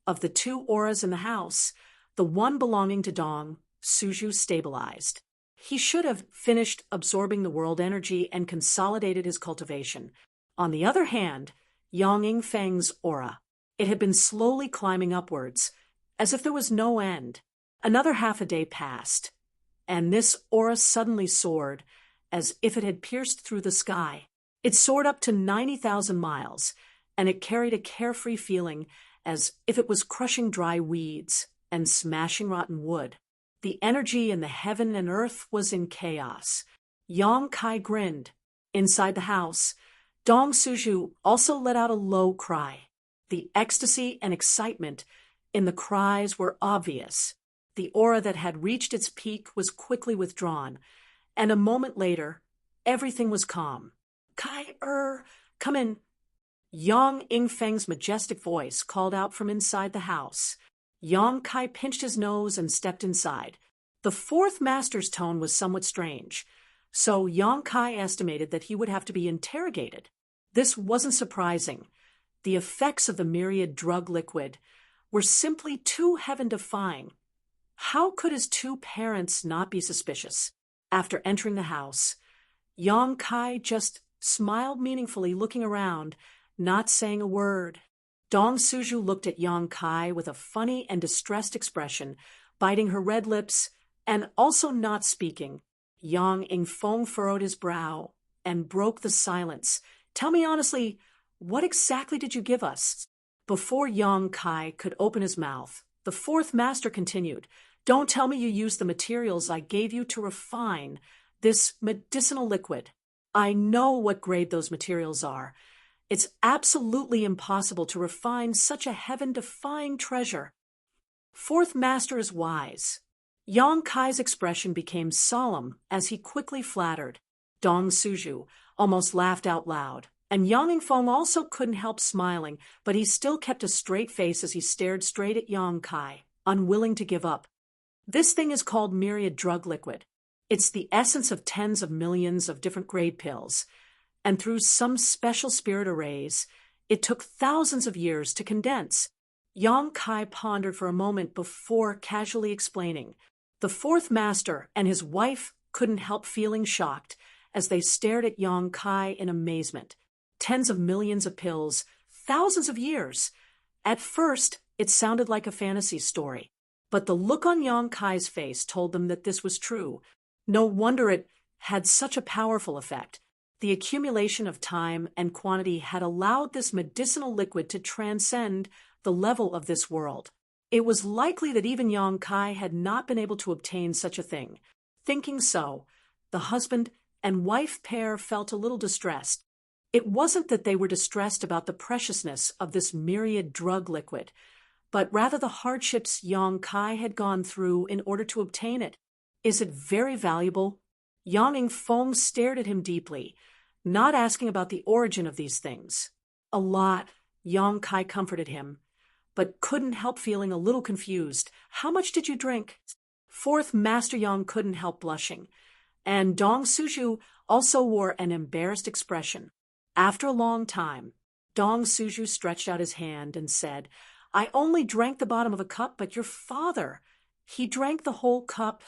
of the 2 auras in the house, the one belonging to Dong Suju stabilized. He should have finished absorbing the world energy and consolidated his cultivation. On the other hand, Yang Yingfeng's aura, it had been slowly climbing upwards, as if there was no end. Another half a day passed, and this aura suddenly soared, as if it had pierced through the sky. It soared up to 90,000 miles, and it carried a carefree feeling, as if it was crushing dry weeds and smashing rotten wood. The energy in the heaven and earth was in chaos. Yang Kai grinned. Inside the house, Dong Suju also let out a low cry. The ecstasy and excitement in the cries were obvious. The aura that had reached its peak was quickly withdrawn, and a moment later, everything was calm. "Kai, come in." Yang Yingfeng's majestic voice called out from inside the house. Yang Kai pinched his nose and stepped inside. The 4th Master's tone was somewhat strange, so Yang Kai estimated that he would have to be interrogated. This wasn't surprising. The effects of the myriad drug liquid were simply too heaven-defying. How could his 2 parents not be suspicious? After entering the house, Yang Kai just smiled meaningfully, looking around, not saying a word. Dong Suju looked at Yang Kai with a funny and distressed expression, biting her red lips and also not speaking. Yang Yingfeng furrowed his brow and broke the silence. "Tell me honestly, what exactly did you give us?" Before Yang Kai could open his mouth, the 4th Master continued, "Don't tell me you used the materials I gave you to refine this medicinal liquid. I know what grade those materials are, It's absolutely impossible to refine such a heaven-defying treasure. Fourth master is wise. Yang Kai's expression became solemn as he quickly flattered. Dong Suju almost laughed out loud, and Yang Feng also couldn't help smiling, but he still kept a straight face as he stared straight at Yang Kai, unwilling to give up. This thing is called myriad drug liquid. It's the essence of tens of millions of different grade pills, and through some special spirit arrays, it took thousands of years to condense. Yang Kai pondered for a moment before casually explaining. The fourth master and his wife couldn't help feeling shocked as they stared at Yang Kai in amazement. Tens of millions of pills, thousands of years. At first, it sounded like a fantasy story, but the look on Yang Kai's face told them that this was true. No wonder it had such a powerful effect. The accumulation of time and quantity had allowed this medicinal liquid to transcend the level of this world. It was likely that even Yang Kai had not been able to obtain such a thing. Thinking so, the husband and wife pair felt a little distressed. It wasn't that they were distressed about the preciousness of this myriad drug liquid, but rather the hardships Yang Kai had gone through in order to obtain it. Is it very valuable? Yang Feng stared at him deeply, not asking about the origin of these things. A lot, Yang Kai comforted him, but couldn't help feeling a little confused. How much did you drink? Fourth Master Yang couldn't help blushing, and Dong Suju also wore an embarrassed expression. After a long time, Dong Suju stretched out his hand and said, I only drank the bottom of a cup, but your father, he drank the whole cup.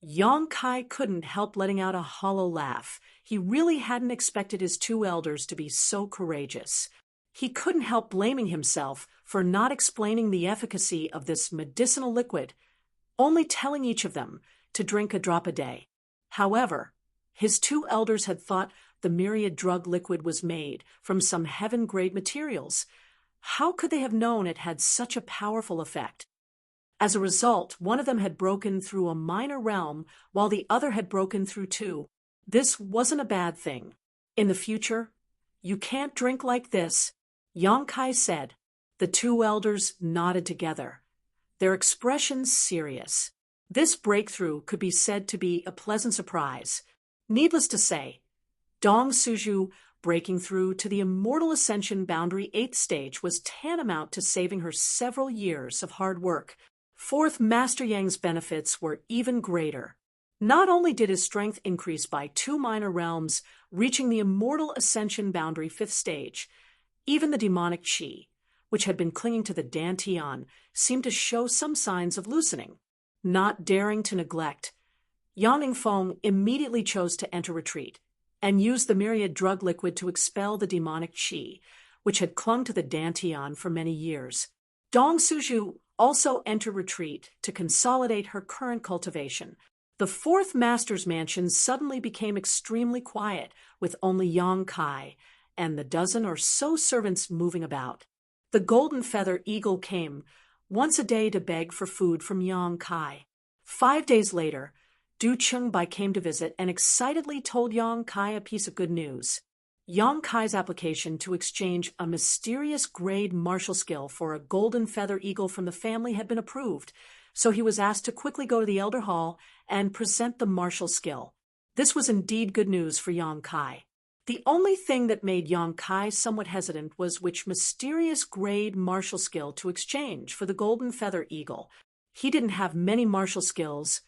Yang Kai couldn't help letting out a hollow laugh. He really hadn't expected his two elders to be so courageous. He couldn't help blaming himself for not explaining the efficacy of this medicinal liquid, only telling each of them to drink a drop a day. However, his two elders had thought the myriad drug liquid was made from some heaven-grade materials. How could they have known it had such a powerful effect? As a result, one of them had broken through a minor realm, while the other had broken through two. This wasn't a bad thing. In the future, you can't drink like this, Yang Kai said. The two elders nodded together, their expressions serious. This breakthrough could be said to be a pleasant surprise. Needless to say, Dong Suju breaking through to the Immortal Ascension Boundary 8th stage was tantamount to saving her several years of hard work. Fourth Master Yang's benefits were even greater. Not only did his strength increase by 2 minor realms, reaching the Immortal Ascension Boundary 5th stage, even the demonic qi, which had been clinging to the Dantian, seemed to show some signs of loosening. Not daring to neglect, Yang Feng immediately chose to enter retreat and use the myriad drug liquid to expel the demonic qi, which had clung to the Dantian for many years. Dong Suju also entered retreat to consolidate her current cultivation. The fourth master's mansion suddenly became extremely quiet, with only Yang Kai and the dozen or so servants moving about. The golden feather eagle came once a day to beg for food from Yang Kai. 5 days later, Du Chengbai came to visit and excitedly told Yang Kai a piece of good news. Yang Kai's application to exchange a mysterious grade martial skill for a golden feather eagle from the family had been approved, so he was asked to quickly go to the Elder Hall and present the martial skill. This was indeed good news for Yang Kai. The only thing that made Yang Kai somewhat hesitant was which mysterious grade martial skill to exchange for the golden feather eagle. He didn't have many martial skills,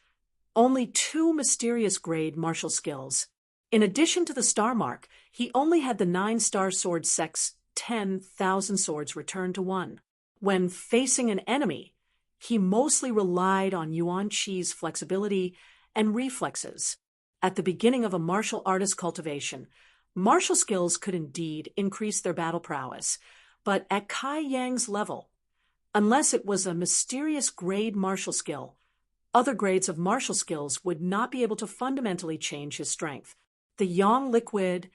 only 2 mysterious grade martial skills. In addition to the star mark, he only had the 9-star sword sect's 10,000 swords returned to 1. When facing an enemy, he mostly relied on Yuan Qi's flexibility and reflexes. At the beginning of a martial artist cultivation, martial skills could indeed increase their battle prowess, but at Kai Yang's level, unless it was a mysterious grade martial skill, other grades of martial skills would not be able to fundamentally change his strength. The Yang liquid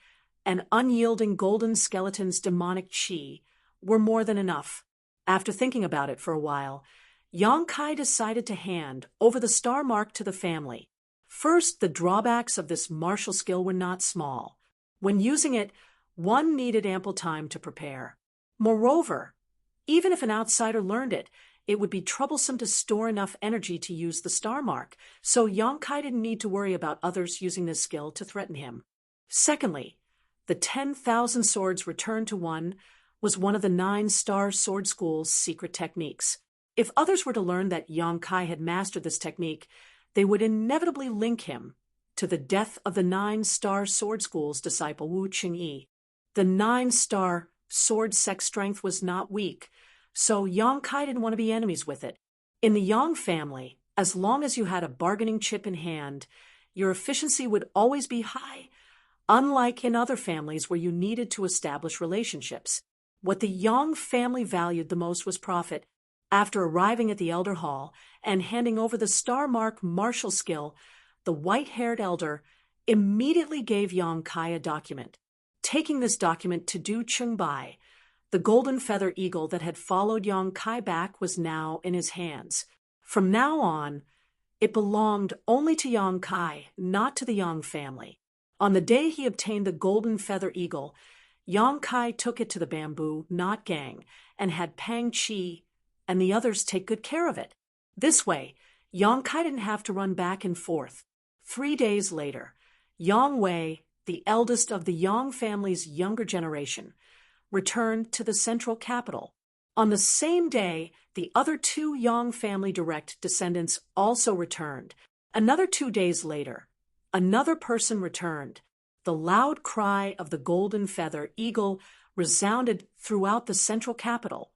and unyielding golden skeleton's demonic qi were more than enough. After thinking about it for a while, Yang Kai decided to hand over the star mark to the family. First, the drawbacks of this martial skill were not small. When using it, One needed ample time to prepare. Moreover, even if an outsider learned it, it would be troublesome to store enough energy to use the star mark, so Yang Kai didn't need to worry about others using this skill to threaten him. Secondly, the 10,000 swords returned to one was one of the 9-star sword school's secret techniques. If others were to learn that Yang Kai had mastered this technique, they would inevitably link him to the death of the 9-star sword school's disciple Wu Qingyi. The 9-star sword sex strength was not weak, so Yang Kai didn't want to be enemies with it. In the Yang family, as long as you had a bargaining chip in hand, your efficiency would always be high, unlike in other families where you needed to establish relationships. What the Yang family valued the most was profit. After arriving at the Elder Hall and handing over the star mark martial skill, the white-haired elder immediately gave Yang Kai a document. Taking this document to Du Chengbai, the golden feather eagle that had followed Yang Kai back was now in his hands. From now on, it belonged only to Yang Kai, not to the Yang family. On the day he obtained the golden feather eagle, Yang Kai took it to the bamboo knot gang and had Pang Chi and the others take good care of it. This way, Yang Kai didn't have to run back and forth. 3 days later, Yang Wei, the eldest of the Yang family's younger generation, returned to the central capital. On the same day, the other 2 Yang family direct descendants also returned. Another 2 days later, another person returned. The loud cry of the golden feather eagle resounded throughout the central capital,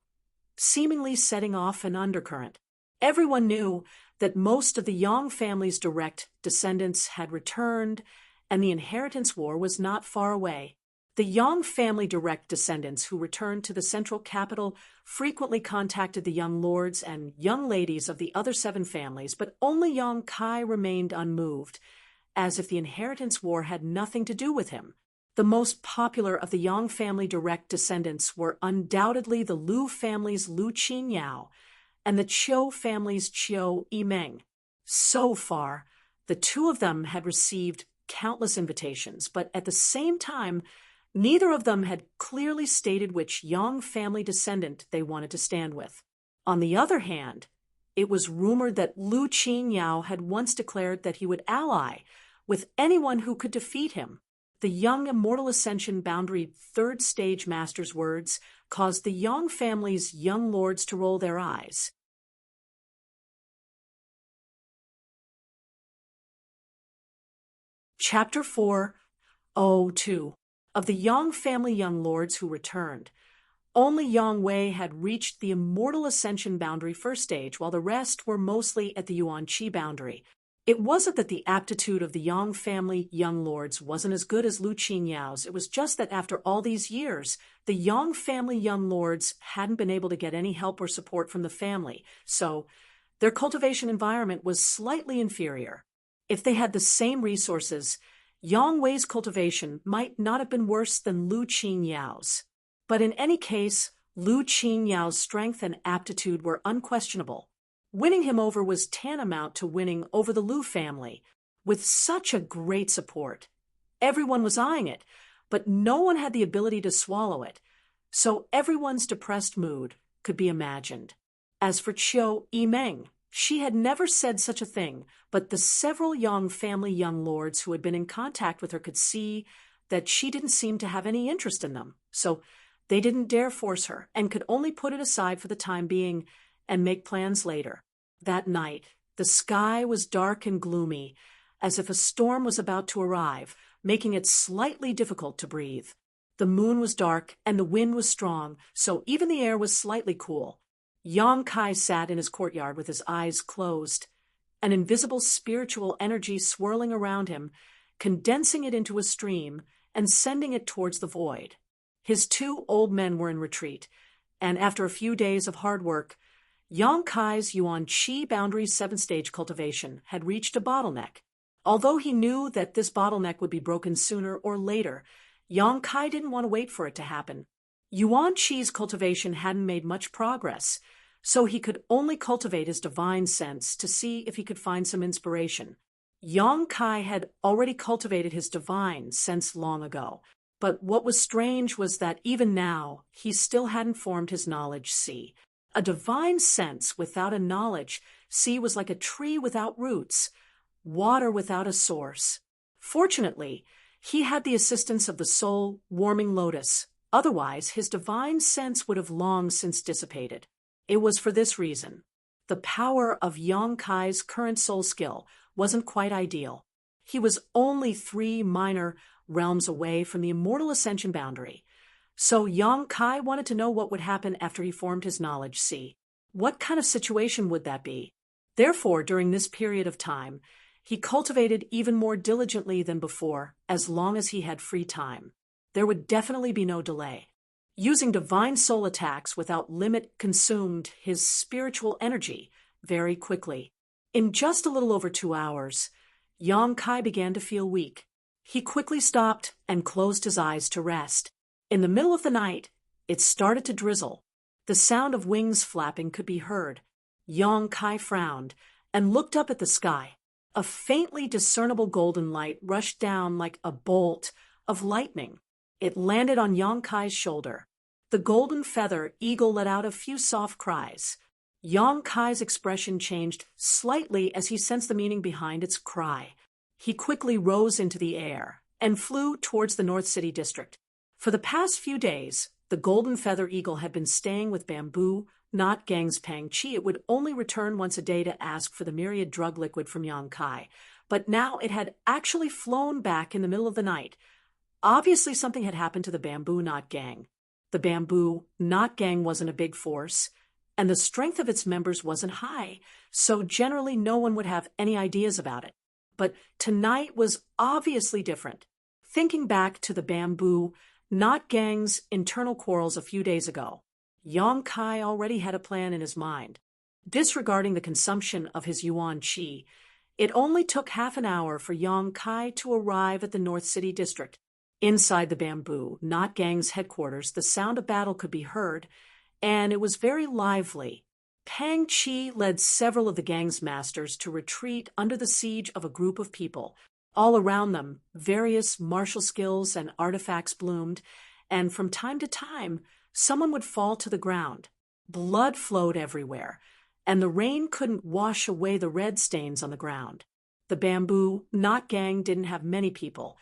seemingly setting off an undercurrent. Everyone knew that most of the Yang family's direct descendants had returned, and the inheritance war was not far away. The Yang family direct descendants who returned to the central capital frequently contacted the young lords and young ladies of the other 7 families, but only Yang Kai remained unmoved, as if the inheritance war had nothing to do with him. The most popular of the Yang family direct descendants were undoubtedly the Lu family's Lu Qinyao and the Qiu family's Qiu Yimeng. So far, the 2 of them had received countless invitations, but at the same time, neither of them had clearly stated which Yang family descendant they wanted to stand with. On the other hand, it was rumored that Lu Qinyao had once declared that he would ally with anyone who could defeat him. The young Immortal Ascension Boundary 3rd Stage Master's words caused the Yang family's young lords to roll their eyes. Chapter 4:02 of the Yang family young lords who returned. Only Yang Wei had reached the Immortal Ascension Boundary 1st Stage, while the rest were mostly at the Yuan Qi Boundary. It wasn't that the aptitude of the Yang family young lords wasn't as good as Lu Qinyao's. It was just that after all these years, the Yang family young lords hadn't been able to get any help or support from the family, so their cultivation environment was slightly inferior. If they had the same resources, Yang Wei's cultivation might not have been worse than Lu Qinyao's. But in any case, Lu Qinyao's strength and aptitude were unquestionable. Winning him over was tantamount to winning over the Lu family. With such a great support, everyone was eyeing it, but no one had the ability to swallow it, so everyone's depressed mood could be imagined. As for Qiu Yimeng, she had never said such a thing, but the several Yang family young lords who had been in contact with her could see that she didn't seem to have any interest in them, so they didn't dare force her and could only put it aside for the time being and make plans later. That night, the sky was dark and gloomy, as if a storm was about to arrive, making it slightly difficult to breathe. The moon was dark and the wind was strong, so even the air was slightly cool. Yang Kai sat in his courtyard with his eyes closed, an invisible spiritual energy swirling around him, condensing it into a stream and sending it towards the void. His 2 old men were in retreat, and after a few days of hard work, Yang Kai's Yuan Qi Boundary 7th-Stage cultivation had reached a bottleneck. Although he knew that this bottleneck would be broken sooner or later, Yang Kai didn't want to wait for it to happen. Yuan Qi's cultivation hadn't made much progress, so he could only cultivate his divine sense to see if he could find some inspiration. Yang Kai had already cultivated his divine sense long ago, But what was strange was that even now, he still hadn't formed his knowledge sea. A divine sense without a knowledge sea was like a tree without roots, water without a source. Fortunately, he had the assistance of the soul-warming lotus. Otherwise, his divine sense would have long since dissipated. It was for this reason. The power of Yang Kai's current soul skill wasn't quite ideal. He was only 3 minor realms away from the immortal ascension boundary. So Yang Kai wanted to know what would happen after he formed his knowledge sea. What kind of situation would that be? Therefore, during this period of time, he cultivated even more diligently than before, as long as he had free time. There would definitely be no delay. Using divine soul attacks without limit consumed his spiritual energy very quickly. In just a little over 2 hours, Yang Kai began to feel weak. He quickly stopped and closed his eyes to rest. In the middle of the night, it started to drizzle. The sound of wings flapping could be heard. Yang Kai frowned and looked up at the sky. A faintly discernible golden light rushed down like a bolt of lightning. It landed on Yang Kai's shoulder. The golden feather eagle let out a few soft cries. Yang Kai's expression changed slightly as he sensed the meaning behind its cry. He quickly rose into the air and flew towards the North City district. For the past few days, the golden feather eagle had been staying with Bamboo, not Gang's Pang Chi. It would only return once a day to ask for the myriad drug liquid from Yang Kai. But now it had actually flown back in the middle of the night. Obviously something had happened to the Bamboo Knot Gang. The Bamboo Knot Gang wasn't a big force, and the strength of its members wasn't high, so generally no one would have any ideas about it. But tonight was obviously different. Thinking back to the Bamboo Knot Gang's internal quarrels a few days ago, Yang Kai already had a plan in his mind. Disregarding the consumption of his yuan qi, it only took half an hour for Yang Kai to arrive at the North City district. Inside the Bamboo Knot Gang's headquarters, the sound of battle could be heard, and it was very lively. Pang Chi led several of the gang's masters to retreat under the siege of a group of people. All around them, various martial skills and artifacts bloomed, and from time to time, someone would fall to the ground. Blood flowed everywhere, and the rain couldn't wash away the red stains on the ground. The Bamboo Knot Gang didn't have many people,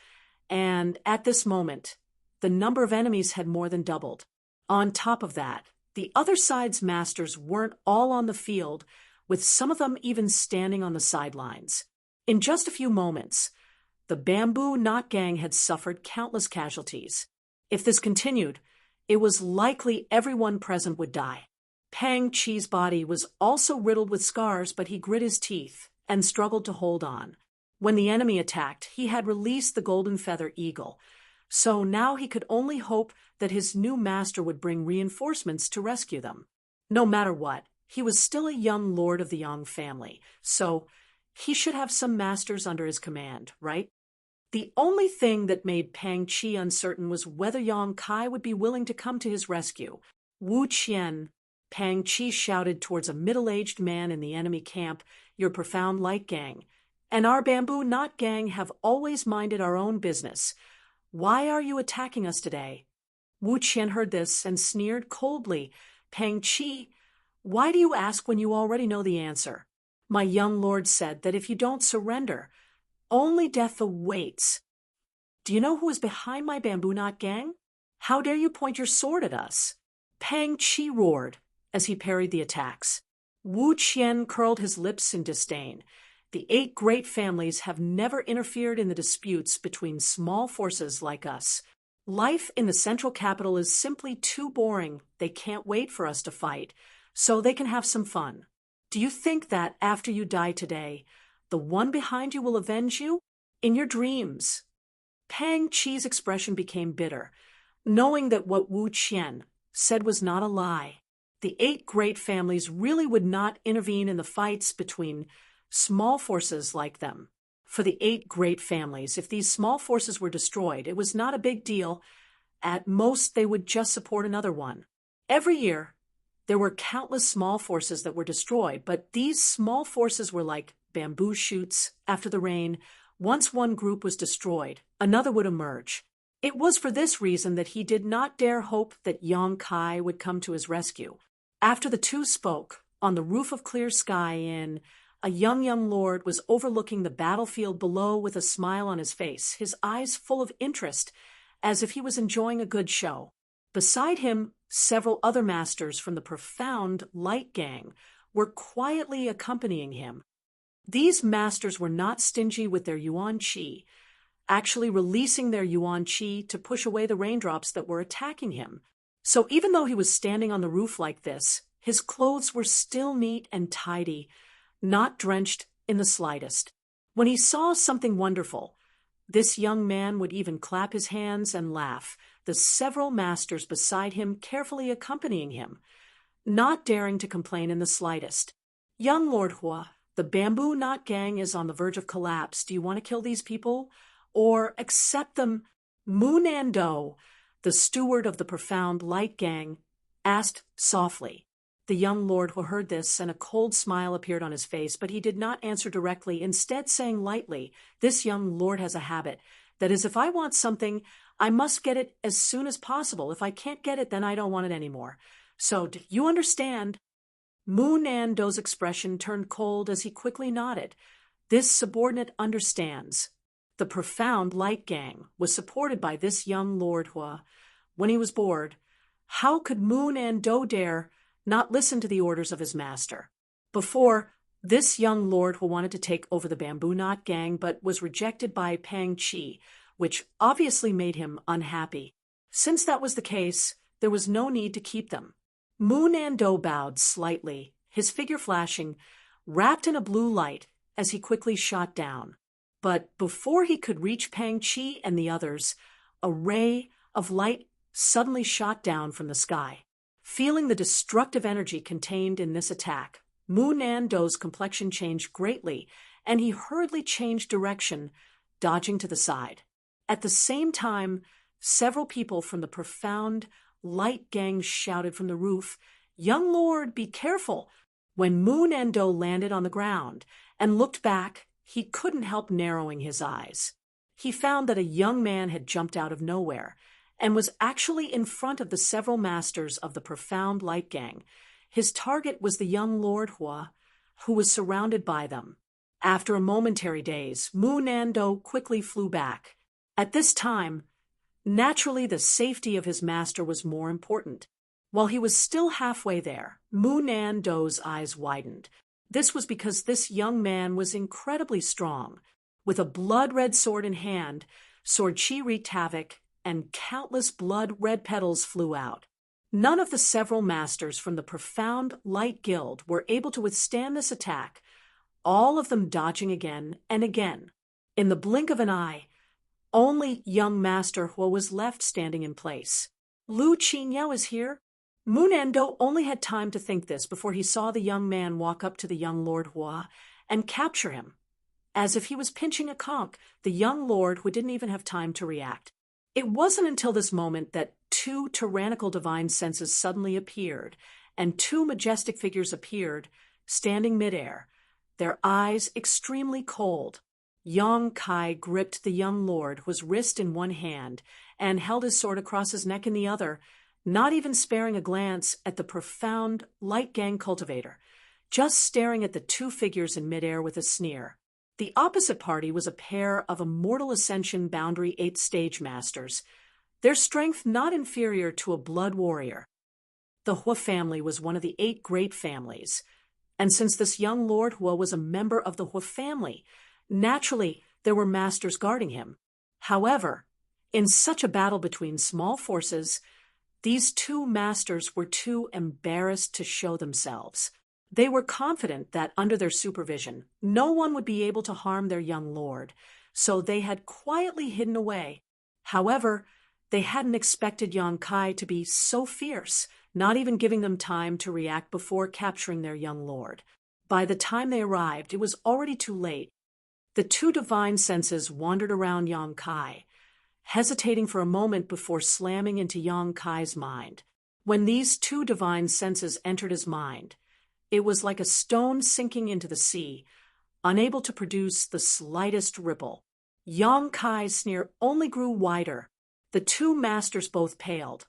and at this moment, the number of enemies had more than doubled. On top of that, the other side's masters weren't all on the field, with some of them even standing on the sidelines. In just a few moments, the Bamboo Knot Gang had suffered countless casualties. If this continued, it was likely everyone present would die. Pang Chi's body was also riddled with scars, but he grit his teeth and struggled to hold on. When the enemy attacked, he had released the golden feather eagle, so now he could only hope that his new master would bring reinforcements to rescue them. No matter what, he was still a young lord of the Yang family, so he should have some masters under his command, right? The only thing that made Pang Chi uncertain was whether Yang Kai would be willing to come to his rescue. Wu Qian, Pang Chi shouted towards a middle-aged man in the enemy camp, "Your profound light gang, and our Bamboo Knot Gang have always minded our own business. Why are you attacking us today?" Wu Qian heard this and sneered coldly. "Pang Chi, why do you ask when you already know the answer? My young lord said that if you don't surrender, only death awaits. Do you know who is behind my Bamboo Knot Gang? How dare you point your sword at us?" Pang Chi roared as he parried the attacks. Wu Qian curled his lips in disdain. The 8 great families have never interfered in the disputes between small forces like us. Life in the central capital is simply too boring. They can't wait for us to fight, so they can have some fun. Do you think that after you die today, the one behind you will avenge you? In your dreams. Pang Chi's expression became bitter, knowing that what Wu Qian said was not a lie. The 8 great families really would not intervene in the fights between small forces like them. For the 8 great families, if these small forces were destroyed, it was not a big deal. At most, they would just support another one. Every year, there were countless small forces that were destroyed, but these small forces were like bamboo shoots after the rain. Once one group was destroyed, another would emerge. It was for this reason that he did not dare hope that Yong Kai would come to his rescue. After the two spoke, on the roof of Clear Sky Inn, a young lord was overlooking the battlefield below with a smile on his face, his eyes full of interest, as if he was enjoying a good show. Beside him, several other masters from the profound Light Gang were quietly accompanying him. These masters were not stingy with their yuan qi, actually releasing their yuan qi to push away the raindrops that were attacking him. So even though he was standing on the roof like this, his clothes were still neat and tidy, not drenched in the slightest. When he saw something wonderful, this young man would even clap his hands and laugh, the several masters beside him carefully accompanying him, not daring to complain in the slightest. Young Lord Hua, the bamboo knot gang is on the verge of collapse. Do you want to kill these people? Or accept them? Mu Nando, the steward of the profound Light Gang, asked softly. The young lord who heard this, and a cold smile appeared on his face, but he did not answer directly, instead saying lightly, "This young lord has a habit. That is, if I want something, I must get it as soon as possible. If I can't get it, then I don't want it anymore. So, do you understand?" Mu Nando's expression turned cold as he quickly nodded. This subordinate understands. The profound Light Gang was supported by this young Lord Hua. When he was bored, how could Mu Nando dare not listen to the orders of his master? Before, this young lord who wanted to take over the Bamboo Knot Gang but was rejected by Pang Chi, which obviously made him unhappy. Since that was the case, there was no need to keep them. Mu Nando bowed slightly, his figure flashing, wrapped in a blue light as he quickly shot down. But before he could reach Pang Chi and the others, a ray of light suddenly shot down from the sky. Feeling the destructive energy contained in this attack, Mu Nando's complexion changed greatly, and he hurriedly changed direction, dodging to the side. At the same time, several people from the profound Light Gang shouted from the roof, "Young lord, be careful!" When Mu Nando landed on the ground and looked back, he couldn't help narrowing his eyes. He found that a young man had jumped out of nowhere and was actually in front of the several masters of the profound Light Gang. His target was the young Lord Hua, who was surrounded by them. After a momentary daze, Mu Nando quickly flew back. At this time, naturally the safety of his master was more important. While he was still halfway there, Mu Nando's eyes widened. This was because this young man was incredibly strong. With a blood-red sword in hand, Sword Chi wreaked havoc, and countless blood-red petals flew out. None of the several masters from the profound Light Guild were able to withstand this attack, all of them dodging again and again. In the blink of an eye, only young Master Hua was left standing in place. "Lu Qingyao is here?" Mu Nando only had time to think this before he saw the young man walk up to the young Lord Hua and capture him. As if he was pinching a conch, the young lord who didn't even have time to react. It wasn't until this moment that two tyrannical divine senses suddenly appeared, and two majestic figures appeared, standing midair, their eyes extremely cold. Yong Kai gripped the young lord's wrist in one hand and held his sword across his neck in the other, not even sparing a glance at the profound Light Gang cultivator, just staring at the two figures in midair with a sneer. The opposite party was a pair of Immortal Ascension Boundary 8 stage masters, their strength not inferior to a blood warrior. The Hua family was one of the 8 great families, and since this young Lord Hua was a member of the Hua family, naturally there were masters guarding him. However, in such a battle between small forces, these two masters were too embarrassed to show themselves. They were confident that under their supervision, no one would be able to harm their young lord, so they had quietly hidden away. However, they hadn't expected Yong Kai to be so fierce, not even giving them time to react before capturing their young lord. By the time they arrived, it was already too late. The two divine senses wandered around Yong Kai, hesitating for a moment before slamming into Yong Kai's mind. When these two divine senses entered his mind, it was like a stone sinking into the sea, unable to produce the slightest ripple. Yong Kai's sneer only grew wider. The two masters both paled,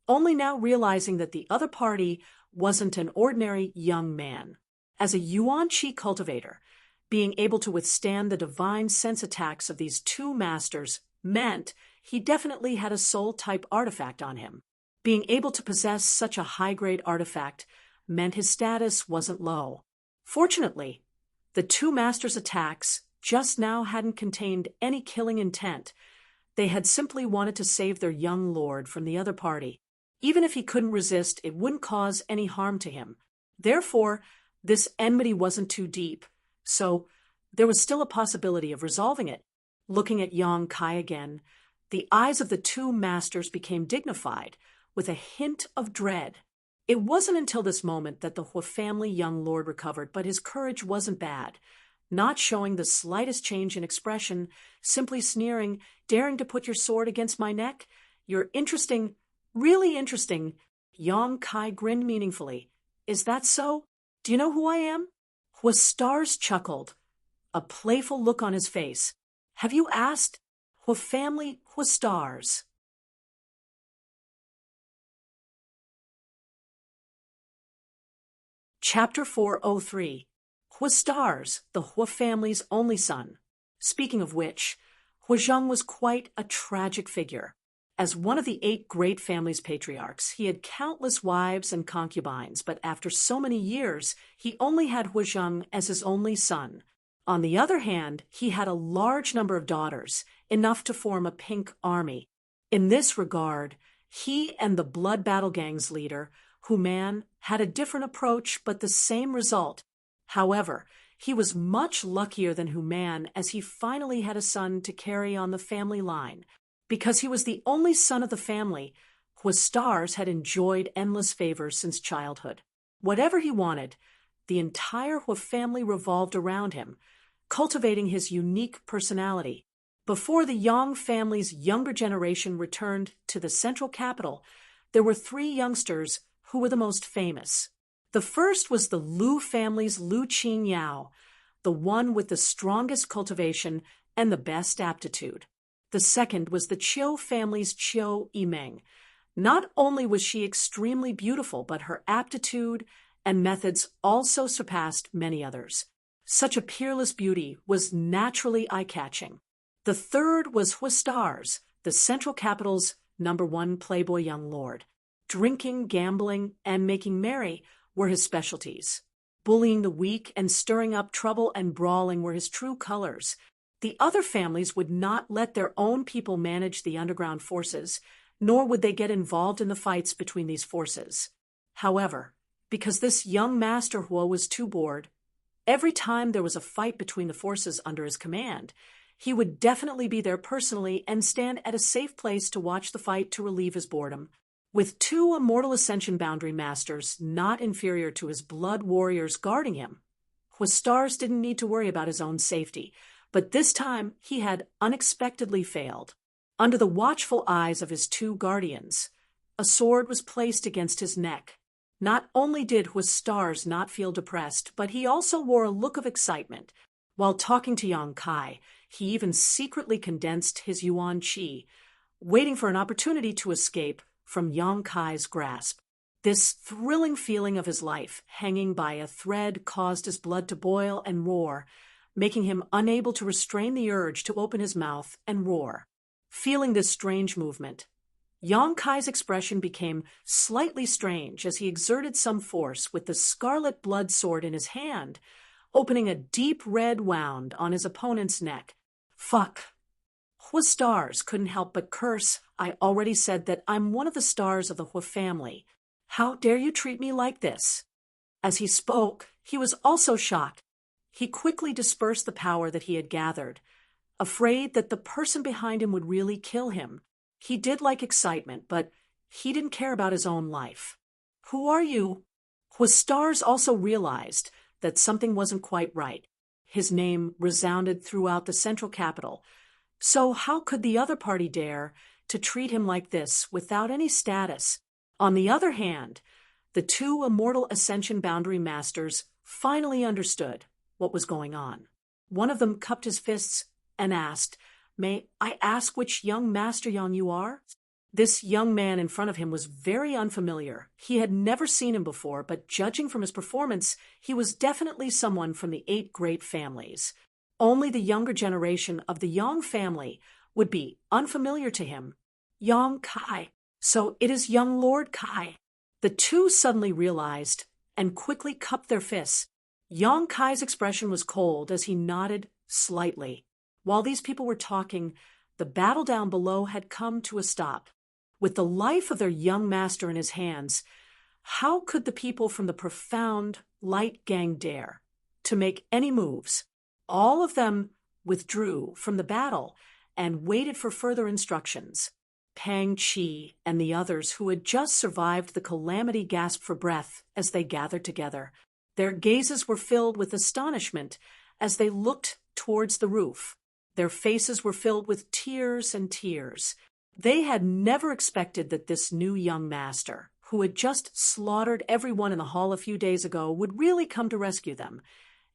only now realizing that the other party wasn't an ordinary young man. As a Yuan Qi cultivator, being able to withstand the divine sense attacks of these two masters meant he definitely had a soul-type artifact on him. Being able to possess such a high-grade artifact meant his status wasn't low. Fortunately, the two masters' attacks just now hadn't contained any killing intent. They had simply wanted to save their young lord from the other party. Even if he couldn't resist, it wouldn't cause any harm to him. Therefore, this enmity wasn't too deep, so there was still a possibility of resolving it. Looking at Yang Kai again, the eyes of the two masters became dignified, with a hint of dread. It wasn't until this moment that the Hua family young lord recovered, but his courage wasn't bad. Not showing the slightest change in expression, simply sneering, "Daring to put your sword against my neck? You're interesting, really interesting." Yang Kai grinned meaningfully. "Is that so? Do you know who I am?" Hua Stars chuckled, a playful look on his face. "Have you asked? Hua family, Hua Stars." Chapter 403. Hua Stars, the Hua family's only son. Speaking of which, Hua Zheng was quite a tragic figure. As one of the 8 great family's patriarchs, he had countless wives and concubines, but after so many years, he only had Hua Zheng as his only son. On the other hand, he had a large number of daughters, enough to form a pink army. In this regard, he and the Blood Battle Gang's leader, Human, had a different approach but the same result. However, he was much luckier than Human, as he finally had a son to carry on the family line. Because he was the only son of the family, Hua Stars had enjoyed endless favors since childhood. Whatever he wanted, the entire Hua family revolved around him, cultivating his unique personality. Before the Yang family's younger generation returned to the central capital, there were 3 youngsters who were the most famous. The first was the Lu family's Lu Qingyao, the one with the strongest cultivation and the best aptitude. The second was the Qiu family's Qiu Yimeng. Not only was she extremely beautiful, but her aptitude and methods also surpassed many others. Such a peerless beauty was naturally eye-catching. The third was Hua Stars, the central capital's #1 playboy young lord. Drinking, gambling, and making merry were his specialties. Bullying the weak and stirring up trouble and brawling were his true colors. The other families would not let their own people manage the underground forces, nor would they get involved in the fights between these forces. However, because this young master Hua was too bored, every time there was a fight between the forces under his command, he would definitely be there personally and stand at a safe place to watch the fight to relieve his boredom. With 2 Immortal Ascension Boundary Masters not inferior to his blood warriors guarding him, Hua Stars didn't need to worry about his own safety. But this time he had unexpectedly failed. Under the watchful eyes of his 2 guardians, a sword was placed against his neck. Not only did Hua Stars not feel depressed, but he also wore a look of excitement. While talking to Yang Kai, he even secretly condensed his Yuan Qi, waiting for an opportunity to escape from Yang Kai's grasp. This thrilling feeling of his life hanging by a thread caused his blood to boil and roar, making him unable to restrain the urge to open his mouth and roar. Feeling this strange movement, Yang Kai's expression became slightly strange as he exerted some force with the scarlet blood sword in his hand, opening a deep red wound on his opponent's neck. "Fuck." Hua Stars couldn't help but curse. "I already said that I'm one of the stars of the Hua family. How dare you treat me like this?" As he spoke, he was also shocked. He quickly dispersed the power that he had gathered, afraid that the person behind him would really kill him. He did like excitement, but he didn't care about his own life. "Who are you?" Hua Stars also realized that something wasn't quite right. His name resounded throughout the central capital. So how could the other party dare to treat him like this without any status? On the other hand, the 2 Immortal Ascension Boundary Masters finally understood what was going on. One of them cupped his fists and asked, May I ask which young master Yang you are? This young man in front of him was very unfamiliar. He had never seen him before, but judging from his performance, he was definitely someone from the 8 great families. Only the younger generation of the Yang family would be unfamiliar to him. Yang Kai. So it is young Lord Kai. The two suddenly realized and quickly cupped their fists. Yang Kai's expression was cold as he nodded slightly. While these people were talking, the battle down below had come to a stop. With the life of their young master in his hands, how could the people from the profound light gang dare to make any moves? All of them withdrew from the battle and waited for further instructions. Pang Chi and the others who had just survived the calamity gasped for breath as they gathered together. Their gazes were filled with astonishment as they looked towards the roof. Their faces were filled with tears and tears. They had never expected that this new young master, who had just slaughtered everyone in the hall a few days ago, would really come to rescue them,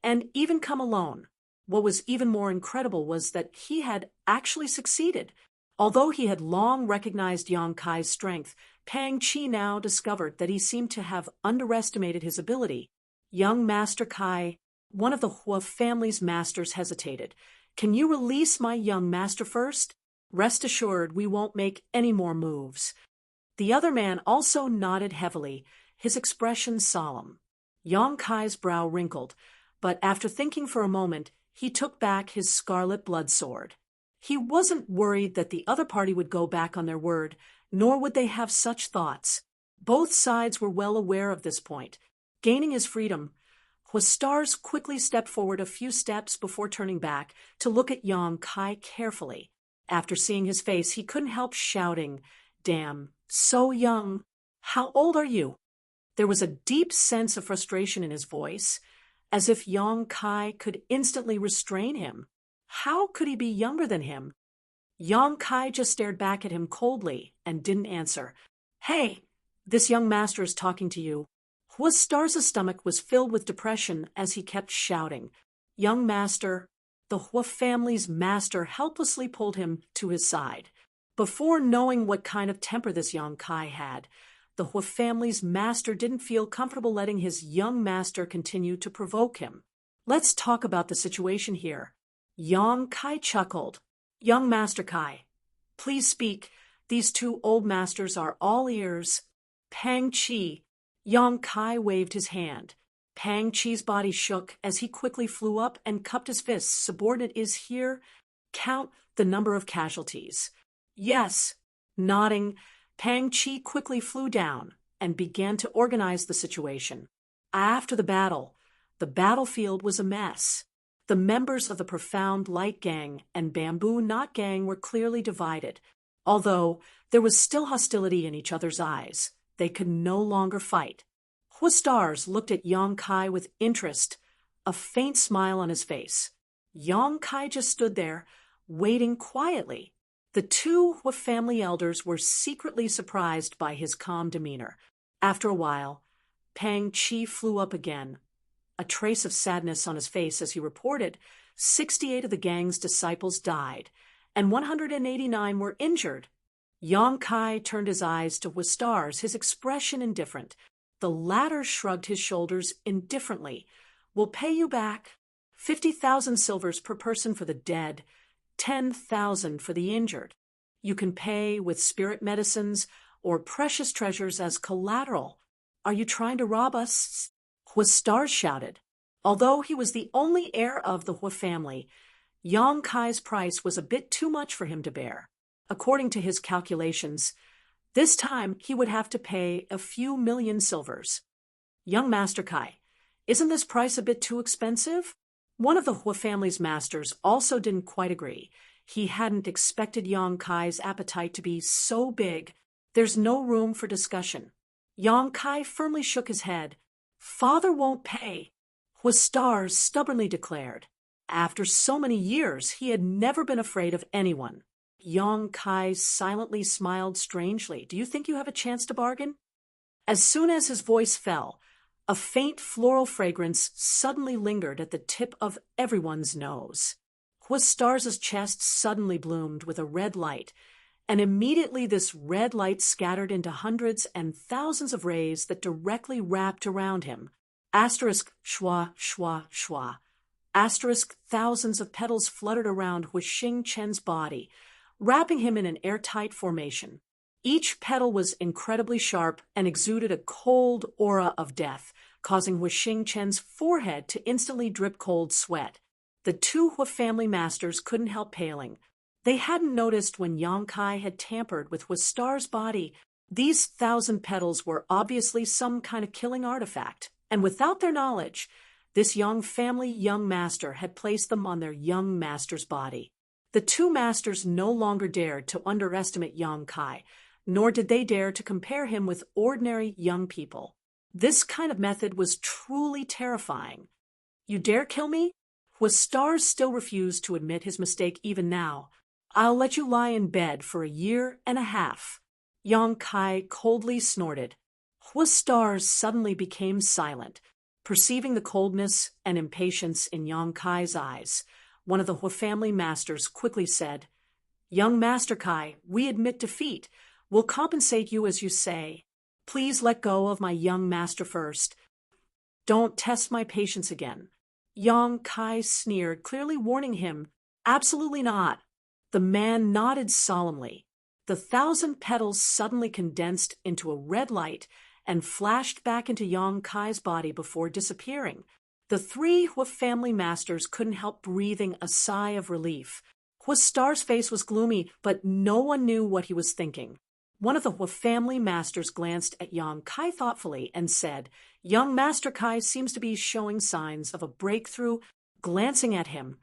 and even come alone. What was even more incredible was that he had actually succeeded. Although he had long recognized Yang Kai's strength, Pang Chi now discovered that he seemed to have underestimated his ability. Young Master Kai, one of the Hua family's masters, hesitated. "Can you release my young master first? Rest assured, we won't make any more moves." The other man also nodded heavily, his expression solemn. Yang Kai's brow wrinkled, but after thinking for a moment, he took back his scarlet blood sword. He wasn't worried that the other party would go back on their word, nor would they have such thoughts. Both sides were well aware of this point. Gaining his freedom, Huastars quickly stepped forward a few steps before turning back to look at Yang Kai carefully. After seeing his face, he couldn't help shouting, "Damn, so young. How old are you?" There was a deep sense of frustration in his voice, as if Yang Kai could instantly restrain him. How could he be younger than him? Yang Kai just stared back at him coldly and didn't answer. "Hey, this young master is talking to you." Huastar's stomach was filled with depression as he kept shouting. "Young master." The Hua family's master helplessly pulled him to his side. Before knowing what kind of temper this young Kai had, the Hua family's master didn't feel comfortable letting his young master continue to provoke him. "Let's talk about the situation here." Yang Kai chuckled. "Young Master Kai, please speak. These 2 old masters are all ears." "Pang Chi." Yang Kai waved his hand. Pang Chi's body shook as he quickly flew up and cupped his fists. "Subordinate is here. Count the number of casualties." "Yes." Nodding, Pang Chi quickly flew down and began to organize the situation. After the battlefield was a mess. The members of the Profound Light Gang and Bamboo Knot Gang were clearly divided. Although there was still hostility in each other's eyes, they could no longer fight. Huastars looked at Yang Kai with interest, a faint smile on his face. Yang Kai just stood there, waiting quietly. The 2 Hua family elders were secretly surprised by his calm demeanor. After a while, Pang Chi flew up again, a trace of sadness on his face as he reported 68 of the gang's disciples died, and 189 were injured. Yang Kai turned his eyes to Huastars, his expression indifferent. The latter shrugged his shoulders indifferently. "We'll pay you back 50,000 silvers per person for the dead, 10,000 for the injured. You can pay with spirit medicines or precious treasures as collateral. Are you trying to rob us?" Huastars shouted. Although he was the only heir of the Hua family, Yang Kai's price was a bit too much for him to bear. According to his calculations, this time he would have to pay a few million silvers. "Young Master Kai, isn't this price a bit too expensive?" One of the Hua family's masters also didn't quite agree. He hadn't expected Yang Kai's appetite to be so big. "There's no room for discussion." Yang Kai firmly shook his head. "Father won't pay," Huastars stubbornly declared. After so many years, he had never been afraid of anyone. Yang Kai silently smiled strangely. "Do you think you have a chance to bargain?" As soon as his voice fell, a faint floral fragrance suddenly lingered at the tip of everyone's nose. Hua Stars' chest suddenly bloomed with a red light, and immediately this red light scattered into hundreds and thousands of rays that directly wrapped around him. Asterisk shwa shwa shwa. Asterisk thousands of petals fluttered around Hua Xingchen's body, wrapping him in an airtight formation. Each petal was incredibly sharp and exuded a cold aura of death, causing Hua Xingchen's forehead to instantly drip cold sweat. The two Hua family masters couldn't help paling. They hadn't noticed when Yang Kai had tampered with Hua Star's body. These 1,000 petals were obviously some kind of killing artifact, and without their knowledge, this young master had placed them on their young master's body. The two masters no longer dared to underestimate Yang Kai, nor did they dare to compare him with ordinary young people. This kind of method was truly terrifying. You dare kill me? Hua Stars still refused to admit his mistake even now. I'll let you lie in bed for 1.5 years. Yang Kai coldly snorted. Hua Stars suddenly became silent, perceiving the coldness and impatience in Yang Kai's eyes. One of the Hua family masters quickly said, "Young Master Kai, we admit defeat. We'll compensate you as you say. Please let go of my young master first. Don't test my patience again." Yang Kai sneered, clearly warning him, "Absolutely not." The man nodded solemnly. The 1,000 petals suddenly condensed into a red light and flashed back into Yang Kai's body before disappearing. The three Hua family masters couldn't help breathing a sigh of relief. Hua Star's face was gloomy, but no one knew what he was thinking. One of the Hua family masters glanced at Yang Kai thoughtfully and said, "Young Master Kai seems to be showing signs of a breakthrough." Glancing at him,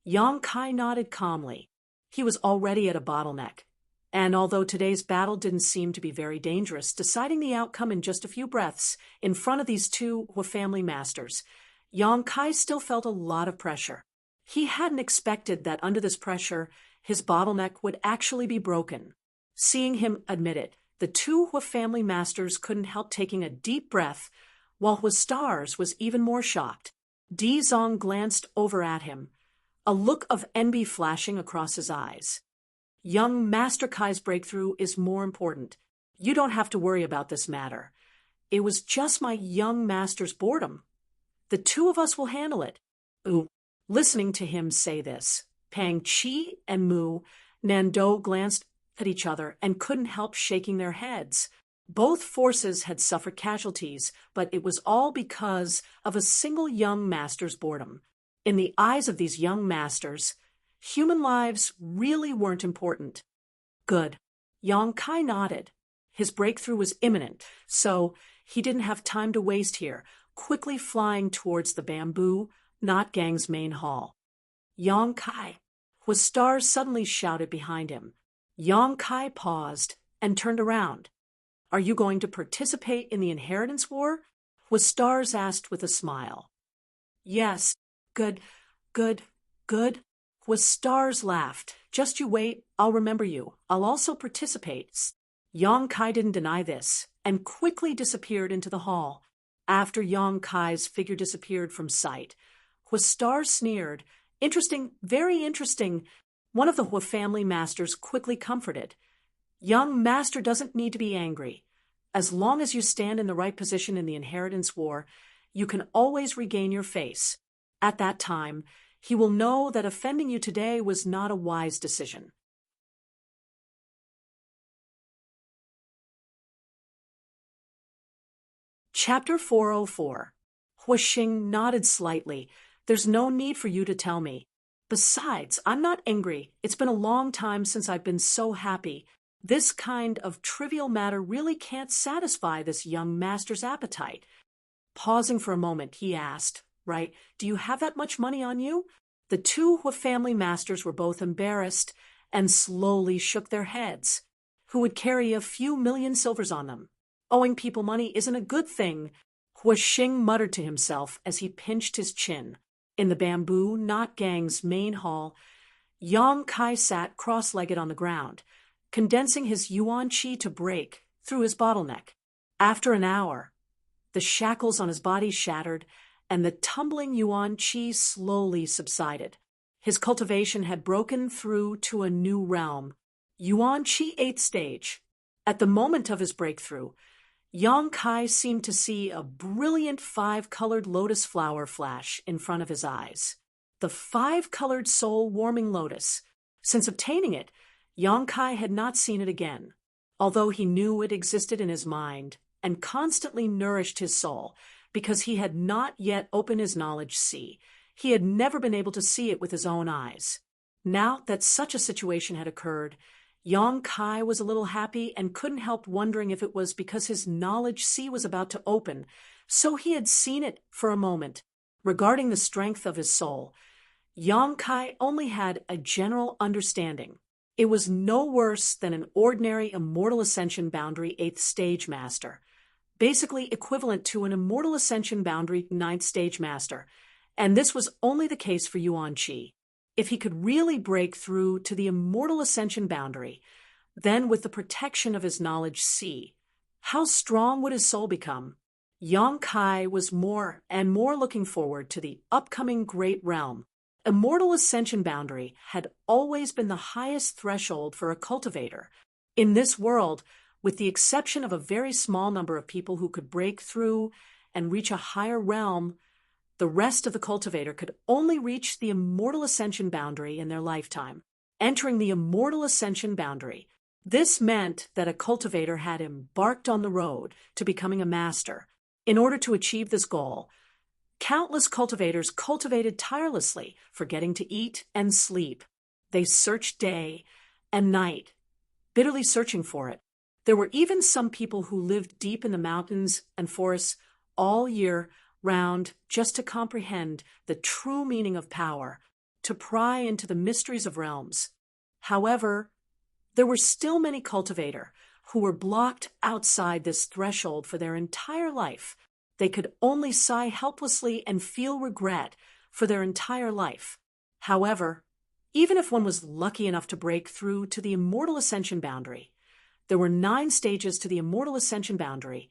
Yang Kai nodded calmly. He was already at a bottleneck, and although today's battle didn't seem to be very dangerous, deciding the outcome in just a few breaths in front of these two Hua family masters, Yang Kai still felt a lot of pressure. He hadn't expected that under this pressure, his bottleneck would actually be broken. Seeing him admit it, the two Hua family masters couldn't help taking a deep breath, while Hua Stars was even more shocked. Di Zong glanced over at him, a look of envy flashing across his eyes. "Young Master Kai's breakthrough is more important. You don't have to worry about this matter. It was just my young master's boredom. The two of us will handle it." Ooh. Listening to him say this, Pang Chi and Mu Nando glanced at each other and couldn't help shaking their heads. Both forces had suffered casualties, but it was all because of a single young master's boredom. In the eyes of these young masters, human lives really weren't important. Good. Yang Kai nodded. His breakthrough was imminent, so he didn't have time to waste here, quickly flying towards the bamboo knot gang's main hall. "Yang Kai!" Hua Stars suddenly shouted behind him. Yang Kai paused and turned around. "Are you going to participate in the inheritance war?" Hua Stars asked with a smile. "Yes. Good. Hua Stars laughed. "Just you wait, I'll remember you. I'll also participate." Yang Kai didn't deny this, and quickly disappeared into the hall. After Yang Kai's figure disappeared from sight, Hua Stars sneered. "Interesting, very interesting." One of the Hua family masters quickly comforted. "Young master doesn't need to be angry. As long as you stand in the right position in the inheritance war, you can always regain your face. At that time, he will know that offending you today was not a wise decision." Chapter 404. Hua Xing nodded slightly. "There's no need for you to tell me. Besides, I'm not angry. It's been a long time since I've been so happy. This kind of trivial matter really can't satisfy this young master's appetite." Pausing for a moment, he asked, "Right, do you have that much money on you?" The two Hua family masters were both embarrassed and slowly shook their heads. Who would carry a few million silvers on them? Owing people money isn't a good thing, Hua Xing muttered to himself as he pinched his chin. In the bamboo knot gang's main hall, Yang Kai sat cross-legged on the ground, condensing his yuan qi to break through his bottleneck. After an hour, the shackles on his body shattered, and the tumbling yuan qi slowly subsided. His cultivation had broken through to a new realm, Yuan Qi 8th stage. At the moment of his breakthrough, Yang Kai seemed to see a brilliant 5-colored lotus flower flash in front of his eyes. The 5-colored soul-warming lotus. Since obtaining it, Yang Kai had not seen it again. Although he knew it existed in his mind and constantly nourished his soul, because he had not yet opened his knowledge sea, he had never been able to see it with his own eyes. Now that such a situation had occurred, Yang Kai was a little happy and couldn't help wondering if it was because his knowledge sea was about to open, so he had seen it for a moment. Regarding the strength of his soul, Yang Kai only had a general understanding. It was no worse than an ordinary Immortal Ascension Boundary 8th Stage Master, basically equivalent to an Immortal Ascension Boundary 9th Stage Master, and this was only the case for Yuan Qi. If he could really break through to the Immortal Ascension Boundary, then with the protection of his knowledge sea, how strong would his soul become? Yang Kai was more and more looking forward to the upcoming great realm. Immortal Ascension Boundary had always been the highest threshold for a cultivator. In this world, with the exception of a very small number of people who could break through and reach a higher realm, the rest of the cultivator could only reach the Immortal Ascension Boundary in their lifetime. Entering the Immortal Ascension Boundary, this meant that a cultivator had embarked on the road to becoming a master. In order to achieve this goal, countless cultivators cultivated tirelessly, forgetting to eat and sleep. They searched day and night, bitterly searching for it. There were even some people who lived deep in the mountains and forests all year round just to comprehend the true meaning of power, to pry into the mysteries of realms. However, there were still many cultivators who were blocked outside this threshold for their entire life. They could only sigh helplessly and feel regret for their entire life. However, even if one was lucky enough to break through to the Immortal Ascension Boundary, there were 9 stages to the Immortal Ascension Boundary,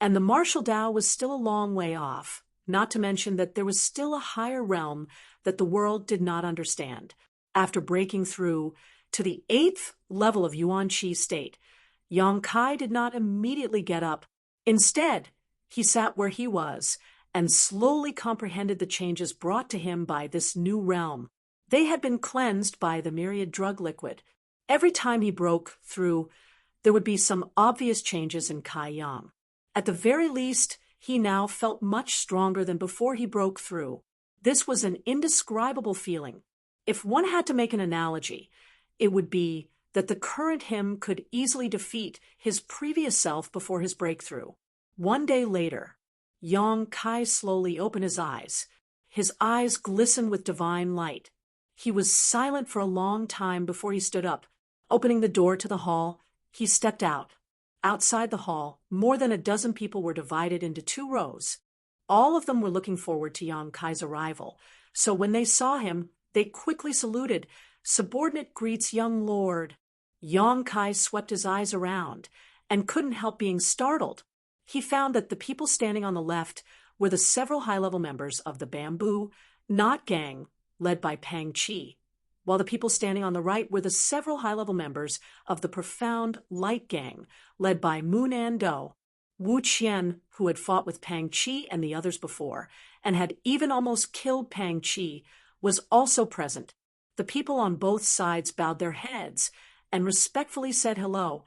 and the martial Tao was still a long way off, not to mention that there was still a higher realm that the world did not understand. After breaking through to the 8th level of Yuan Qi state, Yang Kai did not immediately get up. Instead, he sat where he was and slowly comprehended the changes brought to him by this new realm. They had been cleansed by the myriad drug liquid. Every time he broke through, there would be some obvious changes in Kai Yang. At the very least, he now felt much stronger than before he broke through. This was an indescribable feeling. If one had to make an analogy, it would be that the current him could easily defeat his previous self before his breakthrough. One day later, Yang Kai slowly opened his eyes. His eyes glistened with divine light. He was silent for a long time before he stood up. Opening the door to the hall, he stepped out. Outside the hall, more than a dozen people were divided into 2 rows. All of them were looking forward to Yang Kai's arrival, so when they saw him, they quickly saluted. "Subordinate greets young lord." Yang Kai swept his eyes around and couldn't help being startled. He found that the people standing on the left were the several high-level members of the Bamboo Knot Gang, led by Pang Chi, while the people standing on the right were the several high-level members of the Profound Light Gang, led by Munan Do. Wu Qian, who had fought with Pang Chi and the others before, and had even almost killed Pang Chi, was also present. The people on both sides bowed their heads and respectfully said hello,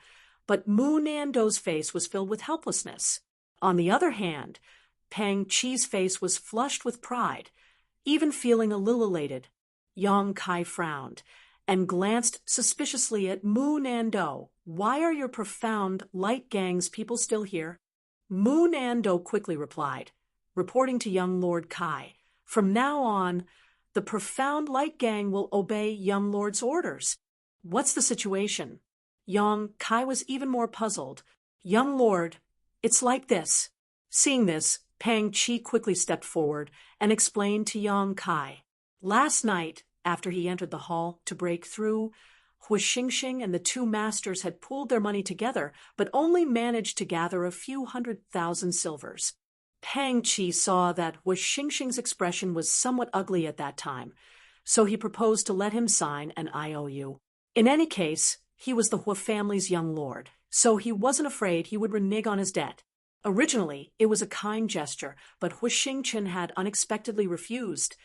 but Munan Do's face was filled with helplessness. On the other hand, Pang Chi's face was flushed with pride, even feeling a little elated. Yang Kai frowned and glanced suspiciously at Munan Do. "Why are your Profound Light Gang's people still here?" Munan Do quickly replied, reporting to young Lord Kai, "From now on, the Profound Light Gang will obey young Lord's orders." "What's the situation?" Yang Kai was even more puzzled. "Young Lord, it's like this." Seeing this, Pang Chi quickly stepped forward and explained to Yang Kai. Last night, after he entered the hall to break through, Hu Xingxing and the 2 masters had pooled their money together, but only managed to gather a few 100,000 silvers. Pang Chi saw that Hu Xingxing's expression was somewhat ugly at that time, so he proposed to let him sign an IOU. In any case, he was the Hua family's young lord, so he wasn't afraid he would renege on his debt. Originally, it was a kind gesture, but Hua Xingchen had unexpectedly refused,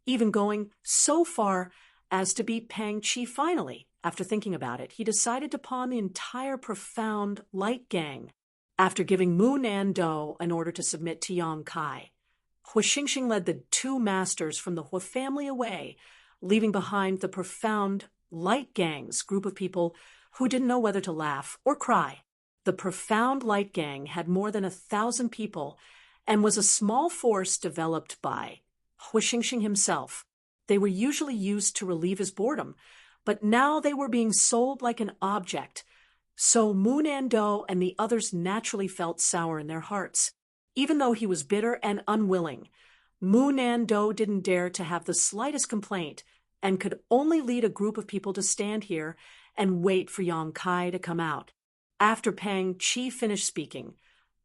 even going so far as to beat Pang Qi. Finally, after thinking about it, he decided to pawn the entire profound light gang. After giving Mu Nando an order to submit to Yang Kai, Hua Xingxing led the two masters from the Hua family away, leaving behind the profound light gang's group of people who didn't know whether to laugh or cry. The profound light gang had more than 1,000 people and was a small force developed by Hua Xingxing himself. They were usually used to relieve his boredom, but now they were being sold like an object. So Mu Nando and the others naturally felt sour in their hearts. Even though he was bitter and unwilling, Mu Nando didn't dare to have the slightest complaint and could only lead a group of people to stand here and wait for Yang Kai to come out. After Pang Qi finished speaking,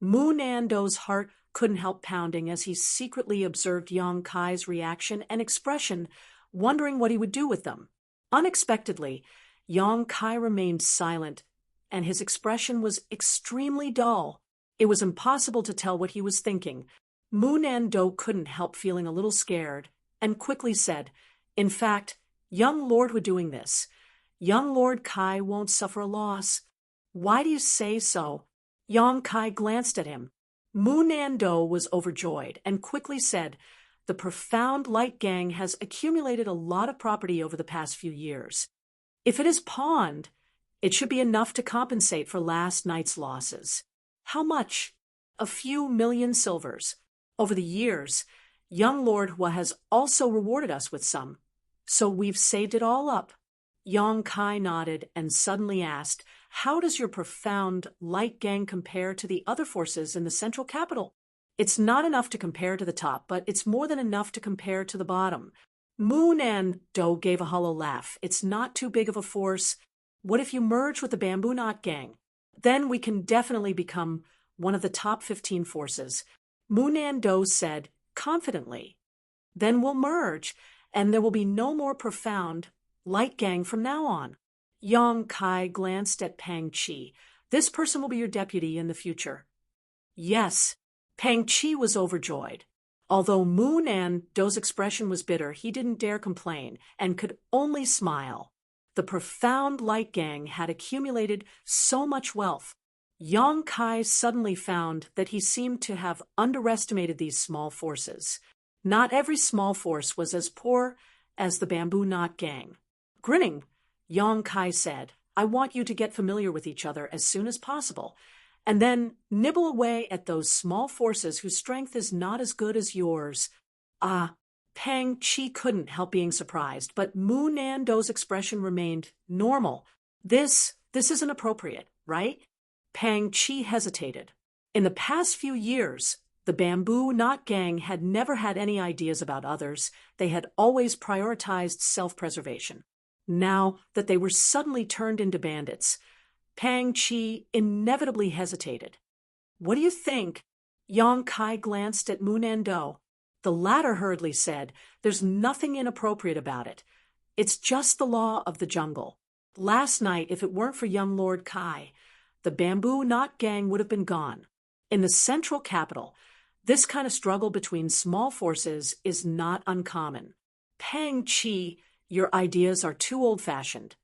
Mu Nando's heart couldn't help pounding as he secretly observed Yang Kai's reaction and expression, wondering what he would do with them. Unexpectedly, Yang Kai remained silent, and his expression was extremely dull. It was impossible to tell what he was thinking. Mu Nando couldn't help feeling a little scared, and quickly said, "In fact, young Lord Hua doing this. Young Lord Kai won't suffer a loss." "Why do you say so?" Yang Kai glanced at him. Mu Nando was overjoyed and quickly said, "The profound light gang has accumulated a lot of property over the past few years. If it is pawned, it should be enough to compensate for last night's losses." "How much?" "A few million silvers. Over the years, young Lord Hua has also rewarded us with some. So we've saved it all up." Yang Kai nodded and suddenly asked, "How does your profound light gang compare to the other forces in the central capital?" "It's not enough to compare to the top, but it's more than enough to compare to the bottom." Mu Nando gave a hollow laugh. "It's not too big of a force. What if you merge with the Bamboo Knot gang? Then we can definitely become one of the top 15 forces." Mu Nando said confidently, "Then we'll merge, and there will be no more profound light gang from now on." Yang Kai glanced at Pang Qi. "This person will be your deputy in the future." "Yes." Pang Qi was overjoyed. Although Mu Nando's expression was bitter, he didn't dare complain and could only smile. The profound light gang had accumulated so much wealth. Yang Kai suddenly found that he seemed to have underestimated these small forces. Not every small force was as poor as the Bamboo Knot gang. Grinning, Yang Kai said, "I want you to get familiar with each other as soon as possible, and then nibble away at those small forces whose strength is not as good as yours." Pang Qi couldn't help being surprised, but Mu Nando's expression remained normal. This isn't appropriate, right?" Pang Qi hesitated. In the past few years, the Bamboo Knot gang had never had any ideas about others. They had always prioritized self-preservation. Now that they were suddenly turned into bandits, Pang Qi inevitably hesitated. "What do you think?" Yang Kai glanced at Mu Nando. The latter hurriedly said, "There's nothing inappropriate about it. It's just the law of the jungle. Last night, if it weren't for young Lord Kai, the Bamboo Knot gang would have been gone. In the central capital, this kind of struggle between small forces is not uncommon." "Pang Qi, your ideas are too old-fashioned."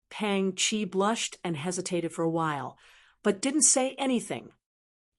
Pang Qi blushed and hesitated for a while, but didn't say anything.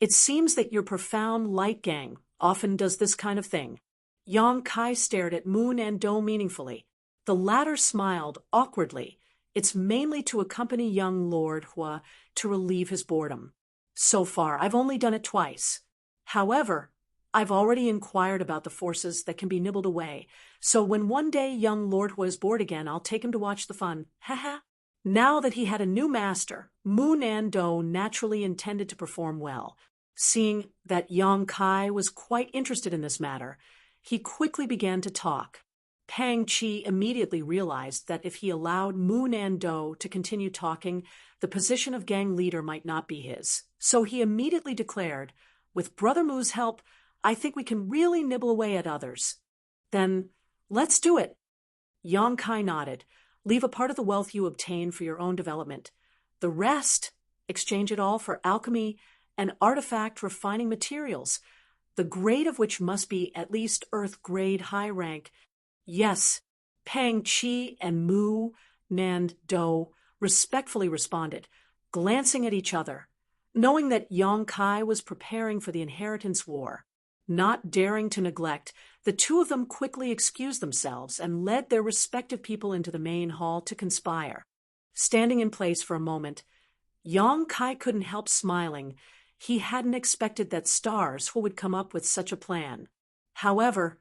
"It seems that your profound light gang often does this kind of thing." Yang Kai stared at Mu Nando meaningfully. The latter smiled awkwardly. "It's mainly to accompany young Lord Hua to relieve his boredom. So far, I've only done it twice. However, I've already inquired about the forces that can be nibbled away, so when one day young Lord Hua is bored again, I'll take him to watch the fun. Haha." Now that he had a new master, Mu Nando naturally intended to perform well. Seeing that Yang Kai was quite interested in this matter, he quickly began to talk. Pang Qi immediately realized that if he allowed Mu Nando to continue talking, the position of gang leader might not be his. So he immediately declared, "With Brother Mu's help, I think we can really nibble away at others." "Then let's do it." Yang Kai nodded. Leave a part of the wealth you obtain for your own development. The rest, exchange it all for alchemy and artifact refining materials, the grade of which must be at least Earth-grade high rank. Yes, Pang Chi and Mu Nan Do respectfully responded, glancing at each other. Knowing that Yang Kai was preparing for the inheritance war, not daring to neglect, the two of them quickly excused themselves and led their respective people into the main hall to conspire. Standing in place for a moment, Yang Kai couldn't help smiling. He hadn't expected that stars would come up with such a plan. However,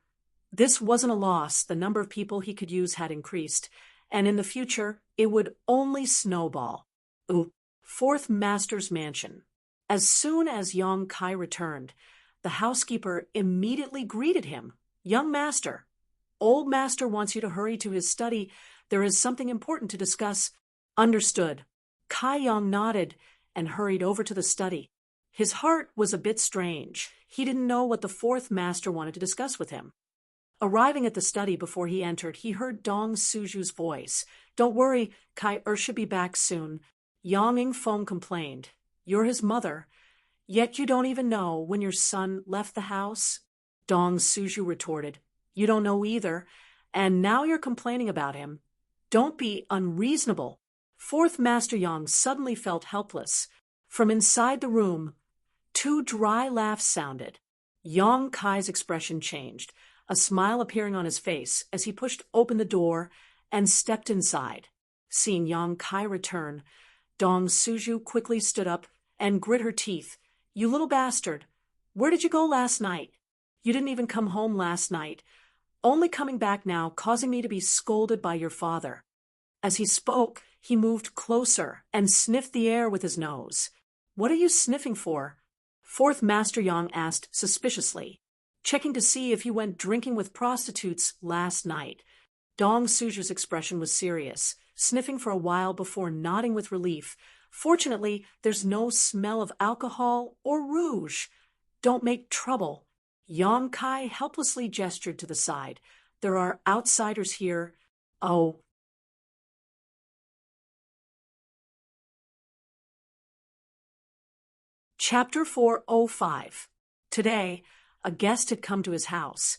this wasn't a loss. The number of people he could use had increased, and in the future, it would only snowball. Fourth Master's Mansion. As soon as Yang Kai returned, the housekeeper immediately greeted him. Young Master, Old Master wants you to hurry to his study. There is something important to discuss. Understood. Kai Yang nodded and hurried over to the study. His heart was a bit strange. He didn't know what the fourth master wanted to discuss with him. Arriving at the study before he entered, he heard Dong Suju's voice. Don't worry, Kai should be back soon. Yang Ingfeng complained. You're his mother, yet you don't even know when your son left the house? Dong Suju retorted. You don't know either, and now you're complaining about him. Don't be unreasonable. Fourth Master Yang suddenly felt helpless. From inside the room, two dry laughs sounded. Yang Kai's expression changed, a smile appearing on his face as he pushed open the door and stepped inside. Seeing Yang Kai return, Dong Suju quickly stood up and grit her teeth. You little bastard, where did you go last night? You didn't even come home last night, only coming back now, causing me to be scolded by your father. As he spoke, he moved closer and sniffed the air with his nose. What are you sniffing for? Fourth Master Yang asked suspiciously, checking to see if you went drinking with prostitutes last night. Dong Suju's expression was serious, sniffing for a while before nodding with relief. Fortunately, there's no smell of alcohol or rouge. Don't make trouble. Yang Kai helplessly gestured to the side. There are outsiders here. Oh. Chapter 405. Today, a guest had come to his house,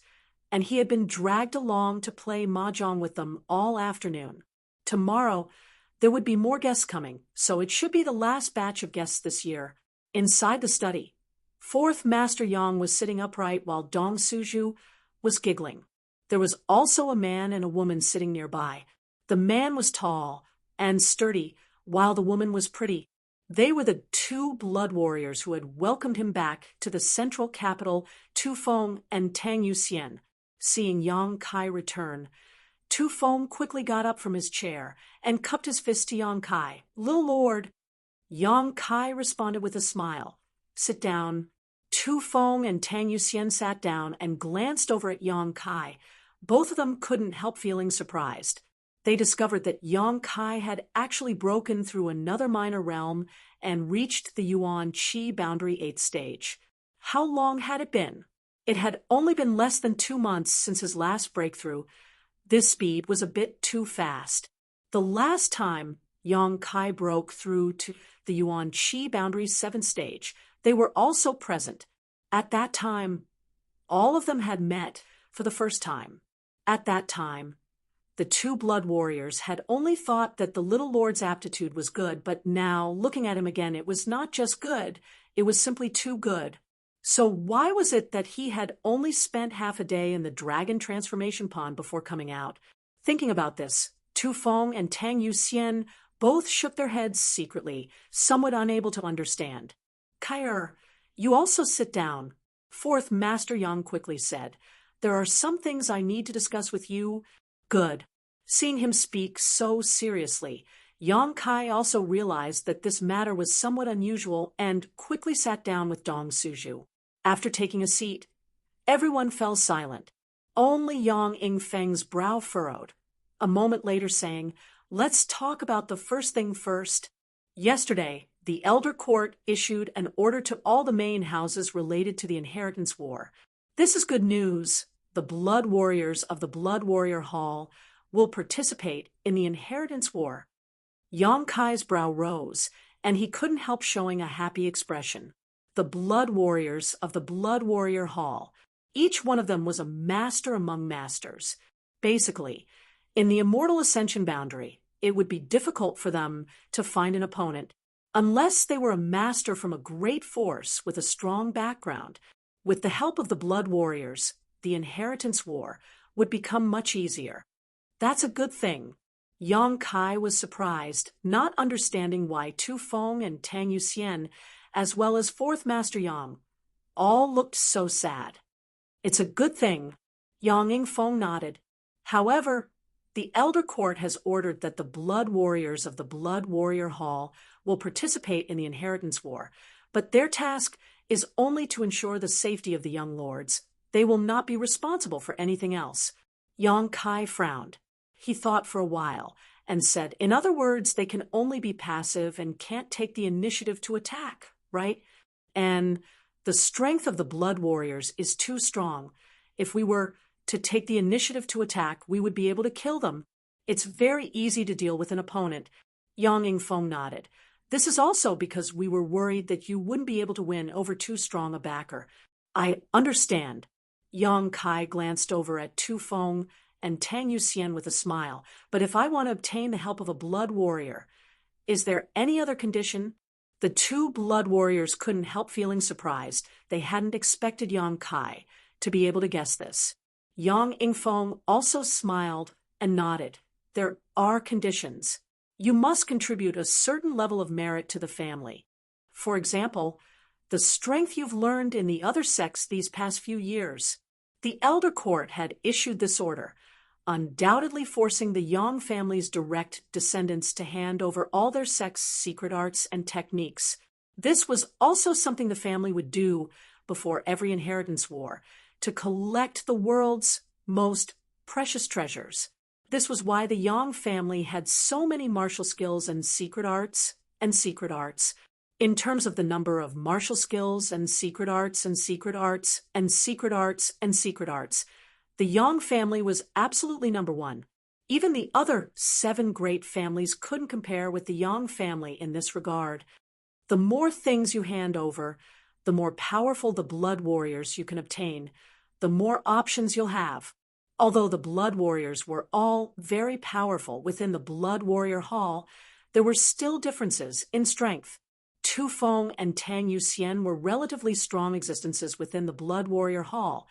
and he had been dragged along to play mahjong with them all afternoon. Tomorrow, there would be more guests coming, so it should be the last batch of guests this year. Inside the study, Fourth Master Yang was sitting upright while Dong Suju was giggling. There was also a man and a woman sitting nearby. The man was tall and sturdy, while the woman was pretty. They were the two blood warriors who had welcomed him back to the central capital, Tufeng and Tang Yuxian. Seeing Yang Kai return, Tufeng quickly got up from his chair and cupped his fist to Yang Kai. Little lord. Yang Kai responded with a smile. Sit down. Tufeng and Tang Yuxian sat down and glanced over at Yang Kai. Both of them couldn't help feeling surprised. They discovered that Yang Kai had actually broken through another minor realm and reached the Yuan Qi boundary 8th stage. How long had it been? It had only been less than 2 months since his last breakthrough. This speed was a bit too fast. The last time Yang Kai broke through to the Yuan Qi boundary 7th stage, they were also present. At that time, all of them had met for the first time. At that time, the two blood warriors had only thought that the little lord's aptitude was good, but now, looking at him again, it was not just good, it was simply too good. So why was it that he had only spent half a day in the dragon transformation pond before coming out? Thinking about this, Tufeng and Tang Yuxian both shook their heads secretly, somewhat unable to understand. Kai, you also sit down, Fourth Master Yang quickly said. There are some things I need to discuss with you. Good. Seeing him speak so seriously, Yang Kai also realized that this matter was somewhat unusual and quickly sat down with Dong Suju. After taking a seat, everyone fell silent. Only Yang Ingfeng's brow furrowed. A moment later saying, let's talk about the first thing first. Yesterday, the Elder Court issued an order to all the main houses related to the inheritance war. This is good news. The blood warriors of the Blood Warrior Hall will participate in the inheritance war. Yang Kai's brow rose, and he couldn't help showing a happy expression. The blood warriors of the Blood Warrior Hall. Each one of them was a master among masters. Basically, in the Immortal Ascension boundary, it would be difficult for them to find an opponent unless they were a master from a great force with a strong background. With the help of the Blood Warriors, the inheritance war would become much easier. That's a good thing. Yang Kai was surprised, not understanding why Tu Feng and Tang Yuxian, as well as Fourth Master Yang, all looked so sad. It's a good thing. Yang Yingfeng nodded. However, the Elder Court has ordered that the Blood Warriors of the Blood Warrior Hall will participate in the inheritance war, but their task is only to ensure the safety of the young lords. They will not be responsible for anything else. Yang Kai frowned. He thought for a while and said, in other words, they can only be passive and can't take the initiative to attack, right? And the strength of the Blood Warriors is too strong. If we were to take the initiative to attack, we would be able to kill them. It's very easy to deal with an opponent. Yang Yingfeng nodded. This is also because we were worried that you wouldn't be able to win over too strong a backer. I understand. Yang Kai glanced over at Tu Feng and Tang Yuxian with a smile. But if I want to obtain the help of a Blood Warrior, is there any other condition? The two Blood Warriors couldn't help feeling surprised. They hadn't expected Yang Kai to be able to guess this. Yang Yingfeng also smiled and nodded. There are conditions. You must contribute a certain level of merit to the family. For example, the strength you've learned in the other sects these past few years. The Elder Court had issued this order, undoubtedly forcing the Yang family's direct descendants to hand over all their sect's secret arts and techniques. This was also something the family would do before every inheritance war, to collect the world's most precious treasures. This was why the Yang family had so many martial skills and secret arts. In terms of the number of martial skills and secret arts, the Yang family was absolutely number one. Even the other 7 great families couldn't compare with the Yang family in this regard. The more things you hand over, the more powerful the Blood Warriors you can obtain, the more options you'll have. Although the Blood Warriors were all very powerful within the Blood Warrior Hall, there were still differences in strength. Tu Feng and Tang Yuxian were relatively strong existences within the Blood Warrior Hall,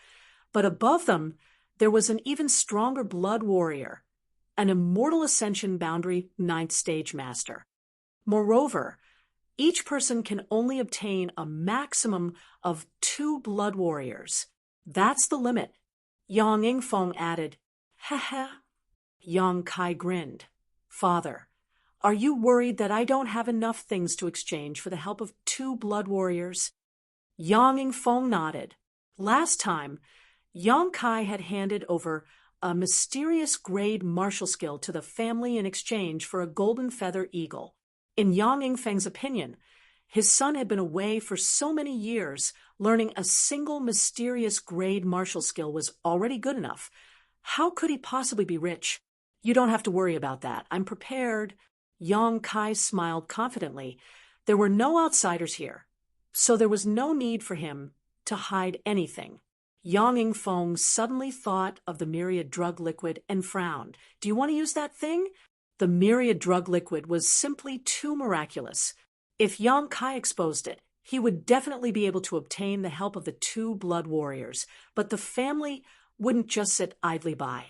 but above them, there was an even stronger Blood Warrior, an Immortal Ascension boundary 9th stage master. Moreover, each person can only obtain a maximum of 2 Blood Warriors. That's the limit. Yang Yingfeng added, "Ha." Yang Kai grinned. "Father, are you worried that I don't have enough things to exchange for the help of 2 Blood Warriors?" Yang Yingfeng nodded. Last time, Yang Kai had handed over a mysterious grade martial skill to the family in exchange for a golden feather eagle. In Yang Yingfeng's opinion, his son had been away for so many years, learning a single mysterious grade martial skill was already good enough. How could he possibly be rich? You don't have to worry about that. I'm prepared. Yang Kai smiled confidently. There were no outsiders here, so there was no need for him to hide anything. Yang Yingfeng suddenly thought of the myriad drug liquid and frowned. Do you want to use that thing? The myriad drug liquid was simply too miraculous. If Yang Kai exposed it, he would definitely be able to obtain the help of the 2 Blood Warriors, but the family wouldn't just sit idly by.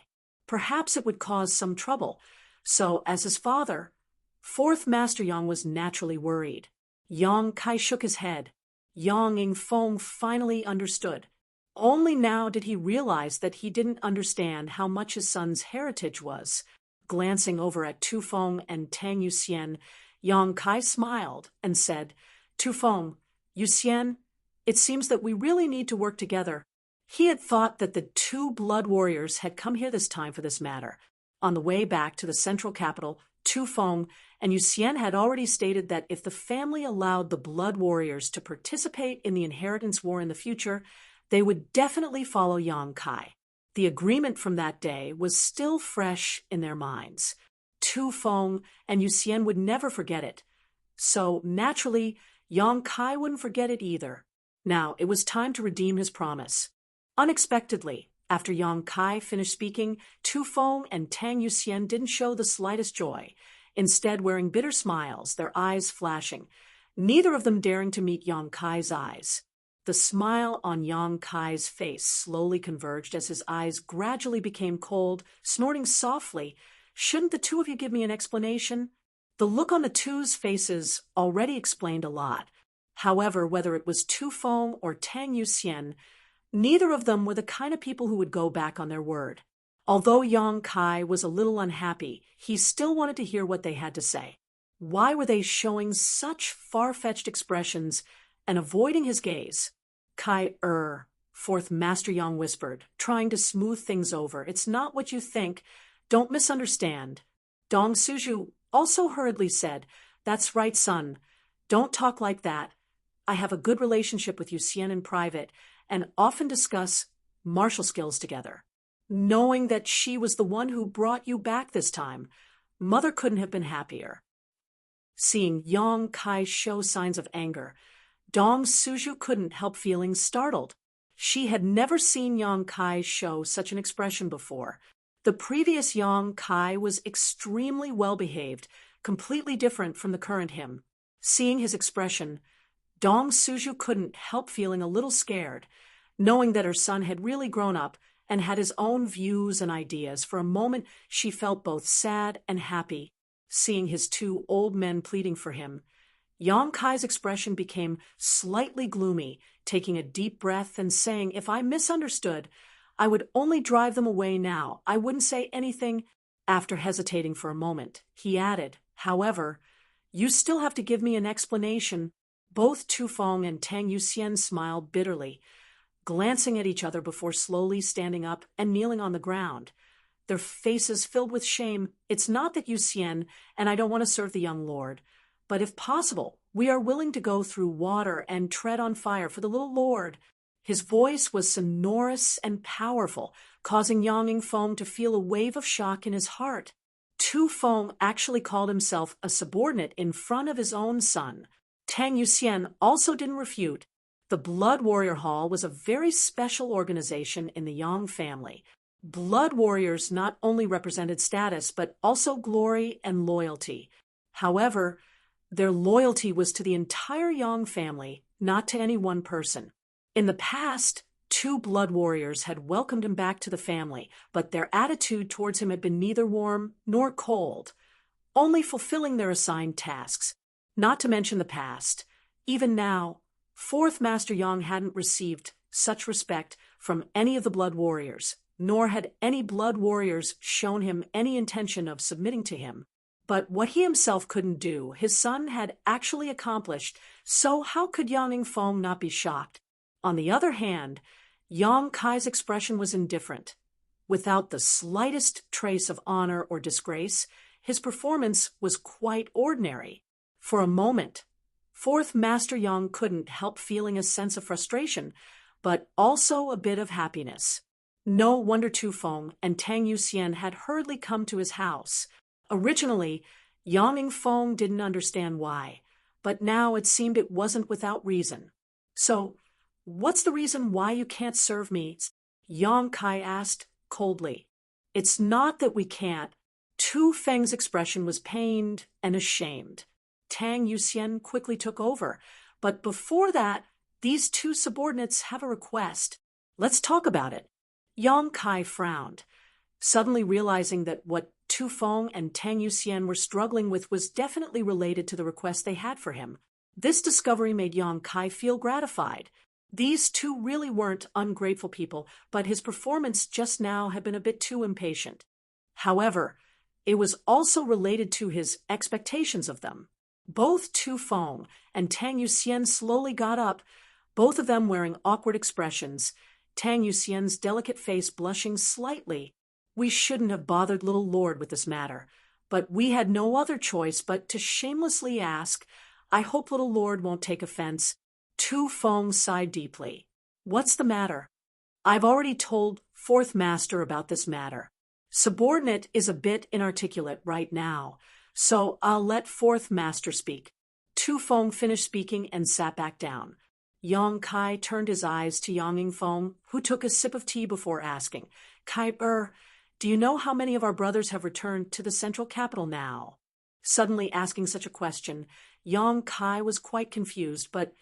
Perhaps it would cause some trouble. So, as his father, Fourth Master Yang was naturally worried. Yang Kai shook his head. Yang Yingfeng finally understood. Only now did he realize that he didn't understand how much his son's heritage was. Glancing over at Tu Feng and Tang Yuxian, Yang Kai smiled and said, "Tu Feng, Yuxian, it seems that we really need to work together." He had thought that the 2 Blood Warriors had come here this time for this matter. On the way back to the central capital, Tu Feng and Yuxian had already stated that if the family allowed the Blood Warriors to participate in the inheritance war in the future, they would definitely follow Yang Kai. The agreement from that day was still fresh in their minds. Tu Feng and Yuxian would never forget it. So, naturally, Yang Kai wouldn't forget it either. Now, it was time to redeem his promise. Unexpectedly, after Yang Kai finished speaking, Tu Feng and Tang Yuxian didn't show the slightest joy, instead wearing bitter smiles, their eyes flashing, neither of them daring to meet Yang Kai's eyes. The smile on Yang Kai's face slowly converged as his eyes gradually became cold, snorting softly. "Shouldn't the two of you give me an explanation?" The look on the two's faces already explained a lot. However, whether it was Tu Feng or Tang Yuxian, neither of them were the kind of people who would go back on their word. Although Yang Kai was a little unhappy, he still wanted to hear what they had to say. Why were they showing such far-fetched expressions and avoiding his gaze? "Kai, fourth Master Yang whispered, trying to smooth things over. "It's not what you think. Don't misunderstand." Dong Suju also hurriedly said, "That's right, son. Don't talk like that. I have a good relationship with Yuxian in private and often discuss martial skills together." Knowing that she was the one who brought you back this time, Mother couldn't have been happier. Seeing Yang Kai show signs of anger, Dong Suju couldn't help feeling startled. She had never seen Yang Kai show such an expression before. The previous Yang Kai was extremely well-behaved, completely different from the current him. Seeing his expression, Dong Suju couldn't help feeling a little scared, knowing that her son had really grown up and had his own views and ideas. For a moment, she felt both sad and happy, seeing his two old men pleading for him. Yang Kai's expression became slightly gloomy, taking a deep breath and saying, "If I misunderstood, I would only drive them away now. I wouldn't say anything." After hesitating for a moment, he added, "However, you still have to give me an explanation." Both Tu Feng and Tang Yuxian smiled bitterly, glancing at each other before slowly standing up and kneeling on the ground, their faces filled with shame. "It's not that Yuxian and I don't want to serve the young lord, but if possible, we are willing to go through water and tread on fire for the little lord." His voice was sonorous and powerful, causing Yang Feng to feel a wave of shock in his heart. Tu Feng actually called himself a subordinate in front of his own son. Tang Yuxian also didn't refute. The Blood Warrior Hall was a very special organization in the Yang family. Blood warriors not only represented status, but also glory and loyalty. However, their loyalty was to the entire Yang family, not to any one person. In the past, two blood warriors had welcomed him back to the family, but their attitude towards him had been neither warm nor cold, only fulfilling their assigned tasks. Not to mention the past. Even now, fourth Master Yang hadn't received such respect from any of the blood warriors, nor had any blood warriors shown him any intention of submitting to him. But what he himself couldn't do, his son had actually accomplished, so how could Yang Feng not be shocked? On the other hand, Yang Kai's expression was indifferent. Without the slightest trace of honor or disgrace, his performance was quite ordinary. For a moment, fourth Master Yang couldn't help feeling a sense of frustration, but also a bit of happiness. No wonder Tu Feng and Tang Yuxian had hurriedly come to his house. Originally, Yang Feng didn't understand why, but now it seemed it wasn't without reason. "So, what's the reason why you can't serve me?" Yang Kai asked coldly. "It's not that we can't." Tu Feng's expression was pained and ashamed. Tang Yuxian quickly took over, but before that, these two subordinates have a request. "Let's talk about it." Yang Kai frowned, suddenly realizing that what Tu Feng and Tang Yuxian were struggling with was definitely related to the request they had for him. This discovery made Yang Kai feel gratified. These two really weren't ungrateful people, but his performance just now had been a bit too impatient. However, it was also related to his expectations of them. Both Tu Feng and Tang Yuxian slowly got up, both of them wearing awkward expressions, Tang Yuxian's delicate face blushing slightly. "We shouldn't have bothered little lord with this matter, but we had no other choice but to shamelessly ask. I hope little lord won't take offense." Tu Feng sighed deeply. "What's the matter?" I've already told fourth master about this matter. Subordinate is a bit inarticulate right now, so I'll let fourth master speak. Tu Feng finished speaking and sat back down. Yang Kai turned his eyes to Yang Yingfeng, who took a sip of tea before asking, Kai, do you know how many of our brothers have returned to the central capital now? Suddenly asking such a question, Yang Kai was quite confused, but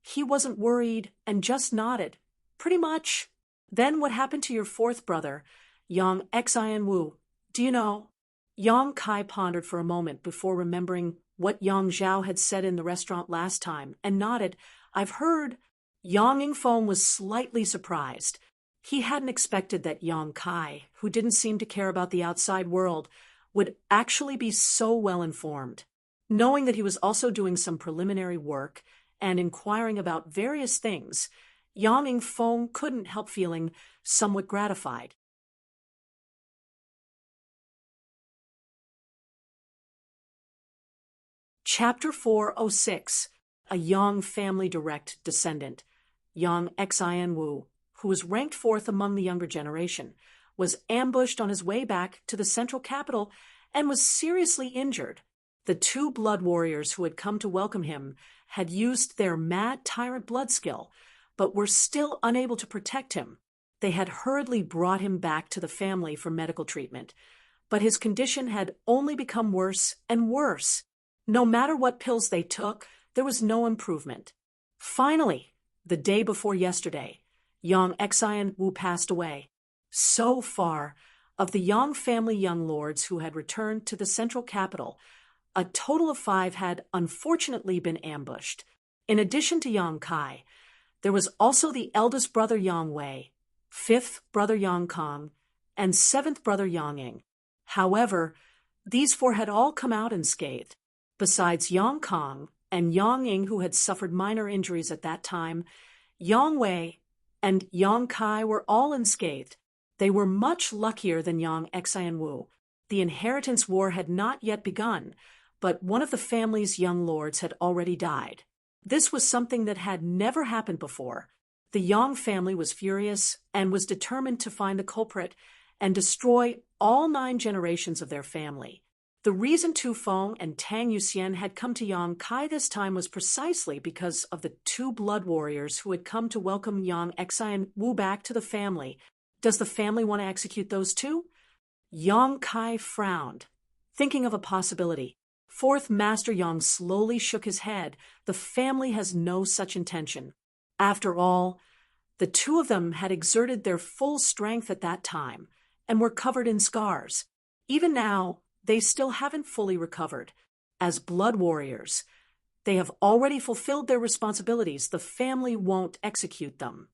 he wasn't worried and just nodded. Pretty much. Then what happened to your fourth brother, Yang Xian Wu? Do you know? Yang Kai pondered for a moment before remembering what Yang Zhao had said in the restaurant last time and nodded. I've heard. Yang Yingfeng was slightly surprised. He hadn't expected that Yang Kai, who didn't seem to care about the outside world, would actually be so well informed. Knowing that he was also doing some preliminary work and inquiring about various things, Yang Yingfeng couldn't help feeling somewhat gratified. Chapter 406. A Yang family direct descendant, Yang Xian Wu, who was ranked fourth among the younger generation, was ambushed on his way back to the central capital and was seriously injured. The two blood warriors who had come to welcome him had used their mad tyrant blood skill, but were still unable to protect him. They had hurriedly brought him back to the family for medical treatment, but his condition had only become worse and worse. No matter what pills they took, there was no improvement. Finally, the day before yesterday, Yang Xian Wu passed away. So far, of the Yang family young lords who had returned to the central capital, a total of 5 had unfortunately been ambushed. In addition to Yang Kai, there was also the eldest brother Yang Wei, 5th brother Yang Kong, and 7th brother Yang Ying. However, these 4 had all come out unscathed. Besides Yang Kong and Yang Ying, who had suffered minor injuries at that time, Yang Wei and Yang Kai were all unscathed. They were much luckier than Yang Xian Wu. The inheritance war had not yet begun, but one of the family's young lords had already died. This was something that had never happened before. The Yang family was furious and was determined to find the culprit and destroy all 9 generations of their family. The reason Tu Feng and Tang Yuxian had come to Yang Kai this time was precisely because of the 2 blood warriors who had come to welcome Yang Xian Wu back to the family. Does the family want to execute those 2? Yang Kai frowned, thinking of a possibility. Fourth Master Yang slowly shook his head. The family has no such intention. After all, the 2 of them had exerted their full strength at that time and were covered in scars. Even now, they still haven't fully recovered. As blood warriors, they have already fulfilled their responsibilities. The family won't execute them.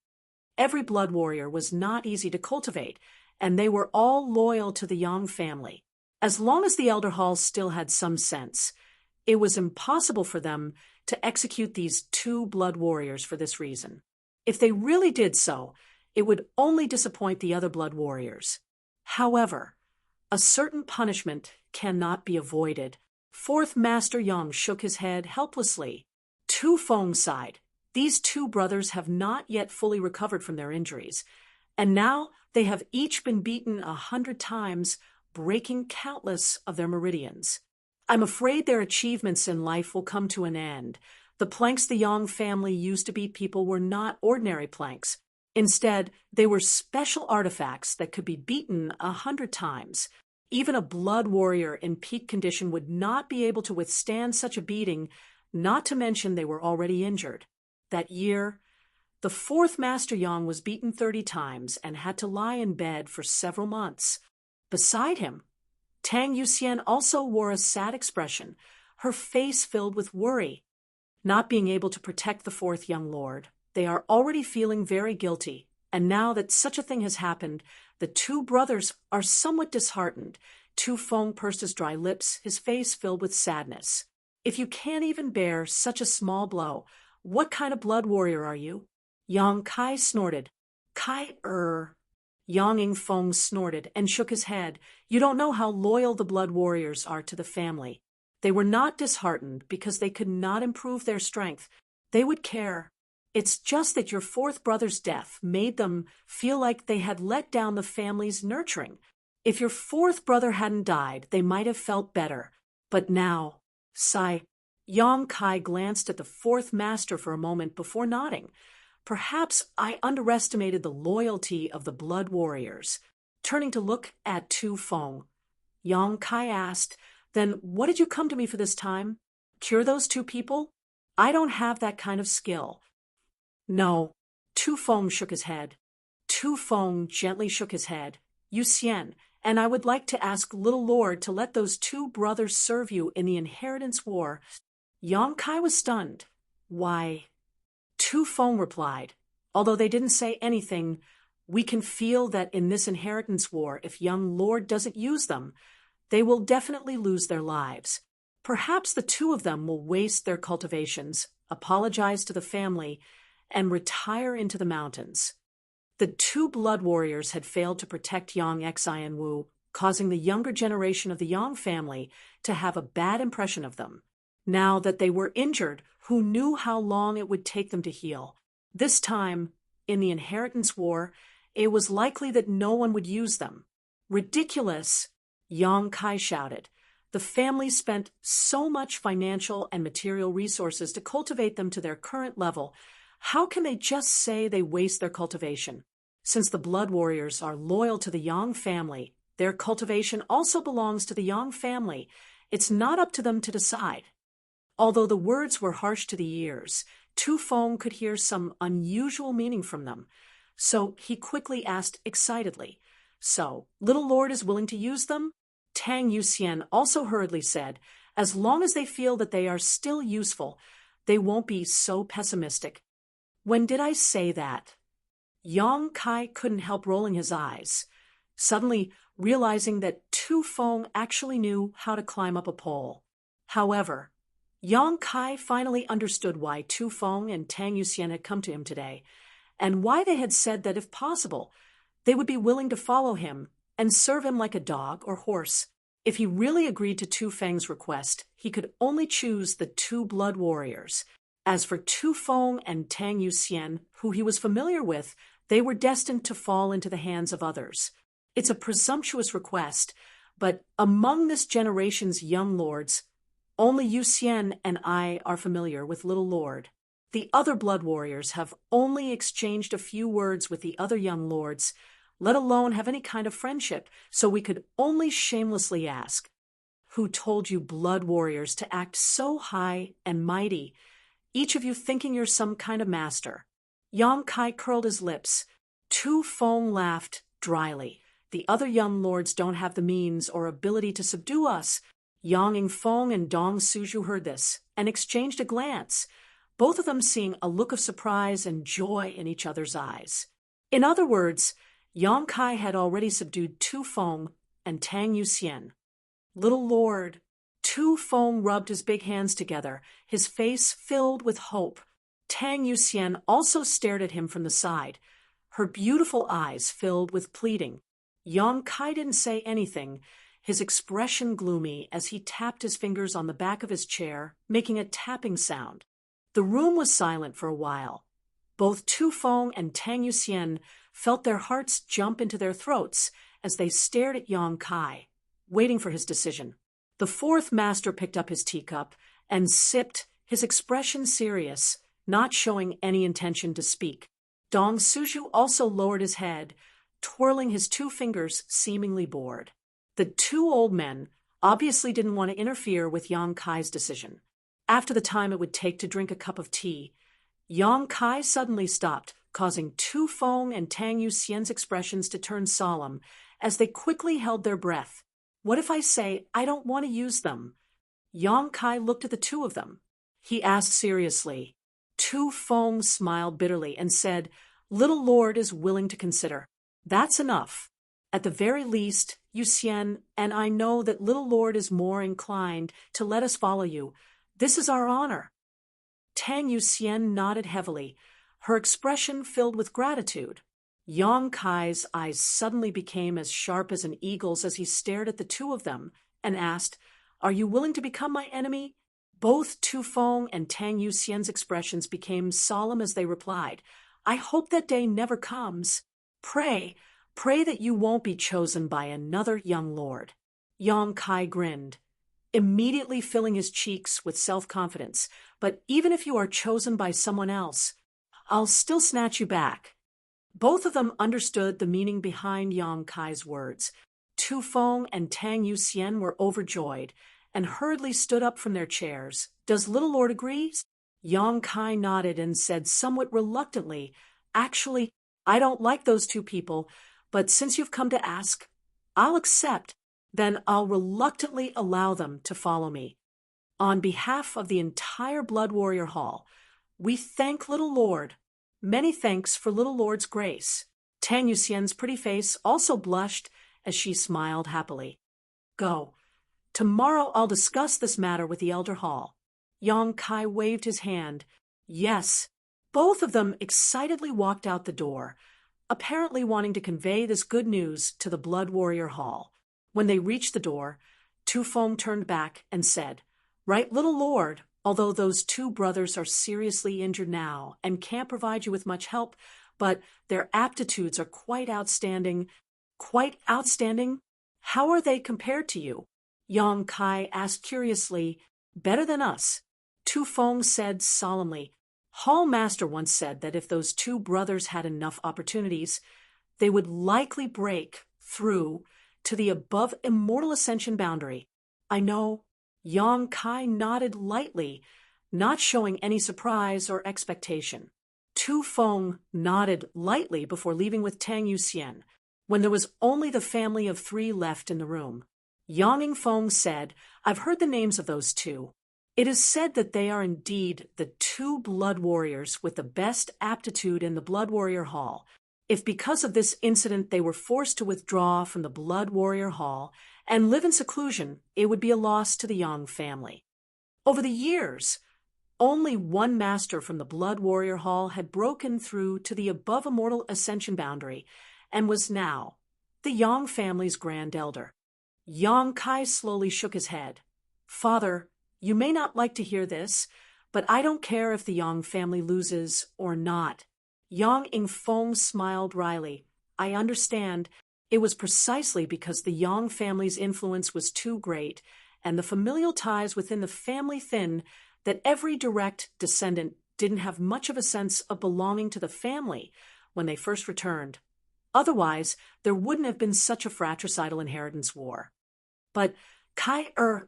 Every blood warrior was not easy to cultivate, and they were all loyal to the Yang family. As long as the elder halls still had some sense, it was impossible for them to execute these 2 blood warriors for this reason. If they really did so, it would only disappoint the other blood warriors. However, a certain punishment cannot be avoided. Fourth Master Yang shook his head helplessly. Tu Feng sighed. These 2 brothers have not yet fully recovered from their injuries, and now they have each been beaten 100 times, breaking countless of their meridians. I'm afraid their achievements in life will come to an end. The planks the Yang family used to beat people were not ordinary planks. Instead, they were special artifacts that could be beaten 100 times. Even a blood warrior in peak condition would not be able to withstand such a beating, not to mention they were already injured. That year, the 4th Master Yang was beaten 30 times and had to lie in bed for several months. Beside him, Tang Yuxian also wore a sad expression, her face filled with worry. Not being able to protect the 4th young lord, they are already feeling very guilty, and now that such a thing has happened, the 2 brothers are somewhat disheartened. Tu Feng pursed his dry lips, his face filled with sadness. If you can't even bear such a small blow, what kind of blood warrior are you? Yang Kai snorted. Yang Yingfeng snorted and shook his head. You don't know how loyal the blood warriors are to the family. They were not disheartened because they could not improve their strength. They would care. It's just that your fourth brother's death made them feel like they had let down the family's nurturing. If your fourth brother hadn't died, they might have felt better. But now, sigh. Yang Kai glanced at the fourth master for a moment before nodding. Perhaps I underestimated the loyalty of the blood warriors. Turning to look at Tu Feng, Yang Kai asked, "Then what did you come to me for this time? Cure those two people? I don't have that kind of skill." "No." Tu Feng shook his head. Tu Feng gently shook his head. "You Xian, and I would like to ask Little Lord to let those two brothers serve you in the inheritance war." Yang Kai was stunned. "Why?" Tu Feng replied, "Although they didn't say anything, we can feel that in this inheritance war, if young Lord doesn't use them, they will definitely lose their lives. Perhaps the two of them will waste their cultivations, apologize to the family, and retire into the mountains." The two blood warriors had failed to protect Yang Xian Wu, causing the younger generation of the Yang family to have a bad impression of them. Now that they were injured, who knew how long it would take them to heal? This time, in the inheritance war, it was likely that no one would use them. "Ridiculous!" Yang Kai shouted. "The family spent so much financial and material resources to cultivate them to their current level. How can they just say they waste their cultivation? Since the blood warriors are loyal to the Yang family, their cultivation also belongs to the Yang family. It's not up to them to decide." Although the words were harsh to the ears, Tu Feng could hear some unusual meaning from them. So he quickly asked excitedly, "So, Little Lord is willing to use them?" Tang Yuxian also hurriedly said, "As long as they feel that they are still useful, they won't be so pessimistic." "When did I say that?" Yang Kai couldn't help rolling his eyes, suddenly realizing that Tu Feng actually knew how to climb up a pole. However, Yang Kai finally understood why Tu Feng and Tang Yuxian had come to him today, and why they had said that if possible, they would be willing to follow him and serve him like a dog or horse. If he really agreed to Tu Feng's request, he could only choose the two blood warriors. As for Tu Feng and Tang Yuxian, who he was familiar with, they were destined to fall into the hands of others. It's a presumptuous request, but among this generation's young lords, only Yu Xian and I are familiar with Little Lord. The other blood warriors have only exchanged a few words with the other young lords, let alone have any kind of friendship, so we could only shamelessly ask, "Who told you blood warriors to act so high and mighty, each of you thinking you're some kind of master?" Yang Kai curled his lips. Tu Feng laughed dryly. "The other young lords don't have the means or ability to subdue us." Yang Yingfeng and Dong Suju heard this and exchanged a glance, both of them seeing a look of surprise and joy in each other's eyes. In other words, Yang Kai had already subdued Tu Feng and Tang Yuxian. "Little Lord." Tu Feng rubbed his big hands together, his face filled with hope. Tang Yuxian also stared at him from the side, her beautiful eyes filled with pleading. Yang Kai didn't say anything, his expression gloomy as he tapped his fingers on the back of his chair, making a tapping sound. The room was silent for a while. Both Tu Feng and Tang Yuxian felt their hearts jump into their throats as they stared at Yang Kai, waiting for his decision. The fourth master picked up his teacup and sipped, his expression serious, not showing any intention to speak. Dong Suju also lowered his head, twirling his two fingers, seemingly bored. The two old men obviously didn't want to interfere with Yang Kai's decision. After the time it would take to drink a cup of tea, Yang Kai suddenly stopped, causing Tu Feng and Tang Yuxian's expressions to turn solemn as they quickly held their breath. "What if I say I don't want to use them?" Yang Kai looked at the two of them. He asked seriously. Tu Feng smiled bitterly and said, "Little Lord is willing to consider." "That's enough. At the very least, Yu Xian and I know that Little Lord is more inclined to let us follow you. This is our honor." Tang Yuxian nodded heavily, her expression filled with gratitude. Yang Kai's eyes suddenly became as sharp as an eagle's as he stared at the two of them and asked, "Are you willing to become my enemy?" Both Tu Feng and Tang Yuxian's expressions became solemn as they replied, I hope that day never comes. Pray, pray that you won't be chosen by another young lord. Yang Kai grinned, immediately filling his cheeks with self-confidence. But even if you are chosen by someone else, I'll still snatch you back. Both of them understood the meaning behind Yang Kai's words. Tu Feng and Tang Yuxian were overjoyed and hurriedly stood up from their chairs. Does little lord agree? Yang Kai nodded and said somewhat reluctantly, Actually, I don't like those two people, but since you've come to ask, I'll accept. Then I'll reluctantly allow them to follow me. On behalf of the entire Blood Warrior Hall, we thank little lord. Many thanks for little lord's grace. Tang Yuxian's pretty face also blushed as she smiled happily. Go. Tomorrow I'll discuss this matter with the Elder Hall. Yang Kai waved his hand. Yes. Both of them excitedly walked out the door, apparently wanting to convey this good news to the Blood Warrior Hall. When they reached the door, Tu Feng turned back and said, Right, little lord, although those two brothers are seriously injured now and can't provide you with much help, but their aptitudes are quite outstanding. Quite outstanding? How are they compared to you? Yang Kai asked curiously. Better than us. Tu Feng said solemnly. Hall Master once said that if those two brothers had enough opportunities, they would likely break through to the above immortal ascension boundary. I know. Yang Kai nodded lightly, not showing any surprise or expectation. Tu Feng nodded lightly before leaving with Tang Yuxian, when there was only the family of three left in the room. Yang Feng said, I've heard the names of those two. It is said that they are indeed the two blood warriors with the best aptitude in the Blood Warrior Hall. If because of this incident they were forced to withdraw from the Blood Warrior Hall and live in seclusion, it would be a loss to the Yang family. Over the years, only one master from the Blood Warrior Hall had broken through to the above immortal ascension boundary and was now the Yang family's grand elder. Yang Kai slowly shook his head. Father, you may not like to hear this, but I don't care if the Yang family loses or not. Yang Feng smiled wryly. I understand. It was precisely because the Yang family's influence was too great and the familial ties within the family thin that every direct descendant didn't have much of a sense of belonging to the family when they first returned. Otherwise, there wouldn't have been such a fratricidal inheritance war. But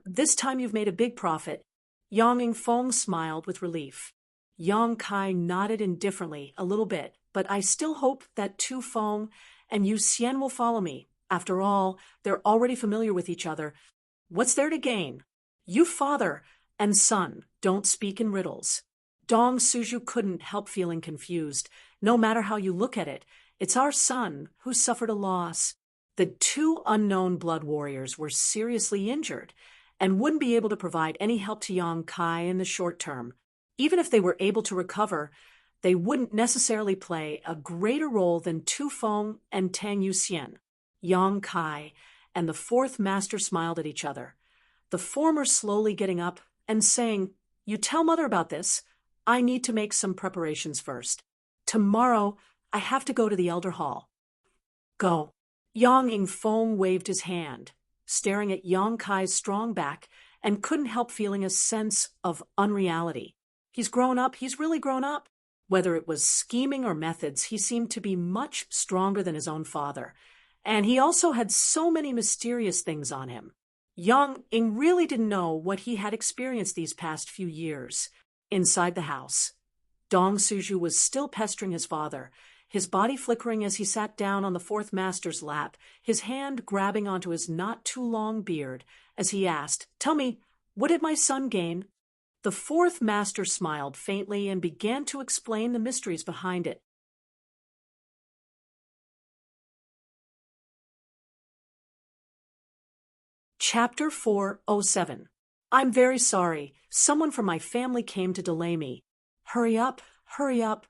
this time you've made a big profit. Yang Feng smiled with relief. Yang Kai nodded indifferently a little bit, but I still hope that Tu Feng and Yu Xian will follow me. After all, they're already familiar with each other. What's there to gain? You father and son don't speak in riddles. Dong Suju couldn't help feeling confused. No matter how you look at it, it's our son who suffered a loss. The two unknown blood warriors were seriously injured and wouldn't be able to provide any help to Yang Kai in the short term. Even if they were able to recover, they wouldn't necessarily play a greater role than Tu Feng and Tang Yuxian. Yang Kai and the fourth master smiled at each other, the former slowly getting up and saying, You tell mother about this. I need to make some preparations first. Tomorrow, I have to go to the Elder Hall. Go. Yang Feng waved his hand, staring at Yang Kai's strong back, and couldn't help feeling a sense of unreality. He's grown up. He's really grown up. Whether it was scheming or methods, he seemed to be much stronger than his own father. And he also had so many mysterious things on him. Yang really didn't know what he had experienced these past few years. Inside the house, Dong Suju was still pestering his father, his body flickering as he sat down on the fourth master's lap, his hand grabbing onto his not-too-long beard as he asked, Tell me, what did my son gain? The fourth master smiled faintly and began to explain the mysteries behind it. Chapter 407. I'm very sorry. Someone from my family came to delay me. Hurry up, hurry up.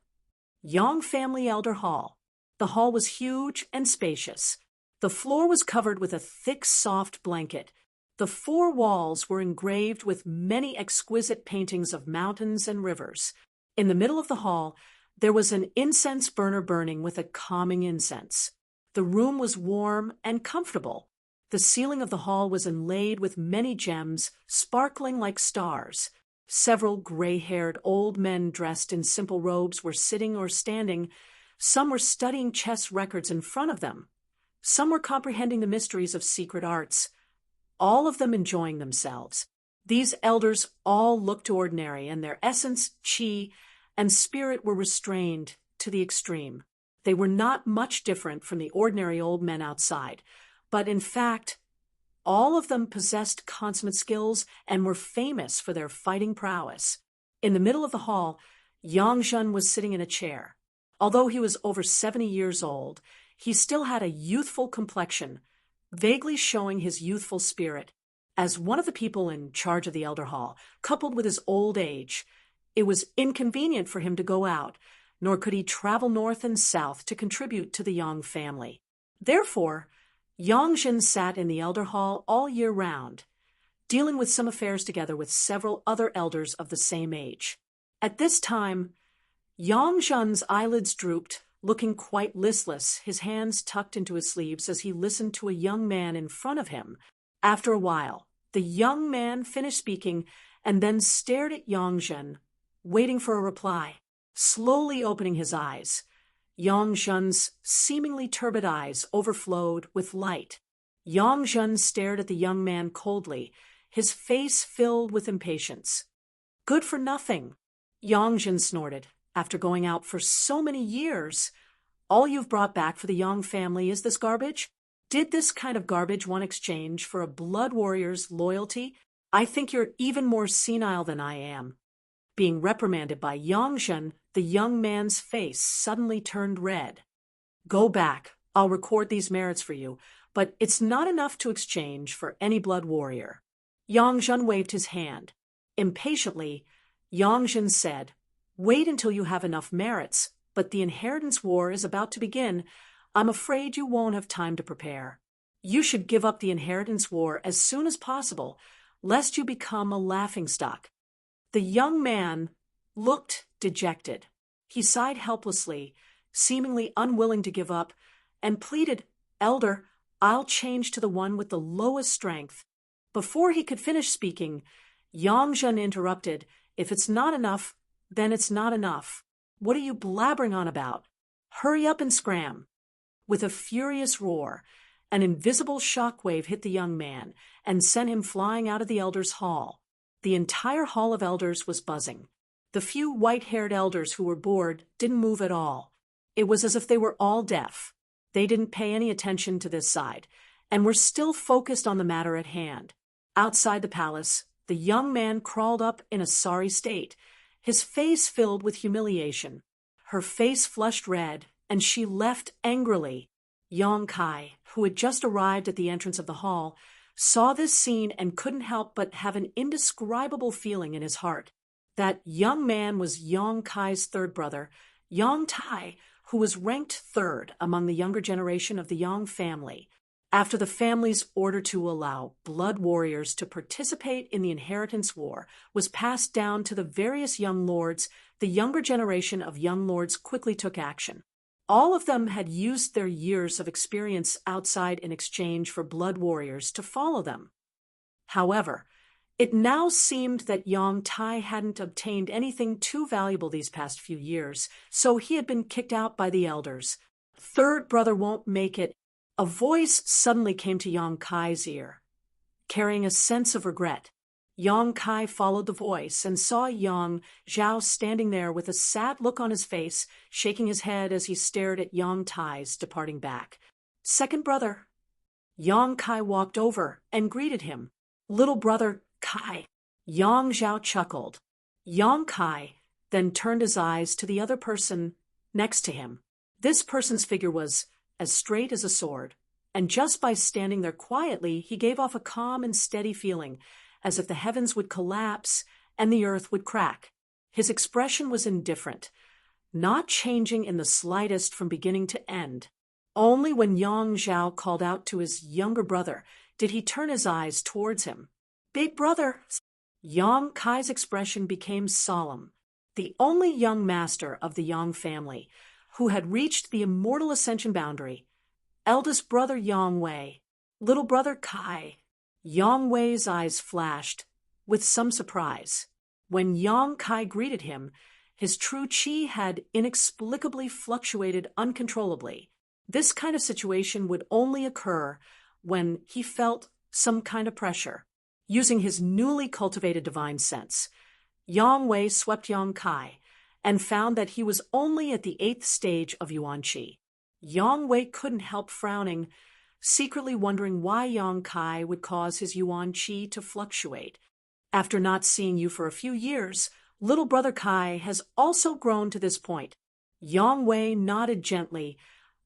Yang Family Elder Hall. The hall was huge and spacious. The floor was covered with a thick, soft blanket. The four walls were engraved with many exquisite paintings of mountains and rivers. In the middle of the hall, there was an incense burner burning with a calming incense. The room was warm and comfortable. The ceiling of the hall was inlaid with many gems, sparkling like stars. Several gray-haired old men dressed in simple robes were sitting or standing. Some were studying chess records in front of them. Some were comprehending the mysteries of secret arts. All of them enjoying themselves. These elders all looked ordinary, and their essence, chi, and spirit were restrained to the extreme. They were not much different from the ordinary old men outside, but in fact, all of them possessed consummate skills and were famous for their fighting prowess. In the middle of the hall, Yang Zhen was sitting in a chair. Although he was over 70 years old, he still had a youthful complexion, vaguely showing his youthful spirit. As one of the people in charge of the elder hall, coupled with his old age, it was inconvenient for him to go out, nor could he travel north and south to contribute to the Yang family. Therefore, Yang Zhen sat in the elder hall all year round, dealing with some affairs together with several other elders of the same age. At this time, Yang Zhen's eyelids drooped, looking quite listless, his hands tucked into his sleeves as he listened to a young man in front of him. After a while, the young man finished speaking and then stared at Yang Zhen, waiting for a reply. Slowly opening his eyes, Yang Zhen's seemingly turbid eyes overflowed with light. Yang Zhen stared at the young man coldly, his face filled with impatience. "Good for nothing," Yang Zhen snorted. "After going out for so many years, all you've brought back for the Yang family is this garbage? Did this kind of garbage want exchange for a blood warrior's loyalty? I think you're even more senile than I am." Being reprimanded by Yang Zhen, the young man's face suddenly turned red. "Go back. I'll record these merits for you, but it's not enough to exchange for any blood warrior." Yang Zhen waved his hand. Impatiently, Yang Zhen said, "Wait until you have enough merits, but the inheritance war is about to begin. I'm afraid you won't have time to prepare. You should give up the inheritance war as soon as possible, lest you become a laughingstock." The young man looked dejected. He sighed helplessly, seemingly unwilling to give up, and pleaded, "Elder, I'll change to the one with the lowest strength." Before he could finish speaking, Yang Zhen interrupted, "If it's not enough, then it's not enough. What are you blabbering on about? Hurry up and scram." With a furious roar, an invisible shockwave hit the young man and sent him flying out of the elders' hall. The entire hall of elders was buzzing. The few white-haired elders who were bored didn't move at all. It was as if they were all deaf. They didn't pay any attention to this side, and were still focused on the matter at hand. Outside the palace, the young man crawled up in a sorry state, his face filled with humiliation. Her face flushed red, and she left angrily. Yang Kai, who had just arrived at the entrance of the hall, saw this scene and couldn't help but have an indescribable feeling in his heart. That young man was Yang Kai's third brother, Yang Tai, who was ranked third among the younger generation of the Yang family. After the family's order to allow blood warriors to participate in the inheritance war was passed down to the various young lords, the younger generation of young lords quickly took action. All of them had used their years of experience outside in exchange for blood warriors to follow them. However, it now seemed that Yang Tai hadn't obtained anything too valuable these past few years, so he had been kicked out by the elders. "Third brother won't make it." A voice suddenly came to Yang Kai's ear, carrying a sense of regret. Yang Kai followed the voice and saw Yang Zhao standing there with a sad look on his face, shaking his head as he stared at Yang Tai's departing back. "Second brother." Yang Kai walked over and greeted him. "Little brother Kai." Yang Zhao chuckled. Yang Kai then turned his eyes to the other person next to him. This person's figure was as straight as a sword, and just by standing there quietly, he gave off a calm and steady feeling, as if the heavens would collapse and the earth would crack. His expression was indifferent, not changing in the slightest from beginning to end. Only when Yang Zhao called out to his younger brother did he turn his eyes towards him. "Big brother." Yang Kai's expression became solemn. The only young master of the Yang family, who had reached the immortal ascension boundary. Eldest brother Yang Wei. Little brother Kai. Yang Wei's eyes flashed, with some surprise. When Yang Kai greeted him, his true qi had inexplicably fluctuated uncontrollably. This kind of situation would only occur when he felt some kind of pressure. Using his newly cultivated divine sense, Yang Wei swept Yang Kai and found that he was only at the 8th stage of Yuan Qi. Yang Wei couldn't help frowning, secretly wondering why Yang Kai would cause his Yuan Qi to fluctuate. "After not seeing you for a few years, little brother Kai has also grown to this point." Yang Wei nodded gently,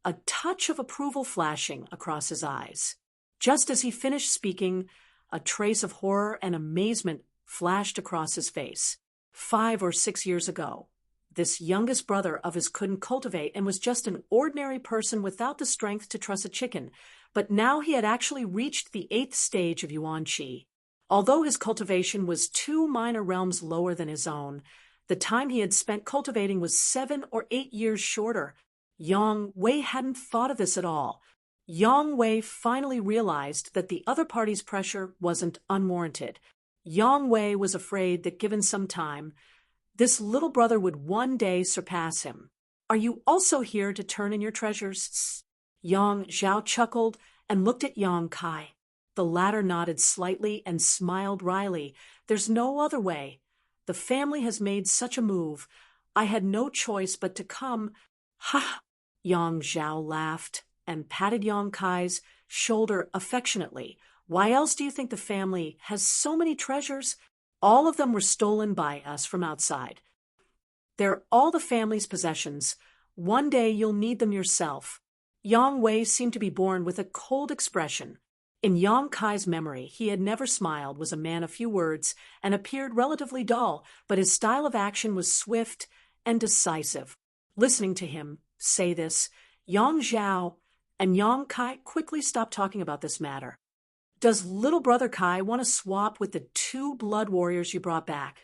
a touch of approval flashing across his eyes. Just as he finished speaking, a trace of horror and amazement flashed across his face. 5 or 6 years ago, this youngest brother of his couldn't cultivate and was just an ordinary person without the strength to truss a chicken, but now he had actually reached the 8th stage of Yuan Qi. Although his cultivation was 2 minor realms lower than his own, the time he had spent cultivating was 7 or 8 years shorter. Yang Wei hadn't thought of this at all. Yang Wei finally realized that the other party's pressure wasn't unwarranted. Yang Wei was afraid that given some time, this little brother would one day surpass him. "Are you also here to turn in your treasures?" Yang Zhao chuckled and looked at Yang Kai. The latter nodded slightly and smiled wryly. "There's no other way. The family has made such a move. I had no choice but to come." "Ha!" Yang Zhao laughed and patted Yang Kai's shoulder affectionately. "Why else do you think the family has so many treasures? All of them were stolen by us from outside. They're all the family's possessions. One day you'll need them yourself." Yang Wei seemed to be born with a cold expression. In Yang Kai's memory, he had never smiled, was a man of few words, and appeared relatively dull, but his style of action was swift and decisive. Listening to him say this, Yang Zhao and Yang Kai quickly stopped talking about this matter. "Does little brother Kai want to swap with the 2 blood warriors you brought back?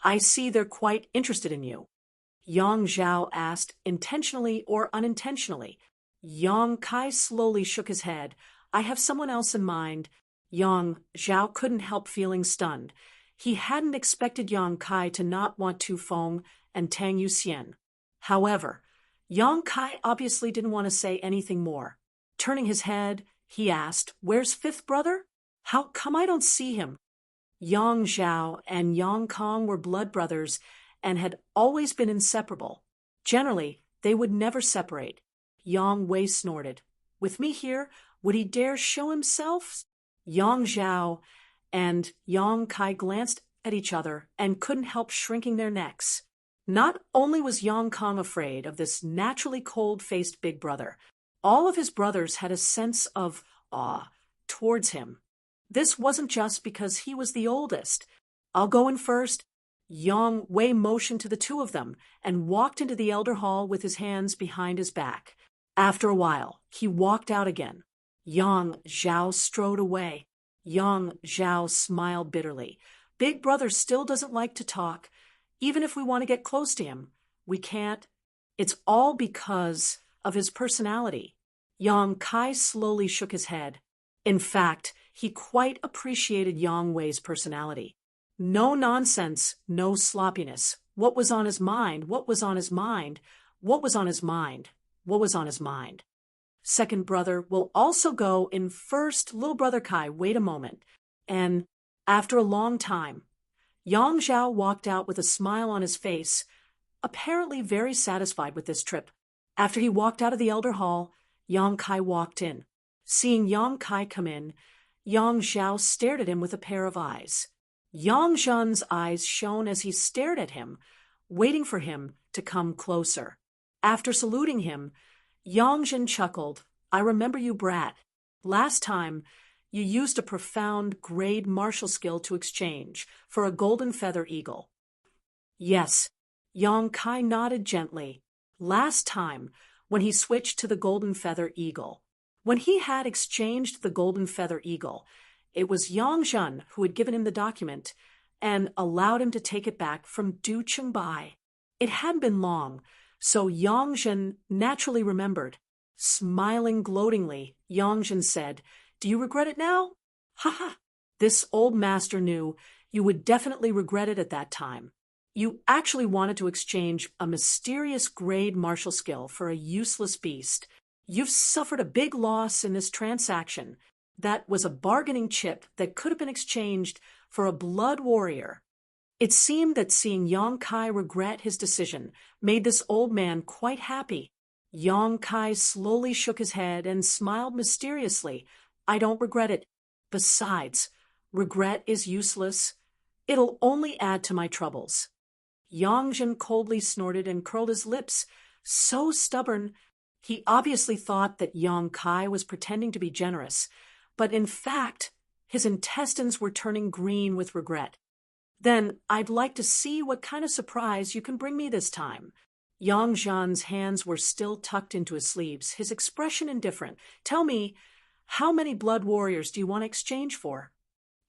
I see they're quite interested in you." Yang Zhao asked, intentionally or unintentionally. Yang Kai slowly shook his head. "I have someone else in mind." Yang Zhao couldn't help feeling stunned. He hadn't expected Yang Kai to not want Tu Feng and Tang Yuxian. However, Yang Kai obviously didn't want to say anything more. Turning his head, he asked, "Where's 5th brother? How come I don't see him?" Yang Zhao and Yang Kong were blood brothers and had always been inseparable. Generally, they would never separate. Yang Wei snorted. "With me here, would he dare show himself?" Yang Zhao and Yang Kai glanced at each other and couldn't help shrinking their necks. Not only was Yang Kong afraid of this naturally cold-faced big brother, all of his brothers had a sense of awe towards him. This wasn't just because he was the oldest. "I'll go in first." Yang Wei motioned to the 2 of them and walked into the elder hall with his hands behind his back. After a while, he walked out again. Yang Zhao strode away. Yang Zhao smiled bitterly. "Big brother still doesn't like to talk. Even if we want to get close to him, we can't. It's all because of his personality." Yang Kai slowly shook his head. In fact, he quite appreciated Yang Wei's personality. No nonsense, no sloppiness. What was on his mind? What was on his mind? What was on his mind? What was on his mind? "Second brother will also go in first." Little brother Kai, wait a moment. And after a long time, Yang Zhao walked out with a smile on his face, apparently very satisfied with this trip. After he walked out of the elder hall, Yang Kai walked in. Seeing Yang Kai come in, Yang Zhao stared at him with a pair of eyes. Yang Zhan's eyes shone as he stared at him, waiting for him to come closer. After saluting him, Yang Zhan chuckled. "I remember you, brat. Last time, you used a profound grade martial skill to exchange for a golden feather eagle." "Yes." Yang Kai nodded gently. "Last time, when he switched to the golden feather eagle." When he had exchanged the golden feather eagle, it was Yongzhen who had given him the document and allowed him to take it back from Du Chengbai. It had been long, so Yongzhen naturally remembered. Smiling gloatingly, Yongzhen said, "Do you regret it now?" "Ha ha!" This old master knew you would definitely regret it at that time. You actually wanted to exchange a mysterious grade martial skill for a useless beast. You've suffered a big loss in this transaction. That was a bargaining chip that could have been exchanged for a blood warrior. It seemed that seeing Yong Kai regret his decision made this old man quite happy. Yong Kai slowly shook his head and smiled mysteriously. "I don't regret it. Besides, regret is useless. It'll only add to my troubles." Yongzhen coldly snorted and curled his lips. So stubborn. He obviously thought that Yong Kai was pretending to be generous, but in fact, his intestines were turning green with regret. "Then I'd like to see what kind of surprise you can bring me this time." Yongzhen's hands were still tucked into his sleeves, his expression indifferent. "Tell me, how many blood warriors do you want to exchange for?"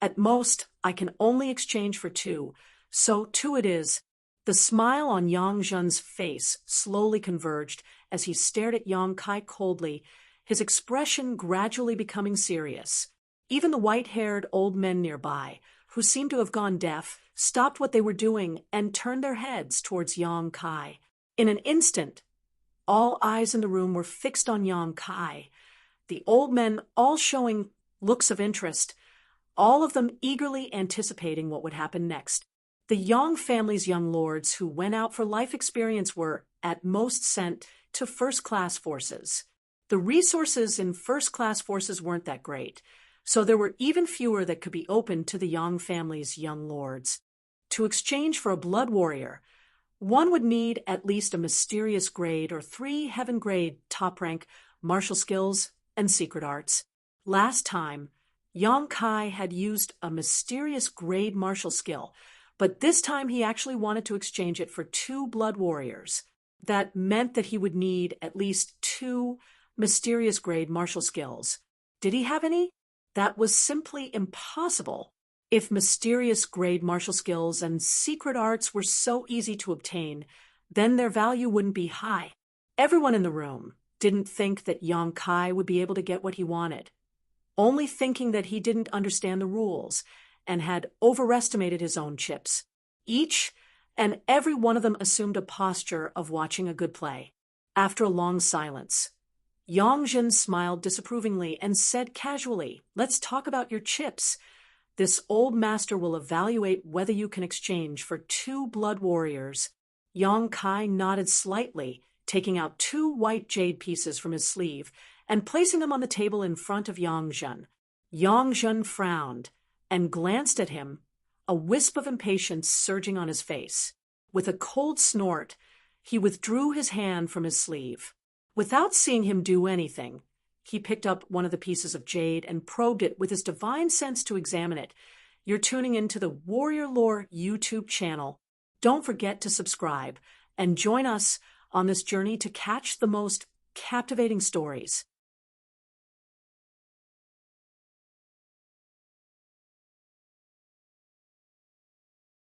"At most, I can only exchange for 2, so 2 it is." The smile on Yongzhen's face slowly converged as he stared at Yong Kai coldly, his expression gradually becoming serious. Even the white-haired old men nearby, who seemed to have gone deaf, stopped what they were doing and turned their heads towards Yong Kai. In an instant, all eyes in the room were fixed on Yong Kai, the old men all showing looks of interest, all of them eagerly anticipating what would happen next. The Yong family's young lords who went out for life experience were, at most, sent to first-class forces. The resources in first-class forces weren't that great, so there were even fewer that could be opened to the Yong family's young lords. To exchange for a blood warrior, one would need at least a mysterious grade or 3 heaven-grade top-rank martial skills and secret arts. Last time, Yong Kai had used a mysterious grade martial skill, but this time he actually wanted to exchange it for 2 blood warriors. That meant that he would need at least 2 mysterious grade martial skills. Did he have any? That was simply impossible. If mysterious grade martial skills and secret arts were so easy to obtain, then their value wouldn't be high. Everyone in the room didn't think that Yong Kai would be able to get what he wanted, only thinking that he didn't understand the rules and had overestimated his own chips. Each and every one of them assumed a posture of watching a good play. After a long silence, Yongzhen smiled disapprovingly and said casually, "Let's talk about your chips. This old master will evaluate whether you can exchange for 2 blood warriors." Yong Kai nodded slightly, taking out 2 white jade pieces from his sleeve and placing them on the table in front of Yongzhen. Yongzhen frowned and glanced at him, a wisp of impatience surging on his face. With a cold snort, he withdrew his hand from his sleeve. Without seeing him do anything, he picked up one of the pieces of jade and probed it with his divine sense to examine it. You're tuning into the Warrior Lore YouTube channel. Don't forget to subscribe and join us on this journey to catch the most captivating stories.